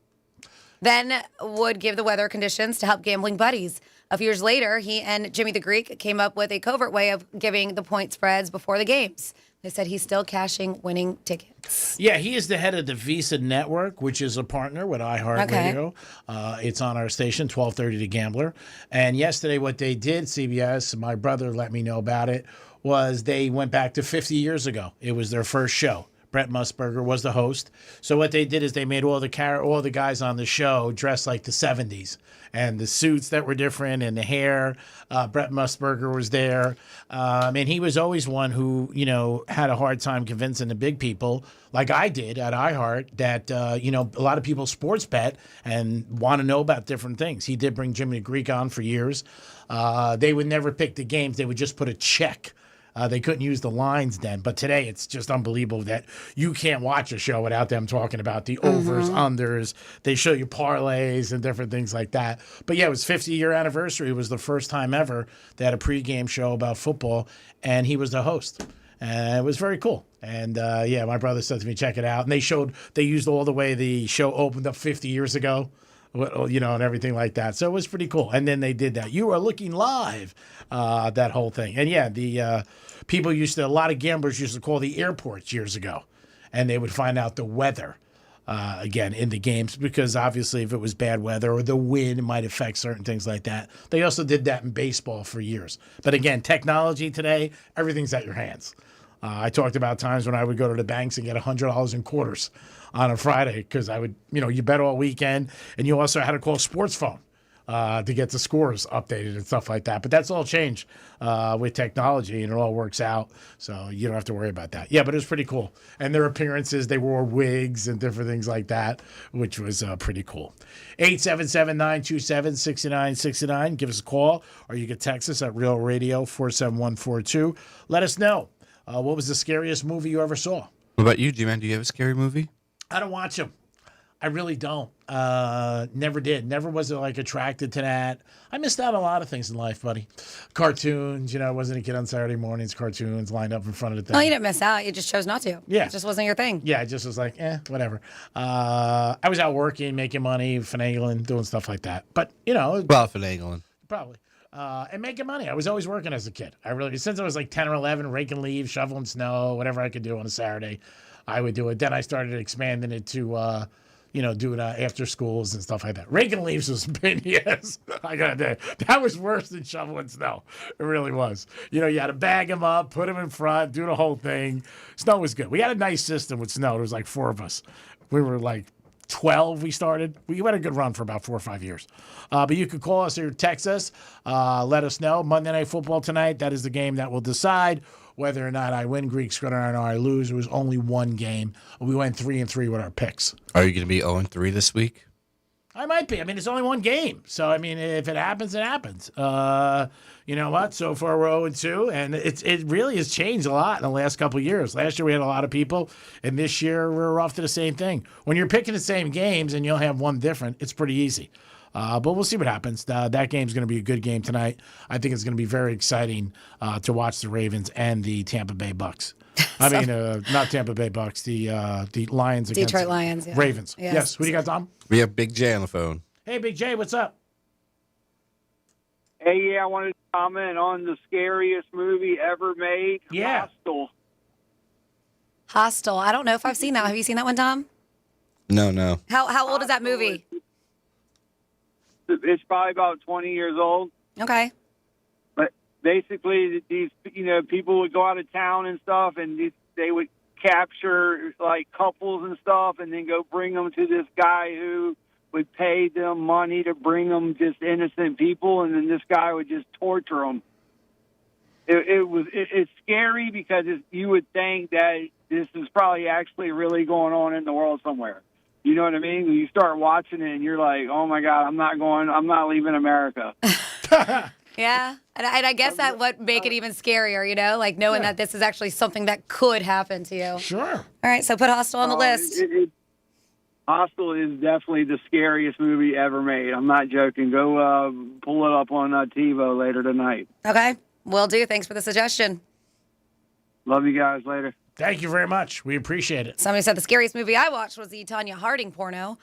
Then would give the weather conditions to help gambling buddies. A few years later, he and Jimmy the Greek came up with a covert way of giving the point spreads before the games. They said he's still cashing winning tickets. Yeah, he is the head of the Visa Network, which is a partner with iHeartRadio. It's on our station, 1230 The Gambler. And yesterday what they did, CBS, my brother let me know about it, was they went back to 50 years ago. It was their first show. Brett Musburger was the host. So what they did is they made all the guys on the show dressed like the 70s. And the suits that were different and the hair. Brett Musburger was there. And he was always one who, had a hard time convincing the big people, like I did at iHeart, that, a lot of people sports bet and want to know about different things. He did bring Jimmy the Greek on for years. They would never pick the games. They would just put a check. They couldn't use the lines then. But today, it's just unbelievable that you can't watch a show without them talking about the overs, unders. They show you parlays and different things like that. But yeah, it was 50-year anniversary. It was the first time ever they had a pregame show about football, and he was the host. And it was very cool. And my brother said to me, check it out. And they used all the way the show opened up 50 years ago. And everything like that. So it was pretty cool. And then they did that. You are looking live, that whole thing. And yeah, the people a lot of gamblers used to call the airports years ago, and they would find out the weather, again, in the games, because obviously if it was bad weather or the wind might affect certain things like that. They also did that in baseball for years. But again, technology today, everything's at your hands. I talked about times when I would go to the banks and get $100 in quarters on a Friday because I would, you bet all weekend, and you also had to call sports phone to get the scores updated and stuff like that. But that's all changed with technology, and it all works out, so you don't have to worry about that. Yeah, but it was pretty cool. And their appearances, they wore wigs and different things like that, which was pretty cool. 877-927-6969. Give us a call, or you can text us at Real Radio 47142. Let us know. What was the scariest movie you ever saw? What about you, G-Man? Do you have a scary movie? I don't watch them. I really don't. Never did. Never was attracted to that. I missed out on a lot of things in life, buddy. Cartoons, I wasn't a kid on Saturday mornings. Cartoons lined up in front of the thing. Oh, you didn't miss out. You just chose not to. Yeah. It just wasn't your thing. Yeah, it just was like, whatever. I was out working, making money, finagling, doing stuff like that. But, Well, finagling. Probably. And making money. I was always working as a kid. Since I was like 10 or 11, raking leaves, shoveling snow, whatever I could do on a Saturday, I would do it. Then I started expanding it to, doing after schools and stuff like that. Raking leaves was been, yes. I got to that was worse than shoveling snow. It really was. You had to bag them up, put them in front, do the whole thing. Snow was good. We had a nice system with snow. There was like 4 of us. We were like 12 we started. We had a good run for about 4 or 5 years. But you could call us or text us. Let us know. Monday Night Football tonight. That is the game that will decide whether or not I win. Greeks going to I lose. It was only one game. We went 3-3 with our picks. Are you going to be 0-3 this week? I might be. It's only one game. So, if it happens, it happens. You know what? So far, we're 0-2, and it really has changed a lot in the last couple of years. Last year, we had a lot of people, and this year, we're off to the same thing. When you're picking the same games and you'll have one different, it's pretty easy. But we'll see what happens. That game's going to be a good game tonight. I think it's going to be very exciting to watch the Ravens and the Tampa Bay Bucks. I mean, not Tampa Bay Bucks, the Lions against Detroit Lions. Yeah. Ravens. Yes. Who do you got, Tom? We have Big J on the phone. Hey, Big J, what's up? Hey, I wanted to comment on the scariest movie ever made. Yeah. Hostel. I don't know if I've seen that. Have you seen that one, Tom? No. How old is that movie? It's probably about 20 years old. Okay. But basically, these people would go out of town and stuff, and they would capture like couples and stuff, and then go bring them to this guy who would pay them money to bring them just innocent people, and then this guy would just torture them. It's scary because you would think that this is probably actually really going on in the world somewhere. You know what I mean? When you start watching it and you're like, oh my God, I'm not leaving America. Yeah. And I guess that would make it even scarier, like knowing that this is actually something that could happen to you. Sure. All right, so put Hostel on the list. Hostel is definitely the scariest movie ever made. I'm not joking. Go pull it up on TiVo later tonight. Okay, will do. Thanks for the suggestion. Love you guys. Later. Thank you very much. We appreciate it. Somebody said the scariest movie I watched was the Tanya Harding porno.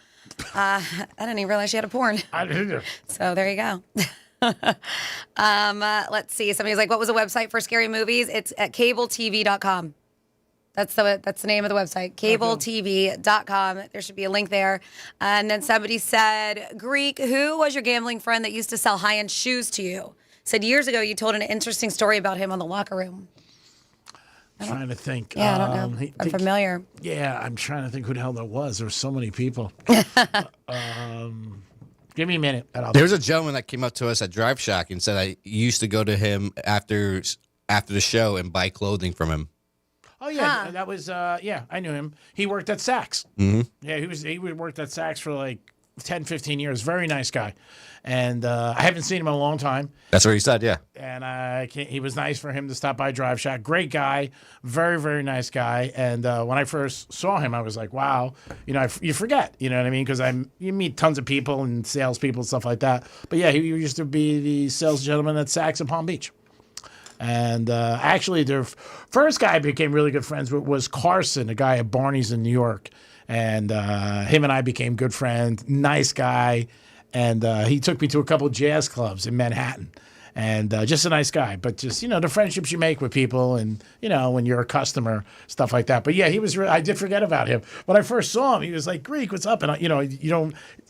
I didn't even realize she had a porn. I didn't. So there you go. Let's see. Somebody's like, what was the website for scary movies? It's at cabletv.com. That's the name of the website, cabletv.com. There should be a link there. And then somebody said, Greek, who was your gambling friend that used to sell high-end shoes to you? Said years ago you told an interesting story about him on the locker room. I'm trying to think. Yeah, I don't know. I'm familiar. Yeah, I'm trying to think who the hell that was. There were so many people. Give me a minute. There was a gentleman that came up to us at Drive Shack and said I used to go to him after the show and buy clothing from him. Oh, yeah. That was, I knew him. He worked at Saks. Mm-hmm. Yeah, he worked at Saks for like 10, 15 years. Very nice guy. And I haven't seen him in a long time. That's what he said, yeah. And he was nice for him to stop by Drive Shack. Great guy. Very, very nice guy. And when I first saw him, I was like, wow. You forget, you know what I mean? Because you meet tons of people and salespeople and stuff like that. But yeah, he used to be the sales gentleman at Saks in Palm Beach. And actually, the first guy I became really good friends with was Carson, a guy at Barney's in New York. And him and I became good friends. Nice guy. And he took me to a couple of jazz clubs in Manhattan. And just a nice guy. But just, the friendships you make with people and, when you're a customer, stuff like that. But yeah, I did forget about him. When I first saw him, he was like, Greek, what's up? And,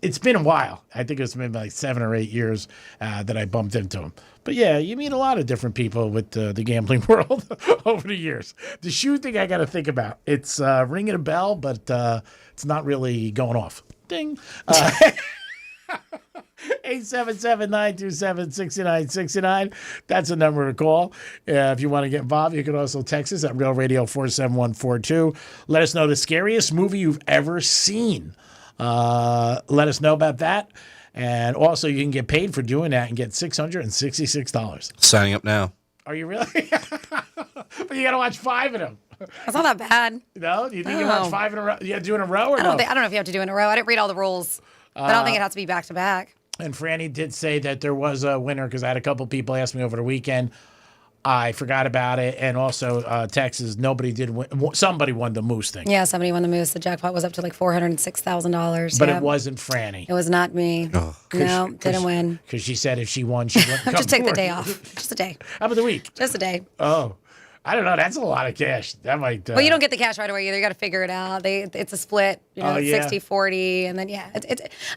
it's been a while. I think it's been like 7 or 8 years that I bumped into him. But yeah, you meet a lot of different people with the gambling world over the years. The shoe thing I got to think about. It's ringing a bell, but it's not really going off. Ding. 877-927-6969. That's a number to call. If you want to get involved, you can also text us at Real Radio 47142. Let us know the scariest movie you've ever seen. Let us know about that. And also, you can get paid for doing that and get $666. Signing up now. Are you really? But you got to watch 5 of them. That's not that bad. No? Do you think you watch 5 in a row? You got to do in a row or no? I don't know if you have to do in a row. I didn't read all the rules. I don't think it has to be back to back. And Franny did say that there was a winner because I had a couple people ask me over the weekend. I forgot about it. And also, Texas, nobody did win. Somebody won the Moose thing. Yeah, somebody won the Moose. The jackpot was up to like $406,000. But it wasn't Franny. It was not me. Oh. No, didn't win. Because she said if she won, she wouldn't just take the day off. Just a day. How about the week? Just a day. Oh. I don't know. That's a lot of cash. That might. Well, you don't get the cash right away either. You got to figure it out. It's a split, 60-40. And then,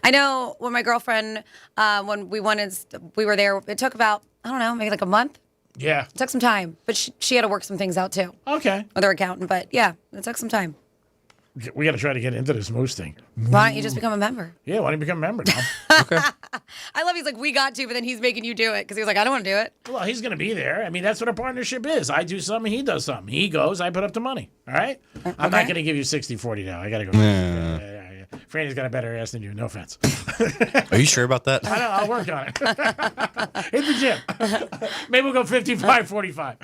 I know when my girlfriend, when we were there, it took about, I don't know, maybe like a month. Yeah. It took some time. But she had to work some things out too. Okay. With her accountant. But yeah, it took some time. We got to try to get into this Moose thing. Why don't you just become a member? Yeah, why don't you become a member now? Okay. I love he's like, we got to, but then he's making you do it because he was like, I don't want to do it. Well, he's going to be there. I mean, that's what a partnership is. I do something, he does something. He goes, I put up the money. All right? Okay. I'm not going to give you 60-40 now. I got to go. Yeah. Franny's got a better ass than you. No offense. Are you sure about that? I know. I'll work on it. Hit the gym. Maybe we'll go 55-45.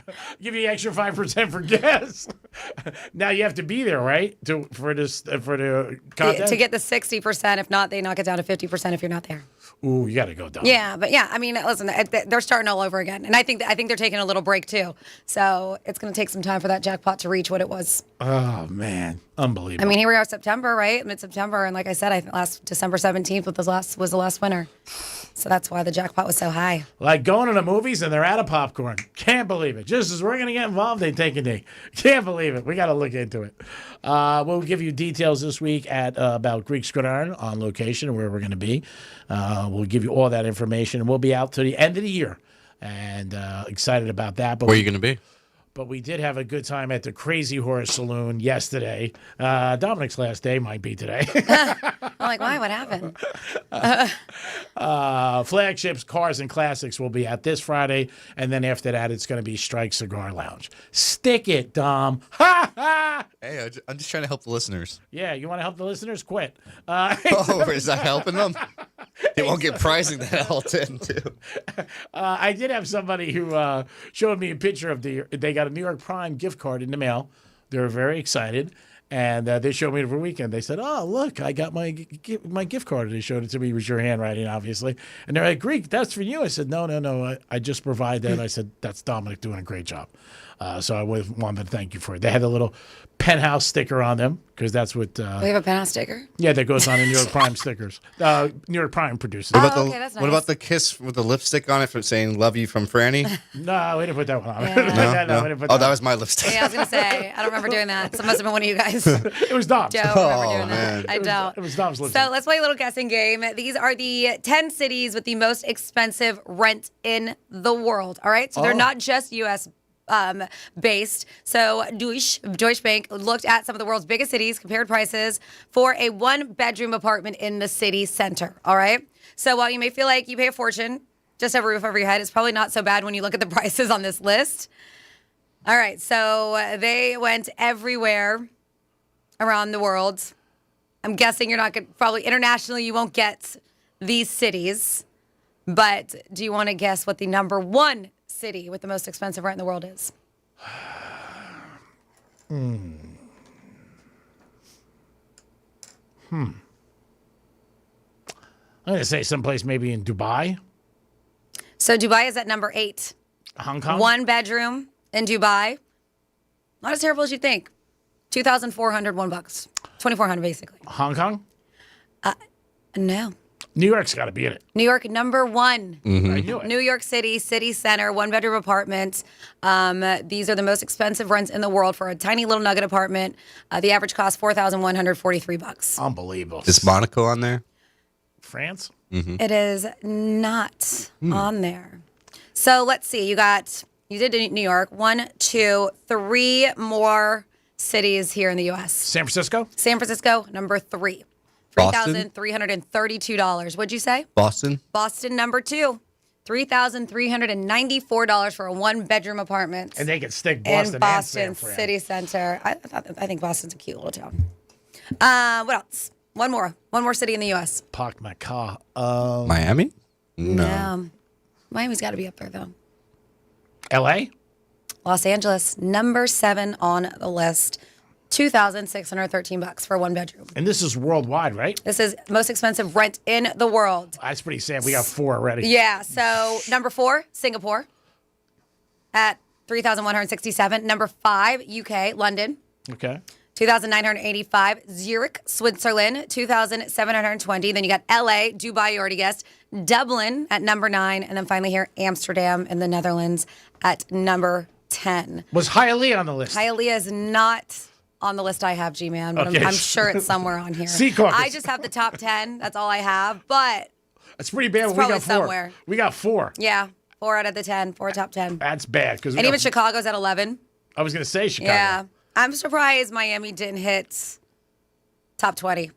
Give you extra 5% for gas. Now you have to be there, right? For the contest? To get the 60%. If not, they knock it down to 50% if you're not there. Ooh, you got to go down. Yeah, but I mean, listen, they're starting all over again. And I think they're taking a little break, too. So it's going to take some time for that jackpot to reach what it was. Oh, man. Unbelievable. I mean, here we are, September, right? Mid-September. And like I said, I think last December 17th was the last winner. So that's why the jackpot was so high. Like going to the movies and they're out of popcorn. Can't believe it. Just as we're going to get involved, they take a knee. Can't believe it. We got to look into it. We'll give you details this week about Greek Gridiron on location, where we're going to be. We'll give you all that information, and we'll be out to the end of the year. And excited about that. But where are you going to be? But we did have a good time at the Crazy Horse Saloon yesterday. Dominic's last day might be today. I'm like, why? What happened? Flagships, Cars, and Classics will be out this Friday. And then after that, it's going to be Strike Cigar Lounge. Stick it, Dom. Ha ha! Hey, I'm just trying to help the listeners. Yeah, you want to help the listeners? Quit. Is that helping them? They won't get pricing that all in, too. I did have somebody who showed me a picture of they got a New York Prime gift card in the mail. They were very excited. And they showed me it over the weekend. They said, "Oh, look, I got my gift card." And they showed it to me. It was your handwriting, obviously. And they're like, "Greek, that's for you." I said, "No. I just provide that." I said, "That's Dominic doing a great job." So I wanted to thank you for it. They had a little Penthouse sticker on them because that's what. We have a Penthouse sticker? Yeah, that goes on in New York Prime stickers. New York Prime produces. That's nice. What about the kiss with the lipstick on it for saying "Love you" from Franny? No, we didn't put that one on. Yeah. No, we didn't put that was my lipstick. Yeah, I was going to say, I don't remember doing that. So it must have been one of you guys. It was Dom's. Don't remember doing that. I don't. It was Dom's lipstick. So let's play a little guessing game. These are the 10 cities with the most expensive rent in the world. All right? So they're not just U.S. based. So Deutsche Bank looked at some of the world's biggest cities, compared prices for a one-bedroom apartment in the city center. All right? So while you may feel like you pay a fortune, just have a roof over your head, it's probably not so bad when you look at the prices on this list. All right, so they went everywhere around the world. I'm guessing you're not going to, probably internationally, you won't get these cities. But do you want to guess what the number one city with the most expensive rent in the world is? I'm going to say someplace maybe in Dubai. So Dubai is at number 8. Hong Kong? One bedroom in Dubai. Not as terrible as you think. $2,400, $1. $2,400 basically. Hong Kong? No. New York's got to be in it. New York, number 1. Mm-hmm. I knew it. New York City, city center, one-bedroom apartment. These are the most expensive rents in the world for a tiny little nugget apartment. The average cost $4,143. Unbelievable. Is Monaco on there? France? Mm-hmm. It is not on there. So let's see. You did New York. 1, 2, 3 more cities here in the U.S. San Francisco? San Francisco, number 3. $3,332. What'd you say? Boston? Boston, number 2. $3,394 for a one-bedroom apartment. And they can stick Boston in Boston and San Fran. City Center. I think Boston's a cute little town. What else? One more city in the U.S. Park my car. Miami? No. Miami's got to be up there, though. L.A.? Los Angeles, number 7 on the list. $2,613 for one bedroom. And this is worldwide, right? This is most expensive rent in the world. That's pretty sad. We got 4 already. Yeah. So number 4, Singapore at $3,167. Number 5, UK, London. Okay. $2,985. Zurich, Switzerland, $2,720. Then you got LA, Dubai, you already guessed. Dublin at number 9. And then finally here, Amsterdam in the Netherlands at number 10. Was Hialeah on the list? Hialeah is not on the list I have, G-Man, but okay. I'm sure it's somewhere on here. Sea Caucus. I just have the top 10. That's all I have, but that's pretty bad. It's We got 4. somewhere. We got 4. Yeah, 4 out of the 10. 4 top 10. That's bad. And even Chicago's at 11. I was going to say Chicago. Yeah. I'm surprised Miami didn't hit top 20.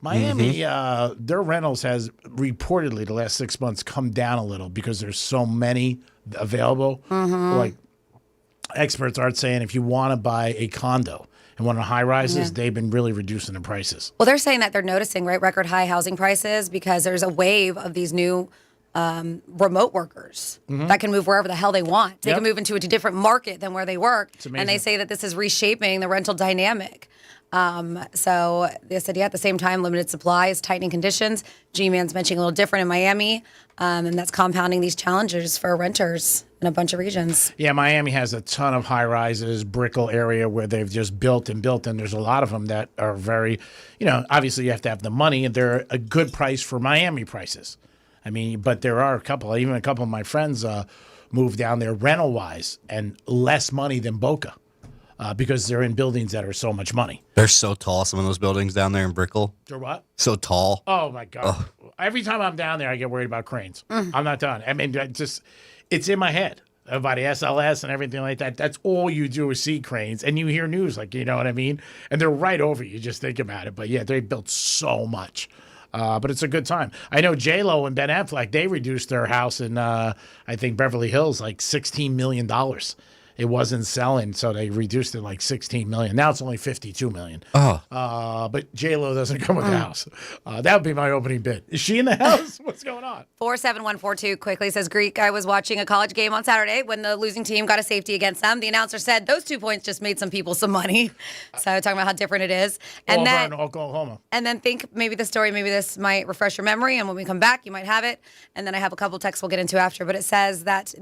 Miami, their rentals has reportedly the last 6 months come down a little because there's so many available. Like experts are saying if you want to buy a condo and one of the high rises, they've been really reducing the prices. Well, they're saying that they're noticing, right, record high housing prices because there's a wave of these new remote workers that can move wherever the hell they want. They can move into a different market than where they work. And they say that this is reshaping the rental dynamic. So they said, at the same time, limited supply is tightening conditions. G-Man's mentioning a little different in Miami, and that's compounding these challenges for renters in a bunch of regions. Yeah, Miami has a ton of high-rises, Brickell area where they've just built, and there's a lot of them that are very, obviously you have to have the money, and they're a good price for Miami prices. I mean, but there are a couple of my friends moved down there rental-wise, and less money than Boca. Because they're in buildings that are so much money. They're so tall, some of those buildings down there in Brickell. They're what? So tall. Oh, my God. Ugh. Every time I'm down there, I get worried about cranes. I'm not done. I mean, it's in my head about the SLS and everything like that. That's all you do is see cranes. And you hear news, you know what I mean? And they're right over you. Just think about it. But, yeah, they built so much. But it's a good time. I know J-Lo and Ben Affleck, they reduced their house in, I think, Beverly Hills, $16 million. It wasn't selling, so they reduced it $16 million. Now it's only $52 million. Oh. But J-Lo doesn't come with the house. That would be my opening bid. Is she in the house? What's going on? 47142 quickly says, Greek, I was watching a college game on Saturday when the losing team got a safety against them. The announcer said those 2 points just made some people some money. So talking about how different it is. And then Oklahoma. And then think maybe this might refresh your memory, and when we come back, you might have it. And then I have a couple texts we'll get into after. But it says that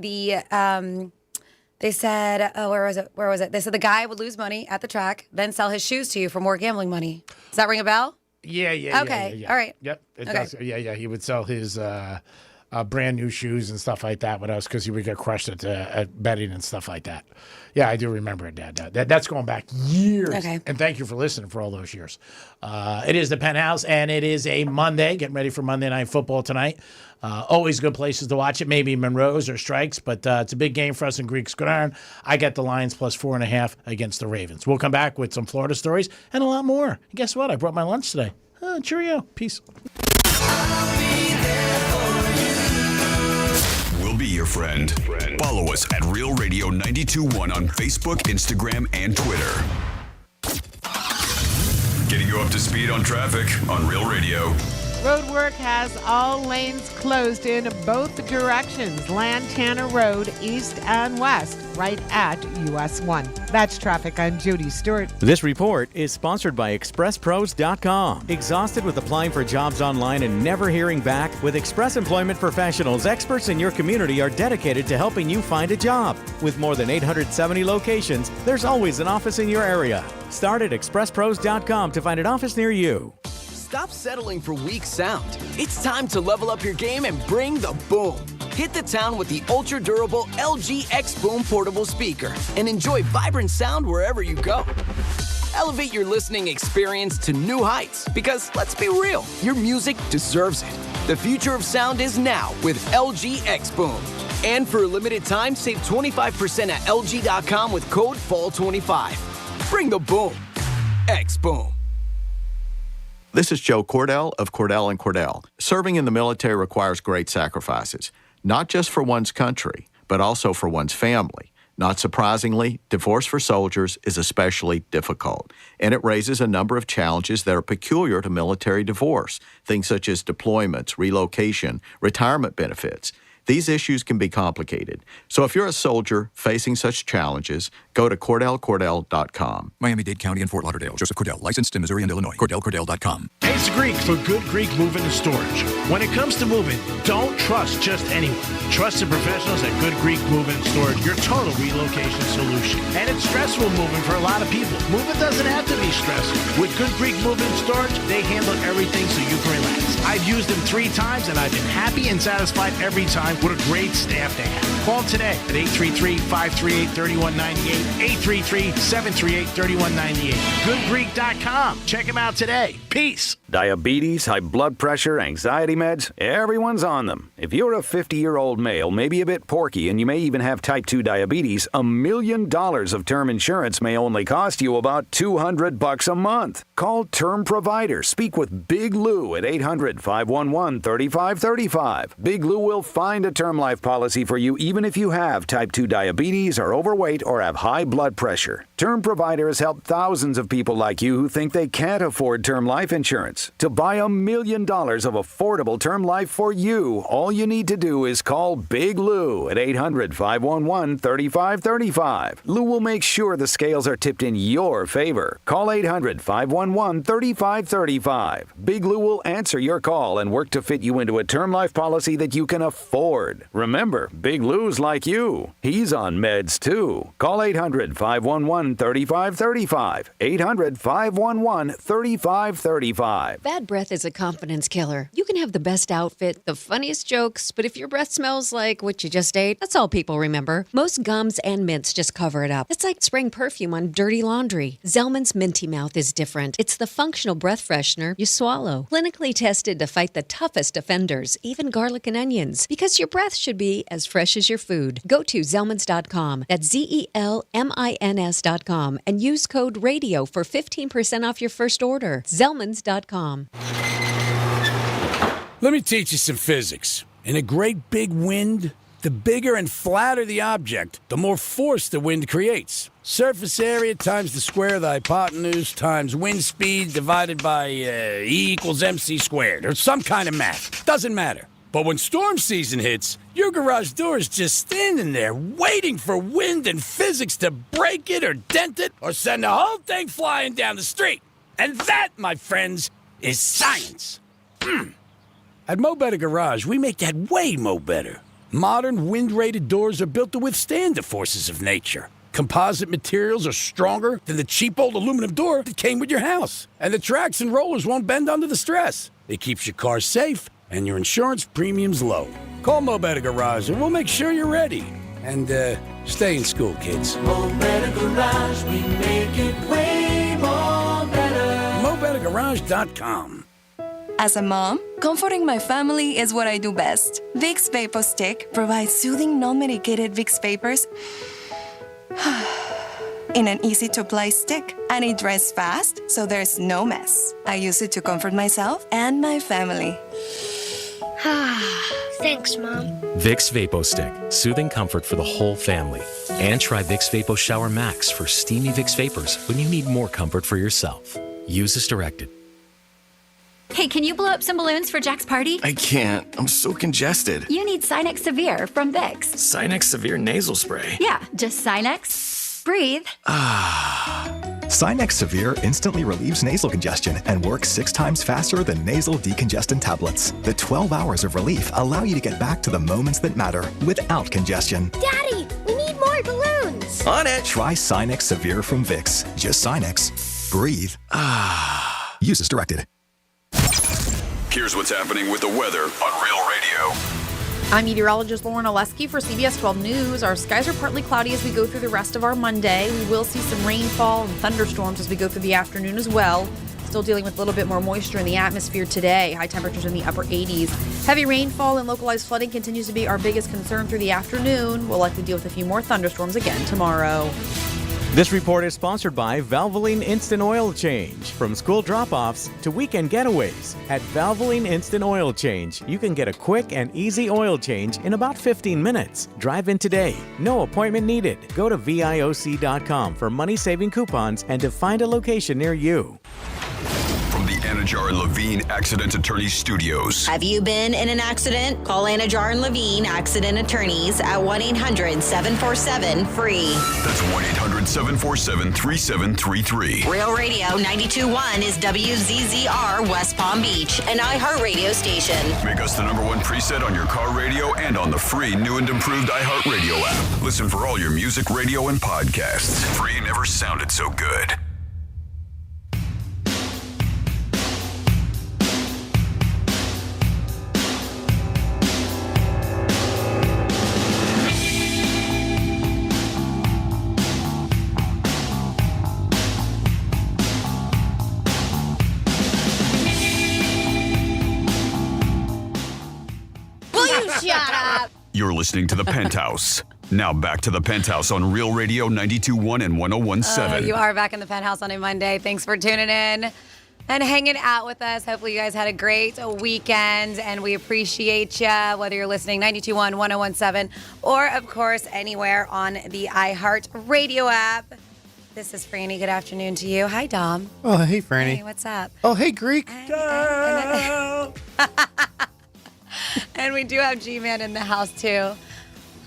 they said, where was it? They said the guy would lose money at the track, then sell his shoes to you for more gambling money. Does that ring a bell? Yeah. Okay. Yeah. All right. Yep. It does. Yeah. He would sell his brand new shoes and stuff like that with us because he would get crushed at betting and stuff like that. Yeah, I do remember it, Dad. That's going back years. Okay. And thank you for listening for all those years. It is the Penthouse, and it is a Monday. Getting ready for Monday Night Football tonight. Always good places to watch it. Maybe Monroe's or Strikes, but it's a big game for us in Greek Gridiron. I got the Lions plus 4.5 against the Ravens. We'll come back with some Florida stories and a lot more. And guess what? I brought my lunch today. Cheerio. Peace. We'll be your friend. Follow us at Real Radio 92.1 on Facebook, Instagram, and Twitter. Getting you up to speed on traffic on Real Radio. Road work has all lanes closed in both directions. Lantana Road, east and west, right at US 1. That's traffic. I'm Judy Stewart. This report is sponsored by ExpressPros.com. Exhausted with applying for jobs online and never hearing back? With Express Employment Professionals, experts in your community are dedicated to helping you find a job. With more than 870 locations, there's always an office in your area. Start at ExpressPros.com to find an office near you. Stop settling for weak sound. It's time to level up your game and bring the boom. Hit the town with the ultra-durable LG X Boom portable speaker and enjoy vibrant sound wherever you go. Elevate your listening experience to new heights because, let's be real, your music deserves it. The future of sound is now with LG X Boom. And for a limited time, save 25% at LG.com with code FALL25. Bring the boom. X Boom. This is Joe Cordell of Cordell & Cordell. Serving in the military requires great sacrifices, not just for one's country, but also for one's family. Not surprisingly, divorce for soldiers is especially difficult, and it raises a number of challenges that are peculiar to military divorce, things such as deployments, relocation, retirement benefits. These issues can be complicated. So if you're a soldier facing such challenges, go to CordellCordell.com. Miami-Dade County and Fort Lauderdale. Joseph Cordell, licensed in Missouri and Illinois. CordellCordell.com. It's Greek for Good Greek Moving and Storage. When it comes to moving, don't trust just anyone. Trust the professionals at Good Greek Moving and Storage, your total relocation solution. And it's stressful moving for a lot of people. Moving doesn't have to be stressful. With Good Greek Moving and Storage, they handle everything so you can relax. I've used them 3 times, and I've been happy and satisfied every time. What a great staff they have. Call today at 833-538-3198, 833-738-3198. GoodGreek.com. Check them out today. Peace. Diabetes, high blood pressure, anxiety meds, everyone's on them. If you're a 50-year-old male, maybe a bit porky, and you may even have type 2 diabetes, $1 million of term insurance may only cost you about $200 a month. Call Term Provider. Speak with Big Lou at 800 800-511-3535. Big Lou will find a term life policy for you even if you have type 2 diabetes, are overweight, or have high blood pressure. Term providers help thousands of people like you who think they can't afford term life insurance. To buy $1 million of affordable term life for you, all you need to do is call Big Lou at 800-511-3535. Lou will make sure the scales are tipped in your favor. Call 800-511-3535. Big Lou will answer your call and work to fit you into a term life policy that you can afford. Remember, Big Lou's like you. He's on meds too. Call 800-511-3535. 800-511-3535. Bad breath is a confidence killer. You can have the best outfit, the funniest jokes, but if your breath smells like what you just ate, that's all people remember. Most gums and mints just cover it up. It's like spraying perfume on dirty laundry. Zellman's Minty Mouth is different. It's the functional breath freshener you swallow. Clinically tested to fight the toughest offenders, even garlic and onions. Because your breath should be as fresh as your food. Go to Zellmans.com. That's ZELMINS.com and use code RADIO for 15% off your first order. Zellmans.com. Let me teach you some physics. In a great big wind, the bigger and flatter the object, the more force the wind creates. Surface area times the square of the hypotenuse times wind speed divided by E equals MC squared, or some kind of math. Doesn't matter. But when storm season hits, your garage door is just standing there waiting for wind and physics to break it or dent it or send the whole thing flying down the street. And that, my friends, is science. At Mo Better Garage, we make that way mo better. Modern wind-rated doors are built to withstand the forces of nature. Composite materials are stronger than the cheap old aluminum door that came with your house. And the tracks and rollers won't bend under the stress. It keeps your car safe and your insurance premiums low. Call Mo Better Garage and we'll make sure you're ready. And stay in school, kids. Mo Better Garage, we make it way more better. MoBetterGarage.com. As a mom, comforting my family is what I do best. Vicks Vapor Stick provides soothing, non-medicated Vicks Vapors in an easy-to-apply stick, and it dries fast, so there's no mess. I use it to comfort myself and my family. Thanks, Mom. Vicks Vapo Stick, soothing comfort for the whole family. And try Vicks Vapo Shower Max for steamy Vicks Vapors when you need more comfort for yourself. Use as directed. Hey, can you blow up some balloons for Jack's party? I can't. I'm so congested. You need Sinex Severe from Vicks. Sinex Severe Nasal Spray. Yeah, just Sinex. Breathe. Sinex Severe instantly relieves nasal congestion and works 6 times faster than nasal decongestant tablets. The 12 hours of relief allow you to get back to the moments that matter without congestion. Daddy, we need more balloons. On it. Try Sinex Severe from Vicks. Just Sinex. Breathe. Use as directed. Here's what's happening with the weather on Real Radio. I'm meteorologist Lauren Oleski for CBS 12 News. Our skies are partly cloudy as we go through the rest of our Monday. We will see some rainfall and thunderstorms as we go through the afternoon as well. Still dealing with a little bit more moisture in the atmosphere today. High temperatures in the upper 80s. Heavy rainfall and localized flooding continues to be our biggest concern through the afternoon. We'll likely deal with a few more thunderstorms again tomorrow. This report is sponsored by Valvoline Instant Oil Change. From school drop-offs to weekend getaways, at Valvoline Instant Oil Change, you can get a quick and easy oil change in about 15 minutes. Drive in today. No appointment needed. Go to VIOC.com for money-saving coupons and to find a location near you. From the Anajar and Levine Accident Attorneys Studios. Have you been in an accident? Call Anajar and Levine Accident Attorneys at 1-800-747-FREE. That's 1-800-747-3733. Real Radio 92.1 is WZZR West Palm Beach, an iHeartRadio station. Make us the #1 preset on your car radio and on the free new and improved iHeartRadio app. Listen for all your music, radio, and podcasts. Free never sounded so good. Shut up. You're listening to The Penthouse. Now back to The Penthouse on Real Radio 92.1 and 101.7. You are back in The Penthouse on a Monday. Thanks for tuning in. and hanging out with us. Hopefully you guys had a great weekend, and we appreciate you, whether you're listening 92.1, 101.7, or, of course, anywhere on the iHeart Radio app. This is Franny. Good afternoon to you. Hi, Dom. Oh, hey, Franny. Hey, what's up? Oh, hey, Greek. And we do have G-Man in the house, too.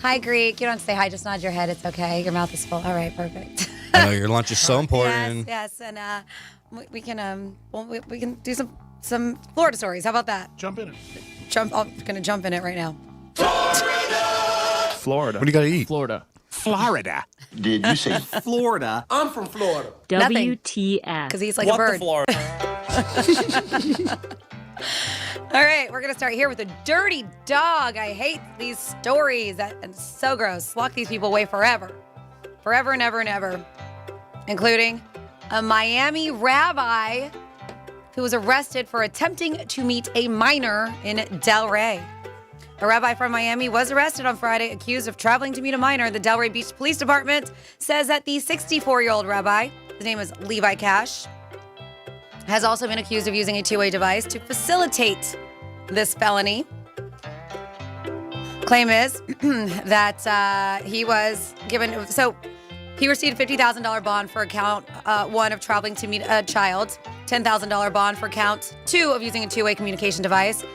Hi, Greek. You don't have to say hi. Just nod your head. It's okay. Your mouth is full. All right, perfect. I know your lunch is so important. Yes. And we can do some Florida stories. How about that? Jump in it. I'm going to jump in it right now. Florida. What do you got to eat? Florida. Florida. Did you say Florida? I'm from Florida. WTF. Because he's like a bird. Florida? All right, we're going to start here with a dirty dog. I hate these stories. It's so gross. Lock these people away forever. Forever and ever and ever. Including a Miami rabbi who was arrested for attempting to meet a minor in Delray. A rabbi from Miami was arrested on Friday, accused of traveling to meet a minor. The Delray Beach Police Department says that the 64-year-old rabbi, his name is Levi Cash, has also been accused of using a two-way device to facilitate this felony. Claim is that he was given... So he received a $50,000 bond for count 1 of traveling to meet a child, $10,000 bond for count 2 of using a two-way communication device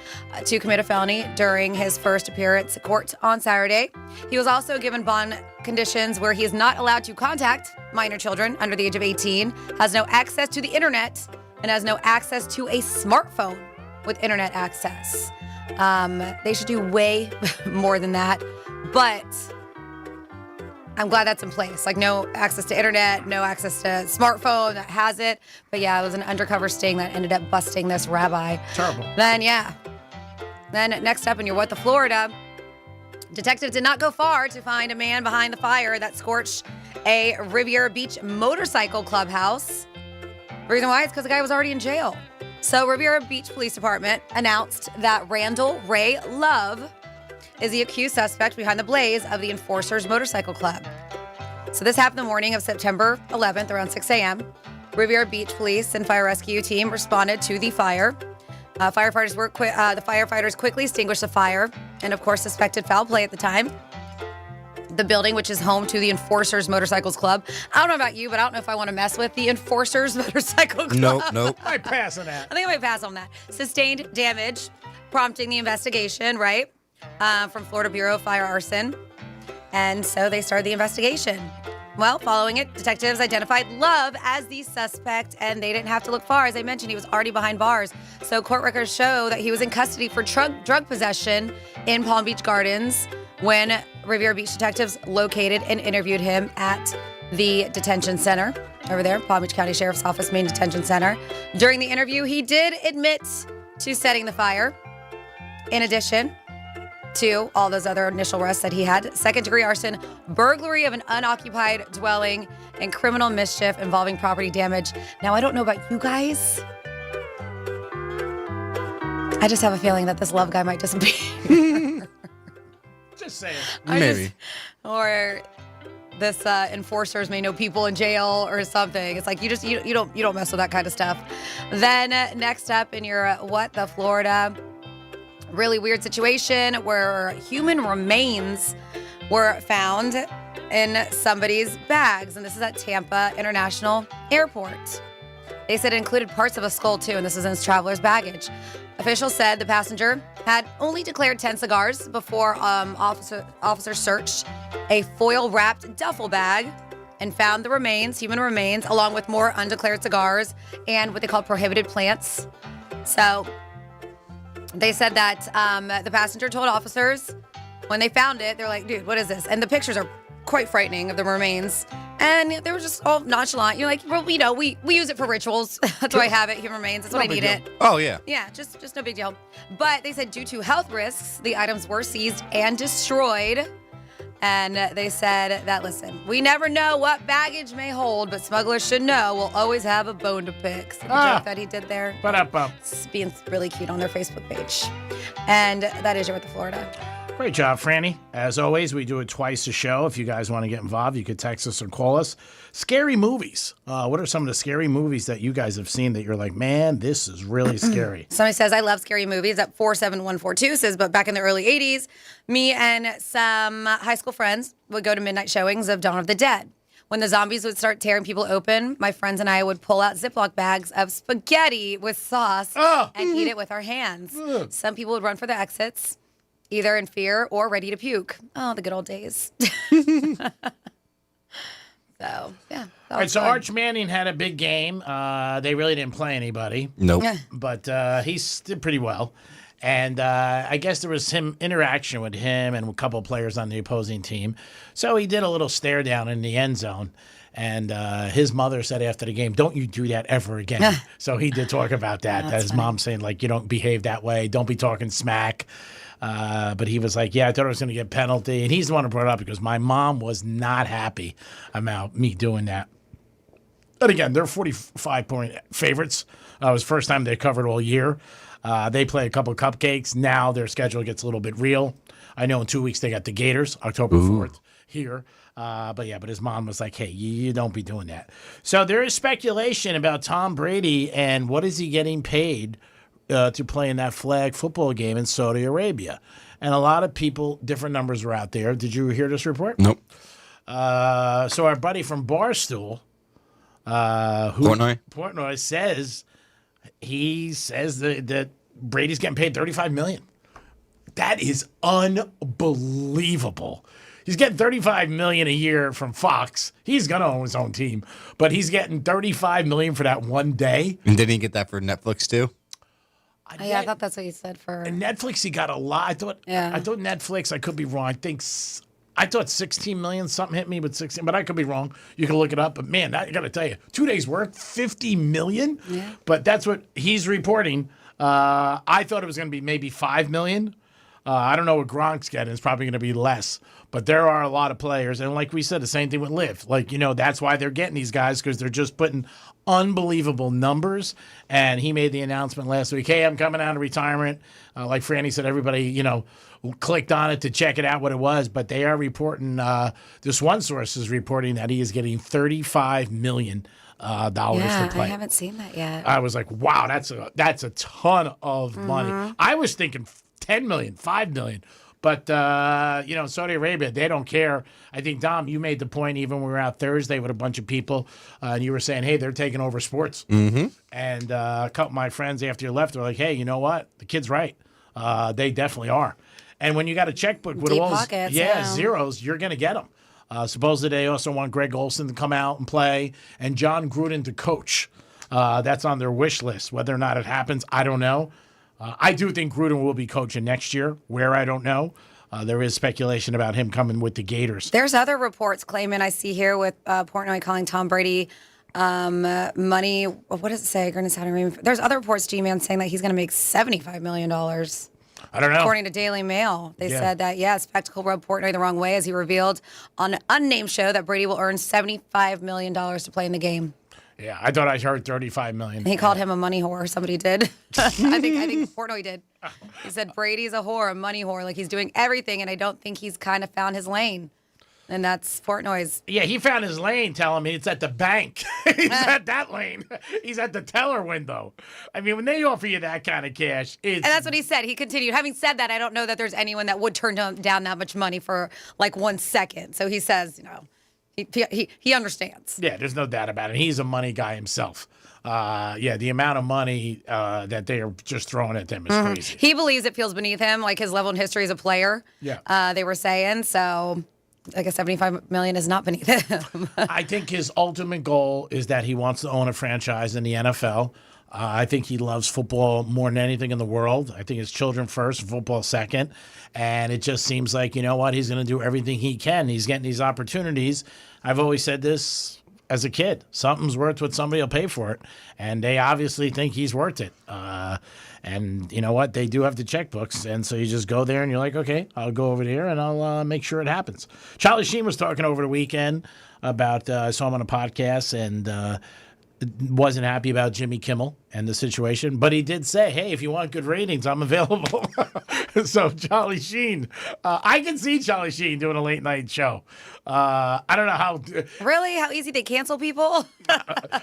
to commit a felony during his first appearance at court on Saturday. He was also given bond conditions where he is not allowed to contact minor children under the age of 18, has no access to the internet, and has no access to a smartphone with internet access. They should do way more than that, but I'm glad that's in place. Like, no access to internet, no access to smartphone that has it. But yeah, it was an undercover sting that ended up busting this rabbi. Terrible. Then next up in your What the Florida, detectives did not go far to find a man behind the fire that scorched a Riviera Beach motorcycle clubhouse. The reason why is because the guy was already in jail. So Riviera Beach Police Department announced that Randall Ray Love is the accused suspect behind the blaze of the Enforcers Motorcycle Club. So this happened the morning of September 11th around 6 a.m. Riviera Beach Police and Fire Rescue Team responded to the fire. The firefighters quickly extinguished the fire and, of course, suspected foul play at the time. The building, which is home to the Enforcers Motorcycles Club. I don't know about you, but I don't know if I want to mess with the Enforcers Motorcycle Club. Nope. I pass on that. I think I might pass on that. Sustained damage, prompting the investigation, right? From Florida Bureau of Fire Arson. And so they started the investigation. Well, following it, detectives identified Love as the suspect, and they didn't have to look far. As I mentioned, he was already behind bars. So court records show that he was in custody for drug possession in Palm Beach Gardens when Riviera Beach detectives located and interviewed him at the detention center over there, Palm Beach County Sheriff's Office main detention center. During the interview, he did admit to setting the fire. In addition to all those other initial arrests that he had, second-degree arson, burglary of an unoccupied dwelling, and criminal mischief involving property damage. Now, I don't know about you guys. I just have a feeling that this Love guy might disappear. Just saying. Maybe. Or this enforcers may know people in jail or something. It's like you don't mess with that kind of stuff. Then next up in your What the Florida, really weird situation where human remains were found in somebody's bags, and this is at Tampa International Airport. They said it included parts of a skull too, and this is in his traveler's baggage. Officials said the passenger had only declared 10 cigars before officers searched a foil-wrapped duffel bag and found the human remains, along with more undeclared cigars and what they call prohibited plants. So they said that the passenger told officers when they found it, they're like, dude, what is this? And the pictures are quite frightening of the remains. And they were just all nonchalant. You're like, well, we use it for rituals. That's why I have it. Human remains. That's what I need it. Oh, yeah. Yeah, just no big deal. But they said due to health risks, the items were seized and destroyed. And they said that, listen, we never know what baggage may hold, but smugglers should know we'll always have a bone to pick. So the joke that he did there. It's being really cute on their Facebook page. And that is your With the Florida. Great job, Franny. As always, we do it twice a show. If you guys want to get involved, you could text us or call us. Scary movies. What are some of the scary movies that you guys have seen that you're like, man, this is really scary? Somebody says, I love scary movies. At 47142 says, but back in the early 80s, me and some high school friends would go to midnight showings of Dawn of the Dead. When the zombies would start tearing people open, my friends and I would pull out Ziploc bags of spaghetti with sauce and eat it with our hands. Some people would run for the exits, either in fear or ready to puke. Oh, the good old days. So, yeah. All right, so Arch Manning had a big game. They really didn't play anybody. Nope. But he did pretty well. And I guess there was some interaction with him and a couple of players on the opposing team. So he did a little stare down in the end zone. And his mother said after the game, don't you do that ever again. So he did talk about that. That his mom saying, like, you don't behave that way. Don't be talking smack. But he was like, yeah, I thought I was going to get a penalty. And he's the one who brought it up because my mom was not happy about me doing that. But again, they're 45-point favorites. It was the first time they covered all year. They play a couple of cupcakes. Now their schedule gets a little bit real. I know in 2 weeks they got the Gators, October 4th here. But his mom was like, hey, you don't be doing that. So there is speculation about Tom Brady and what is he getting paid to play in that flag football game in Saudi Arabia. And a lot of people, different numbers were out there. Did you hear this report? Nope. So our buddy from Barstool, Portnoy says that Brady's getting paid $35 million. That is unbelievable. He's getting $35 million a year from Fox. He's gonna own his own team, but he's getting $35 million for that one day. And didn't he get that for Netflix too? I thought that's what you said for Netflix. He got a lot. I thought Netflix. I could be wrong. I thought 16 million. Something hit me with 16, but I could be wrong. You can look it up. But man, I got to tell you, 2 days worth, 50 million. Yeah. But that's what he's reporting. I thought it was going to be maybe 5 million. I don't know what Gronk's getting. It's probably going to be less. But there are a lot of players. And like we said, the same thing with Liv. Like, that's why they're getting these guys, because they're just putting unbelievable numbers. And he made the announcement last week, hey, I'm coming out of retirement. Like Franny said, everybody, clicked on it to check it out what it was. But they are reporting, this one source is reporting that he is getting $35 million to play. I haven't seen that yet. I was like, wow, that's a ton of money. I was thinking 10 million, 5 million. But, Saudi Arabia, they don't care. I think, Dom, you made the point even when we were out Thursday with a bunch of people, and you were saying, hey, they're taking over sports. Mm-hmm. And a couple of my friends after you left were like, hey, you know what? The kid's right. They definitely are. And when you got a checkbook with all pockets, zeros, you're going to get them. Supposedly they also want Greg Olson to come out and play and John Gruden to coach. That's on their wish list. Whether or not it happens, I don't know. I do think Gruden will be coaching next year. Where, I don't know. There is speculation about him coming with the Gators. There's other reports claiming, I see here with Portnoy calling Tom Brady money. What does it say? There's other reports, G-Man, saying that he's going to make $75 million. I don't know. According to Daily Mail, they said that, Spectacle rubbed Portnoy the wrong way as he revealed on an unnamed show that Brady will earn $75 million to play in the game. Yeah, I thought I heard $35 million. He called him a money whore. Somebody did. I think Portnoy did. He said Brady's a whore, a money whore. Like he's doing everything, and I don't think he's kind of found his lane. And that's Portnoy's. Yeah, he found his lane telling me it's at the bank. He's at that lane. He's at the teller window. I mean, when they offer you that kind of cash, And that's what he said. He continued. Having said that, I don't know that there's anyone that would turn down that much money for like 1 second. So he says, He understands. Yeah, there's no doubt about it. He's a money guy himself. The amount of money that they are just throwing at them is crazy. He believes it feels beneath him, like his level in history as a player. Yeah. They were saying, so I guess $75 million is not beneath him. I think his ultimate goal is that he wants to own a franchise in the NFL. I think he loves football more than anything in the world. I think his children first, football second. And it just seems like, he's going to do everything he can. He's getting these opportunities. I've always said this. as a kid. Something's worth what somebody will pay for it. And they obviously think he's worth it. And you know what? They do have the checkbooks. And so you just go there and you're like, okay, I'll go over there and I'll make sure it happens. Charlie Sheen was talking over the weekend about, I saw him on a podcast and wasn't happy about Jimmy Kimmel and the situation. But he did say, hey, if you want good ratings, I'm available. So Charlie Sheen, I can see Charlie Sheen doing a late night show. I don't know how. Really? How easy they cancel people?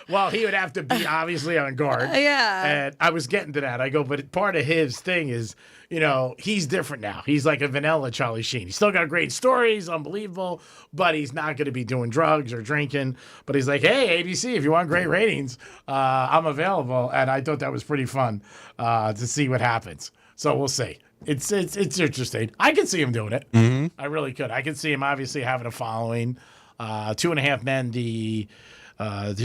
Well, he would have to be obviously on guard. Yeah. And I was getting to that. I go, but part of his thing is, you know, he's different now. He's like a vanilla Charlie Sheen. He's still got great stories, unbelievable, but he's not going to be doing drugs or drinking. But he's like, hey, ABC, if you want great ratings, I'm available. And I thought that was pretty fun to see what happens. So we'll see. It's interesting. I can see him doing it. Mm-hmm. I really could. I can see him obviously having a following. 2.5 Men, the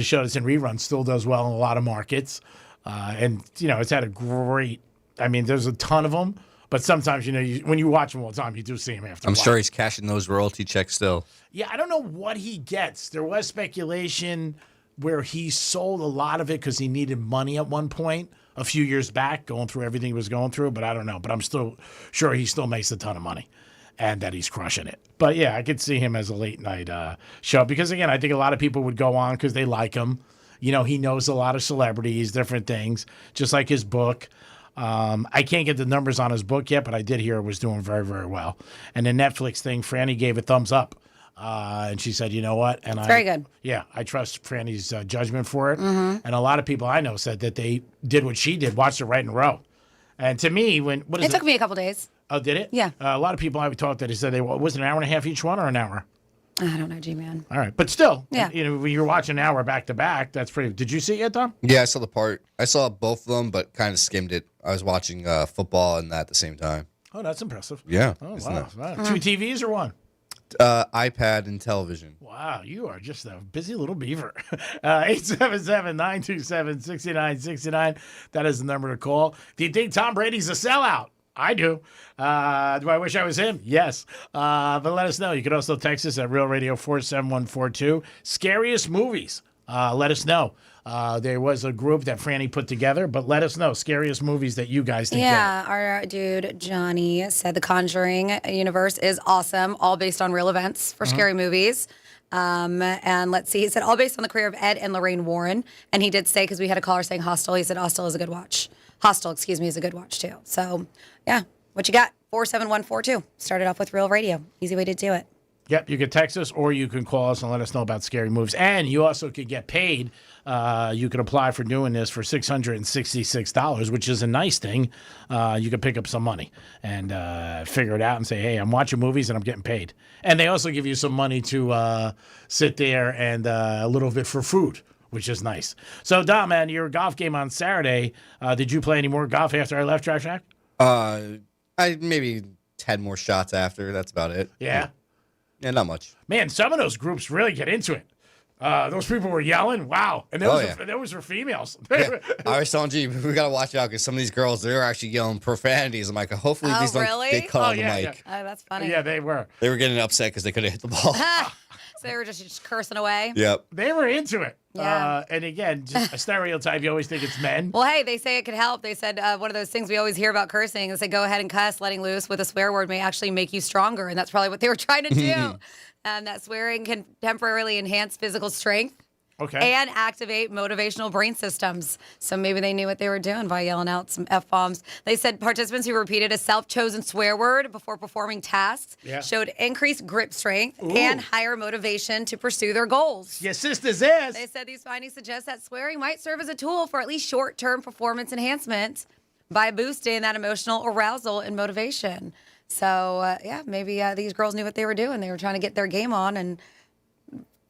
show that's in reruns, still does well in a lot of markets. And, you know, it's had a great, I mean, there's a ton of them. But sometimes, you know, when you watch him all the time, you do see him after a while. I'm sure he's cashing those royalty checks still. Yeah, I don't know what he gets. There was speculation where he sold a lot of it because he needed money at one point a few years back, going through everything he was going through. But I don't know. But I'm still sure he still makes a ton of money and that he's crushing it. But, yeah, I could see him as a late-night show because, again, I think a lot of people would go on because they like him. You know, he knows a lot of celebrities, different things, just like his book. I can't get the numbers on his book yet, but I did hear it was doing very, very well. And the Netflix thing, Franny gave a thumbs up. And she said, you know what? And Very good. Yeah, I trust Franny's judgment for it. Mhm. And a lot of people I know said that they did what she did, watched it right in a row. And to me, It took me a couple days. Oh, did it? Yeah. A lot of people I would talk to, they said was it an hour and a half each one or an hour? I don't know, G-Man. All right. But still, Yeah. you know, when you're watching an hour back to back, that's pretty. Did you see it, Tom? Yeah, I saw the part. I saw both of them, but kind of skimmed it. I was watching football and that at the same time. Oh, that's impressive. Yeah. Oh, isn't wow. it? Wow. 2 TVs or one? iPad and television. Wow, you are just a busy little beaver. 877-927-6969. That is the number to call. Do you think Tom Brady's a sellout? I do. Do I wish I was him? Yes. But let us know. You can also text us at Real Radio 47142. Scariest movies. Let us know. There was a group that Franny put together, but let us know. Scariest movies that you guys think. Yeah, our dude Johnny said the Conjuring universe is awesome, all based on real events for scary movies. And let's see, he said all based on the career of Ed and Lorraine Warren. And he did say, because we had a caller saying Hostel, he said Hostel is a good watch. Hostel, excuse me, is a good watch too. So, yeah, what you got? 47142. Started off with Real Radio. Easy way to do it. Yep, you can text us or you can call us and let us know about scary movies. And you also could get paid. You can apply for doing this for $666, which is a nice thing. You can pick up some money and figure it out and say, hey, I'm watching movies and I'm getting paid. And they also give you some money to sit there and a little bit for food, which is nice. So, Dom, man, your golf game on Saturday, did you play any more golf after I left Trash Shack? I maybe 10 more shots after. That's about it. Yeah? Yeah, not much. Man, some of those groups really get into it. Those people were yelling. Wow. And that was for females. Yeah. I was telling you, we got to watch out because some of these girls, they're actually yelling profanities. I'm like, hopefully these don't get caught on the mic. Oh, that's funny. Yeah, they were. They were getting upset because they couldn't hit the ball. So they were just cursing away. Yep. They were into it. Yeah. And again, just a stereotype. You always think it's men. Well, hey, they say it could help. They said one of those things we always hear about cursing is they go ahead and cuss. Letting loose with a swear word may actually make you stronger. And that's probably what they were trying to do. That swearing can temporarily enhance physical strength. Okay. And activate motivational brain systems. So maybe they knew what they were doing by yelling out some F-bombs. They said participants who repeated a self-chosen swear word before performing tasks showed increased grip strength and higher motivation to pursue their goals. Your sister's ass. They said these findings suggest that swearing might serve as a tool for at least short-term performance enhancement by boosting that emotional arousal and motivation. So, maybe these girls knew what they were doing. They were trying to get their game on and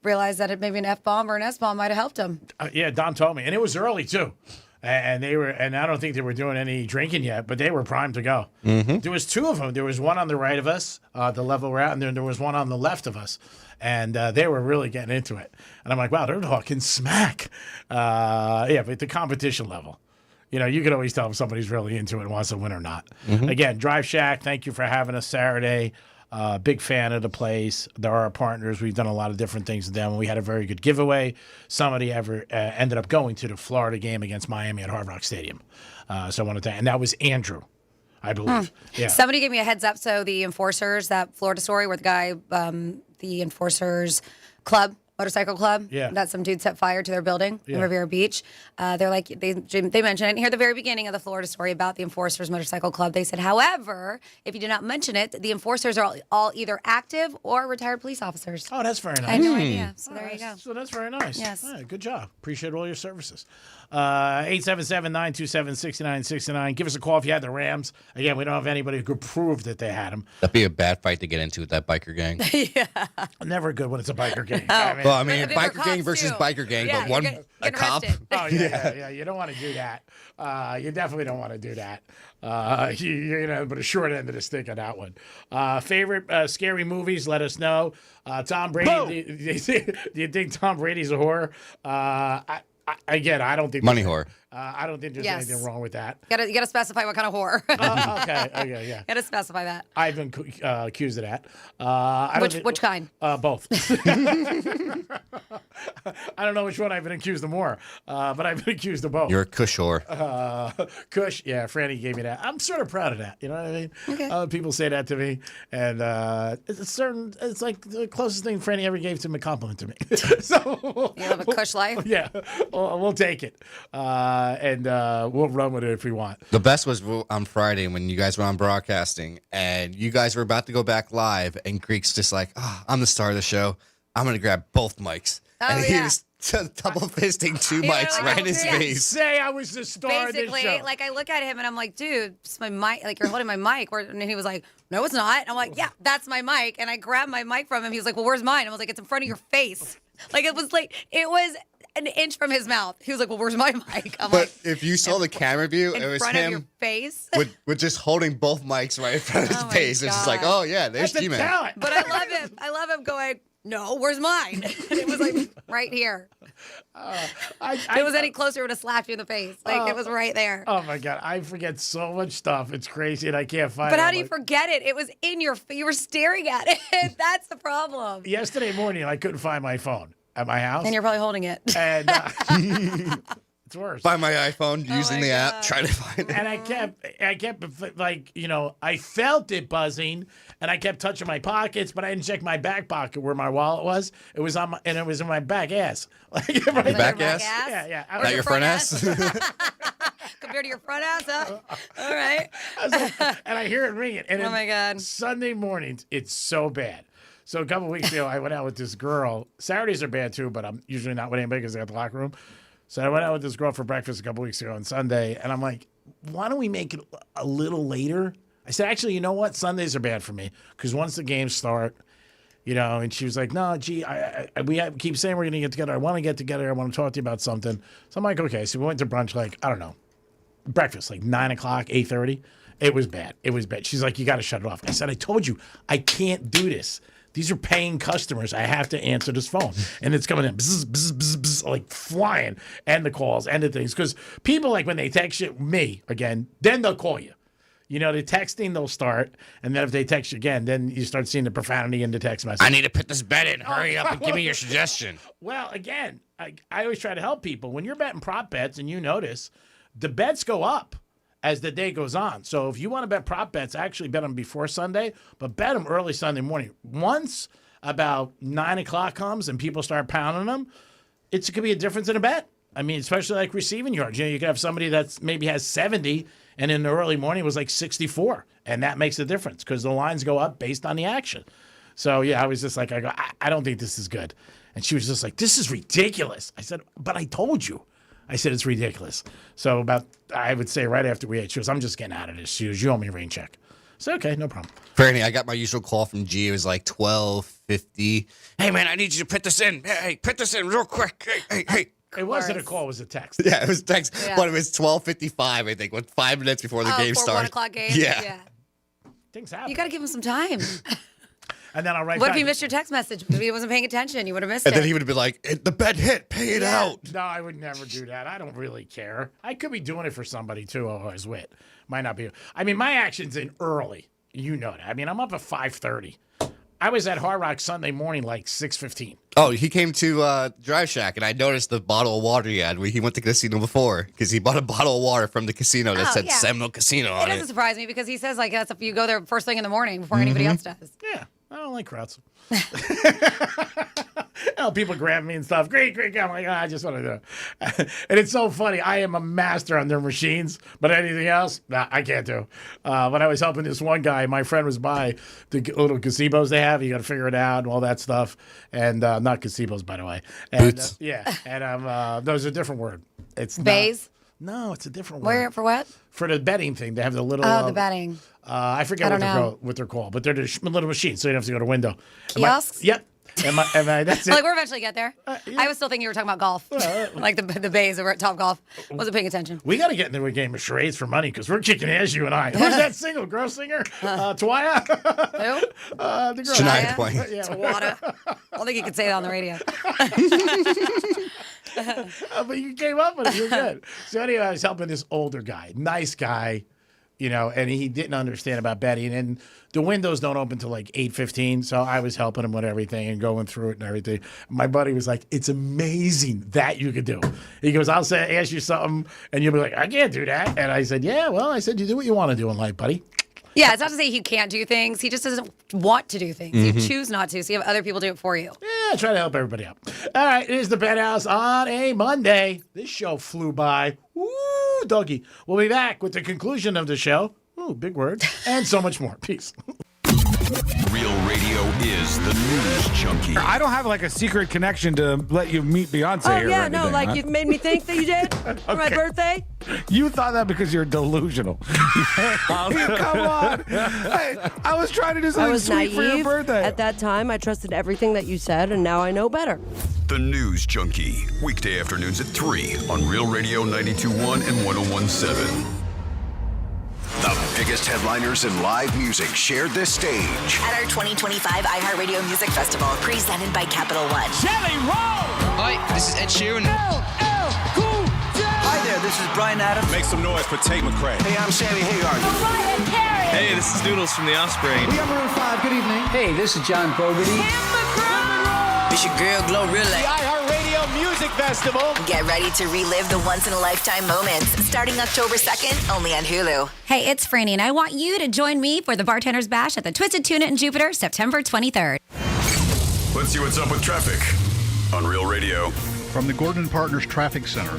realized that maybe an F-bomb or an S-bomb might have helped them. Yeah, Don told me. And it was early, too. And I don't think they were doing any drinking yet, but they were primed to go. Mm-hmm. There was 2 of them. There was one on the right of us, the level we're at, and then there was one on the left of us. And they were really getting into it. And I'm like, wow, they're talking smack. But the competition level. You know, you can always tell if somebody's really into it and wants to win or not. Mm-hmm. Again, Drive Shack, thank you for having us Saturday. Big fan of the place. They're our partners. We've done a lot of different things with them. We had a very good giveaway. Somebody ended up going to the Florida game against Miami at Hard Rock Stadium. So I wanted to, and that was Andrew, I believe. Yeah. Somebody gave me a heads up. So the Enforcers, that Florida story where the guy, the Enforcers Club, motorcycle club, that some dude set fire to their building in Riviera Beach. They're like, they mentioned it here at the very beginning of the Florida story about the Enforcers Motorcycle Club. They said, however, if you did not mention it, the enforcers are all either active or retired police officers. Oh, that's very nice. I had no idea. So there you go. So that's very nice. Yes. All right, good job. Appreciate all your services. 877-927-6969. Give us a call if you had the Rams. Again, we don't have anybody who could prove that they had them. That'd be a bad fight to get into with that biker gang. Never good when it's a biker gang. Well, I mean, biker gang versus biker gang, but one a cop. Oh, yeah. You don't want to do that. You definitely don't want to do that. You're going to put a short end of the stick on that one. Favorite scary movies, let us know. Tom Brady, do you think Tom Brady's a whore? Again, I don't think money whore. I don't think there's anything wrong with that. You gotta specify what kind of whore. Okay, yeah. Gotta specify that. I've been accused of that. Which kind? Both. I don't know which one I've been accused of more, but I've been accused of both. You're a Kush whore. Kush, yeah. Franny gave me that. I'm sort of proud of that. You know what I mean? Okay. People say that to me, and it's like the closest thing Franny ever gave to a compliment to me. So you live a Kush life. Yeah, we'll take it. And we'll run with it if we want. The best was on Friday when you guys were on broadcasting and you guys were about to go back live and Greek's just like, I'm the star of the show. I'm going to grab both mics. And he was double fisting two mics right in his face. Say I was the star Basically, of this show. like I look at him and I'm like, dude, it's my mic. Like you're holding my mic. And he was like, no, it's not. And I'm like, yeah, that's my mic. And I grabbed my mic from him. He was like, well, where's mine? I was like, it's in front of your face. It was an inch from his mouth. He was like, well, where's my mic? I'm but if you saw the camera view, it was front him of your face. with just holding both mics right in front of his face. It's just like, oh, yeah, there's G-Man. But I love him. I love him going, no, where's mine? And it was like right here. If it was any closer, it would have slapped you in the face. It was right there. Oh, my God. I forget so much stuff. It's crazy, and I can't find it. But how do you forget it? It was in you were staring at it. That's the problem. Yesterday morning, I couldn't find my phone at my house. And you're probably holding it. And it's worse. By my iPhone, using the app, trying to find it. And I kept I felt it buzzing, and I kept touching my pockets, but I didn't check my back pocket where my wallet was. It was it was in my back ass. Your back ass? Yeah. Not your front ass? Compared to your front ass, huh? All right. And I hear it ringing. And oh, my God. Sunday mornings, it's so bad. So a couple weeks ago, I went out with this girl. Saturdays are bad, too, but I'm usually not with anybody because I got the locker room. So I went out with this girl for breakfast a couple weeks ago on Sunday, and I'm like, why don't we make it a little later? I said, actually, you know what? Sundays are bad for me because once the games start, and she was like, no, gee, we keep saying we're going to get together. I want to get together. I want to talk to you about something. So I'm like, okay. So we went to brunch, I don't know, breakfast, 9 o'clock, 8:30. It was bad. She's like, you got to shut it off. I said, I told you, I can't do this. These are paying customers. I have to answer this phone. And it's coming in, bzz, bzz, bzz, bzz, flying, and the calls and the things. Because people, when they text you, me, again, then they'll call you. The texting, they'll start. And then if they text you again, then you start seeing the profanity in the text message. I need to put this bet in. Hurry up and give me your suggestion. Well, again, I always try to help people. When you're betting prop bets and you notice, the bets go up as the day goes on. So if you want to bet prop bets, actually bet them before Sunday, but bet them early Sunday morning. Once about 9 o'clock comes and people start pounding them, it could be a difference in a bet. I mean, especially receiving yards. You could have somebody that's maybe has 70 and in the early morning was 64. And that makes a difference because the lines go up based on the action. So, yeah, I was just I don't think this is good. And she was just like, this is ridiculous. I said, but I told you. I said, it's ridiculous. So I would say right after we ate, she goes, I'm just getting out of this. She goes, you owe me a rain check. So, okay, no problem. Franny, I got my usual call from G. It was 12:50. Hey, man, I need you to put this in. Hey, put this in real quick. Hey. It wasn't a call, it was a text. Yeah, it was text. Yeah. But it was 12:55, I think, 5 minutes before the game started. 1 o'clock game? Yeah. Things happen. You got to give him some time. And then I'll write What back. if he missed your text message? Maybe he wasn't paying attention. You would have missed it. And then he would have been like, the bet hit. Pay it out. No, I would never do that. I don't really care. I could be doing it for somebody, too, who I was with. Might not be. I mean, my action's in early. You know that. I mean, I'm up at 5:30. I was at Hard Rock Sunday morning like 6:15. Oh, he came to Drive Shack, and I noticed the bottle of water he had. He went to the casino before because he bought a bottle of water from the casino that said Seminole Casino on It doesn't surprise me because he says like that's if you go there first thing in the morning before anybody else does. Yeah, I don't like crowds. People grab me and stuff. Great. I'm like, I just want to do it. And it's so funny. I am a master on their machines, but anything else, I can't do. When I was helping this one guy, my friend was by the little gazebos they have. You got to figure it out and all that stuff. And not gazebos, by the way. And, Boots. Yeah. And those are a different word. It's Bays? No, it's a different word. Where for what? For the betting thing, they have the little. Oh, the betting. I forget what they're called, but they're the little machines, so you don't have to go to window. Kiosks? Yep. That's it. Like we'll eventually get there. I was still thinking you were talking about golf, like the bays over at Top Golf. Wasn't paying attention. We got to get into a game of charades for money because we're kicking ass, you and I. Who's that single girl singer? Twaya? Who? The girl. Shania Twain. Yeah. Twada. I don't think you could say that on the radio. But you came up with it. You're good. So anyway, I was helping this older guy, nice guy, and he didn't understand about betting. And the windows don't open till like 8:15. So I was helping him with everything and going through it and everything. My buddy was like, "It's amazing that you could do." He goes, "I'll ask you something, and you'll be like, I can't do that." And I said, "Yeah, well," I said, "You do what you want to do in life, buddy." Yeah, it's not to say he can't do things. He just doesn't want to do things. You choose not to, so you have other people do it for you. Yeah, try to help everybody out. All right, it is the Penthouse on a Monday. This show flew by. Woo, doggy. We'll be back with the conclusion of the show. Ooh, big word. And so much more. Peace. Real radio is the news junkie. I don't have like a secret connection to let you meet Beyonce here. Oh, yeah, or no, anything, like huh? you made me think that you did for my birthday. You thought that because you're delusional. Come on. Hey, I was trying to do I something was sweet for your naive birthday. at that time. I trusted everything that you said, and now I know better. The News Junkie. Weekday afternoons at 3 on Real Radio 92.1 and 101.7. The biggest headliners in live music shared this stage. At our 2025 iHeartRadio Music Festival, presented by Capital One. Jelly Roll! Hi, this is Ed Sheeran. Hi there, this is Bryan Adams. Make some noise for Tate McRae. Hey, I'm Sammy Hagar. Hey, this is Doodles from The Offspring. We are Maroon 5. Good evening. Hey, this is John Fogerty. It's your girl, Glorilla. The iHeartRadio Music Festival. Get ready to relive the once-in-a-lifetime moments starting October 2nd, only on Hulu. Hey, it's Franny, and I want you to join me for the Bartender's Bash at the Twisted Tuna in Jupiter, September 23rd. Let's see what's up with traffic on Real Radio. From the Gordon Partners Traffic Center.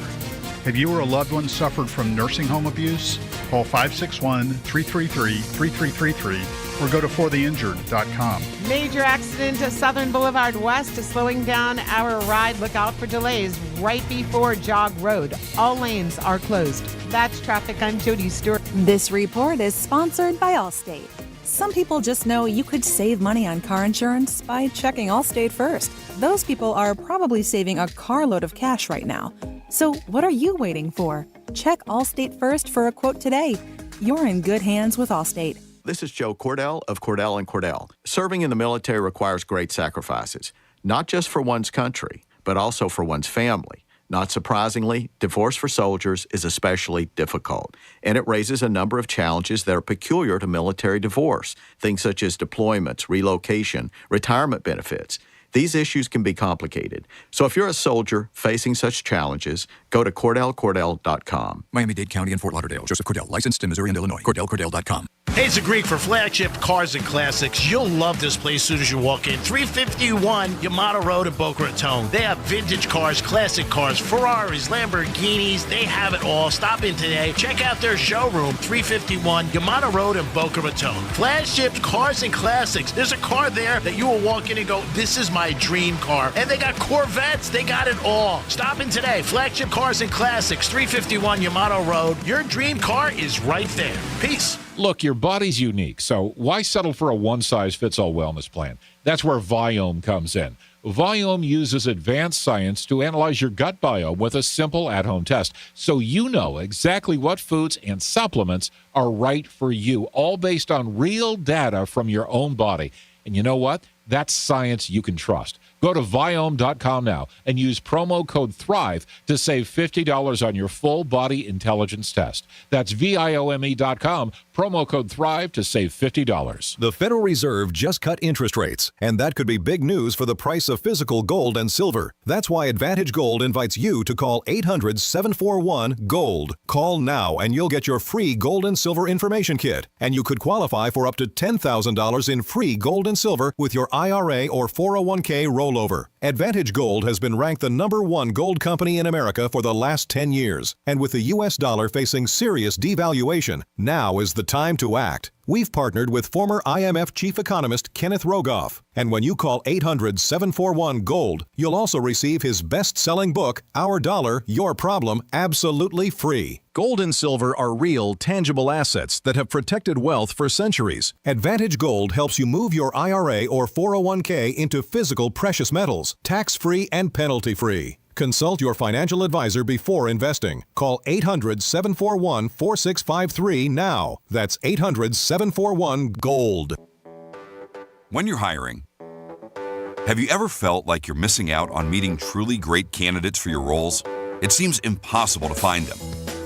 Have you or a loved one suffered from nursing home abuse? Call 561-333-3333 or go to fortheinjured.com. Major accident at Southern Boulevard West is slowing down our ride. Look out for delays right before Jog Road. All lanes are closed. That's traffic. I'm Jody Stewart. This report is sponsored by Allstate. Some people just know you could save money on car insurance by checking Allstate first. Those people are probably saving a carload of cash right now. So what are you waiting for? Check Allstate first for a quote today. You're in good hands with Allstate. This is Joe Cordell of Cordell & Cordell. Serving in the military requires great sacrifices, not just for one's country, but also for one's family. Not surprisingly, divorce for soldiers is especially difficult, and it raises a number of challenges that are peculiar to military divorce, things such as deployments, relocation, retirement benefits. These issues can be complicated. So if you're a soldier facing such challenges, go to CordellCordell.com. Miami-Dade County and Fort Lauderdale. Joseph Cordell, licensed in Missouri and Illinois. CordellCordell.com. Hey, it's a Greek for flagship cars and classics. You'll love this place as soon as you walk in. 351 Yamato Road in Boca Raton. They have vintage cars, classic cars, Ferraris, Lamborghinis. They have it all. Stop in today. Check out their showroom, 351 Yamato Road in Boca Raton. Flagship cars and classics. There's a car there that you will walk in and go, this is my dream car. And they got Corvettes. They got it all. Stop in today. Flagship cars and classics, 351 Yamato Road. Your dream car is right there. Peace. Look, your body's unique, so why settle for a one-size-fits-all wellness plan? That's where Viome comes in. Viome uses advanced science to analyze your gut biome with a simple at-home test, so you know exactly what foods and supplements are right for you, all based on real data from your own body. And you know what? That's science you can trust. Go to Viome.com now and use promo code THRIVE to save $50 on your full body intelligence test. That's Viome.com, promo code THRIVE to save $50. The Federal Reserve just cut interest rates, and that could be big news for the price of physical gold and silver. That's why Advantage Gold invites you to call 800-741-GOLD. Call now and you'll get your free gold and silver information kit, and you could qualify for up to $10,000 in free gold and silver with your IRA or 401k rollover. Advantage Gold has been ranked the #1 gold company in America for the last 10 years. And with the U.S. dollar facing serious devaluation, now is the time to act. We've partnered with former IMF chief economist Kenneth Rogoff. And when you call 800-741-GOLD, you'll also receive his best-selling book, Our Dollar, Your Problem, absolutely free. Gold and silver are real, tangible assets that have protected wealth for centuries. Advantage Gold helps you move your IRA or 401k into physical precious metals, tax-free and penalty-free. Consult your financial advisor before investing. Call 800-741-4653 now. That's 800-741-GOLD. When you're hiring, have you ever felt like you're missing out on meeting truly great candidates for your roles? It seems impossible to find them,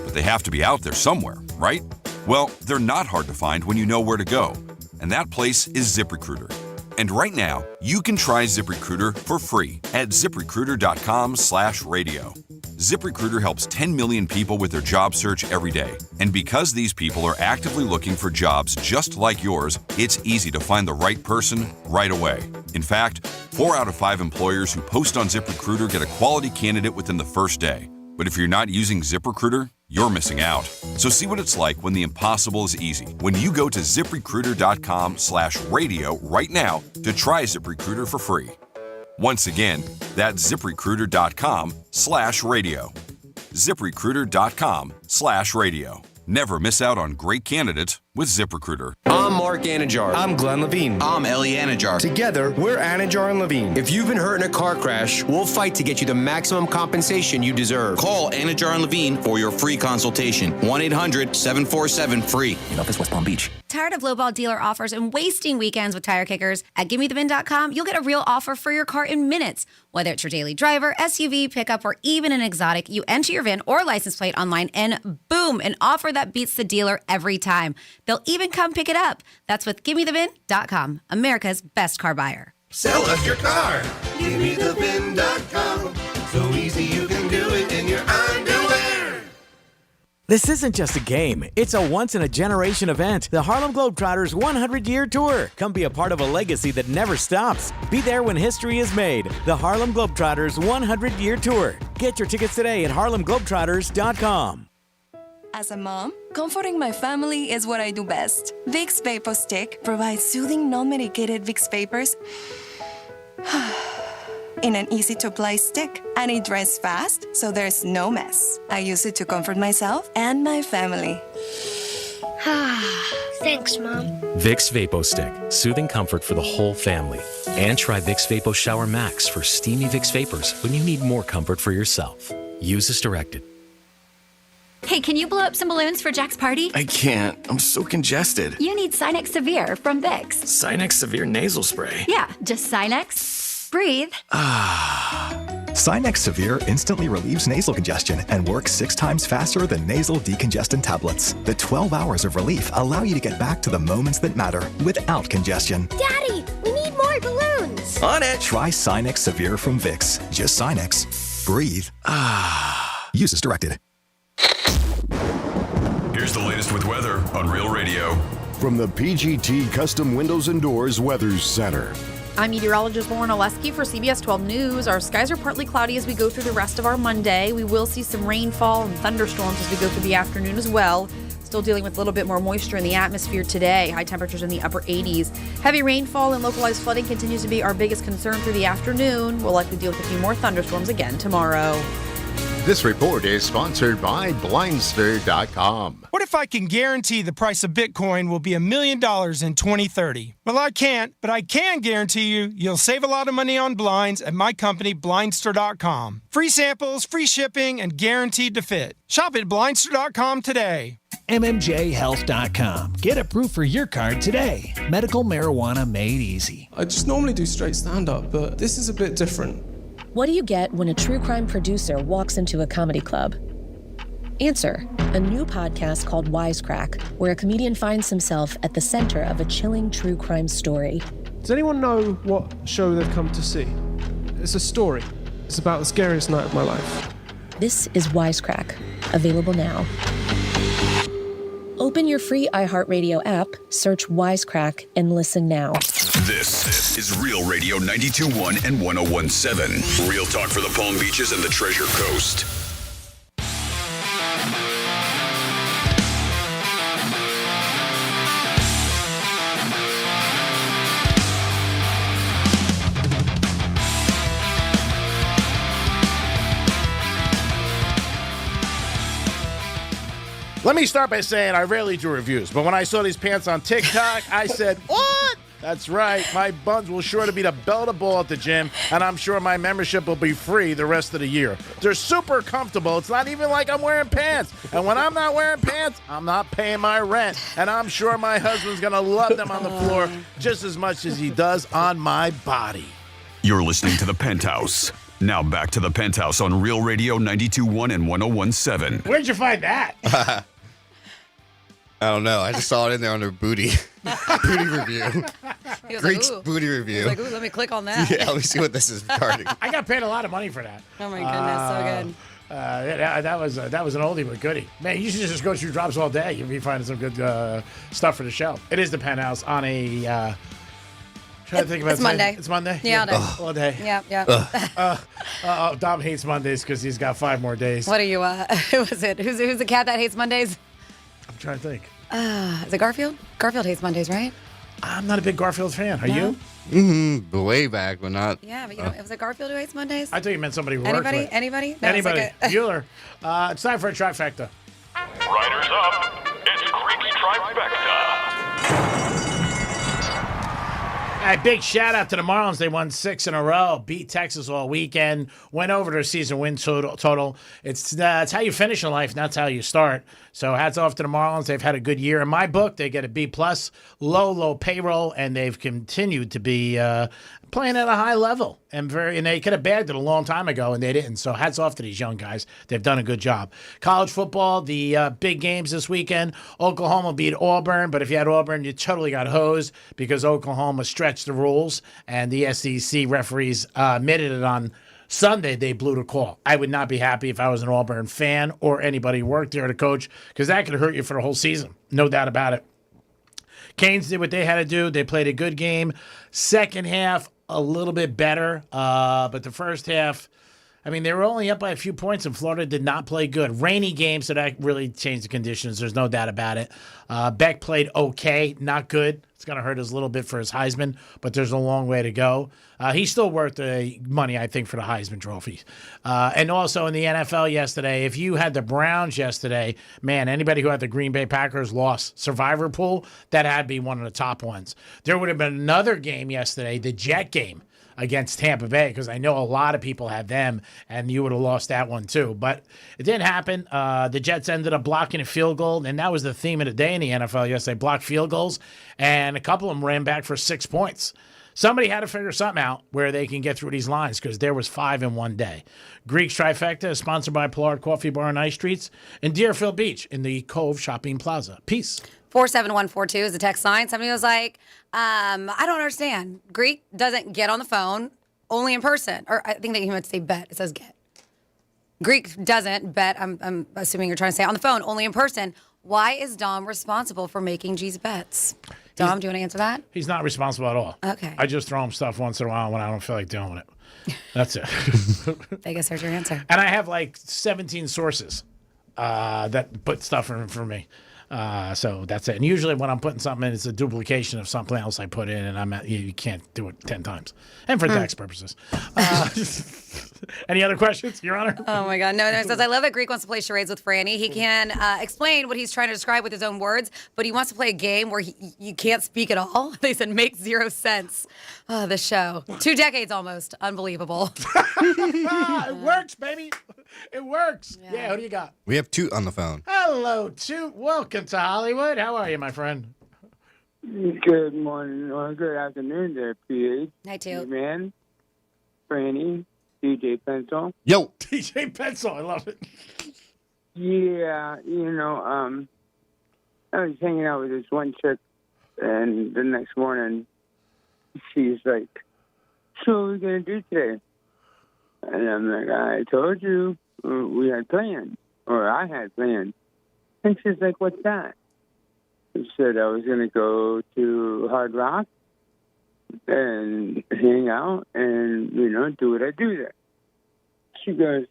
but they have to be out there somewhere, right? Well, they're not hard to find when you know where to go, and that place is ZipRecruiter. And right now, you can try ZipRecruiter for free at ZipRecruiter.com/radio. ZipRecruiter helps 10 million people with their job search every day. And because these people are actively looking for jobs just like yours, it's easy to find the right person right away. In fact, 4 out of 5 employers who post on ZipRecruiter get a quality candidate within the first day. But if you're not using ZipRecruiter, you're missing out. So see what it's like when the impossible is easy. When you go to ZipRecruiter.com/radio right now to try ZipRecruiter for free. Once again, that's ZipRecruiter.com/radio. ZipRecruiter.com/radio. Never miss out on great candidates with ZipRecruiter. I'm Mark Anajar. I'm Glenn Levine. I'm Ellie Anajar. Together, we're Anajar and Levine. If you've been hurt in a car crash, we'll fight to get you the maximum compensation you deserve. Call Anajar and Levine for your free consultation. 1-800-747-FREE. In office, West Palm Beach. Tired of lowball dealer offers and wasting weekends with tire kickers? At GimmeTheBin.com, you'll get a real offer for your car in minutes. Whether it's your daily driver, SUV, pickup, or even an exotic, you enter your VIN or license plate online and boom, an offer that beats the dealer every time. They'll even come pick it up. That's with GimmeTheBin.com, America's best car buyer. Sell us your car. GimmeTheBin.com. So easy you can do it in your underwear. This isn't just a game. It's a once-in-a-generation event. The Harlem Globetrotters 100-year tour. Come be a part of a legacy that never stops. Be there when history is made. The Harlem Globetrotters 100-year tour. Get your tickets today at harlemglobetrotters.com. As a mom, comforting my family is what I do best. Vicks Vapor Stick provides soothing, non-medicated Vicks vapors in an easy-to-apply stick, and it dries fast, so there's no mess. I use it to comfort myself and my family. Thanks, Mom. Vicks Vapo Stick, soothing comfort for the whole family. And try Vicks Vapo Shower Max for steamy Vicks vapors when you need more comfort for yourself. Use as directed. Hey, can you blow up some balloons for Jack's party? I can't. I'm so congested. You need Sinex Severe from Vicks. Sinex Severe nasal spray. Yeah, just Sinex. Breathe. Sinex Severe instantly relieves nasal congestion and works 6 times faster than nasal decongestant tablets. The 12 hours of relief allow you to get back to the moments that matter without congestion. Daddy, we need more balloons. On it. Try Sinex Severe from Vicks. Just Sinex. Breathe. Use as directed. Here's the latest with weather on Real Radio. From the PGT Custom Windows and Doors Weather Center. I'm meteorologist Lauren Oleski for CBS 12 News. Our skies are partly cloudy as we go through the rest of our Monday. We will see some rainfall and thunderstorms as we go through the afternoon as well. Still dealing with a little bit more moisture in the atmosphere today. High temperatures in the upper 80s. Heavy rainfall and localized flooding continues to be our biggest concern through the afternoon. We'll likely deal with a few more thunderstorms again tomorrow. This report is sponsored by Blindster.com. What if I can guarantee the price of Bitcoin will be $1 million in 2030? Well, I can't, but I can guarantee you'll save a lot of money on blinds at my company, Blindster.com. Free samples, free shipping, and guaranteed to fit. Shop at Blindster.com today. MMJHealth.com. Get approved for your card today. Medical marijuana made easy. I just normally do straight stand-up, but this is a bit different. What do you get when a true crime producer walks into a comedy club? Answer, a new podcast called Wisecrack, where a comedian finds himself at the center of a chilling true crime story. Does anyone know what show they've come to see? It's a story. It's about the scariest night of my life. This is Wisecrack, available now. Open your free iHeartRadio app, search Wisecrack, and listen now. This is Real Radio 92.1 and 101.7. Real talk for the Palm Beaches and the Treasure Coast. Let me start by saying I rarely do reviews, but when I saw these pants on TikTok, I said, what? That's right. My buns will sure to be the bell to ball at the gym, and I'm sure my membership will be free the rest of the year. They're super comfortable. It's not even like I'm wearing pants. And when I'm not wearing pants, I'm not paying my rent. And I'm sure my husband's going to love them on the floor just as much as he does on my body. You're listening to The Penthouse. Now back to The Penthouse on Real Radio 92.1 and 101.7. Where'd you find that? I don't know. I just saw it in there under booty. Booty review. Greek's like, booty review. Like, ooh, let me click on that. Yeah, let me see what this is regarding. I got paid a lot of money for that. Oh my goodness, so good. That was an oldie but goodie. Man, you should just go through drops all day. You'll be finding some good stuff for the show. It is the Penthouse on a. Trying to think about it's Monday. It's Monday. Yeah, all day. Yeah. Dom hates Mondays because he's got 5 more days. What are you? Who was it? Who's the cat that hates Mondays? I'm trying to think. Is it Garfield? Garfield hates Mondays, right? I'm not a big Garfield fan. Are you? Mm-hmm. Way back, but not. Yeah, but was it Garfield who hates Mondays? I thought you meant somebody who worked Anybody? with. Anybody? No, Anybody. it's like Bueller. It's time for a trifecta. Riders up. It's Greek's Trifecta. Hey, big shout out to the Marlins. They won 6 in a row, beat Texas all weekend, went over their season win total. It's how you finish in life, not how you start. So hats off to the Marlins. They've had a good year. In my book, they get a B+, low payroll, and they've continued to be playing at a high level. And they could have bagged it a long time ago, and they didn't. So hats off to these young guys. They've done a good job. College football, the big games this weekend. Oklahoma beat Auburn, but if you had Auburn, you totally got hosed because Oklahoma stretched the rules, and the SEC referees admitted it on Sunday. They blew the call. I would not be happy if I was an Auburn fan or anybody who worked there to coach, because that could hurt you for the whole season. No doubt about it. Canes did what they had to do. They played a good game. Second half, a little bit better. But the first half, I mean, they were only up by a few points, and Florida did not play good. Rainy game, so that really changed the conditions. There's no doubt about it. Beck played okay, not good. It's going to hurt us a little bit for his Heisman, but there's a long way to go. He's still worth the money, I think, for the Heisman Trophy. And also in the NFL yesterday, if you had the Browns yesterday, man, anybody who had the Green Bay Packers lost. Survivor pool, that had to be one of the top ones. There would have been another game yesterday, the Jet game against Tampa Bay, because I know a lot of people had them, and you would have lost that one too. But it didn't happen. The Jets ended up blocking a field goal, and that was the theme of the day in the NFL yesterday, blocked field goals, and a couple of them ran back for 6 points. Somebody had to figure something out where they can get through these lines, because there was 5 in one day. Greek's Trifecta is sponsored by Pollard Coffee Bar and Ice Streets in Deerfield Beach in the Cove Shopping Plaza. Peace. 47142 is the text line. Somebody was like, I don't understand. Greek doesn't get on the phone, only in person. Or I think that he meant to say bet. It says get. Greek doesn't bet. I'm assuming you're trying to say on the phone, only in person. Why is Dom responsible for making G's bets? Dom, do you want to answer that? He's not responsible at all. Okay. I just throw him stuff once in a while when I don't feel like dealing with it. That's it. I guess there's your answer. And I have like 17 sources that put stuff in for me. So that's it. And usually when I'm putting something in, it's a duplication of something else I put in, and you can't do it 10 times. And for tax purposes. Any other questions, Your Honor? Oh, my God. No, it says, I love that Greek wants to play charades with Franny. He can explain what he's trying to describe with his own words, but he wants to play a game where you can't speak at all. They said, makes 0 sense. Oh, this show. 2 decades almost. Unbelievable. It works, baby. It works. Yeah, who do you got? We have Toot on the phone. Hello, Toot. Welcome to Hollywood. How are you, my friend? Good morning or good afternoon there, PH. Hi, Toot. Man, Franny, DJ Pencil. Yo. DJ Pencil, I love it. Yeah, I was hanging out with this one chick, and the next morning, she's like, "So what are we going to do today?" And I'm like, "I told you we had plans, or I had plans." And she's like, "What's that?" I said I was going to go to Hard Rock and hang out and, do what I do there. She goes,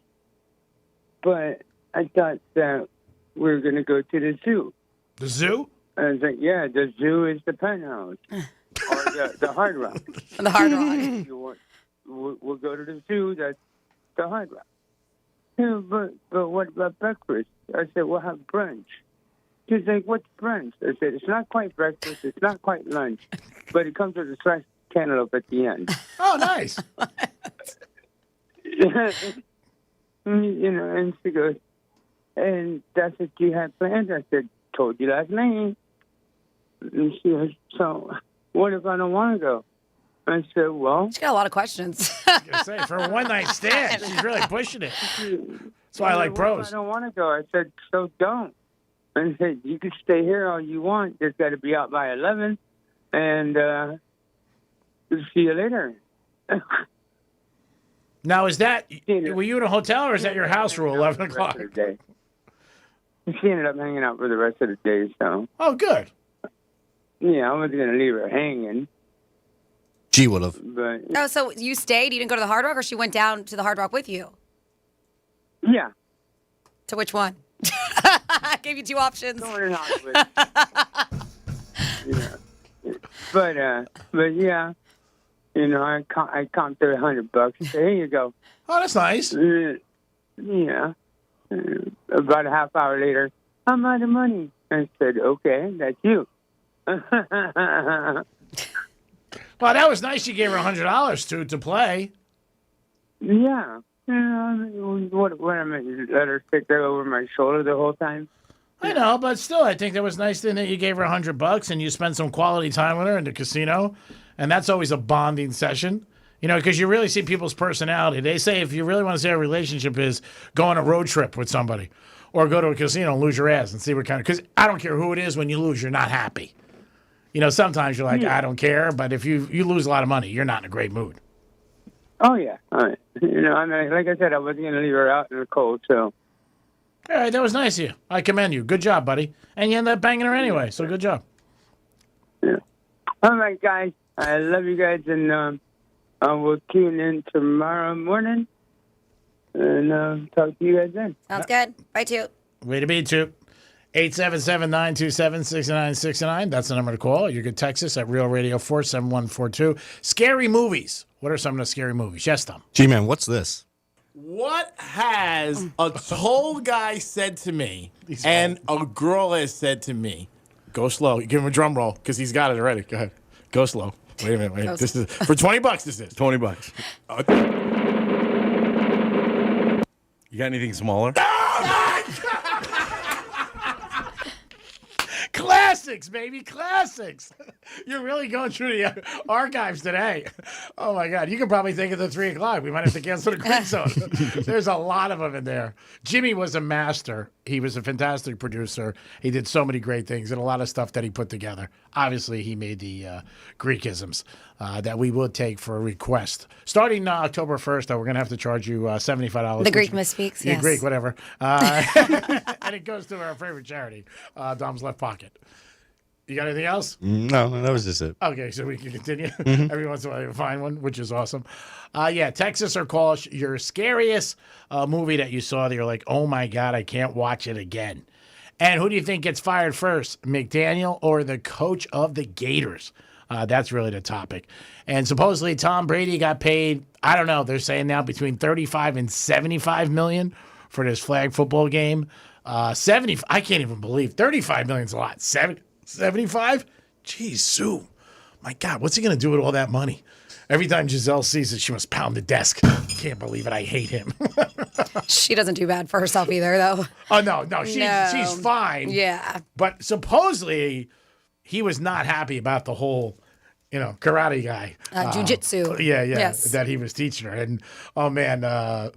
"But I thought that we were going to go to the zoo." The zoo? And I was like, "Yeah, the zoo is the Penthouse. Or the Hard Rock." The Hard Rock. We'll go to the zoo, that's the Hard Rock. "Yeah, but what about breakfast?" I said, "We'll have brunch." She's like, "What's brunch?" I said, "It's not quite breakfast, it's not quite lunch, but it comes with a sliced cantaloupe at the end." Oh, nice. And she goes, "And that's what you had planned?" I said, "Told you last night." And she goes, "So what if I don't want to go?" I said, "Well..." She's got a lot of questions. I was gonna say, for a one-night stand, she's really pushing it. That's why I like "What pros. if I don't want to go?" I said, "So don't." And I said, "You can stay here all you want. Just got to be out by 11. And see you later." Now, were you in a hotel or is that your house rule, 11 o'clock? She ended up hanging out for the rest of the day, so. Oh, good. Yeah, I wasn't going to leave her hanging. She would have. But Oh, so you stayed? You didn't go to the Hard Rock, or she went down to the Hard Rock with you? Yeah. To which one? I gave you two options. Going in Hollywood. Yeah. But yeah, I comped her $100. Here you go. Oh, that's nice. Yeah. About a half hour later, "I'm out of money." I said, "Okay, that's you." Well, that was nice. You gave her $100 to play. Yeah. What am I, let her stick there over my shoulder the whole time? I know, but still, I think that was nice thing that you gave her $100 and you spent some quality time with her in the casino, and that's always a bonding session. Because you really see people's personality. They say if you really want to see how a relationship is, go on a road trip with somebody, or go to a casino and lose your ass and see what kind of. Because I don't care who it is. When you lose, you're not happy. Sometimes you're like, I don't care, but if you lose a lot of money, you're not in a great mood. Oh yeah, all right. Like I said, I wasn't going to leave her out in the cold, so. All right, that was nice of you. I commend you. Good job, buddy. And you ended up banging her anyway, so good job. Yeah. All right, guys. I love you guys, and we'll tune in tomorrow morning, and talk to you guys then. Sounds good. Bye, Toot. Way to be, Toot. 877-927-6969. That's the number to call. You can text us at Real Radio 47142. Scary movies. What are some of the scary movies? Yes, Tom. G-Man, what's this? What has a tall guy said to me and a girl has said to me? Go slow. Give him a drum roll because he's got it already. Go ahead. Go slow. Wait a minute. Wait. This is for $20. This is $20. You got anything smaller? Classics, baby, classics. You're really going through the archives today. Oh, my God. You can probably think of the 3 o'clock. We might have to cancel the Green Zone. There's a lot of them in there. Jimmy was a master. He was a fantastic producer. He did so many great things and a lot of stuff that he put together. Obviously, he made the Greekisms that we would take for a request. Starting October 1st, though, we're going to have to charge you $75. The Greek misspeaks, yes. Greek, whatever. And it goes to our favorite charity, Dom's Left Pocket. You got anything else? No, that was just it. Okay, so we can continue. Mm-hmm. Every once in a while you find one, which is awesome. Text us or call us your scariest movie that you saw that you're like, oh my God, I can't watch it again. And who do you think gets fired first, McDaniel or the coach of the Gators? That's really the topic. And supposedly Tom Brady got paid, I don't know, they're saying now between $35 and $75 million for this flag football game. 70, I can't even believe, $35 million is a lot. 75? Jeez, Sue. My God, what's he going to do with all that money? Every time Giselle sees it, she must pound the desk. Can't believe it. I hate him. She doesn't do bad for herself either, though. Oh, no, she's fine. Yeah. But supposedly, he was not happy about the whole, karate guy. Jiu-jitsu. Yeah, Yes. that he was teaching her. And, oh, man,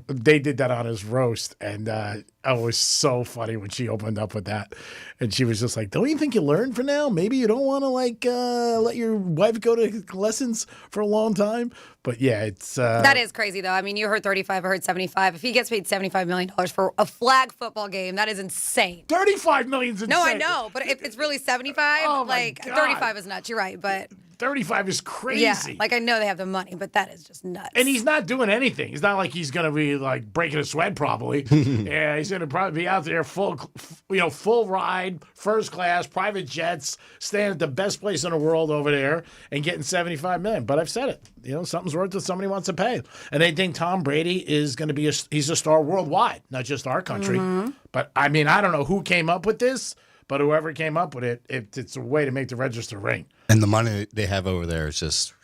they did that on his roast. And it was so funny when she opened up with that. And she was just like, don't you think you learned for now? Maybe you don't want to, let your wife go to lessons for a long time? But, yeah, it's... that is crazy, though. I mean, you heard 35, I heard 75. If he gets paid $75 million for a flag football game, that is insane. $35 million's insane. No, I know. But if it's really 75, Oh, my God. 35 is nuts. You're right, but... 35 is crazy. Yeah, I know they have the money, but that is just nuts. And he's not doing anything. It's not like he's going to be breaking a sweat probably. Yeah, he's going to probably be out there full ride, first class, private jets, staying at the best place in the world over there and getting $75 million. But I've said it. Something's worth it. Somebody wants to pay. And they think Tom Brady is going to be he's a star worldwide, not just our country. Mm-hmm. But I mean, I don't know who came up with this, but whoever came up with it, it's a way to make the register ring. And the money they have over there is just...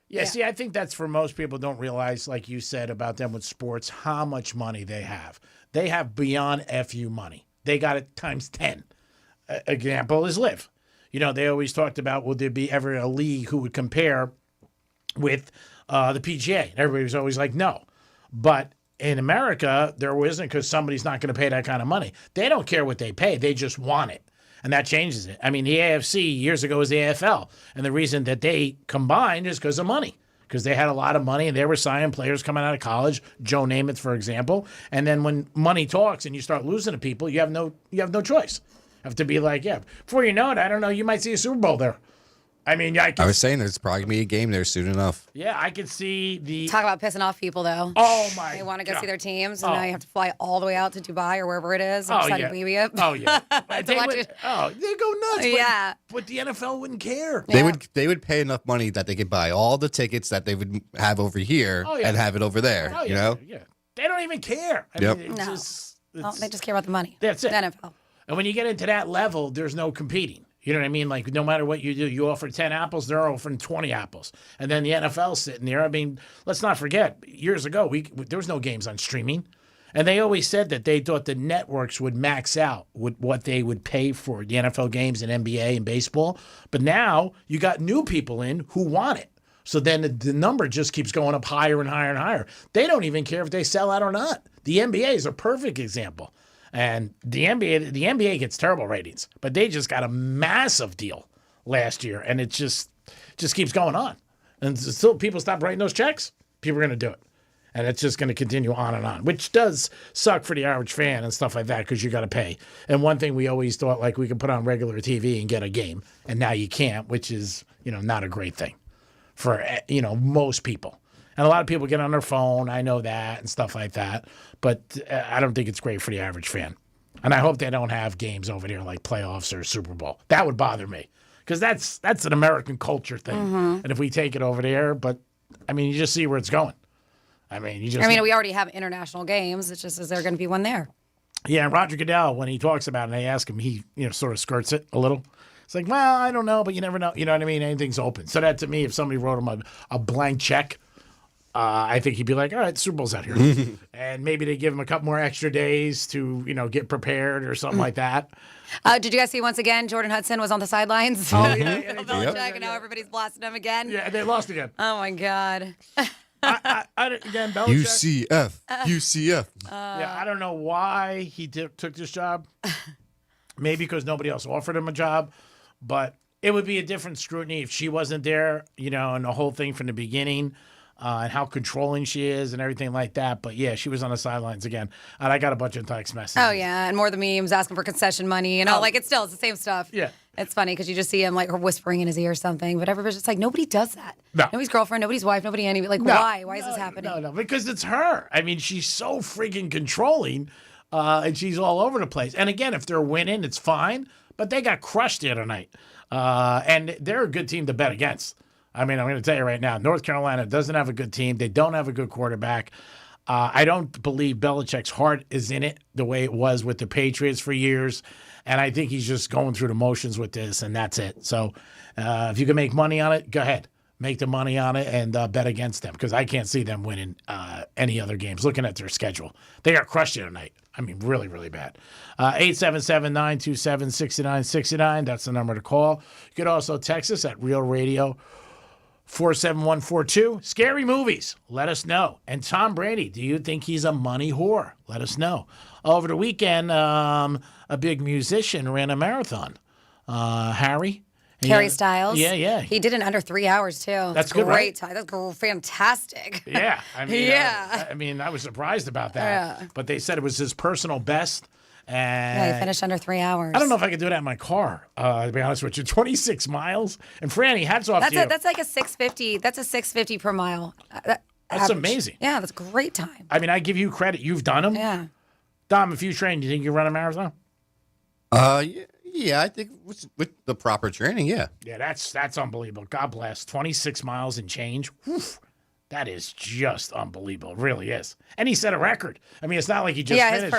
Yeah, see, I think that's for most people don't realize, like you said about them with sports, how much money they have. They have beyond FU money. They got it times 10. Example is Liv. They always talked about, would there be ever a league who would compare with the PGA? And everybody was always like, no. But in America, there isn't because somebody's not going to pay that kind of money. They don't care what they pay. They just want it. And that changes it. I mean, the AFC years ago was the AFL. And the reason that they combined is because of money. Because they had a lot of money and they were signing players coming out of college, Joe Namath, for example. And then when money talks and you start losing to people, you have no choice. You have to be like, yeah, before you know it, I don't know, you might see a Super Bowl there. I mean, I was saying there's probably going to be a game there soon enough. Yeah, I could see the... Talk about pissing off people, though. Oh, my They want to go God. see their teams, and now you have to fly all the way out to Dubai or wherever it is. Oh, Saudi yeah. Arabia. Oh, yeah. To they watch would, it. they go nuts. But, Yeah. But the NFL wouldn't care. They would pay enough money that they could buy all the tickets that they would have over here and have it over there, Oh, yeah. Yeah. They don't even care. I Yep. mean, No. They just care about the money. That's it. The NFL. And when you get into that level, there's no competing. You know what I mean? Like, no matter what you do, you offer 10 apples, they're offering 20 apples. And then the NFL's sitting there. I mean, let's not forget, years ago, there was no games on streaming. And they always said that they thought the networks would max out with what they would pay for the NFL games and NBA and baseball. But now you got new people in who want it. So then the number just keeps going up higher and higher and higher. They don't even care if they sell out or not. The NBA is a perfect example. And the NBA gets terrible ratings, but they just got a massive deal last year, and it just keeps going on. And still, people stop writing those checks, people are going to do it. And it's just going to continue on, which does suck for the average fan and stuff like that because you got to pay. And one thing we always thought, like, we could put on regular TV and get a game, and now you can't, which is, not a great thing for, most people. And a lot of people get on their phone. I know that and stuff like that. But I don't think it's great for the average fan. And I hope they don't have games over there like playoffs or Super Bowl. That would bother me because that's an American culture thing. Mm-hmm. And if we take it over there, but, I mean, you just see where it's going. I mean, we already have international games. It's just, is there going to be one there? Yeah, and Roger Goodell, when he talks about it and they ask him, he, sort of skirts it a little. It's like, well, I don't know, but you never know. You know what I mean? Anything's open. So that, to me, if somebody wrote him a blank check, I think he'd be like, all right, Super Bowl's out here. And maybe they give him a couple more extra days to, get prepared or something like that. Did you guys see once again, Jordan Hudson was on the sidelines? Oh, yeah. Belichick, and now everybody's blasting him again. Yeah, they lost again. Oh, my God. Again, Belichick. UCF. Yeah, I don't know why he took this job. Maybe because nobody else offered him a job. But it would be a different scrutiny if she wasn't there, and the whole thing from the beginning. And how controlling she is and everything like that. But, yeah, she was on the sidelines again. And I got a bunch of text messages. Oh, yeah, and more of the memes asking for concession money and all. It's the same stuff. Yeah. It's funny because you just see him, whispering in his ear or something. But everybody's just like, nobody does that. No. Nobody's girlfriend, nobody's wife, nobody any. Like, No. why? Why is this happening? No, because it's her. I mean, she's so freaking controlling, and she's all over the place. And, again, if they're winning, it's fine. But they got crushed the other night. And they're a good team to bet against. I mean, I'm going to tell you right now, North Carolina doesn't have a good team. They don't have a good quarterback. I don't believe Belichick's heart is in it the way it was with the Patriots for years. And I think he's just going through the motions with this, and that's it. So if you can make money on it, go ahead. make the money on it and bet against them because I can't see them winning any other games. Looking at their schedule, they got crushed the other night. I mean, really, really bad. 877-927-6969. That's the number to call. You could also text us at Real Radio 47142. Scary movies. Let us know. And Tom Brady, do you think he's a money whore? Let us know. Over the weekend, a big musician ran a marathon. Harry Styles. Yeah. He did it in under 3 hours, too. That's good, right? Time. That's fantastic. Yeah. I mean, yeah. I was surprised about that. Yeah. But they said it was his personal best. And he finished under 3 hours. I don't know if I could do that in my car, to be honest with you. 26 miles. And Franny, hats off to you. That's like a 650. That's a 650 per mile. That's amazing. Yeah, that's great time. I mean, I give you credit. You've done them. Yeah. Dom, if you train, do you think you run a marathon? Yeah, I think with the proper training, yeah. Yeah, that's unbelievable. God bless. 26 miles and change. Whew. That is just unbelievable. It really is. And he set a record. I mean, it's not like he just finished. His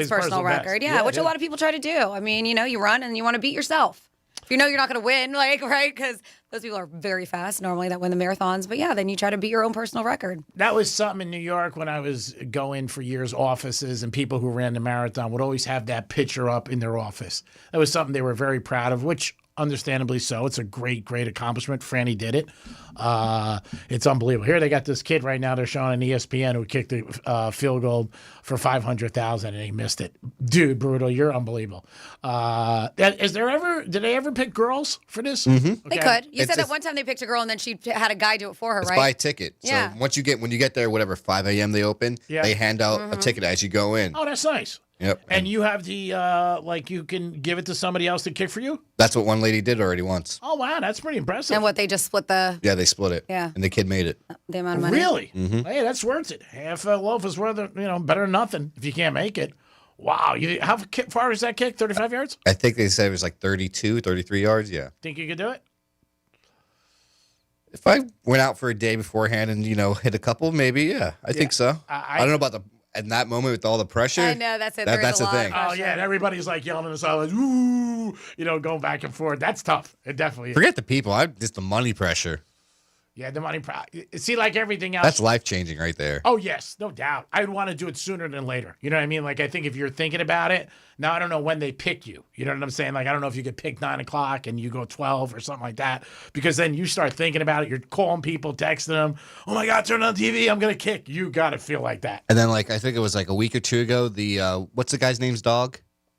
personal record. Yeah, which a lot of people try to do. I mean, you run and you want to beat yourself. If you know you're not going to win, right? Because those people are very fast normally that win the marathons. But yeah, then you try to beat your own personal record. That was something in New York when I was going for years, offices, and people who ran the marathon would always have that picture up in their office. That was something they were very proud of, which understandably so. It's a great, great accomplishment. Franny did it. It's unbelievable. Here they got this kid right now. They're showing on ESPN who kicked the field goal for $500,000 and he missed it. Dude, brutal. You're unbelievable. Did they ever pick girls for this? Mm-hmm. Okay. They could. You said that one time they picked a girl and then she had a guy do it for her, It's right? by ticket. Yeah. So when you get there, whatever, 5 a.m. they open, they hand out a ticket as you go in. Oh, that's nice. Yep. And you have the, you can give it to somebody else to kick for you? That's what one lady did already once. Oh, wow. That's pretty impressive. And what, they just split the... Yeah, they split it. Yeah. And the kid made it. The amount of money? Really? Mm-hmm. Hey, that's worth it. Half a loaf is worth it, better than nothing if you can't make it. Wow. How far is that kick? 35 yards? I think they said it was like 32, 33 yards. Yeah. Think you could do it? If I went out for a day beforehand and, hit a couple, maybe, yeah. I think so. I don't know about in that moment with all the pressure. I know, that's it. That's the thing. Oh, yeah, and everybody's like yelling at us all, like, ooh, going back and forth. That's tough. It definitely is. Forget the people. Just the money pressure. Yeah, the money. See, like everything else. That's life-changing right there. Oh, yes, no doubt. I'd want to do it sooner than later. You know what I mean? Like, I think if you're thinking about it, now I don't know when they pick you. You know what I'm saying? Like, I don't know if you could pick 9 o'clock and you go 12 or something like that. Because then you start thinking about it. You're calling people, texting them. Oh, my God, turn on TV. I'm going to kick. You got to feel like that. And then, I think it was like a week or two ago, the, what's the guy's name's dog?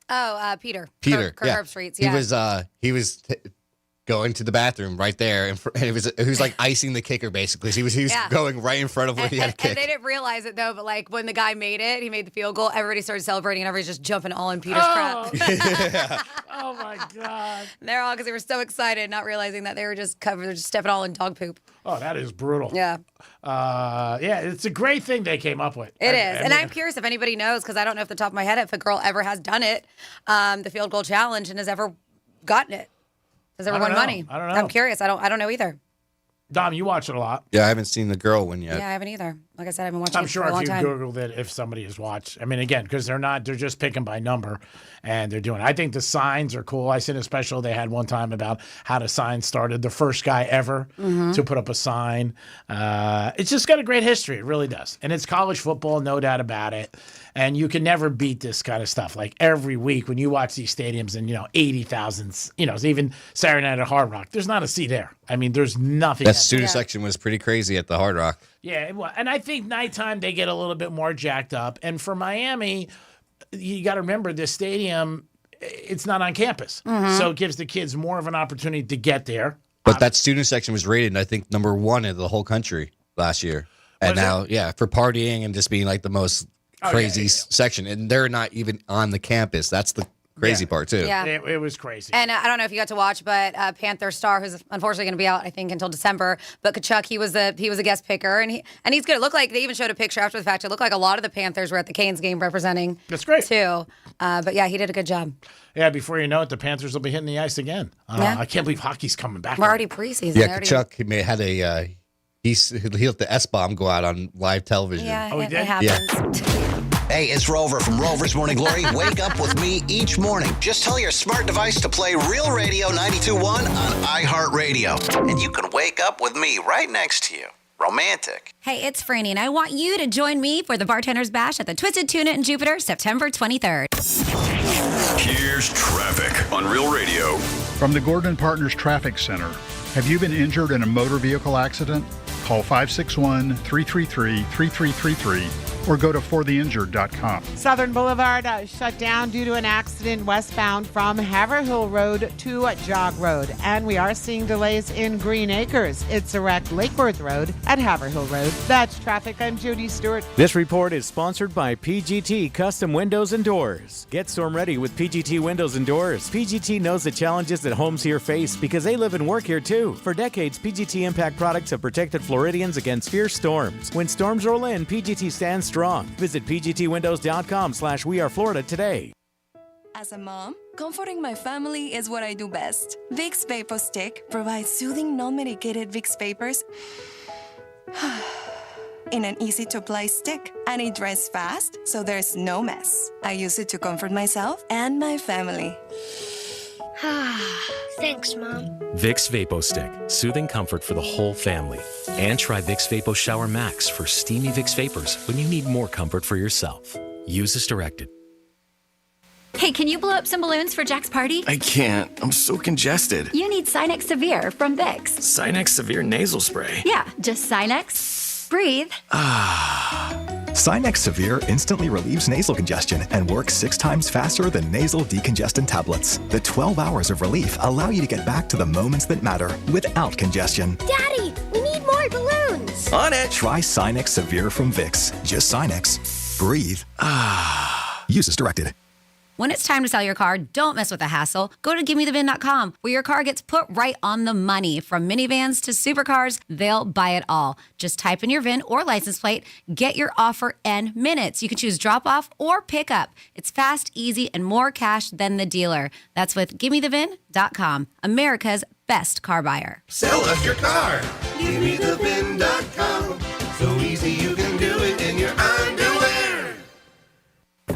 Oh, Peter. Peter. Kirk Herbstreit's, yeah. He was going to the bathroom right there, and it was like icing the kicker basically. He was going right in front of where he had to kick. And they didn't realize it though, but when the guy made it, he made the field goal. Everybody started celebrating, and everybody's just jumping all in Peter's crap. Oh my God! And they're all because they were so excited, not realizing that they were just stepping all in dog poop. Oh, that is brutal. Yeah. It's a great thing they came up with. It is. And I'm curious if anybody knows, because I don't know off the top of my head if a girl ever has done it, the field goal challenge, and has ever gotten it. Has ever won money? I don't know. I'm curious. I don't know either. Dom, you watch it a lot. Yeah, I haven't seen the girl one yet. Yeah, I haven't either. Like I said, I've been watching I'm it sure for a long if you time. Googled it, if somebody has watched. I mean, again, because they're just picking by number and they're doing it. I think the signs are cool. I seen a special they had one time about how the sign started. The first guy ever to put up a sign. It's just got a great history. It really does. And it's college football, no doubt about it. And you can never beat this kind of stuff. Like every week when you watch these stadiums and, 80,000, even Saturday night at Hard Rock, there's not a seat there. I mean, there's nothing. That student section was pretty crazy at the Hard Rock. Yeah, and I think nighttime they get a little bit more jacked up. And for Miami, you got to remember this stadium, it's not on campus. So it gives the kids more of an opportunity to get there. But that student section was rated, I think, number 1 in the whole country last year. And now, for partying and just being like the most crazy section. And they're not even on the campus. That's the crazy part, too. Yeah. It was crazy. And I don't know if you got to watch, but Panther star, who's unfortunately going to be out, I think, until December. But Kachuk, he was a guest picker, and he's good. It looked like they even showed a picture after the fact. It looked like a lot of the Panthers were at the Canes game representing. That's great too. But yeah, he did a good job. Yeah, before you know it, the Panthers will be hitting the ice again. I can't believe hockey's coming back. We're already preseason. Yeah, Kachuk had he let the S-bomb go out on live television. Yeah, he did? it happens. Hey, it's Rover from Rover's Morning Glory. Wake up with me each morning. Just tell your smart device to play Real Radio 92.1 on iHeartRadio. And you can wake up with me right next to you. Romantic. Hey, it's Franny, and I want you to join me for the Bartender's Bash at the Twisted Tuna in Jupiter, September 23rd. Here's traffic on Real Radio. From the Gordon Partners Traffic Center. Have you been injured in a motor vehicle accident? Call 561-333-3333 or go to fortheinjured.com. Southern Boulevard shut down due to an accident westbound from Haverhill Road to Jog Road. And we are seeing delays in Green Acres. It's a wrecked Lakeworth Road at Haverhill Road. That's traffic. I'm Jody Stewart. This report is sponsored by PGT Custom Windows and Doors. Get storm ready with PGT Windows and Doors. PGT knows the challenges that homes here face because they live and work here too. For decades, PGT Impact products have protected Floridians against fierce storms. When storms roll in, PGT stands strong. Visit pgtwindows.com/weareflorida today. As a mom, comforting my family is what I do best. Vicks Vapor Stick provides soothing, non-medicated Vicks vapors in an easy-to-apply stick, and it dries fast, so there's no mess. I use it to comfort myself and my family. Thanks, Mom. Vicks Vapo Stick, soothing comfort for the whole family. And try Vicks Vapo Shower Max for steamy Vicks vapors when you need more comfort for yourself. Use as directed. Hey, can you blow up some balloons for Jack's party? I can't. I'm so congested. You need Sinex Severe from Vicks. Sinex Severe Nasal Spray. Yeah, just Sinex. Breathe. Sinex Severe instantly relieves nasal congestion and works 6 times faster than nasal decongestant tablets. The 12 hours of relief allow you to get back to the moments that matter without congestion. Daddy, we need more balloons. On it. Try Sinex Severe from Vicks. Just Sinex. Breathe. Use as directed. When it's time to sell your car, don't mess with the hassle. Go to GiveMeTheVIN.com, where your car gets put right on the money. From minivans to supercars, they'll buy it all. Just type in your VIN or license plate, get your offer in minutes. You can choose drop-off or pick-up. It's fast, easy, and more cash than the dealer. That's with GiveMeTheVIN.com, America's best car buyer. Sell us your car. GiveMeTheVIN.com. So easy you can do it in your underwear.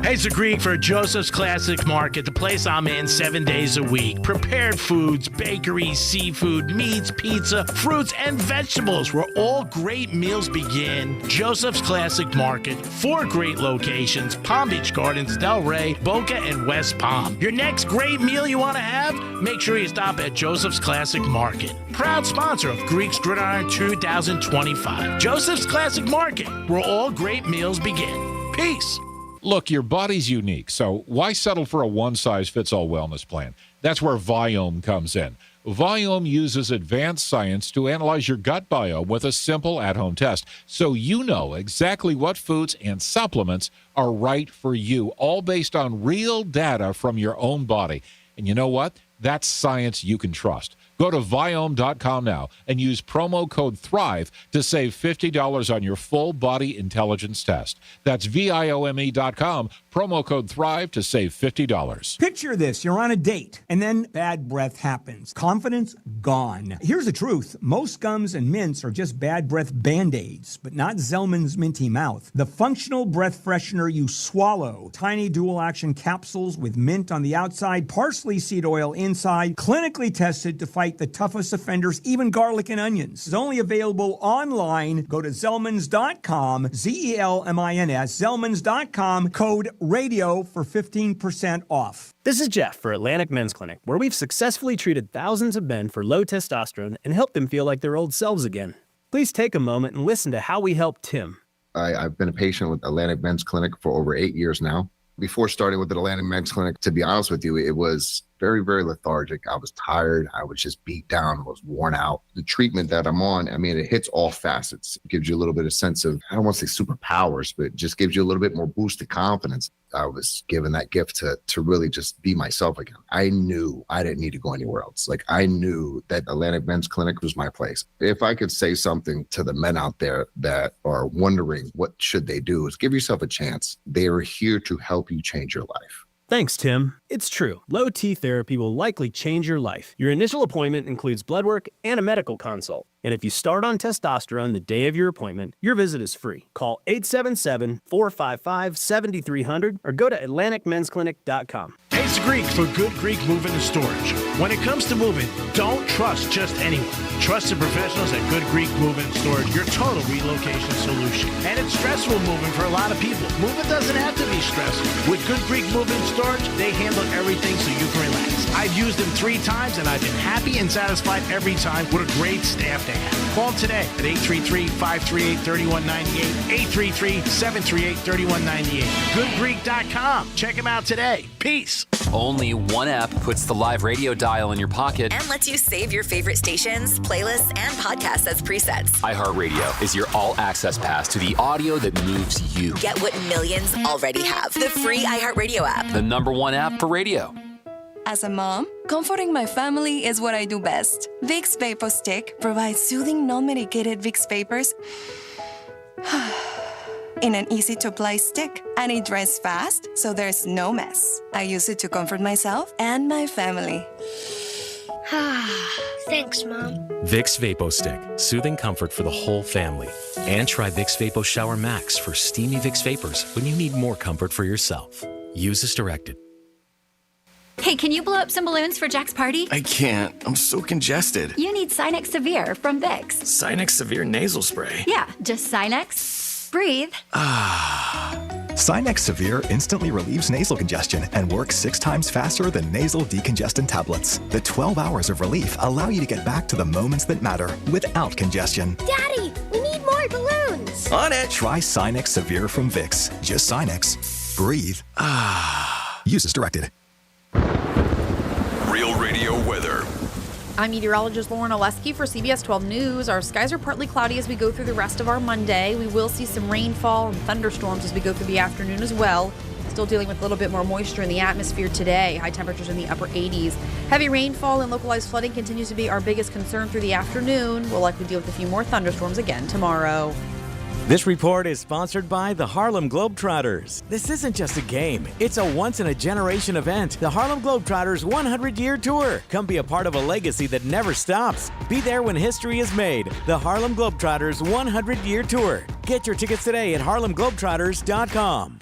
Hey, it's the Greek for Joseph's Classic Market, the place I'm in 7 days a week. Prepared foods, bakeries, seafood, meats, pizza, fruits, and vegetables, where all great meals begin. Joseph's Classic Market, 4 great locations: Palm Beach Gardens, Delray, Boca, and West Palm. Your next great meal you want to have? Make sure you stop at Joseph's Classic Market. Proud sponsor of Greek's Gridiron 2025. Joseph's Classic Market, where all great meals begin. Peace. Look, your body's unique, so why settle for a one-size-fits-all wellness plan? That's where Viome comes in. Viome uses advanced science to analyze your gut biome with a simple at-home test, so you know exactly what foods and supplements are right for you, all based on real data from your own body. And you know what? That's science you can trust. Go to Viome.com now and use promo code THRIVE to save $50 on your full body intelligence test. That's Viome.com, promo code THRIVE to save $50. Picture this, you're on a date, and then bad breath happens. Confidence gone. Here's the truth. Most gums and mints are just bad breath Band-Aids, but not Zellman's Minty Mouth. The functional breath freshener you swallow. Tiny dual-action capsules with mint on the outside, parsley seed oil inside, clinically tested to fight the toughest offenders, even garlic and onions. It's only available online. Go to Zellmans.com, Zelmins, Zellmans.com, code RADIO for 15% off. This is Jeff for Atlantic Men's Clinic, where we've successfully treated thousands of men for low testosterone and helped them feel like their old selves again. Please take a moment and listen to how we helped Tim. I've been a patient with Atlantic Men's Clinic for over 8 years now. Before starting with the Atlantic Men's Clinic, to be honest with you, it was very, very lethargic. I was tired. I was just beat down. I was worn out. The treatment that I'm on, I mean, it hits all facets. It gives you a little bit of sense of, I don't want to say superpowers, but it just gives you a little bit more boost of confidence. I was given that gift to really just be myself again. I knew I didn't need to go anywhere else. Like, I knew that Atlantic Men's Clinic was my place. If I could say something to the men out there that are wondering what should they do, is give yourself a chance. They are here to help you change your life. Thanks, Tim. It's true. Low T therapy will likely change your life. Your initial appointment includes blood work and a medical consult. And if you start on testosterone the day of your appointment, your visit is free. Call 877-455-7300 or go to AtlanticMen'sClinic.com. It's Greek for Good Greek Moving and Storage. When it comes to moving, don't trust just anyone. Trust the professionals at Good Greek Moving and Storage, your total relocation solution. And it's stressful moving for a lot of people. Moving doesn't have to be stressful. With Good Greek Moving and Storage, they handle everything so you can relax. I've used them 3 times and I've been happy and satisfied every time with a great staff they have. Call them today at 833-538-3198, 833-738-3198. GoodGreek.com. Check them out today. Peace. Only one app puts the live radio dial in your pocket and lets you save your favorite stations, playlists, and podcasts as presets. iHeartRadio is your all-access pass to the audio that moves you. Get what millions already have. The free iHeartRadio app. The #1 app for radio. As a mom, comforting my family is what I do best. Vicks Vapor Stick provides soothing, non-medicated Vicks vapors in an easy-to-apply stick, and it dries fast, so there's no mess. I use it to comfort myself and my family. Thanks, Mom. Vicks Vapo Stick, soothing comfort for the whole family. And try Vicks Vapo Shower Max for steamy Vicks vapors when you need more comfort for yourself. Use as directed. Hey, can you blow up some balloons for Jack's party? I can't. I'm so congested. You need Sinex Severe from Vicks. Sinex Severe Nasal Spray. Yeah, just Sinex. Breathe. Sinex Severe instantly relieves nasal congestion and works 6 times faster than nasal decongestant tablets. The 12 hours of relief allow you to get back to the moments that matter without congestion. Daddy, we need more balloons. On it. Try Sinex Severe from Vicks. Just Sinex. Breathe. Use as directed. Real Radio weather. I'm meteorologist Lauren Oleski for CBS 12 News. Our skies are partly cloudy as we go through the rest of our Monday. We will see some rainfall and thunderstorms as we go through the afternoon as well. Still dealing with a little bit more moisture in the atmosphere today. High temperatures in the upper 80s. Heavy rainfall and localized flooding continues to be our biggest concern through the afternoon. We'll likely deal with a few more thunderstorms again tomorrow. This report is sponsored by the Harlem Globetrotters. This isn't just a game. It's a once-in-a-generation event. The Harlem Globetrotters 100-year tour. Come be a part of a legacy that never stops. Be there when history is made. The Harlem Globetrotters 100-year tour. Get your tickets today at harlemglobetrotters.com.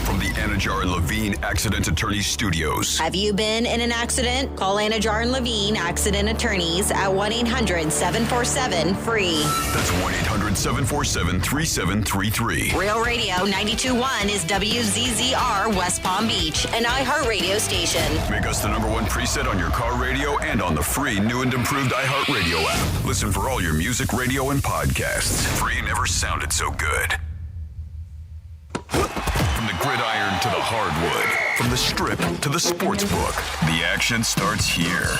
From the Anajar and Levine Accident Attorneys Studios. Have you been in an accident? Call Anajar and Levine Accident Attorneys at 1-800-747-FREE. That's 1-800-747-3733. Real Radio 92.1 is WZZR West Palm Beach, an iHeartRadio station. Make us the #1 preset on your car radio and on the free new and improved iHeartRadio app. Listen for all your music, radio, and podcasts. Free never sounded so good. From the gridiron to the hardwood, from the strip to the sports book, the action starts here.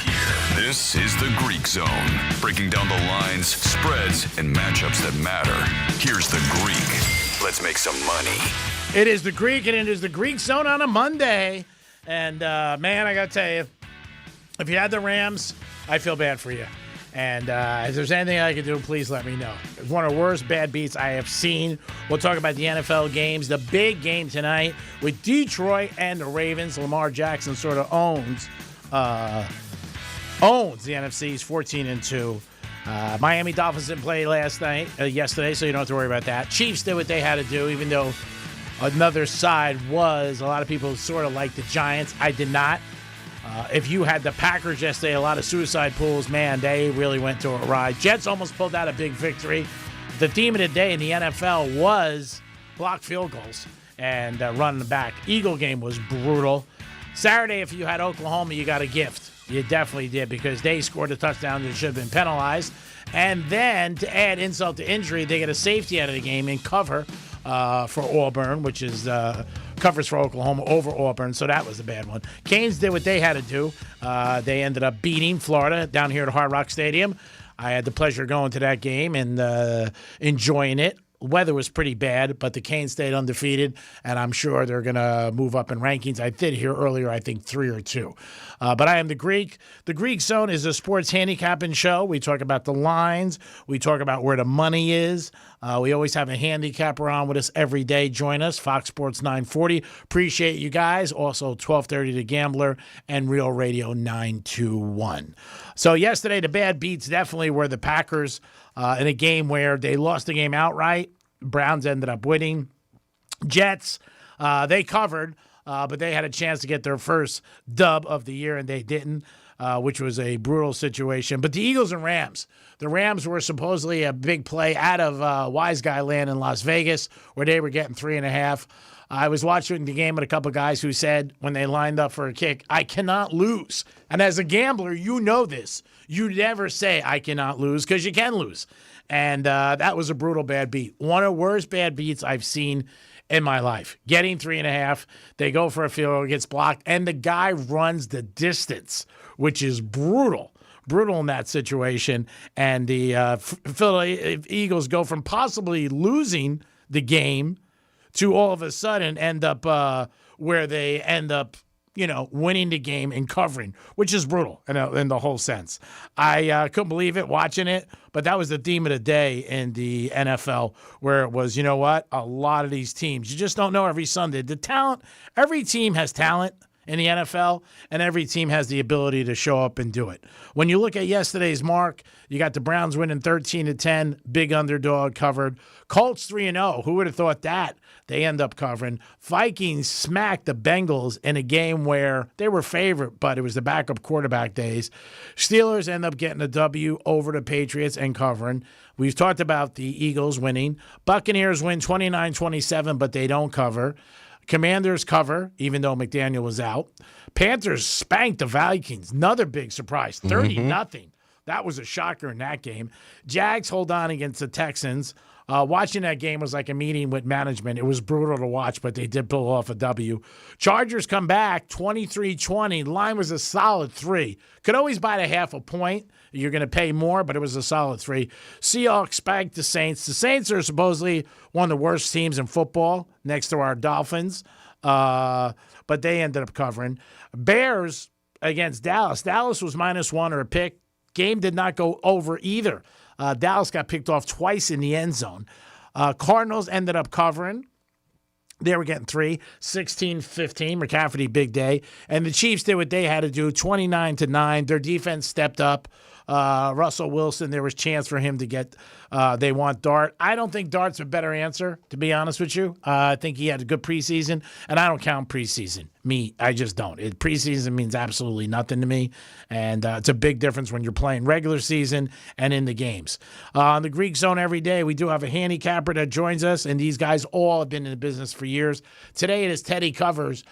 This is the Greek Zone, breaking down the lines, spreads, and matchups that matter. Here's the Greek. Let's make some money. It is the Greek, and it is the Greek Zone on a Monday. And, man, I got to tell you, if you had the Rams, I feel bad for you. And if there's anything I can do, please let me know. It's one of the worst bad beats I have seen. We'll talk about the NFL games. The big game tonight with Detroit and the Ravens. Lamar Jackson sort of owns the NFC's 14-2. Miami Dolphins didn't play yesterday, so you don't have to worry about that. Chiefs did what they had to do, even though another side was. A lot of people sort of like the Giants. I did not. If you had the Packers yesterday, a lot of suicide pools, man, they really went to a ride. Jets almost pulled out a big victory. The theme of the day in the NFL was blocked field goals and running back. Eagle game was brutal. Saturday, if you had Oklahoma, you got a gift. You definitely did, because they scored a touchdown that should have been penalized. And then, to add insult to injury, they get a safety out of the game and cover for Auburn, which is covers for Oklahoma over Auburn, so that was a bad one. Canes did what they had to do. They ended up beating Florida down here at Hard Rock Stadium. I had the pleasure of going to that game and enjoying it. Weather was pretty bad, but the Canes stayed undefeated, and I'm sure they're going to move up in rankings. I did hear earlier, I think 3 or 2. But I am the Greek. The Greek Zone is a sports handicapping show. We talk about the lines. We talk about where the money is. We always have a handicapper on with us every day. Join us, Fox Sports 940. Appreciate you guys. Also, 1230 The Gambler and Real Radio 921. So yesterday, the bad beats definitely were the Packers in a game where they lost the game outright. Browns ended up winning. Jets, they covered, but they had a chance to get their first dub of the year, and they didn't, which was a brutal situation. But the Eagles and Rams, the Rams were supposedly a big play out of Wise Guy Land in Las Vegas, where they were getting 3.5. I was watching the game with a couple of guys who said when they lined up for a kick, I cannot lose. And as a gambler, you know this. You never say I cannot lose because you can lose. And that was a brutal bad beat. One of the worst bad beats I've seen in my life. Getting 3.5, they go for a field goal, gets blocked, and the guy runs the distance, which is brutal. Brutal in that situation. And the Philadelphia Eagles go from possibly losing the game to all of a sudden end up where they end up, winning the game and covering, which is brutal in the whole sense. I couldn't believe it watching it, but that was the theme of the day in the NFL, where it was, you know what, a lot of these teams, you just don't know every Sunday. The talent, every team has talent in the NFL, and every team has the ability to show up and do it. When you look at yesterday's mark, you got the Browns winning 13-10, big underdog covered. Colts 3-0. Who would have thought that? They end up covering. Vikings smacked the Bengals in a game where they were favorite, but it was the backup quarterback days. Steelers end up getting a W over the Patriots and covering. We've talked about the Eagles winning. Buccaneers win 29-27, but they don't cover. Commanders cover, even though McDaniel was out. Panthers spanked the Vikings. Another big surprise, 30-0. That was a shocker in that game. Jags hold on against the Texans. Watching that game was like a meeting with management. It was brutal to watch, but they did pull off a W. Chargers come back, 23-20. Line was a solid 3. Could always buy a half a point. You're going to pay more, but it was a solid 3. Seahawks spanked the Saints. The Saints are supposedly one of the worst teams in football next to our Dolphins, but they ended up covering. Bears against Dallas. Dallas was -1 or a pick. Game did not go over either. Dallas got picked off twice in the end zone. Cardinals ended up covering. They were getting 3, 16-15. McCaffrey, big day. And the Chiefs did what they had to do, 29-9. Their defense stepped up. Russell Wilson, there was chance for him to get, they want Dart. I don't think Dart's a better answer, to be honest with you. I think he had a good preseason, and I don't count preseason. I just don't. Preseason means absolutely nothing to me, and it's a big difference when you're playing regular season and in the games. On the Greek Zone every day, we do have a handicapper that joins us, and these guys all have been in the business for years. Today it is Teddy Covers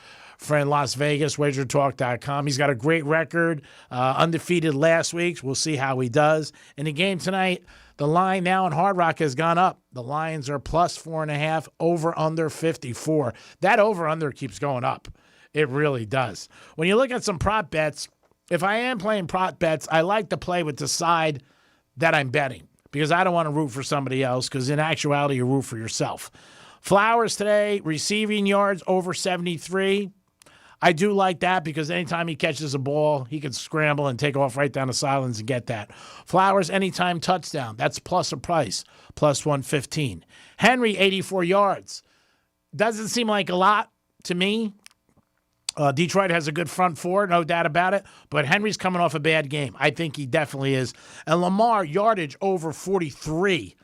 in Las Vegas, wagertalk.com. He's got a great record, undefeated last week. We'll see how he does. In the game tonight, the line now in Hard Rock has gone up. The Lions are +4.5, over under 54. That over under keeps going up. It really does. When you look at some prop bets, if I am playing prop bets, I like to play with the side that I'm betting because I don't want to root for somebody else because in actuality, you root for yourself. Flowers today, receiving yards over 73. I do like that because anytime he catches a ball, he can scramble and take off right down the sidelines and get that. Flowers, anytime touchdown. That's plus a price, +115. Henry, 84 yards. Doesn't seem like a lot to me. Detroit has a good front four, no doubt about it. But Henry's coming off a bad game. I think he definitely is. And Lamar, yardage over 43.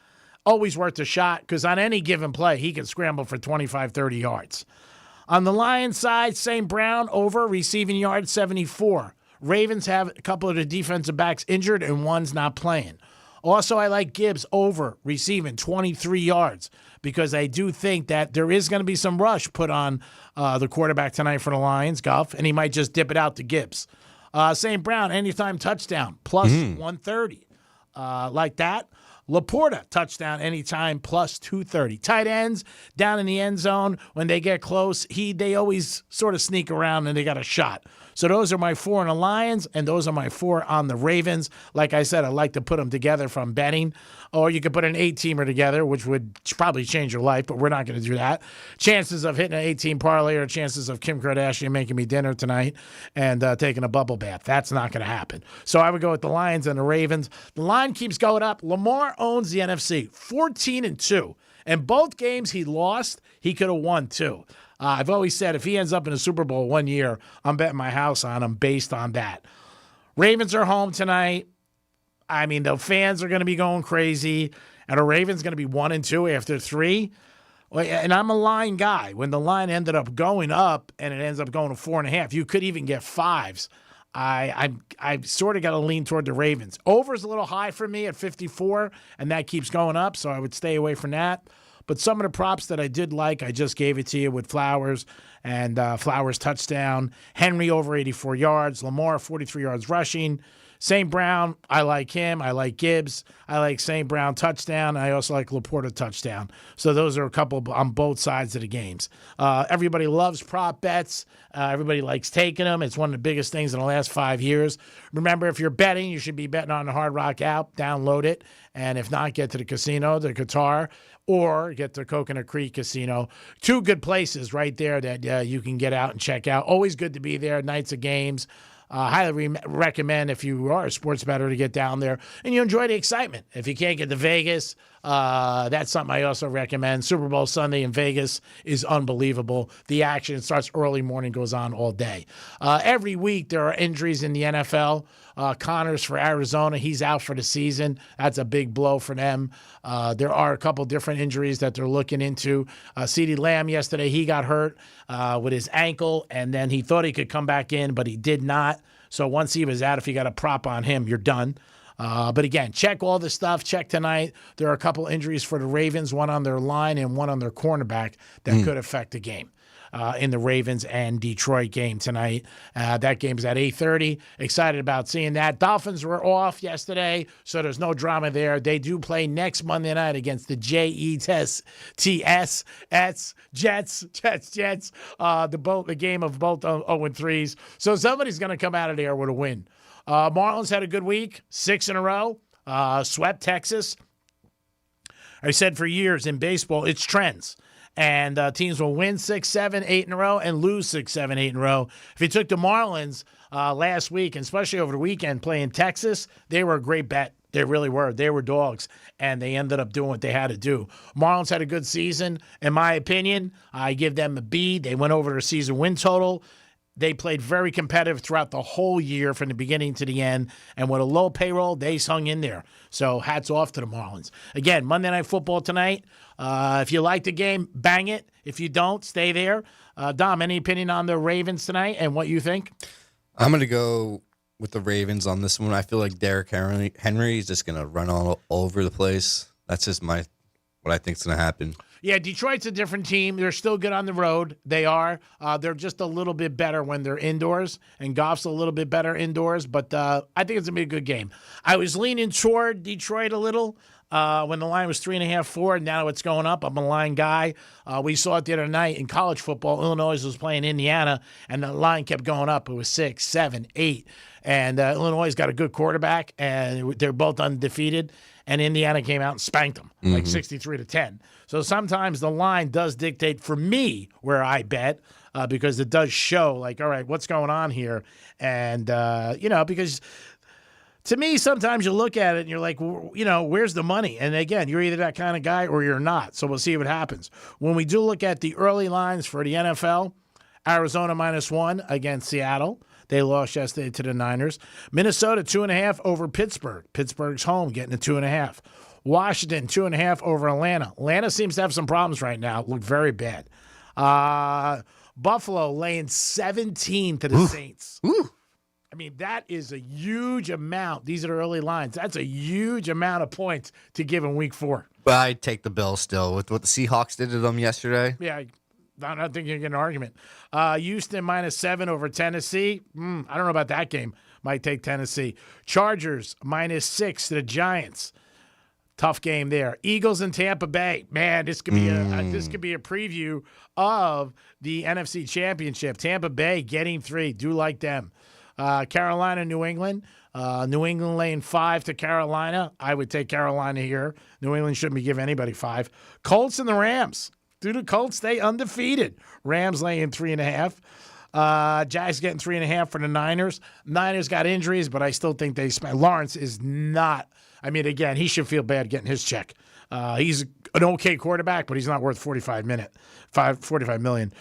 Always worth a shot because on any given play, he can scramble for 25, 30 yards. On the Lions side, St. Brown over, receiving yards 74. Ravens have a couple of the defensive backs injured and one's not playing. Also, I like Gibbs over, receiving 23 yards because I do think that there is going to be some rush put on the quarterback tonight for the Lions, Goff, and he might just dip it out to Gibbs. St. Brown, anytime touchdown, +130. Like that. Laporta, touchdown anytime, +230. Tight ends down in the end zone. When they get close, they always sort of sneak around and they got a shot. So those are my 4 on the Lions, and those are my 4 on the Ravens. Like I said, I like to put them together from betting, or you could put an 8-teamer together, which would probably change your life, but we're not going to do that. Chances of hitting an 18 parlay are chances of Kim Kardashian making me dinner tonight and taking a bubble bath. That's not going to happen. So I would go with the Lions and the Ravens. The line keeps going up. Lamar owns the NFC, 14-2. And both games he lost, he could have won too. I've always said if he ends up in a Super Bowl one year, I'm betting my house on him based on that. Ravens are home tonight. I mean, the fans are going to be going crazy. And the Ravens going to be 1-2 after 3. And I'm a line guy. When the line ended up going up and it ends up going to 4.5, you could even get 5s. I sort of got to lean toward the Ravens. Over's a little high for me at 54, and that keeps going up, so I would stay away from that. But some of the props that I did like, I just gave it to you with Flowers and Flowers touchdown. Henry over 84 yards. Lamar 43 yards rushing. St. Brown, I like him. I like Gibbs. I like St. Brown touchdown. I also like Laporta touchdown. So those are a couple on both sides of the games. Everybody loves prop bets. Everybody likes taking them. It's one of the biggest things in the last 5 years. Remember, if you're betting, you should be betting on the Hard Rock app. Download it. And if not, get to the casino, the Qatar, or get to Coconut Creek Casino. 2 good places right there that you can get out and check out. Always good to be there. Nights of games. Highly recommend if you are a sports bettor to get down there and you enjoy the excitement. If you can't get to Vegas, that's something I also recommend. Super Bowl Sunday in Vegas is unbelievable. The action starts early morning, goes on all day. Every week there are injuries in the NFL. Connors for Arizona, he's out for the season. That's a big blow for them. There are a couple different injuries that they're looking into. CeeDee Lamb yesterday, he got hurt with his ankle, and then he thought he could come back in, but he did not. So once he was out, if you got a prop on him, you're done. But again, check all the stuff. Check tonight. There are a couple injuries for the Ravens, one on their line and one on their cornerback that could affect the game. In the Ravens and Detroit game tonight. That game's at 8:30. Excited about seeing that. Dolphins were off yesterday, so there's no drama there. They do play next Monday night against the Jets. The game of both 0-3s. So somebody's going to come out of there with a win. Marlins had a good week, 6 in a row. Swept Texas. I said for years in baseball, it's trends. And teams will win 6, 7, 8 in a row and lose 6, 7, 8 in a row. If you took the Marlins last week, and especially over the weekend playing Texas, they were a great bet. They really were. They were dogs, and they ended up doing what they had to do. Marlins had a good season. In my opinion, I give them a B. They went over their season win total. They played very competitive throughout the whole year from the beginning to the end. And with a low payroll, they hung in there. So hats off to the Marlins. Again, Monday Night Football tonight. If you like the game, bang it. If you don't, stay there. Dom, any opinion on the Ravens tonight and what you think? I'm going to go with the Ravens on this one. I feel like Derrick Henry is just going to run all over the place. That's just what I think is going to happen. Yeah, Detroit's a different team. They're still good on the road. They are. They're just a little bit better when they're indoors, and Goff's a little bit better indoors, but I think it's going to be a good game. I was leaning toward Detroit a little when the line was 3.5, 4, and now it's going up. I'm a line guy. We saw it the other night in college football. Illinois was playing Indiana, and the line kept going up. It was 6, 7, 8, and Illinois got a good quarterback, and they're both undefeated. And Indiana came out and spanked them, like 63-10. So sometimes the line does dictate for me where I bet because it does show, like, all right, what's going on here? And, because to me, sometimes you look at it and you're like, where's the money? And again, you're either that kind of guy or you're not. So we'll see what happens. When we do look at the early lines for the NFL, Arizona -1 against Seattle. They lost yesterday to the Niners. Minnesota 2.5 over Pittsburgh. Pittsburgh's home getting a 2.5. Washington 2.5 over Atlanta. Atlanta seems to have some problems right now. Look very bad. Buffalo laying 17 to the Saints. I mean, that is a huge amount. These are the early lines. That's a huge amount of points to give in week 4. But I'd take the Bills still with what the Seahawks did to them yesterday. Yeah, I don't think you get an argument. Houston -7 over Tennessee. I don't know about that game. Might take Tennessee. Chargers -6 to the Giants. Tough game there. Eagles and Tampa Bay. Man, this could be a preview of the NFC Championship. Tampa Bay getting 3. Do like them. Carolina, New England. New England laying 5 to Carolina. I would take Carolina here. New England shouldn't be giving anybody 5. Colts and the Rams. Do the Colts stay undefeated? Rams laying 3.5. Jags getting 3.5 for the Niners. Niners got injuries, but I still think they spent. Lawrence is not. I mean, again, he should feel bad getting his check. He's an okay quarterback, but he's not worth $45 million.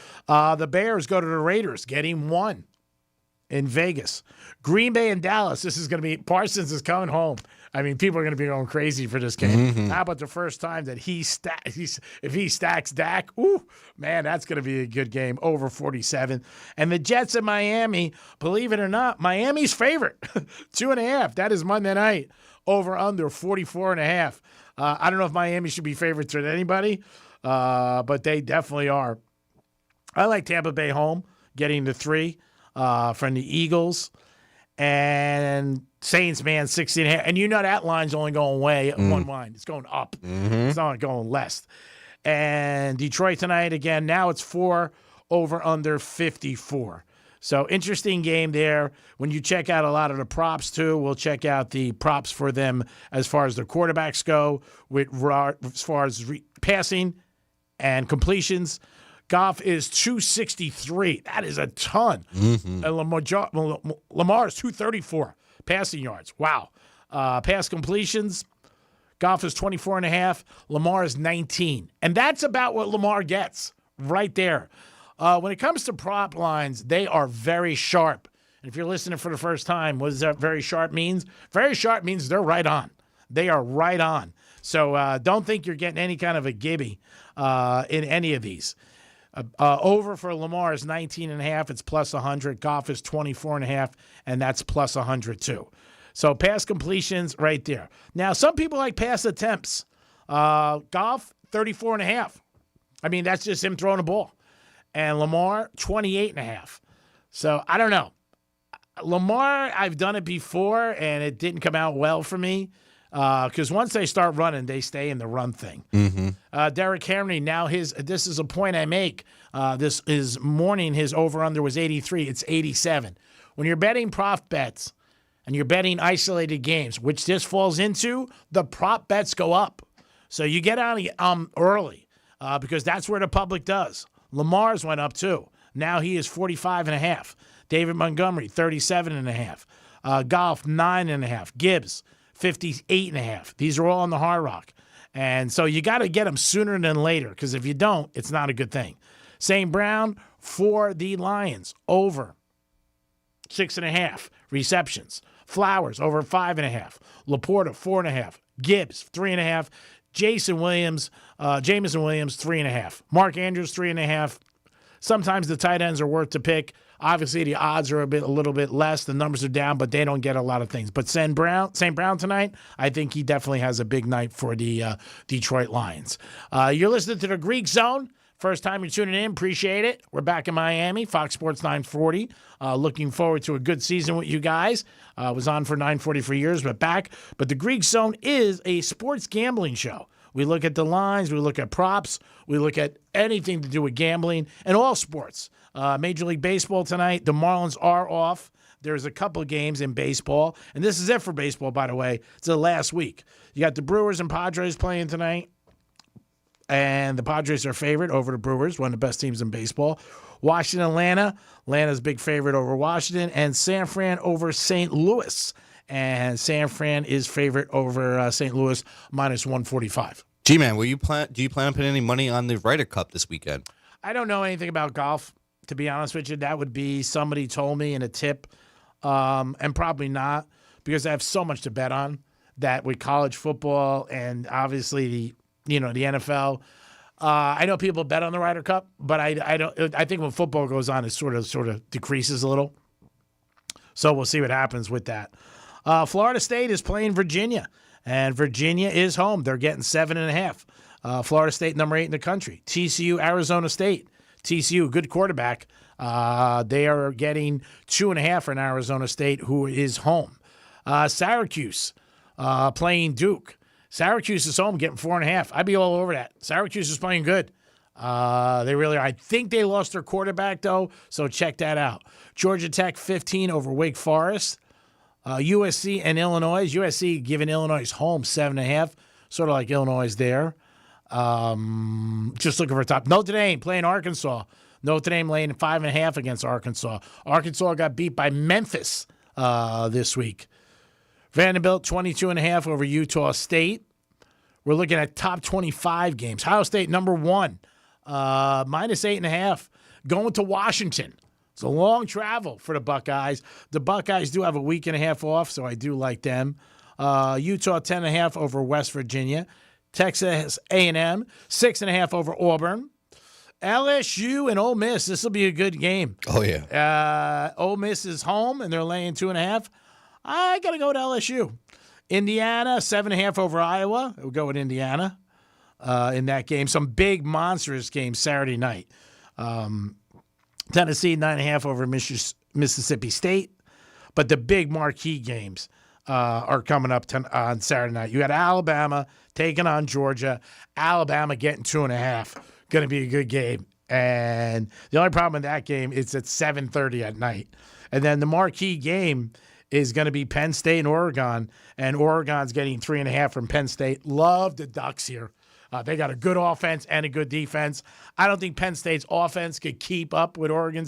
The Bears go to the Raiders, getting 1 in Vegas. Green Bay and Dallas. This is going to be Parsons is coming home. I mean, people are going to be going crazy for this game. Mm-hmm. How about the first time that if he stacks Dak? Ooh, man, that's going to be a good game. Over 47. And the Jets in Miami, believe it or not, Miami's favorite. 2.5. That is Monday night. Over under 44.5. I don't know if Miami should be favorites with anybody, but they definitely are. I like Tampa Bay home, getting the 3 from the Eagles. And Saints, man, 16.5. And you know that line's only going way one line. It's going up. Mm-hmm. It's not going less. And Detroit tonight, again, now it's 4 over under 54. So interesting game there. When you check out a lot of the props, too, we'll check out the props for them as far as their quarterbacks go, as far as passing and completions. Goff is 263. That is a ton. Mm-hmm. And Lamar is 234 passing yards. Wow. Pass completions, Goff is 24.5. Lamar is 19. And that's about what Lamar gets right there. When it comes to prop lines, they are very sharp. And if you're listening for the first time, what does that very sharp means? Very sharp means they're right on. They are right on. So don't think you're getting any kind of a gibby in any of these. Over for Lamar is 19.5. It's plus 100. Goff is 24.5, and that's plus 100 too. So pass completions right there. Now, some people like pass attempts. Goff, 34.5. I mean, that's just him throwing the ball. And Lamar, 28.5. So I don't know. Lamar, I've done it before, and it didn't come out well for me. Because once they start running, they stay in the run thing. Mm-hmm. Derrick Henry, now this is a point I make. This is morning, his over-under was 83. It's 87. When you're betting prop bets and you're betting isolated games, which this falls into, the prop bets go up. So you get out early because that's where the public does. Lamar's went up too. Now he is 45.5. David Montgomery, 37.5. Goff, 9.5. Gibbs, 58.5. These are all on the Hard Rock. And so you got to get them sooner than later because if you don't, it's not a good thing. St. Brown for the Lions, over 6.5 receptions. Flowers, over 5.5. Laporta, 4.5. Gibbs, 3.5. Jameson Williams, 3.5. Mark Andrews, 3.5. Sometimes the tight ends are worth to pick. Obviously, the odds are a little bit less. The numbers are down, but they don't get a lot of things. But St. Brown tonight, I think he definitely has a big night for the Detroit Lions. You're listening to the Greek Zone. First time you're tuning in, appreciate it. We're back in Miami, Fox Sports 940. Looking forward to a good season with you guys. Was on for 940 for years, but back. But the Greek Zone is a sports gambling show. We look at the lines, we look at props, we look at anything to do with gambling and all sports. Major League Baseball tonight, the Marlins are off. There's a couple of games in baseball, and this is it for baseball, by the way. It's the last week. You got the Brewers and Padres playing tonight, and the Padres are favored over the Brewers, one of the best teams in baseball. Washington, Atlanta. Atlanta's big favorite over Washington, and San Fran over St. Louis. And San Fran is favorite over St. Louis, minus 145. G-Man, do you plan on putting any money on the Ryder Cup this weekend? I don't know anything about golf, to be honest with you. That would be somebody told me in a tip, and probably not, because I have so much to bet on that with college football and obviously the NFL. I know people bet on the Ryder Cup, but I don't. I think when football goes on, it sort of decreases a little. So we'll see what happens with that. Florida State is playing Virginia, and Virginia is home. They're getting 7.5. Florida State, number 8 in the country. TCU, Arizona State. TCU, good quarterback. They are getting 2.5 for an Arizona State, who is home. Syracuse playing Duke. Syracuse is home getting 4.5. I'd be all over that. Syracuse is playing good. They really are. I think they lost their quarterback, though, so check that out. Georgia Tech 15 over Wake Forest. USC and Illinois. USC giving Illinois home 7.5. Sort of like Illinois there. Just looking for a top. Notre Dame playing Arkansas. Notre Dame laying 5.5 against Arkansas. Arkansas got beat by Memphis this week. Vanderbilt 22.5 over Utah State. We're looking at top 25 games. Ohio State number 1, minus 8.5, going to Washington. It's a long travel for the Buckeyes. The Buckeyes do have a week and a half off, so I do like them. Utah 10.5 over West Virginia. Texas A&M 6.5 over Auburn. LSU and Ole Miss. This will be a good game. Oh, yeah. Ole Miss is home, and they're laying 2.5. I got to go with LSU. Indiana, 7.5 over Iowa. We'll go with Indiana in that game. Some big, monstrous games Saturday night. Tennessee, 9.5 over Mississippi State. But the big marquee games are coming up on Saturday night. You got Alabama taking on Georgia. Alabama getting 2.5. Going to be a good game. And the only problem with that game is it's 7:30 at night. And then the marquee game is going to be Penn State and Oregon. And Oregon's getting 3.5 from Penn State. Love the Ducks here. They got a good offense and a good defense. I don't think Penn State's offense could keep up with Oregon,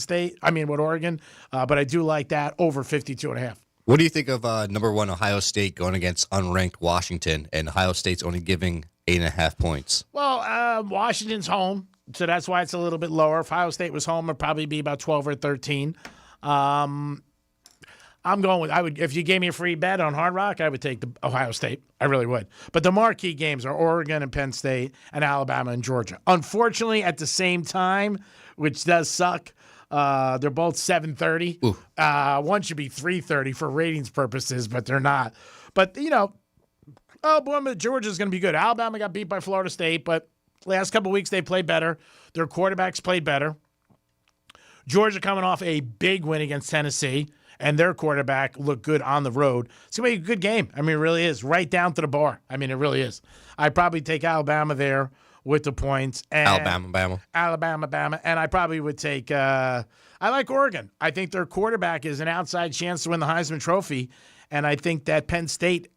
but I do like that over 52.5. What do you think of number 1 Ohio State going against unranked Washington, and Ohio State's only giving 8.5 points? Well, Washington's home, so that's why it's a little bit lower. If Ohio State was home, it'd probably be about 12 or 13. I'm going with, if you gave me a free bet on Hard Rock, I would take the Ohio State. I really would. But the marquee games are Oregon and Penn State and Alabama and Georgia. Unfortunately, at the same time, which does suck, they're both 7:30. One should be 3:30 for ratings purposes, but they're not. But, Georgia's going to be good. Alabama got beat by Florida State, but last couple weeks they played better. Their quarterbacks played better. Georgia coming off a big win against Tennessee, and their quarterback looked good on the road. It's going to be a good game. I mean, it really is. Right down to the bar. I mean, it really is. I'd probably take Alabama there with the points. And Alabama. And I probably would take I like Oregon. I think their quarterback is an outside chance to win the Heisman Trophy. And I think that Penn State,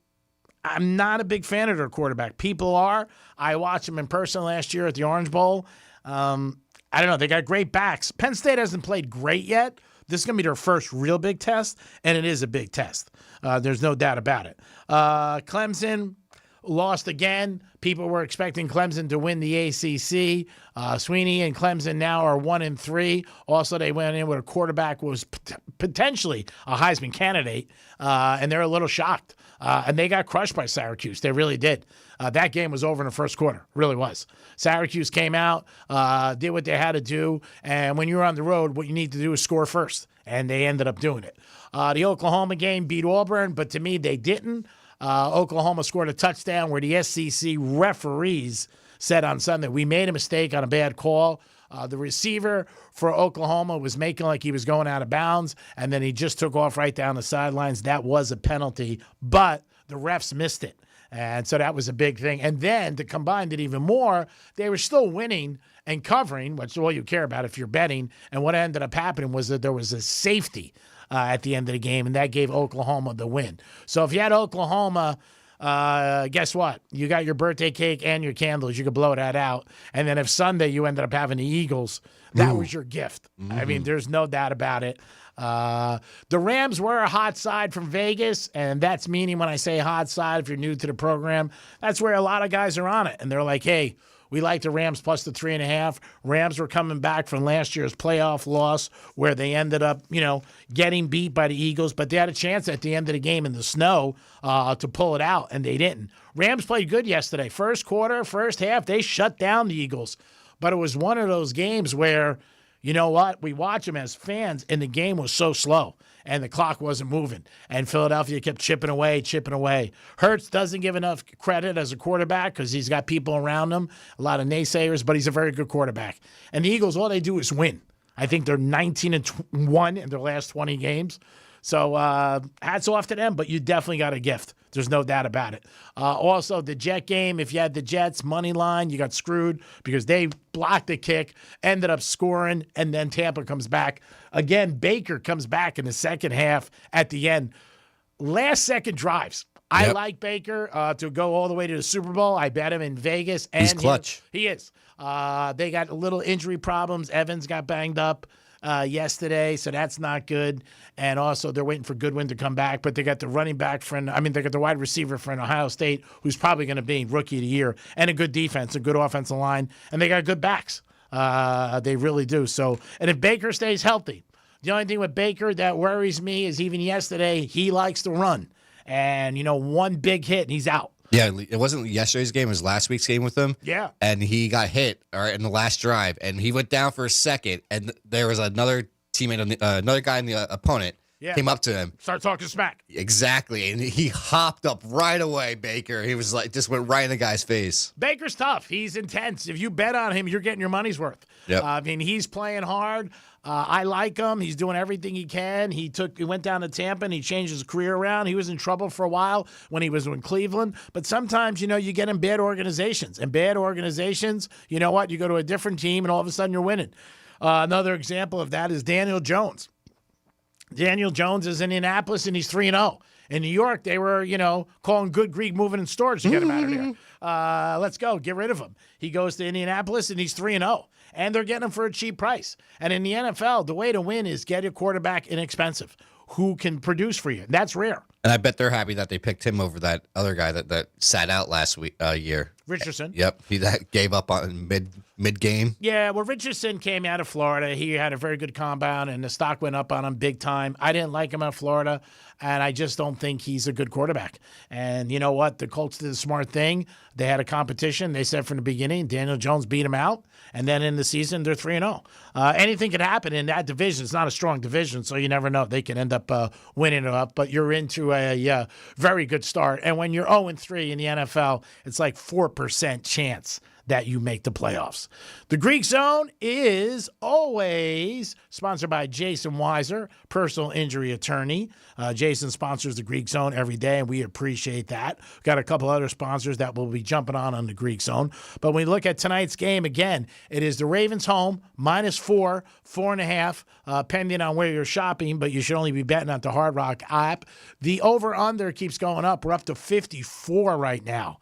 I'm not a big fan of their quarterback. People are. I watched them in person last year at the Orange Bowl. I don't know. They got great backs. Penn State hasn't played great yet. This is going to be their first real big test, and it is a big test. There's no doubt about it. Clemson lost again. People were expecting Clemson to win the ACC. Sweeney and Clemson now are 1-3. Also, they went in with a quarterback who was potentially a Heisman candidate, and they're a little shocked. And they got crushed by Syracuse. They really did. That game was over in the first quarter. Really was. Syracuse came out, did what they had to do, and when you're on the road, what you need to do is score first, and they ended up doing it. The Oklahoma game beat Auburn, but to me, they didn't. Oklahoma scored a touchdown where the SEC referees said on Sunday, we made a mistake on a bad call. The receiver for Oklahoma was making like he was going out of bounds, and then he just took off right down the sidelines. That was a penalty, but the refs missed it. And so that was a big thing. And then to combine it even more, they were still winning and covering, which is all you care about if you're betting. And what ended up happening was that there was a safety at the end of the game, and that gave Oklahoma the win. So if you had Oklahoma, guess what? You got your birthday cake and your candles. You could blow that out. And then if Sunday you ended up having the Eagles, that was your gift. Mm-hmm. I mean, there's no doubt about it. The Rams were a hot side from Vegas, and that's meaning when I say hot side, if you're new to the program, that's where a lot of guys are on it. And they're like, hey, we like the Rams plus the 3.5. Rams were coming back from last year's playoff loss where they ended up, getting beat by the Eagles, but they had a chance at the end of the game in the snow to pull it out, and they didn't. Rams played good yesterday. First quarter, first half, they shut down the Eagles. But it was one of those games where, you know what? We watch them as fans, and the game was so slow, and the clock wasn't moving. And Philadelphia kept chipping away. Hurts doesn't give enough credit as a quarterback because he's got people around him, a lot of naysayers, but he's a very good quarterback. And the Eagles, all they do is win. I think they're 19-1 in their last 20 games. So hats off to them, but you definitely got a gift. There's no doubt about it. Also, the Jet game, if you had the Jets money line, you got screwed because they blocked the kick, ended up scoring, and then Tampa comes back. Again, Baker comes back in the second half at the end. Last second drives. I like Baker to go all the way to the Super Bowl. I bet him in Vegas. And he's clutch. He is. They got a little injury problems. Evans got banged up yesterday, so that's not good. And also, they're waiting for Goodwin to come back, but they got the running back they got the wide receiver for Ohio State, who's probably going to be Rookie of the Year, and a good defense, a good offensive line, and they got good backs. They really do. So, and if Baker stays healthy, the only thing with Baker that worries me is even yesterday, he likes to run. And, one big hit, and he's out. Yeah, it wasn't yesterday's game. It was last week's game with him. Yeah. And he got hit in the last drive, and he went down for a second, and there was another teammate, another guy in the opponent, came up to him. Start talking smack. Exactly. And he hopped up right away, Baker. He was just went right in the guy's face. Baker's tough. He's intense. If you bet on him, you're getting your money's worth. Yep. He's playing hard. I like him. He's doing everything he can. He went down to Tampa and he changed his career around. He was in trouble for a while when he was in Cleveland. But sometimes, you get in bad organizations. And bad organizations, you know what? You go to a different team and all of a sudden you're winning. Another example of that is Daniel Jones. Daniel Jones is in Indianapolis and he's 3-0. In New York, they were, calling Good Greek moving and storage to get him out of there. Let's go. Get rid of him. He goes to Indianapolis and he's 3-0. And they're getting him for a cheap price. And in the NFL, the way to win is get a quarterback inexpensive who can produce for you. That's rare. And I bet they're happy that they picked him over that other guy that sat out last year. Richardson. Yep. That gave up on mid-game. Yeah, well, Richardson came out of Florida. He had a very good compound, and the stock went up on him big time. I didn't like him out of Florida, and I just don't think he's a good quarterback. And you know what? The Colts did a smart thing. They had a competition. They said from the beginning, Daniel Jones beat him out, and then in the season, they're 3-0. Anything could happen in that division. It's not a strong division, so you never know. They can end up winning it up, but you're into a very good start. And when you're 0-3 in the NFL, it's like 4% chance that you make the playoffs. The Greek Zone is always sponsored by Jason Weiser, personal injury attorney. Jason sponsors the Greek Zone every day, and we appreciate that. We've got a couple other sponsors that will be jumping on the Greek Zone. But when we look at tonight's game, again, it is the Ravens home, -4, 4.5, pending on where you're shopping, but you should only be betting on the Hard Rock app. The over-under keeps going up. We're up to 54 right now.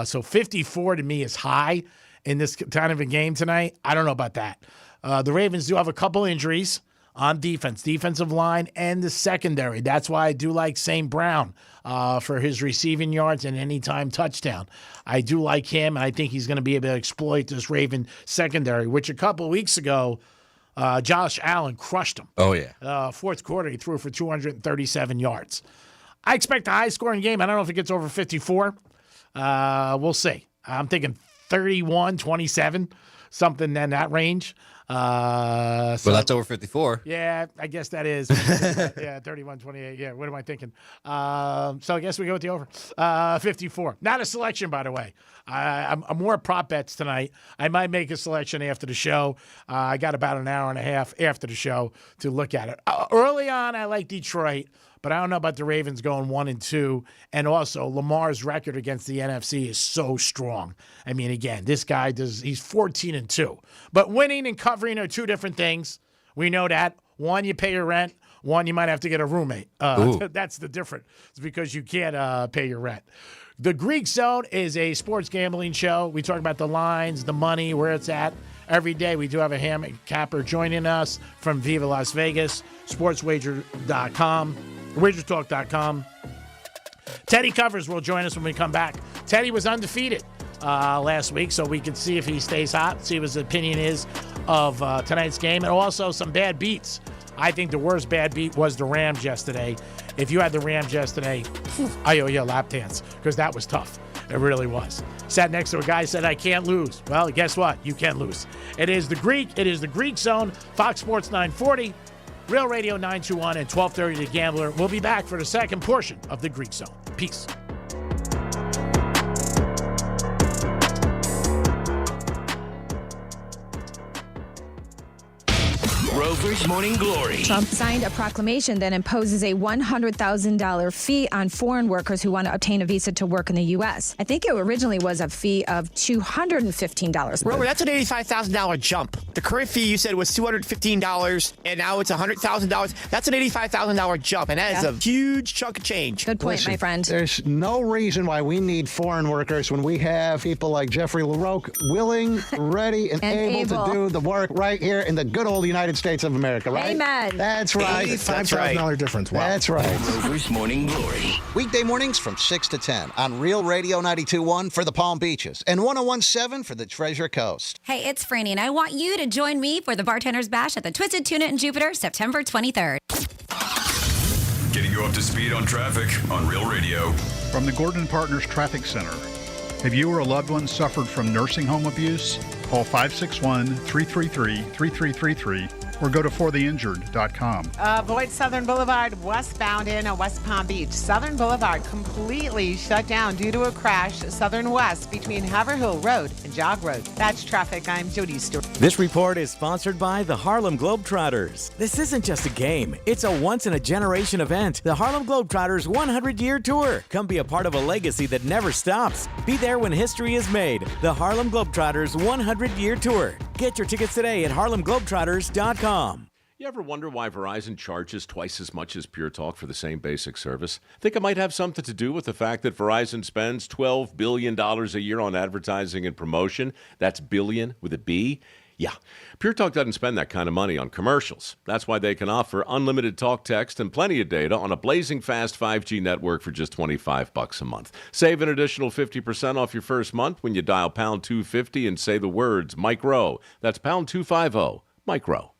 So 54 to me is high in this kind of a game tonight. I don't know about that. The Ravens do have a couple injuries on defense, defensive line, and the secondary. That's why I do like St. Brown for his receiving yards and anytime touchdown. I do like him, and I think he's going to be able to exploit this Raven secondary, which a couple of weeks ago, Josh Allen crushed him. Oh, yeah. Fourth quarter, he threw for 237 yards. I expect a high-scoring game. I don't know if it gets over 54. We'll see. I'm thinking 31-27, something in that range. Well, that's over 54. Yeah, I guess that is. Yeah, 31-28. Yeah, what am I thinking? So I guess we go with the over. 54. Not a selection, by the way. I'm more prop bets tonight. I might make a selection after the show. I got about an hour and a half after the show to look at it. Early on, I like Detroit. But I don't know about the Ravens going 1-2. And also, Lamar's record against the NFC is so strong. I mean, again, this guy he's 14-2. But winning and covering are two different things. We know that. One, you pay your rent. One, you might have to get a roommate. That's the difference. It's because you can't pay your rent. The Greek Zone is a sports gambling show. We talk about the lines, the money, where it's at. Every day we do have a handicapper joining us from Viva Las Vegas, sportswager.com. WagerTalk.com. Teddy Covers will join us when we come back. Teddy was undefeated last week, so we can see if he stays hot, see what his opinion is of tonight's game, and also some bad beats. I think the worst bad beat was the Rams yesterday. If you had the Rams yesterday, I owe you a lap dance, because that was tough. It really was. Sat next to a guy who said, I can't lose. Well, guess what? You can lose. It is the Greek Zone, Fox Sports 940. Real Radio 921 and 1230 The Gambler. We'll be back for the second portion of the Greek Zone. Peace. Grover's Morning Glory. Trump signed a proclamation that imposes a $100,000 fee on foreign workers who want to obtain a visa to work in the U.S. I think it originally was a fee of $215. Grover, that's an $85,000 jump. The current fee you said was $215, and now it's $100,000. That's an $85,000 jump, and that is a huge chunk of change. Good point, my friend. There's no reason why we need foreign workers when we have people like Jeffrey LaRoque willing, ready, and able to do the work right here in the good old United States of America, right? Amen. That's right. $85,000 difference. Wow. That's right. Grover's Morning Glory. Weekday mornings from 6 to 10 on Real Radio 92.1 for the Palm Beaches and 101.7 for the Treasure Coast. Hey, it's Franny, and I want you to join me for the Bartender's Bash at the Twisted Tuna in Jupiter, September 23rd. Getting you up to speed on traffic on Real Radio. From the Gordon Partners Traffic Center. Have you or a loved one suffered from nursing home abuse? Call 561-333-3333 or go to fortheinjured.com. Avoid Southern Boulevard westbound in West Palm Beach. Southern Boulevard completely shut down due to a crash Southern West between Haverhill Road and Jog Road. That's traffic. I'm Jody Stewart. This report is sponsored by the Harlem Globetrotters. This isn't just a game. It's a once-in-a-generation event. The Harlem Globetrotters 100-year tour. Come be a part of a legacy that never stops. Be there when history is made. The Harlem Globetrotters 100-year tour. Get your tickets today at harlemglobetrotters.com. You ever wonder why Verizon charges twice as much as Pure Talk for the same basic service? Think it might have something to do with the fact that Verizon spends $12 billion a year on advertising and promotion. That's billion with a B. Yeah, Pure Talk doesn't spend that kind of money on commercials. That's why they can offer unlimited talk, text, and plenty of data on a blazing fast 5G network for just $25 a month. Save an additional 50% off your first month when you dial pound 250 and say the words Micro. That's pound 250, Micro.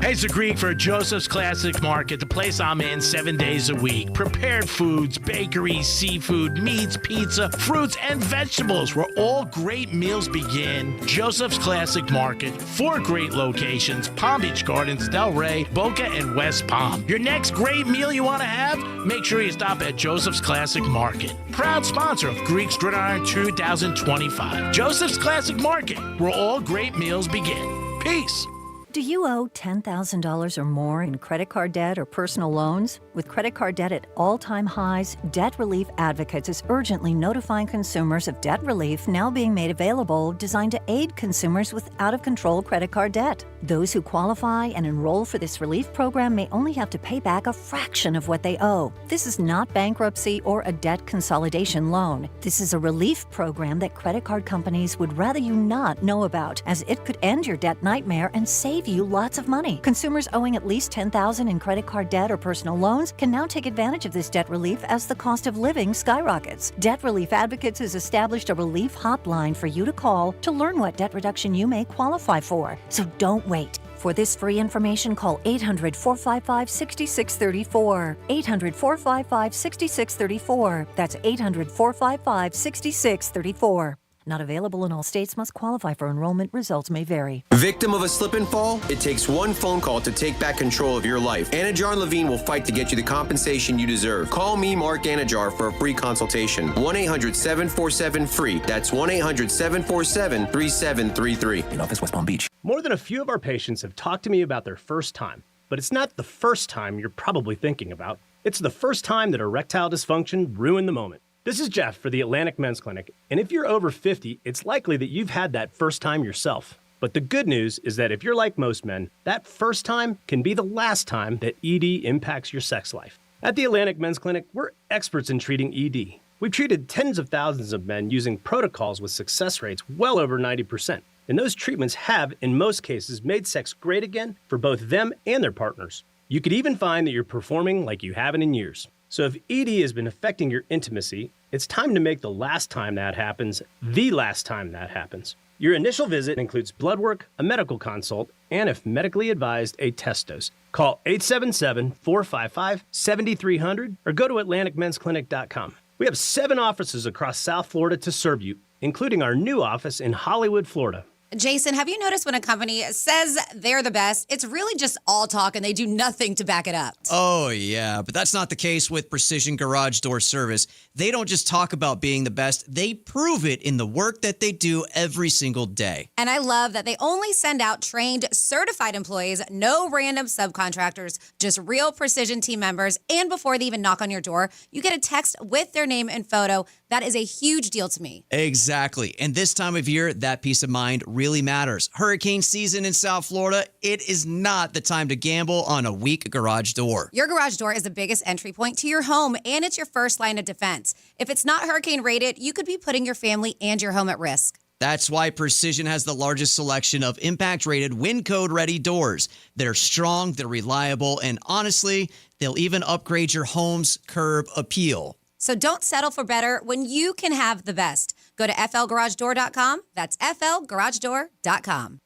Hey, it's the Greek for Joseph's Classic Market, the place I'm in 7 days a week. Prepared foods, bakeries, seafood, meats, pizza, fruits, and vegetables, where all great meals begin. Joseph's Classic Market, 4 great locations: Palm Beach Gardens, Delray, Boca, and West Palm. Your next great meal you want to have? Make sure you stop at Joseph's Classic Market. Proud sponsor of Greek's Gridiron 2025. Joseph's Classic Market, where all great meals begin. Peace. Do you owe $10,000 or more in credit card debt or personal loans? With credit card debt at all-time highs, Debt Relief Advocates is urgently notifying consumers of debt relief now being made available, designed to aid consumers with out-of-control credit card debt. Those who qualify and enroll for this relief program may only have to pay back a fraction of what they owe. This is not bankruptcy or a debt consolidation loan. This is a relief program that credit card companies would rather you not know about, as it could end your debt nightmare and save you lots of money. Consumers owing at least $10,000 in credit card debt or personal loans can now take advantage of this debt relief as the cost of living skyrockets. Debt Relief Advocates has established a relief hotline for you to call to learn what debt reduction you may qualify for. So don't wait. For this free information, call 800-455-6634. 800-455-6634. That's 800-455-6634. Not available in all states. Must qualify for enrollment. Results may vary. Victim of a slip and fall? It takes one phone call to take back control of your life. Anajar and Levine will fight to get you the compensation you deserve. Call me, Mark Anajar, for a free consultation. 1-800-747-FREE. That's 1-800-747-3733. In office, West Palm Beach. More than a few of our patients have talked to me about their first time. But it's not the first time you're probably thinking about. It's the first time that erectile dysfunction ruined the moment. This is Jeff for the Atlantic Men's Clinic, and if you're over 50, it's likely that you've had that first time yourself. But the good news is that if you're like most men, that first time can be the last time that ED impacts your sex life. At the Atlantic Men's Clinic, we're experts in treating ED. We've treated tens of thousands of men using protocols with success rates well over 90%. And those treatments have, in most cases, made sex great again for both them and their partners. You could even find that you're performing like you haven't in years. So if ED has been affecting your intimacy, it's time to make the last time that happens the last time that happens. Your initial visit includes blood work, a medical consult, and if medically advised, a test dose. Call 877-455-7300 or go to AtlanticMen'sClinic.com. We have 7 offices across South Florida to serve you, including our new office in Hollywood, Florida. Jason, have you noticed when a company says they're the best, it's really just all talk and they do nothing to back it up? Oh, yeah, but that's not the case with Precision Garage Door Service. They don't just talk about being the best, they prove it in the work that they do every single day. And I love that they only send out trained, certified employees, no random subcontractors, just real Precision team members. And before they even knock on your door, you get a text with their name and photo. That is a huge deal to me. Exactly. And this time of year, that peace of mind really matters. Hurricane season in South Florida, it is not the time to gamble on a weak garage door. Your garage door is the biggest entry point to your home, and it's your first line of defense. If it's not hurricane rated, you could be putting your family and your home at risk. That's why Precision has the largest selection of impact-rated, wind code-ready doors. They're strong, they're reliable, and honestly, they'll even upgrade your home's curb appeal. So don't settle for better when you can have the best. Go to flgaragedoor.com. That's flgaragedoor.com.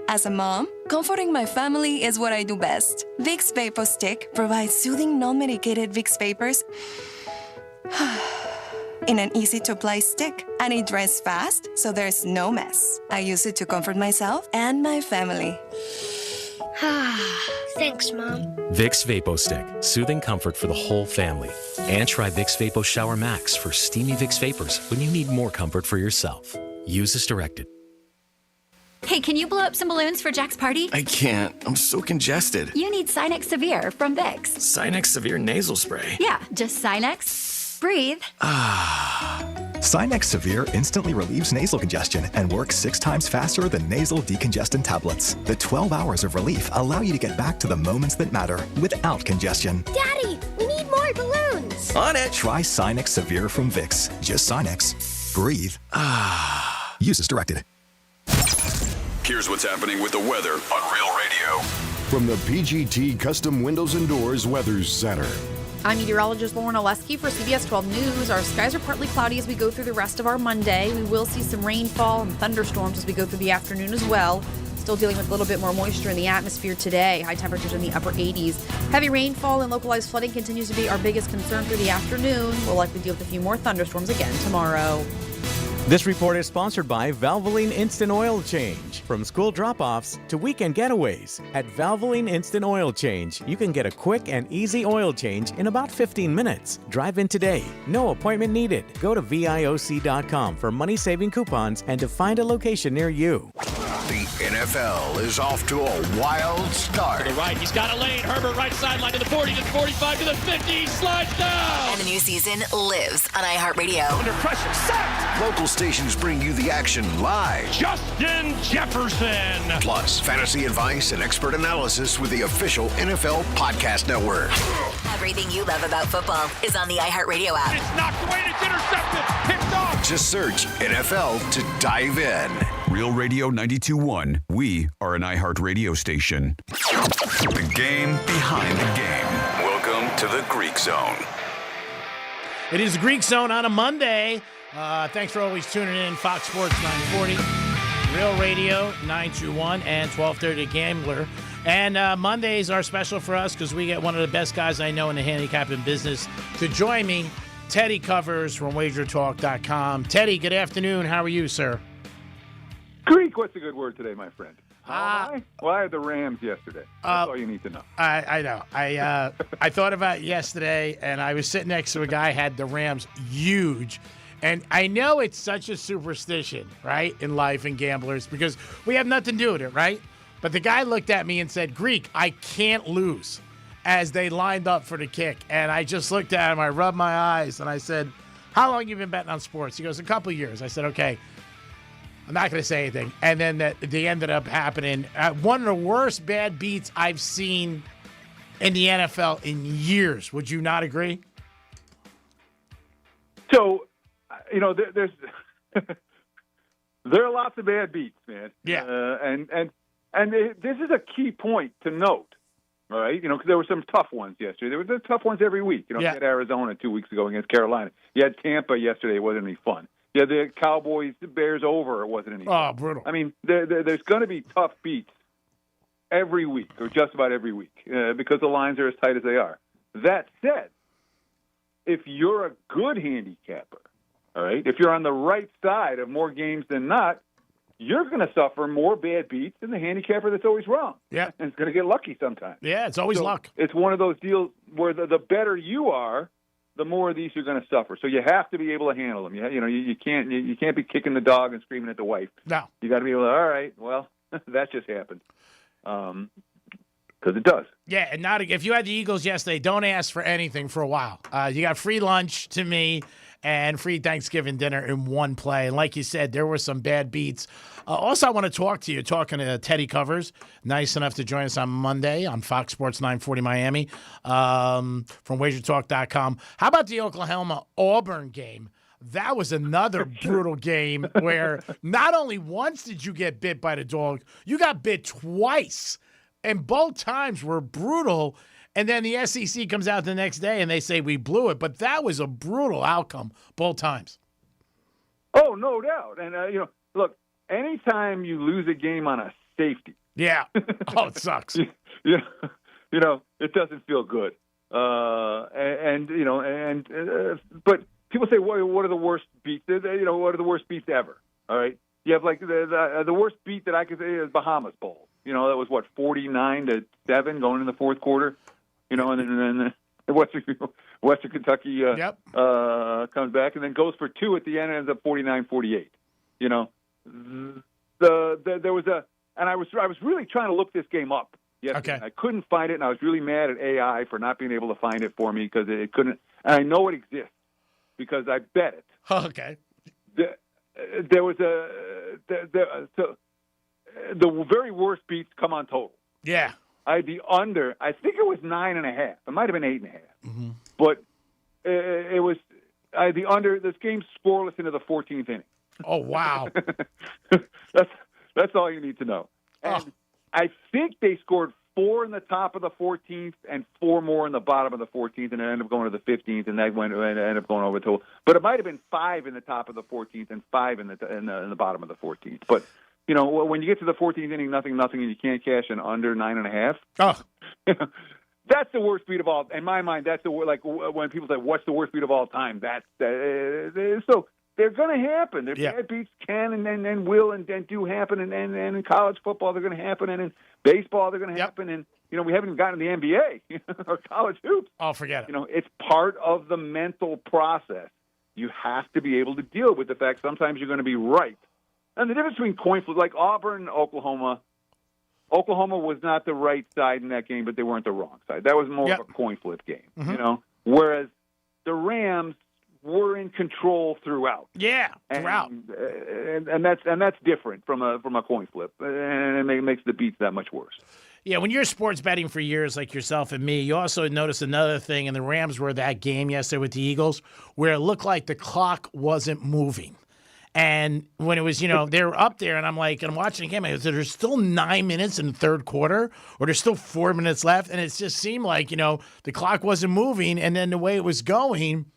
As a mom, comforting my family is what I do best. Vicks Vapor Stick provides soothing, non-medicated Vicks vapors in an easy-to-apply stick, and it dries fast, so there's no mess. I use it to comfort myself and my family. Thanks, Mom. Vicks Vapo Stick, soothing comfort for the whole family. And try Vicks Vapo Shower Max for steamy Vicks Vapors when you need more comfort for yourself. Use as directed. Hey, can you blow up some balloons for Jack's party? I can't. I'm so congested. You need Sinex Severe from Vicks. Sinex Severe nasal spray. Yeah, just Sinex. Breathe. Sinex Severe instantly relieves nasal congestion and works 6 times faster than nasal decongestant tablets. The 12 hours of relief allow you to get back to the moments that matter without congestion. Daddy, we need more balloons. On it! Try Sinex Severe from Vicks. Just Sinex. Breathe. Use as directed. Here's what's happening with the weather on Real Radio. From the PGT Custom Windows and Doors Weather Center. I'm meteorologist Lauren Oleski for CBS 12 News. Our skies are partly cloudy as we go through the rest of our Monday. We will see some rainfall and thunderstorms as we go through the afternoon as well. Still dealing with a little bit more moisture in the atmosphere today. High temperatures in the upper 80s. Heavy rainfall and localized flooding continues to be our biggest concern through the afternoon. We'll likely deal with a few more thunderstorms again tomorrow. This report is sponsored by Valvoline Instant Oil Change. From school drop-offs to weekend getaways, at Valvoline Instant Oil Change, you can get a quick and easy oil change in about 15 minutes. Drive in today. No appointment needed. Go to VIOC.com for money-saving coupons and to find a location near you. The NFL is off to a wild start. To the right, he's got a lane. Herbert right sideline to the 40, to the 45, to the 50, slides down. And the new season lives on iHeartRadio. Under pressure, sacked. Local stations bring you the action live. Justin Jefferson. Plus, fantasy advice and expert analysis with the official NFL Podcast Network. Everything you love about football is on the iHeartRadio app. It's knocked away and it's intercepted. Picked off. Just search NFL to dive in. Real Radio 92.1. We are an iHeart radio station. The game behind the game. Welcome to the Greek Zone. It is the Greek Zone on a Monday. Thanks for always tuning in. Fox Sports 940, Real Radio 921, and 1230 Gambler. And Mondays are special for us because we get one of the best guys I know in the handicapping business to join me. Teddy Covers from WagerTalk.com. Teddy, good afternoon. How are you, sir? Greek, what's a good word today, my friend? Well, I had the Rams yesterday. That's all you need to know. I know. I thought about it yesterday, and I was sitting next to a guy who had the Rams huge. And I know it's such a superstition, right, in life and gamblers, because we have nothing to do with it, right? But the guy looked at me and said, Greek, I can't lose, as they lined up for the kick. And I just looked at him, I rubbed my eyes, and I said, how long you been betting on sports? He goes, a couple of years. I said, okay. I'm not going to say anything. And then they ended up happening. One of the worst bad beats I've seen in the NFL in years. Would you not agree? So, there's there are lots of bad beats, man. Yeah. This is a key point to note. All right, because there were some tough ones yesterday. There were tough ones every week. You had Arizona 2 weeks ago against Carolina. You had Tampa yesterday. It wasn't any fun. Yeah, the Cowboys, the Bears over. It wasn't any fun. Oh, brutal. I mean, there's going to be tough beats every week, or just about every week, because the lines are as tight as they are. That said, if you're a good handicapper, all right, if you're on the right side of more games than not, you're going to suffer more bad beats than the handicapper that's always wrong. Yeah. And it's going to get lucky sometimes. Yeah, it's always luck. It's one of those deals where the better you are, the more of these you're going to suffer. So you have to be able to handle them. You can't be kicking the dog and screaming at the wife. No. You got to be able to, all right, well, that just happened. Because it does. Yeah, and if you had the Eagles yesterday, don't ask for anything for a while. You got free lunch to me and free Thanksgiving dinner in one play. And like you said, there were some bad beats. Also, I want to talk to you, talking to Teddy Covers, nice enough to join us on Monday on Fox Sports 940 Miami from WagerTalk.com. How about the Oklahoma-Auburn game? That was another brutal game where not only once did you get bit by the dog, you got bit twice. And both times were brutal. And then the SEC comes out the next day and they say we blew it. But that was a brutal outcome both times. Oh, no doubt. And, look, anytime you lose a game on a safety. Yeah. Oh, it sucks. It doesn't feel good. But people say, what are the worst beats? What are the worst beats ever? All right. You have like the worst beat that I could say is Bahamas Bowl. That was 49-7 going in the fourth quarter. And then Western Kentucky comes back and then goes for two at the end and ends up 49-48. There was and I was really trying to look this game up yesterday. Okay. I couldn't find it, and I was really mad at AI for not being able to find it for me because it couldn't. And I know it exists because I bet it. Okay. There was the very worst beats come on total. Yeah. I had the under. I think it was 9.5. It might have been 8.5. Mm-hmm. But it was I had the under. This game's scoreless into the 14th inning. Oh wow. That's all you need to know. And I think they scored 4 in the top of the 14th and 4 more in the bottom of the 14th, and it ended up going to the 15th, and that ended up going over total. But it might have been 5 in the top of the 14th and 5 in the bottom of the 14th. But when you get to the 14th inning, nothing, and you can't cash an under 9.5. Oh. That's the worst beat of all. In my mind, that's when people say, "What's the worst beat of all time?" So they're going to happen. Bad beats can and will and do happen, and in college football they're going to happen, and in baseball they're going to happen, and we haven't even gotten to the NBA or college hoops. Oh, forget it. It's part of the mental process. You have to be able to deal with the fact sometimes you're going to be right. And the difference between coin flips, like Auburn and Oklahoma was not the right side in that game, but they weren't the wrong side. That was more of a coin flip game, Whereas the Rams were in control throughout. Yeah, throughout. And that's different from a coin flip, and it makes the beats that much worse. Yeah, when you're sports betting for years like yourself and me, you also notice another thing, and the Rams were that game yesterday with the Eagles, where it looked like the clock wasn't moving. And when it was, they were up there, and I'm watching the game. I said, there's still 9 minutes in the third quarter, or there's still 4 minutes left. And it just seemed like, the clock wasn't moving. And then the way it was going,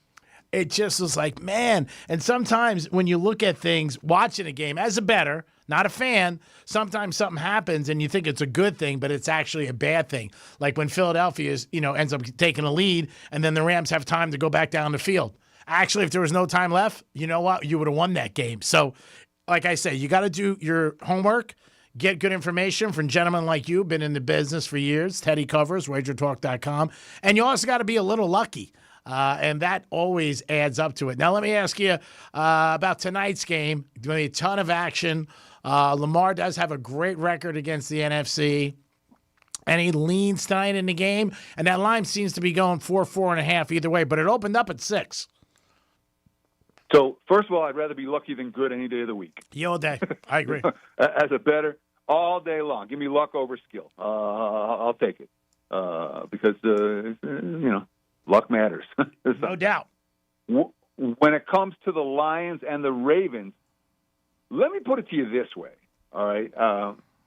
it just was like, man. And sometimes when you look at things, watching a game as a bettor, not a fan, sometimes something happens and you think it's a good thing, but it's actually a bad thing. Like when Philadelphia ends up taking a lead, and then the Rams have time to go back down the field. Actually, if there was no time left, you know what? You would have won that game. So, like I say, you got to do your homework, get good information from gentlemen like you, been in the business for years, Teddy Covers, WagerTalk.com. And you also got to be a little lucky, and that always adds up to it. Now, let me ask you about tonight's game. There's going to be a ton of action. Lamar does have a great record against the NFC. And he leans tonight in the game, and that line seems to be going 4.5 either way, but it opened up at 6. So, first of all, I'd rather be lucky than good any day of the week. All day. I agree. As a bettor, all day long. Give me luck over skill. I'll take it because, luck matters. No doubt. When it comes to the Lions and the Ravens, let me put it to you this way, all right?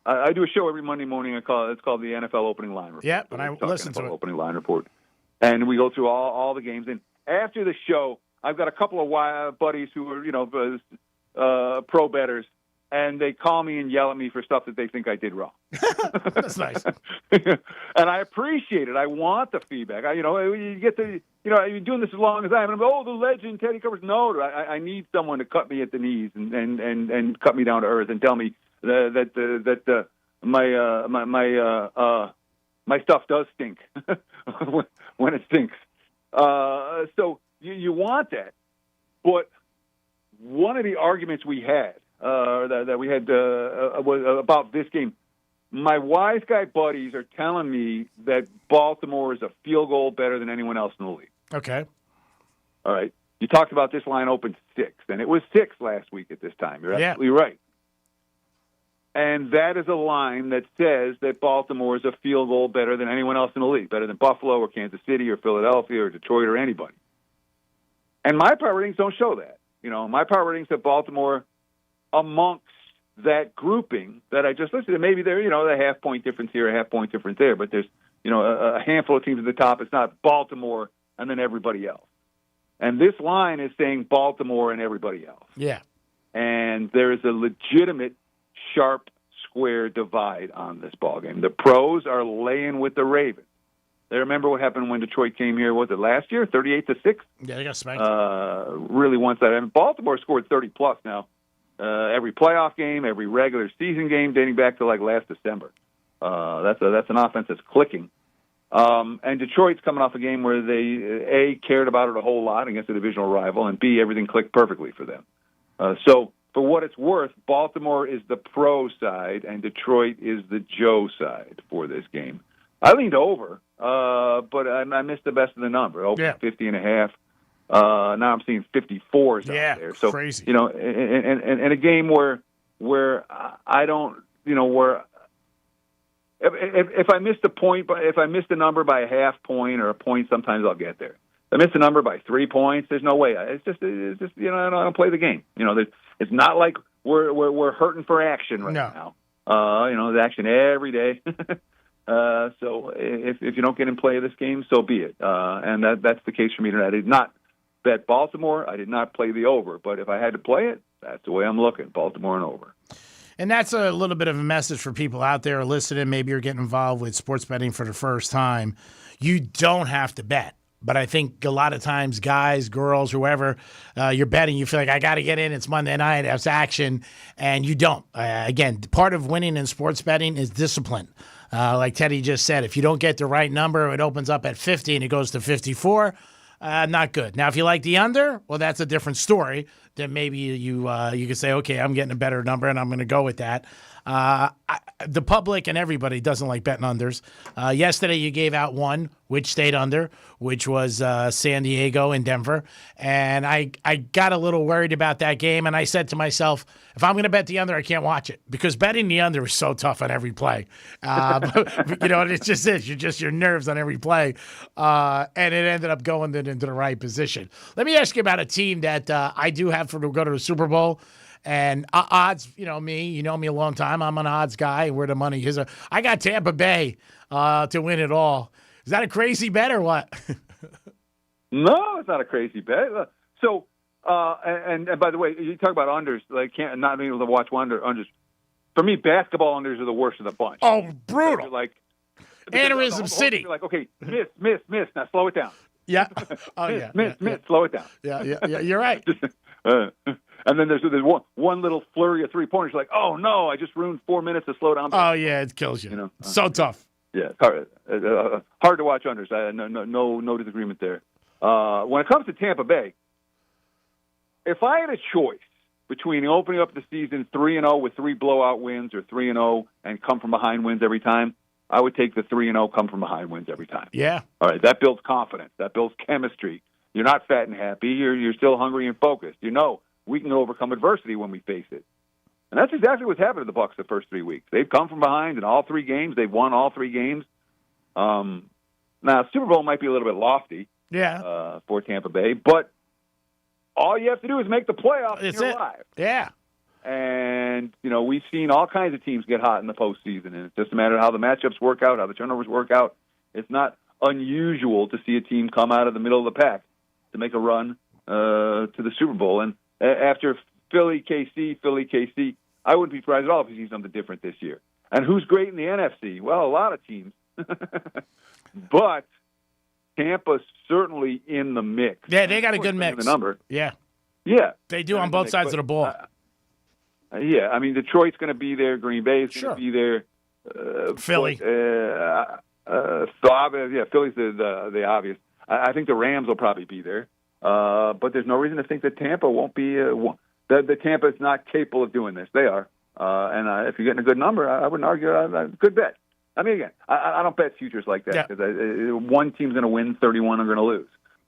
I do a show every Monday morning. It's called the NFL Opening Line Report. Yeah, and I listen to it. Opening Line Report. And we go through all the games. And after the show, I've got a couple of buddies who are, pro bettors, and they call me and yell at me for stuff that they think I did wrong. That's nice. And I appreciate it. I want the feedback. You get to, I've been doing this as long as I am. And I'm, the legend, Teddy Covers. No, I need someone to cut me at the knees and cut me down to earth and tell me that my stuff does stink when it stinks. So you want that. But one of the arguments we had, that we had was about this game. My wise guy buddies are telling me that Baltimore is a field goal better than anyone else in the league. Okay. All right. You talked about this line opened 6, and it was 6 last week at this time. You're absolutely right. And that is a line that says that Baltimore is a field goal better than anyone else in the league, better than Buffalo or Kansas City or Philadelphia or Detroit or anybody. And my power ratings don't show that. My power ratings have Baltimore amongst that grouping that I just listed. Maybe they're, a half-point difference here, a half-point difference there, but there's, a handful of teams at the top. It's not Baltimore and then everybody else. And this line is saying Baltimore and everybody else. Yeah. And there is a legitimate sharp square divide on this ballgame. The pros are laying with the Ravens. They remember what happened when Detroit came here, was it last year, 38-6? Yeah, they got spanked. Really one-sided. I mean, Baltimore scored 30-plus now. Every playoff game, every regular season game dating back to like last December. That's an offense that's clicking. And Detroit's coming off a game where they, A, cared about it a whole lot against a divisional rival, and B, everything clicked perfectly for them. So for what it's worth, Baltimore is the pro side and Detroit is the Joe side for this game. I leaned over, but I missed the best of the number. 50.5. Now I'm seeing 54s out there. So crazy. In a game where I don't, where if I missed a point, if I missed a number by a half point or a point, sometimes I'll get there. If I miss a number by 3 points, there's no way. It's just I don't play the game. It's not like we're hurting for action right now. There's action every day. So if you don't get in play of this game, so be it. And that's the case for me tonight. I did not bet Baltimore. I did not play the over. But if I had to play it, that's the way I'm looking, Baltimore and over. And that's a little bit of a message for people out there listening. Maybe you're getting involved with sports betting for the first time. You don't have to bet. But I think a lot of times guys, girls, whoever, you're betting, you feel like, I got to get in. It's Monday night. It's action. And you don't. Again, part of winning in sports betting is discipline. Like Teddy just said, if you don't get the right number, it opens up at 50 and it goes to 54. Not good. Now, if you like the under, well, that's a different story. Then maybe you can say, okay, I'm getting a better number and I'm going to go with that. The public and everybody doesn't like betting unders. Yesterday you gave out one, which stayed under, which was San Diego and Denver. And I got a little worried about that game, and I said to myself, if I'm going to bet the under, I can't watch it, because betting the under is so tough on every play. It just is. Your nerves on every play. And it ended up going into the right position. Let me ask you about a team that I do have to go to the Super Bowl. And odds, you know me a long time. I'm an odds guy. Where the money is, I got Tampa Bay to win it all. Is that a crazy bet or what? No, it's not a crazy bet. So, and by the way, you talk about unders. Like, not being able to watch unders. For me, basketball unders are the worst of the bunch. Oh, brutal! Like Aneurysm City. Like, okay, miss. Now slow it down. Yeah. Oh yeah. Miss. Slow it down. Yeah. You're right. And then there's one little flurry of 3 pointers. Like, oh no, I just ruined 4 minutes to slow down. Oh yeah, it kills you. So tough. Yeah, it's hard to watch unders. No disagreement there. When it comes to Tampa Bay, if I had a choice between opening up the season 3-0 with 3 blowout wins or 3-0 and come from behind wins every time, I would take the 3-0 come from behind wins every time. Yeah. All right, that builds confidence. That builds chemistry. You're not fat and happy. You're still hungry and focused. We can overcome adversity when we face it. And that's exactly what's happened to the Bucs the first 3 weeks. They've come from behind in all 3 games. They've won all 3 games. Now, Super Bowl might be a little bit lofty for Tampa Bay, but all you have to do is make the playoffs and you're alive. Yeah. And, we've seen all kinds of teams get hot in the postseason, and it's just a matter of how the matchups work out, how the turnovers work out. It's not unusual to see a team come out of the middle of the pack to make a run to the Super Bowl. And after Philly, KC, I wouldn't be surprised at all if you see something different this year. And who's great in the NFC? Well, a lot of teams. But Tampa's certainly in the mix. Yeah, they got a good mix. The number. Yeah. Yeah. They do on both sides of the ball. Yeah, I mean, Detroit's going to be there. Green Bay's going to be there. Philly. Philly's the obvious. I think the Rams will probably be there. But there's no reason to think that Tampa won't be. The Tampa is not capable of doing this. They are. And if you're getting a good number, I wouldn't argue. Good bet. I mean, again, I don't bet futures like that because one team's going to win, 31 are going to lose.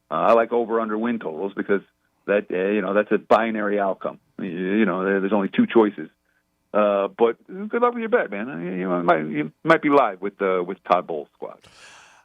I like over/under win totals because that's a binary outcome. There's only two choices. But good luck with your bet, man. You might be live with Todd Bowles' squad.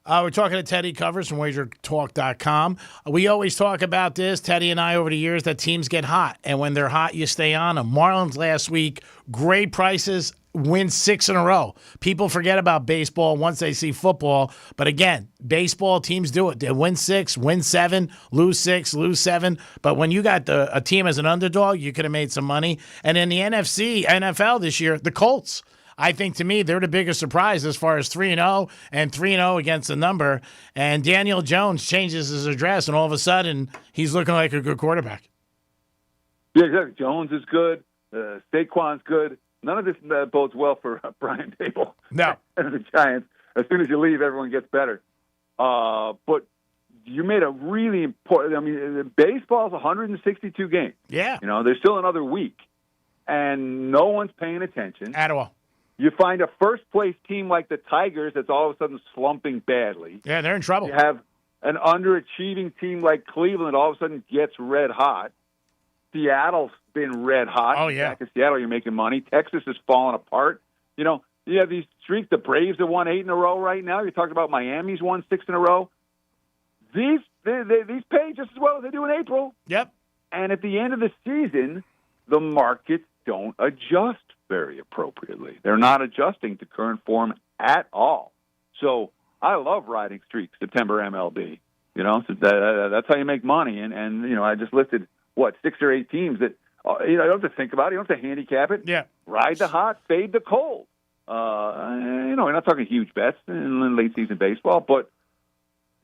We're talking to Teddy Covers from WagerTalk.com. We always talk about this, Teddy and I, over the years, that teams get hot. And when they're hot, you stay on them. Marlins last week, great prices, win 6 in a row. People forget about baseball once they see football. But again, baseball teams do it. They win 6, win 7, lose 6, lose 7. But when you got a team as an underdog, you could have made some money. And in the NFL this year, the Colts. I think, to me, they're the biggest surprise as far as 3-0 and 3-0 against the number. And Daniel Jones changes his address, and all of a sudden, he's looking like a good quarterback. Yeah, exactly. Jones is good. Saquon's good. None of this bodes well for Brian Dable. No. And the Giants. As soon as you leave, everyone gets better. But you made a really important – I mean, baseball's 162 games. Yeah. There's still another week. And no one's paying attention. At all. You find a first-place team like the Tigers that's all of a sudden slumping badly. Yeah, they're in trouble. You have an underachieving team like Cleveland all of a sudden gets red hot. Seattle's been red hot. Oh, yeah. Back in Seattle, you're making money. Texas is falling apart. You have these streaks. The Braves have won 8 in a row right now. You're talking about Miami's won 6 in a row. These pay just as well as they do in April. Yep. And at the end of the season, the markets don't adjust very appropriately. They're not adjusting to current form at all. So I love riding streaks, September MLB. So that's how you make money. And I just listed, 6 or 8 teams that, you don't have to think about it. You don't have to handicap it. Yeah. Ride the hot, fade the cold. We're not talking huge bets in late season baseball, but,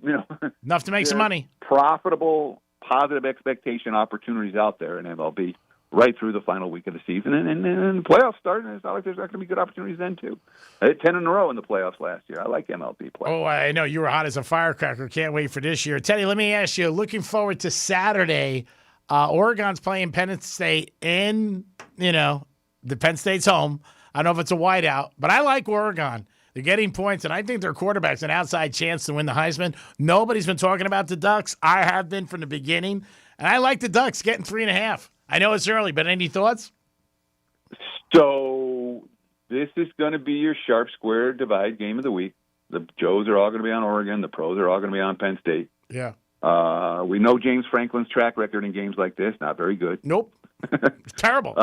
enough to make some money. Profitable, positive expectation opportunities out there in MLB. Right through the final week of the season. And the playoffs start, and it's not like there's not going to be good opportunities then, too. I hit 10 in a row in the playoffs last year. I like MLB playoffs. Oh, I know. You were hot as a firecracker. Can't wait for this year. Teddy, let me ask you, looking forward to Saturday, Oregon's playing Penn State in, the Penn State's home. I don't know if it's a whiteout, but I like Oregon. They're getting points, and I think their quarterback's an outside chance to win the Heisman. Nobody's been talking about the Ducks. I have been from the beginning, and I like the Ducks getting 3.5. I know it's early, but any thoughts? So this is going to be your sharp square divide game of the week. The Joes are all going to be on Oregon. The pros are all going to be on Penn State. Yeah. We know James Franklin's track record in games like this. Not very good. Nope. It's terrible.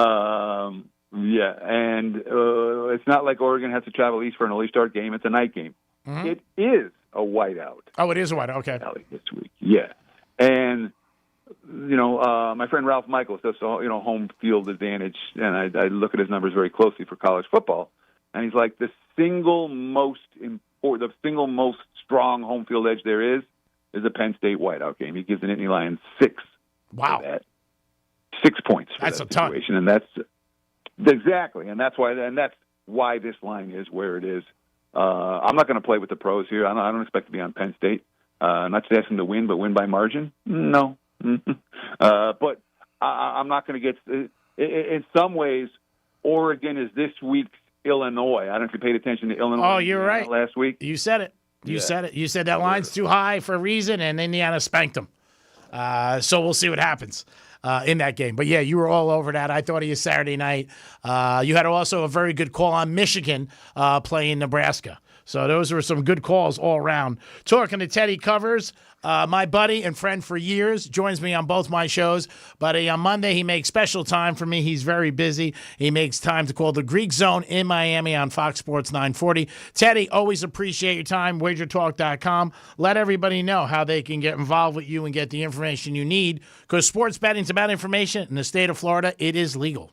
Yeah, and it's not like Oregon has to travel east for an early start game. It's a night game. Mm-hmm. It is a whiteout. Oh, it is a whiteout. Okay. This week. Yeah. And my friend Ralph Michaels does home field advantage, and I look at his numbers very closely for college football, and he's like the single most strong home field edge there is a Penn State whiteout game. He gives the Nittany Lions 6. Wow, for that. 6 points. For that's that a ton. Situation, and that's exactly, and that's why this line is where it is. I'm not going to play with the pros here. I don't expect to be on Penn State. I'm not asking to win, but win by margin. No. But I'm not going to get. In some ways, Oregon is this week's Illinois. I don't know if you paid attention to Illinois. Oh, you're right. Last week, you said it. You said it. You said that line's too high for a reason, and Indiana spanked them. So we'll see what happens in that game. But yeah, you were all over that. I thought of you Saturday night. You had also a very good call on Michigan playing Nebraska. So those were some good calls all around. Talking to Teddy Covers, my buddy and friend for years, joins me on both my shows. But on Monday, he makes special time for me. He's very busy. He makes time to call the Greek Zone in Miami on Fox Sports 940. Teddy, always appreciate your time. WagerTalk.com. Let everybody know how they can get involved with you and get the information you need. Because sports betting's about information. In the state of Florida, it is legal.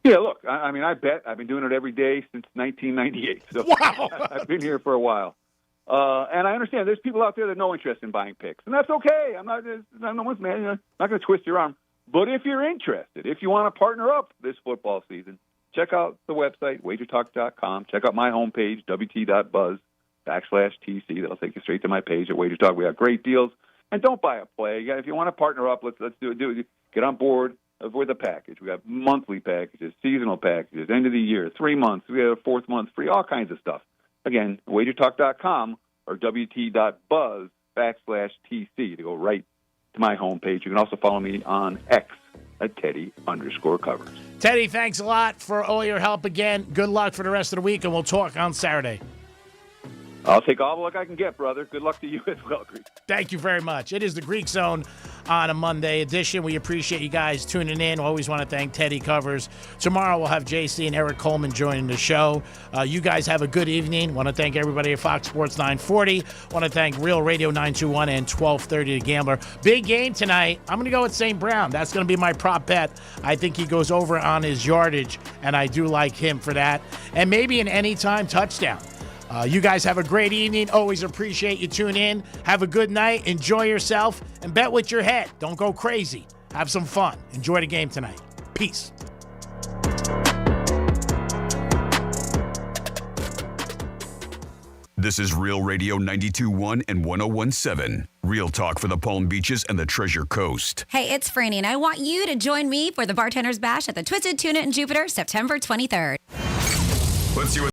Yeah, look, I mean, I bet. I've been doing it every day since 1998. So wow. I've been here for a while. And I understand there's people out there that have no interest in buying picks, and that's okay. I'm no one's man. I'm not going to twist your arm. But if you're interested, if you want to partner up this football season, check out the website, wagertalk.com. Check out my homepage, wt.buzz/TC. That'll take you straight to my page at Wager Talk. We have great deals. And don't buy a play. If you want to partner up, let's do it. Get on board with a package. We have monthly packages, seasonal packages, end of the year, 3 months. We have a 4th month free, all kinds of stuff. Again, wagertalk.com or wt.buzz/TC to go right to my homepage. You can also follow me on X at Teddy_covers. Teddy, thanks a lot for all your help again. Good luck for the rest of the week, and we'll talk on Saturday. I'll take all the luck I can get, brother. Good luck to you as well, Greek. Thank you very much. It is the Greek Zone on a Monday edition. We appreciate you guys tuning in. Always want to thank Teddy Covers. Tomorrow we'll have JC and Eric Coleman joining the show. You guys have a good evening. Want to thank everybody at Fox Sports 940. Want to thank Real Radio 921 and 1230 The Gambler. Big game tonight. I'm going to go with St. Brown. That's going to be my prop bet. I think he goes over on his yardage, and I do like him for that. And maybe an anytime touchdown. You guys have a great evening. Always appreciate you tuning in. Have a good night. Enjoy yourself. And bet with your head. Don't go crazy. Have some fun. Enjoy the game tonight. Peace. This is Real Radio 92.1 and 101.7. Real talk for the Palm Beaches and the Treasure Coast. Hey, it's Franny, and I want you to join me for the Bartender's Bash at the Twisted Tuna in Jupiter, September 23rd. Let's see what